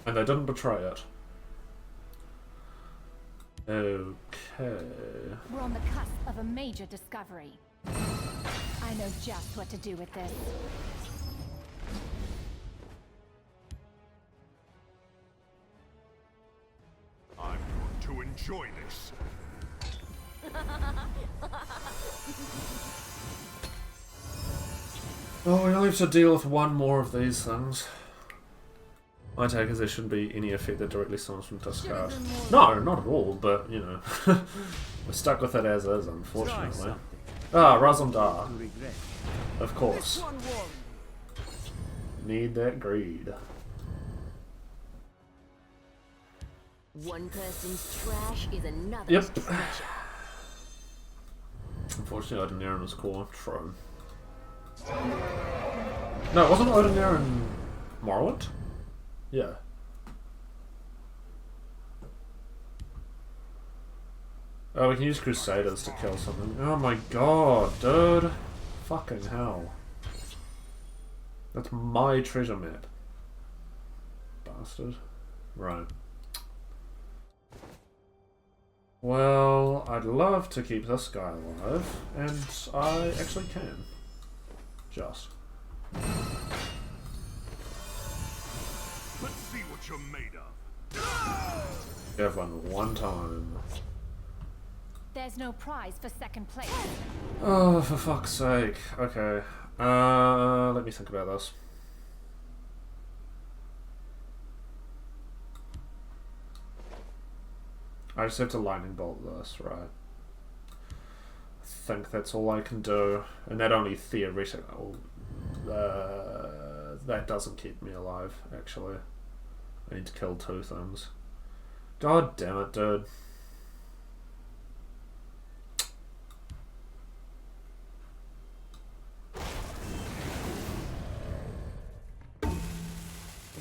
And they didn't betray it. Okay. We're on the cusp of a major discovery. I know just what to do with this. I'm going to enjoy this. Oh, we only have to deal with one more of these things. My take is there shouldn't be any effect that directly summons from discard. No, not at all, but, you know. We're stuck with it as is, unfortunately. Ah, Razumdar. Of course. Need that greed. One person's trash is another's Yep. treasure. Unfortunately, Odin was core. True. No, wasn't Odin Morrowind? Yeah. Oh, we can use Crusaders to kill something. Oh my god, dude. Fucking hell. That's my treasure map. Bastard. Right. Well, I'd love to keep this guy alive, and I actually can. Just. Let's see what you're made of. Everyone, one time. There's no prize for second place. Oh, for fuck's sake. Okay. Let me think about this. I just have to lightning bolt this, right? I think that's all I can do. And that only theoretically... that doesn't keep me alive, actually. I need to kill 2 things. God damn it, dude.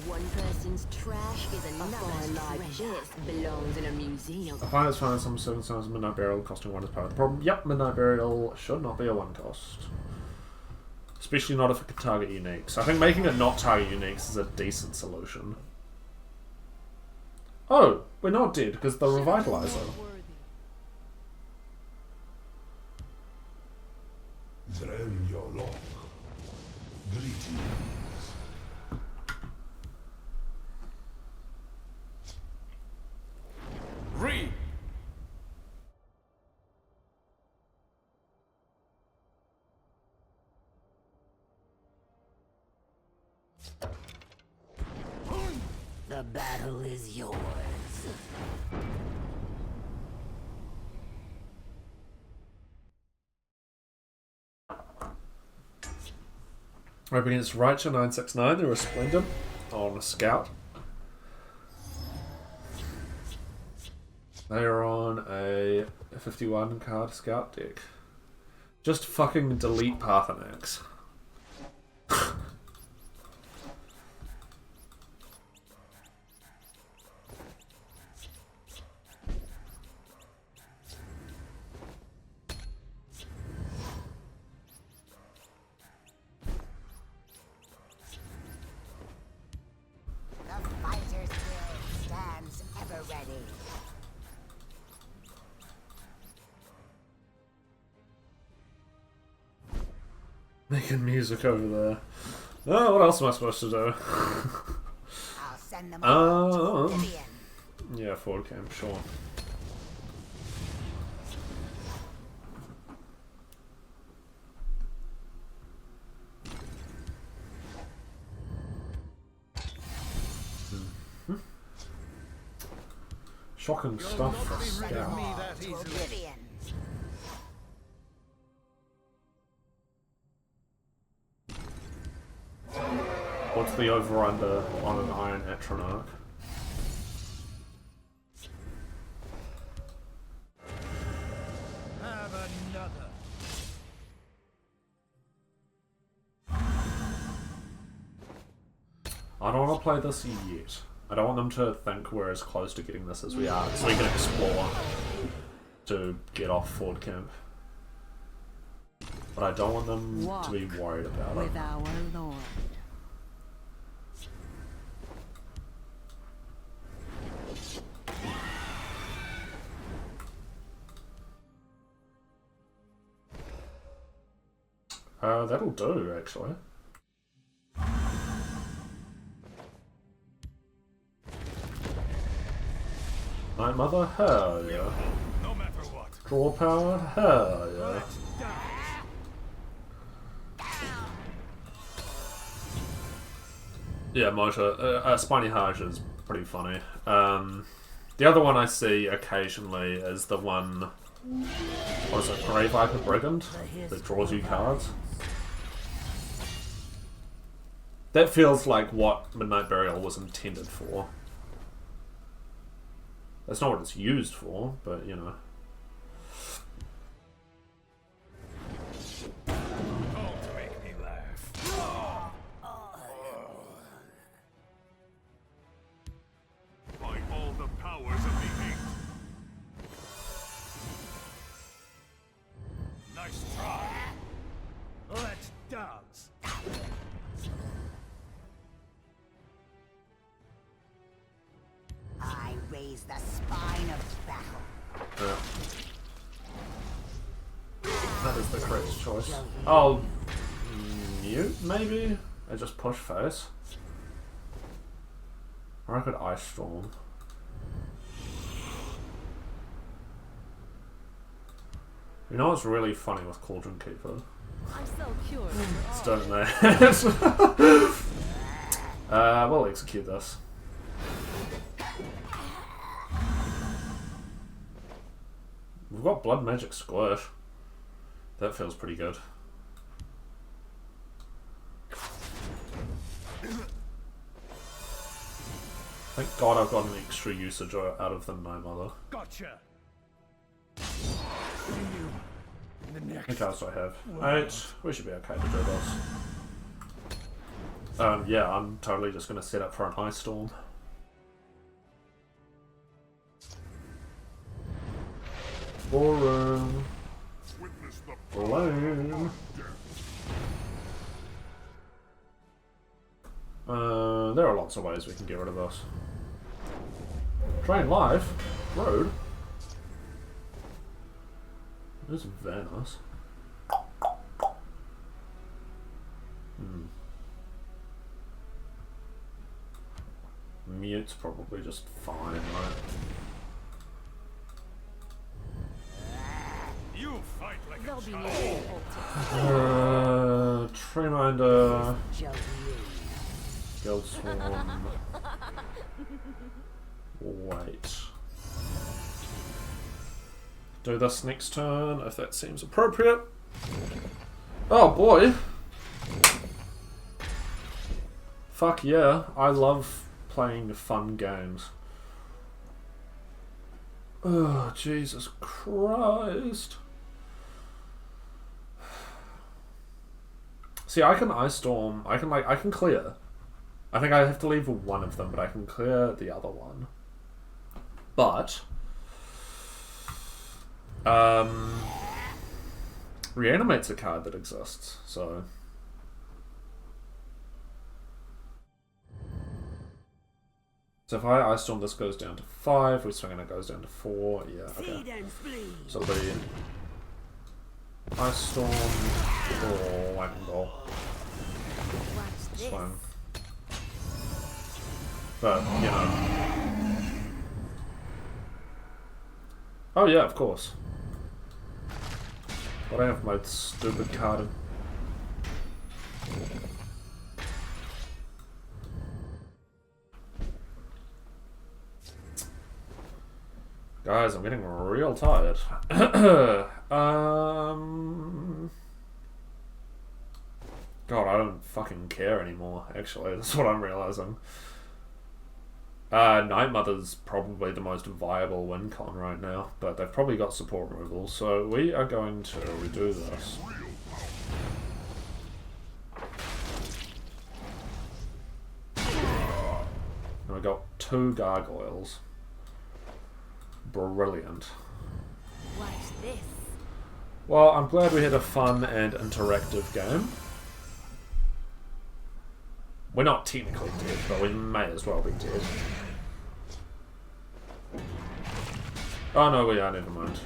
One person's trash is another's like this belongs in a museum. I find it's fine in some circumstances Midnight Burial costing 1 is part of the problem. Yep, Midnight Burial should not be a 1 cost. Especially not if it can target uniques. I think making it not target uniques is a decent solution. Oh, we're not dead because the Revitalizer. Read. The battle is yours. Up against Reicher 969, they're resplendent on a scout. They are on a 51 card scout deck. Just fucking delete Paarthurnax. Making music over there. Oh, what else am I supposed to do? I'll send them all to Oblivion. Yeah, forward camp, sure. Shocking stuff for Scout. What's the over-under on an Iron Atronach? Have another. I don't want to play this yet. I don't want them to think we're as close to getting this as we are, so we can explore to get off Ford Camp. But I don't want them to be worried about with it. our Lord. That'll do, actually. Night Mother, hell yeah. No matter what. Draw power, hell yeah. Yeah, Motor. Spiny Hajj is pretty funny. The other one I see occasionally is the one... What is it? Grey Viper Brigand? That draws you cards. That feels like what Midnight Burial was intended for. That's not what it's used for, but you know. Don't make me laugh. By all the powers of the Eight. Nice try. Let's dance. I raise the spine of battle. Yeah. That is the correct choice. Oh, mute maybe? I just push face. Or I could Ice Storm. You know what's really funny with Cauldron Keeper? I'm so cured. It's done that. We'll execute this. We've got Blood Magic Squish. That feels pretty good. Thank God I've got an extra usage out of the Night Mother. Gotcha. How many cards do I have? 8. We should be okay to do this. Yeah, I'm totally just going to set up for an Ice Storm. Boring. Lame. There are lots of ways we can get rid of this. Train life. Road. There's Venice. mute's probably just fine, right? You fight like There'll be no Treeminder, Guildsworn. Wait. Do this next turn if that seems appropriate. Oh boy. Fuck yeah, I love playing fun games. Oh, Jesus Christ. See, I can Ice Storm, I can clear. I think I have to leave one of them, but I can clear the other one. But Reanimate's a card that exists, so if I Ice Storm, this goes down to 5, we swing and it goes down to 4, yeah, okay. So it'll be Ice Storm or Lightning Bolt. Swing. But, you know. Oh yeah, of course. But I have my stupid card in. Guys, I'm getting real tired. God, I don't fucking care anymore, actually. That's what I'm realizing. Night Mother's probably the most viable win con right now, but they've probably got support removal, so we are going to redo this. And we got 2 gargoyles. Brilliant. What's this? Well, I'm glad we had a fun and interactive game. We're not technically dead, but we may as well be dead. Oh no, we are, never mind.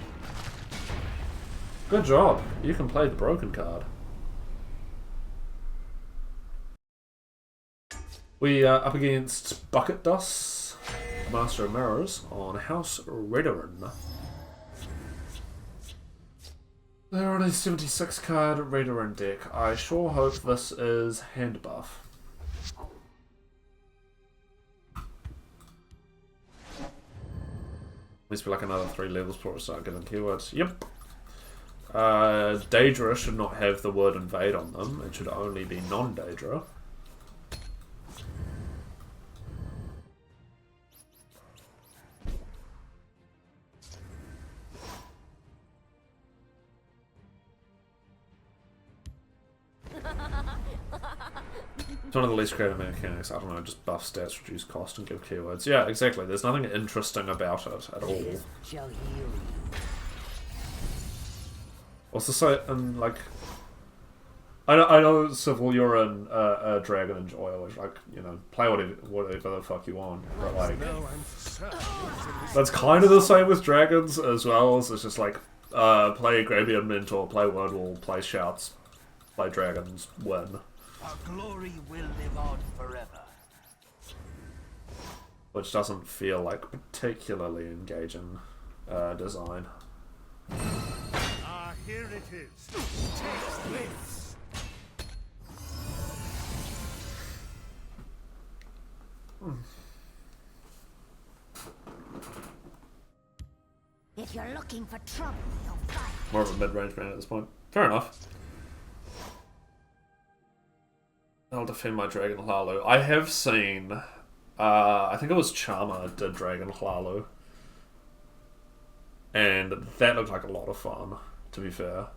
Good job. You can play the broken card. We are up against Bucket Dust, Master of Mirrors, on House Redoran. They're on a 76 card Redoran deck. I sure hope this is hand buff. Needs to be like another 3 levels before we start getting keywords. Yep. Daedra should not have the word invade on them. It should only be non-Daedra. It's one of the least creative mechanics. I don't know, just buff stats, reduce cost, and give keywords. Yeah, exactly. There's nothing interesting about it at all. What's the say? And like, I know, Civil, you're a Dragon Enjoyer, which, like, you know, play whatever the fuck you want. But like, that's kind of the same with dragons as well. It's just like, play Graveyard Mentor, play Wordwall, play Shouts, play dragons, win. Our glory will live on forever. Which doesn't feel like particularly engaging design. Ah, here it is. Take this. If you're looking for trouble, you'll find it. More of a mid-range man at this point. Fair enough. I'll defend my Dragon Hlaalu. I have seen, I think it was Charmer did Dragon Hlaalu. And that looked like a lot of fun, to be fair.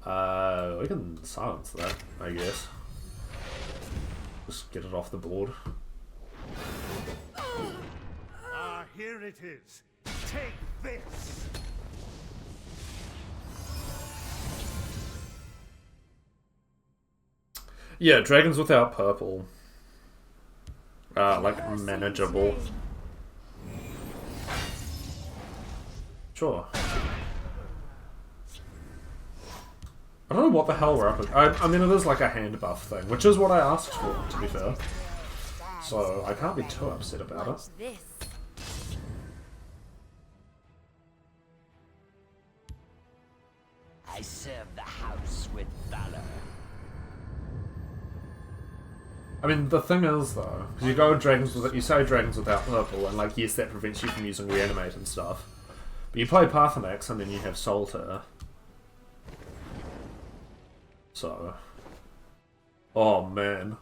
We can silence that, I guess. Just get it off the board. Ah, here it is. Take this. Yeah, dragons without purple. Like, manageable. Sure. I don't know what the hell we're up with. I mean, it is like a hand buff thing, which is what I asked for, to be fair. So I can't be too upset about it. This. I serve the house with valor. I mean, the thing is though, because you go dragons with you say dragons without purple, and like yes, that prevents you from using reanimate and stuff. But you play Paarthurnax and then you have Solitaire. So, oh man,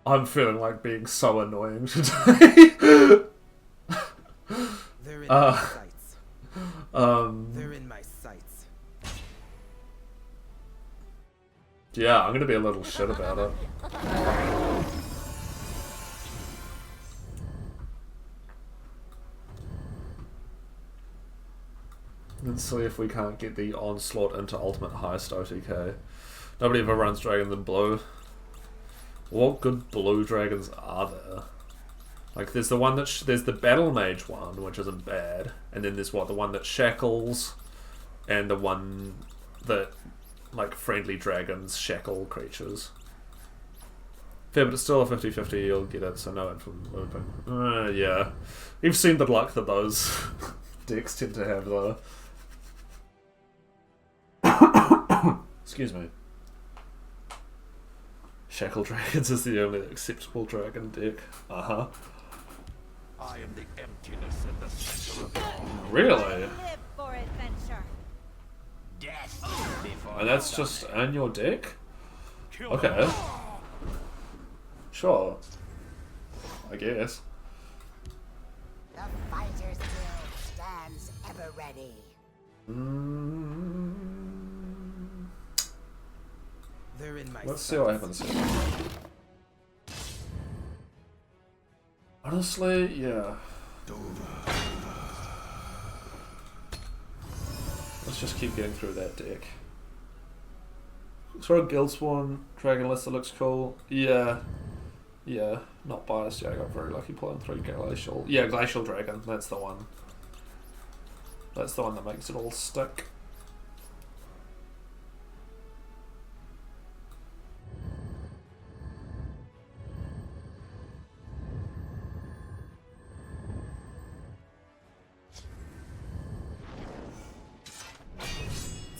I'm feeling like being so annoying today. They're in my sights. They're in my sights. Yeah, I'm gonna be a little shit about it. Let's see if we can't get the onslaught into ultimate highest OTK. Nobody ever runs dragons in blue. What good blue dragons are there? Like, there's the one that there's the Battlemage one, which isn't bad, and then there's what, the one that shackles, and the one that like friendly dragons shackle creatures. Fair, but it's still a 50-50. You'll get it, so no influence looping. Yeah, you've seen the luck that those decks tend to have, though. Excuse me. Shackle Dragons is the only acceptable dragon deck. Uh-huh. I am the emptiness at the center of all. Really? Live for adventure. Death before And that's just in your deck? Okay. Sure. I guess. The Fighters Guild stands ever ready. They're in my Let's see what happens here. Honestly, yeah. Let's just keep getting through that deck. Throw a Guildsworn Dragon list that looks cool. Yeah. Yeah, not biased. Yeah, I got very lucky playing 3 Glacial. Yeah, Glacial Dragon, that's the one. That's the one that makes it all stick.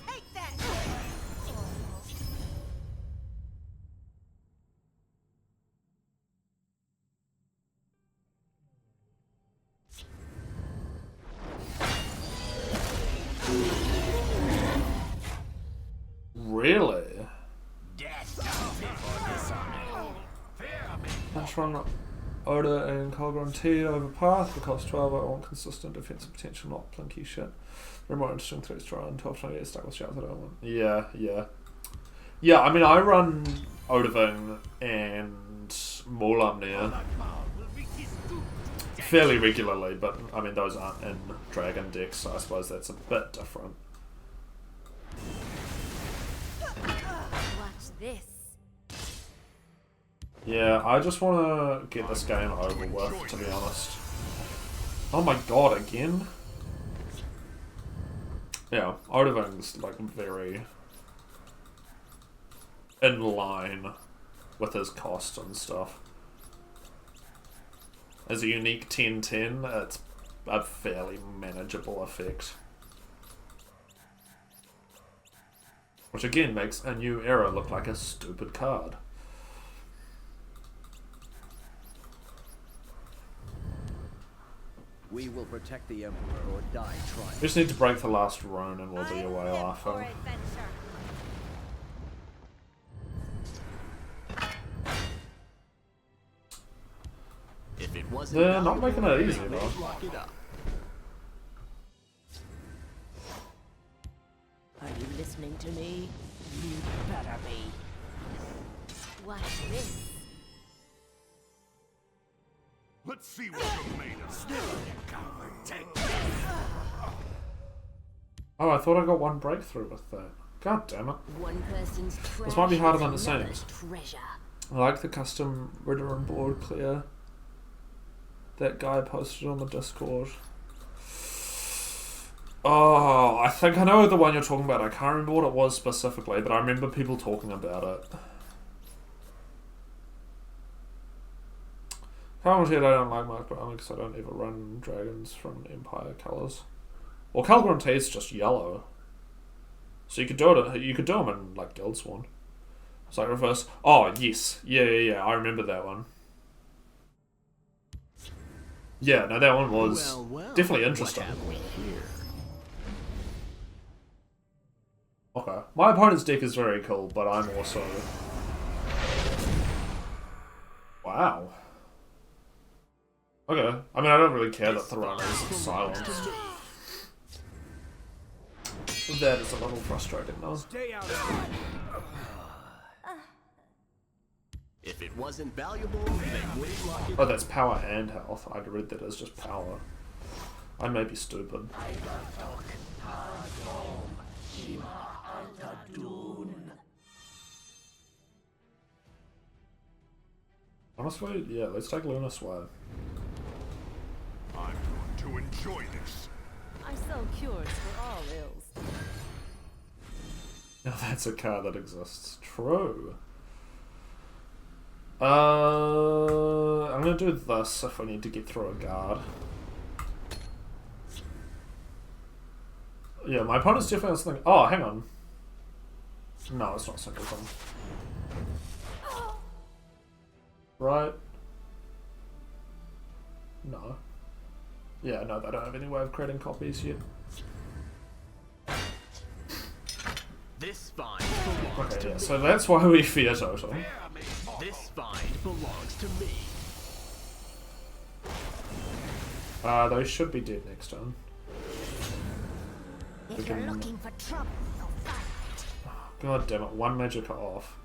Take that. Really? Let's run Oda and Colgron T over Path for cost 12. I want consistent defensive potential, not plinky shit. They're more interesting threats to run. 12 trying to get stuck with shouts I don't want. Yeah, yeah. Yeah, I mean, I run Odaving and Morlumnir fairly regularly, but I mean, those aren't in Dragon decks, so I suppose that's a bit different. Watch this. Yeah, I just want to get this game over with, to be honest. Oh my god, again? Yeah, Odaving's like very in line with his cost and stuff. As a unique 10/10, it's a fairly manageable effect. Which again makes a new era look like a stupid card. We will protect the Emperor or die trying. We just need to break the last rune and we'll be away For laughing. adventure. If it wasn't They're not making it easy though. lock it up. Are you listening to me? You better be. Watch this. Let's see what you're made of. Take Oh, I thought I got one breakthrough with that. God damn it. One person's This might be harder than it treasure is seems. another's treasure. I like the custom Redoran board clear that guy posted on the Discord. Oh, I think I know the one you're talking about. I can't remember what it was specifically, but I remember people talking about it. How much I don't like much, but only because I don't ever run dragons from Empire colours. Well, Calgrim T's just yellow. So you could do it. You could do them in like Guildsworn. It's like reverse. Oh yes, yeah. I remember that one. Yeah, no, that one was definitely interesting. Okay, my opponent's deck is very cool, but I'm also. Wow. Okay, I mean I don't really care that Thirteenth is silenced. That is a little frustrating though. Stay out if it wasn't valuable, they wouldn't lock it. Oh, that's power and health. I'd read that as just power. I may be stupid. Honestly, yeah, let's take Luna Sway. I'm going to enjoy this. I sell cures for all ills. Now that's a card that exists. True. I'm gonna do this if I need to get through a guard. Yeah, my opponent's definitely has something. Oh, hang on. No, it's not Simpleton. Right? No. Yeah, no, they don't have any way of creating copies yet. This find belongs Okay, to yeah, me. so that's why we fear Total. This find belongs to me. Those should be dead next turn. If you're looking for trouble, you'll find it. God damn it, one magic off.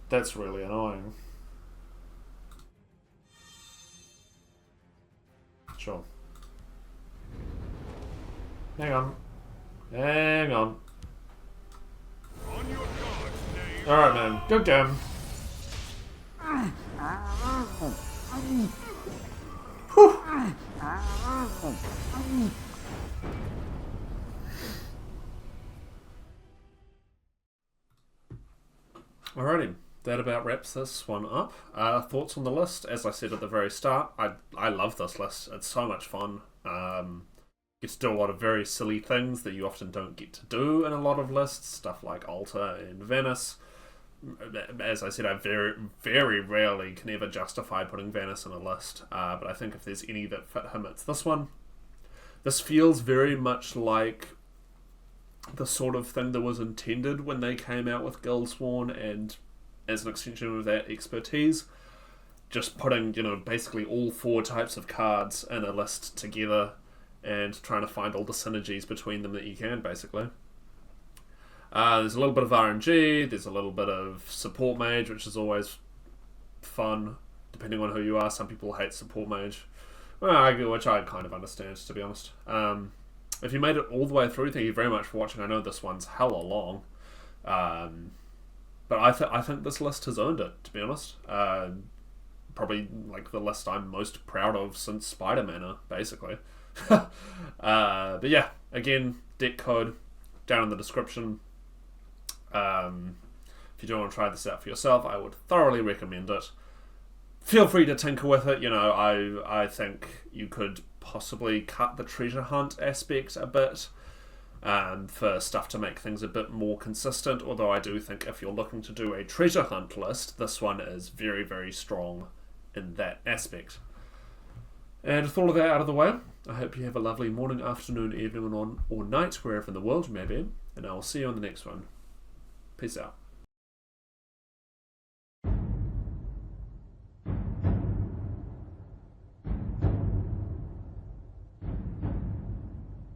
That's really annoying. Sure. Hang on. Hang on. Alright, man. Good game. Whew. Alrighty. That about wraps this one up. Thoughts on the list? As I said at the very start, I love this list. It's so much fun. You get to do a lot of very silly things that you often don't get to do in a lot of lists. Stuff like Altar and Venice. As I said, I very, very rarely can ever justify putting Venice in a list. But I think if there's any that fit him, it's this one. This feels very much like the sort of thing that was intended when they came out with Guildsworn, and as an extension of that expertise, just putting, basically all 4 types of cards in a list together and trying to find all the synergies between them that you can, basically. There's a little bit of RNG, there's a little bit of support mage, which is always fun, depending on who you are. Some people hate support mage, which I kind of understand, to be honest. If you made it all the way through, thank you very much for watching. I know this one's hella long. But I think this list has earned it, to be honest. Probably like the list I'm most proud of since Spider-Man, basically. But yeah, again, deck code down in the description. If you do want to try this out for yourself, I would thoroughly recommend it. Feel free to tinker with it. I think you could possibly cut the treasure hunt aspect a bit. For stuff to make things a bit more consistent, although I do think if you're looking to do a treasure hunt list, this one is very, very strong in that aspect. And with all of that out of the way, I hope you have a lovely morning, afternoon, evening, or night, wherever in the world you may be, and I will see you on the next one. Peace out.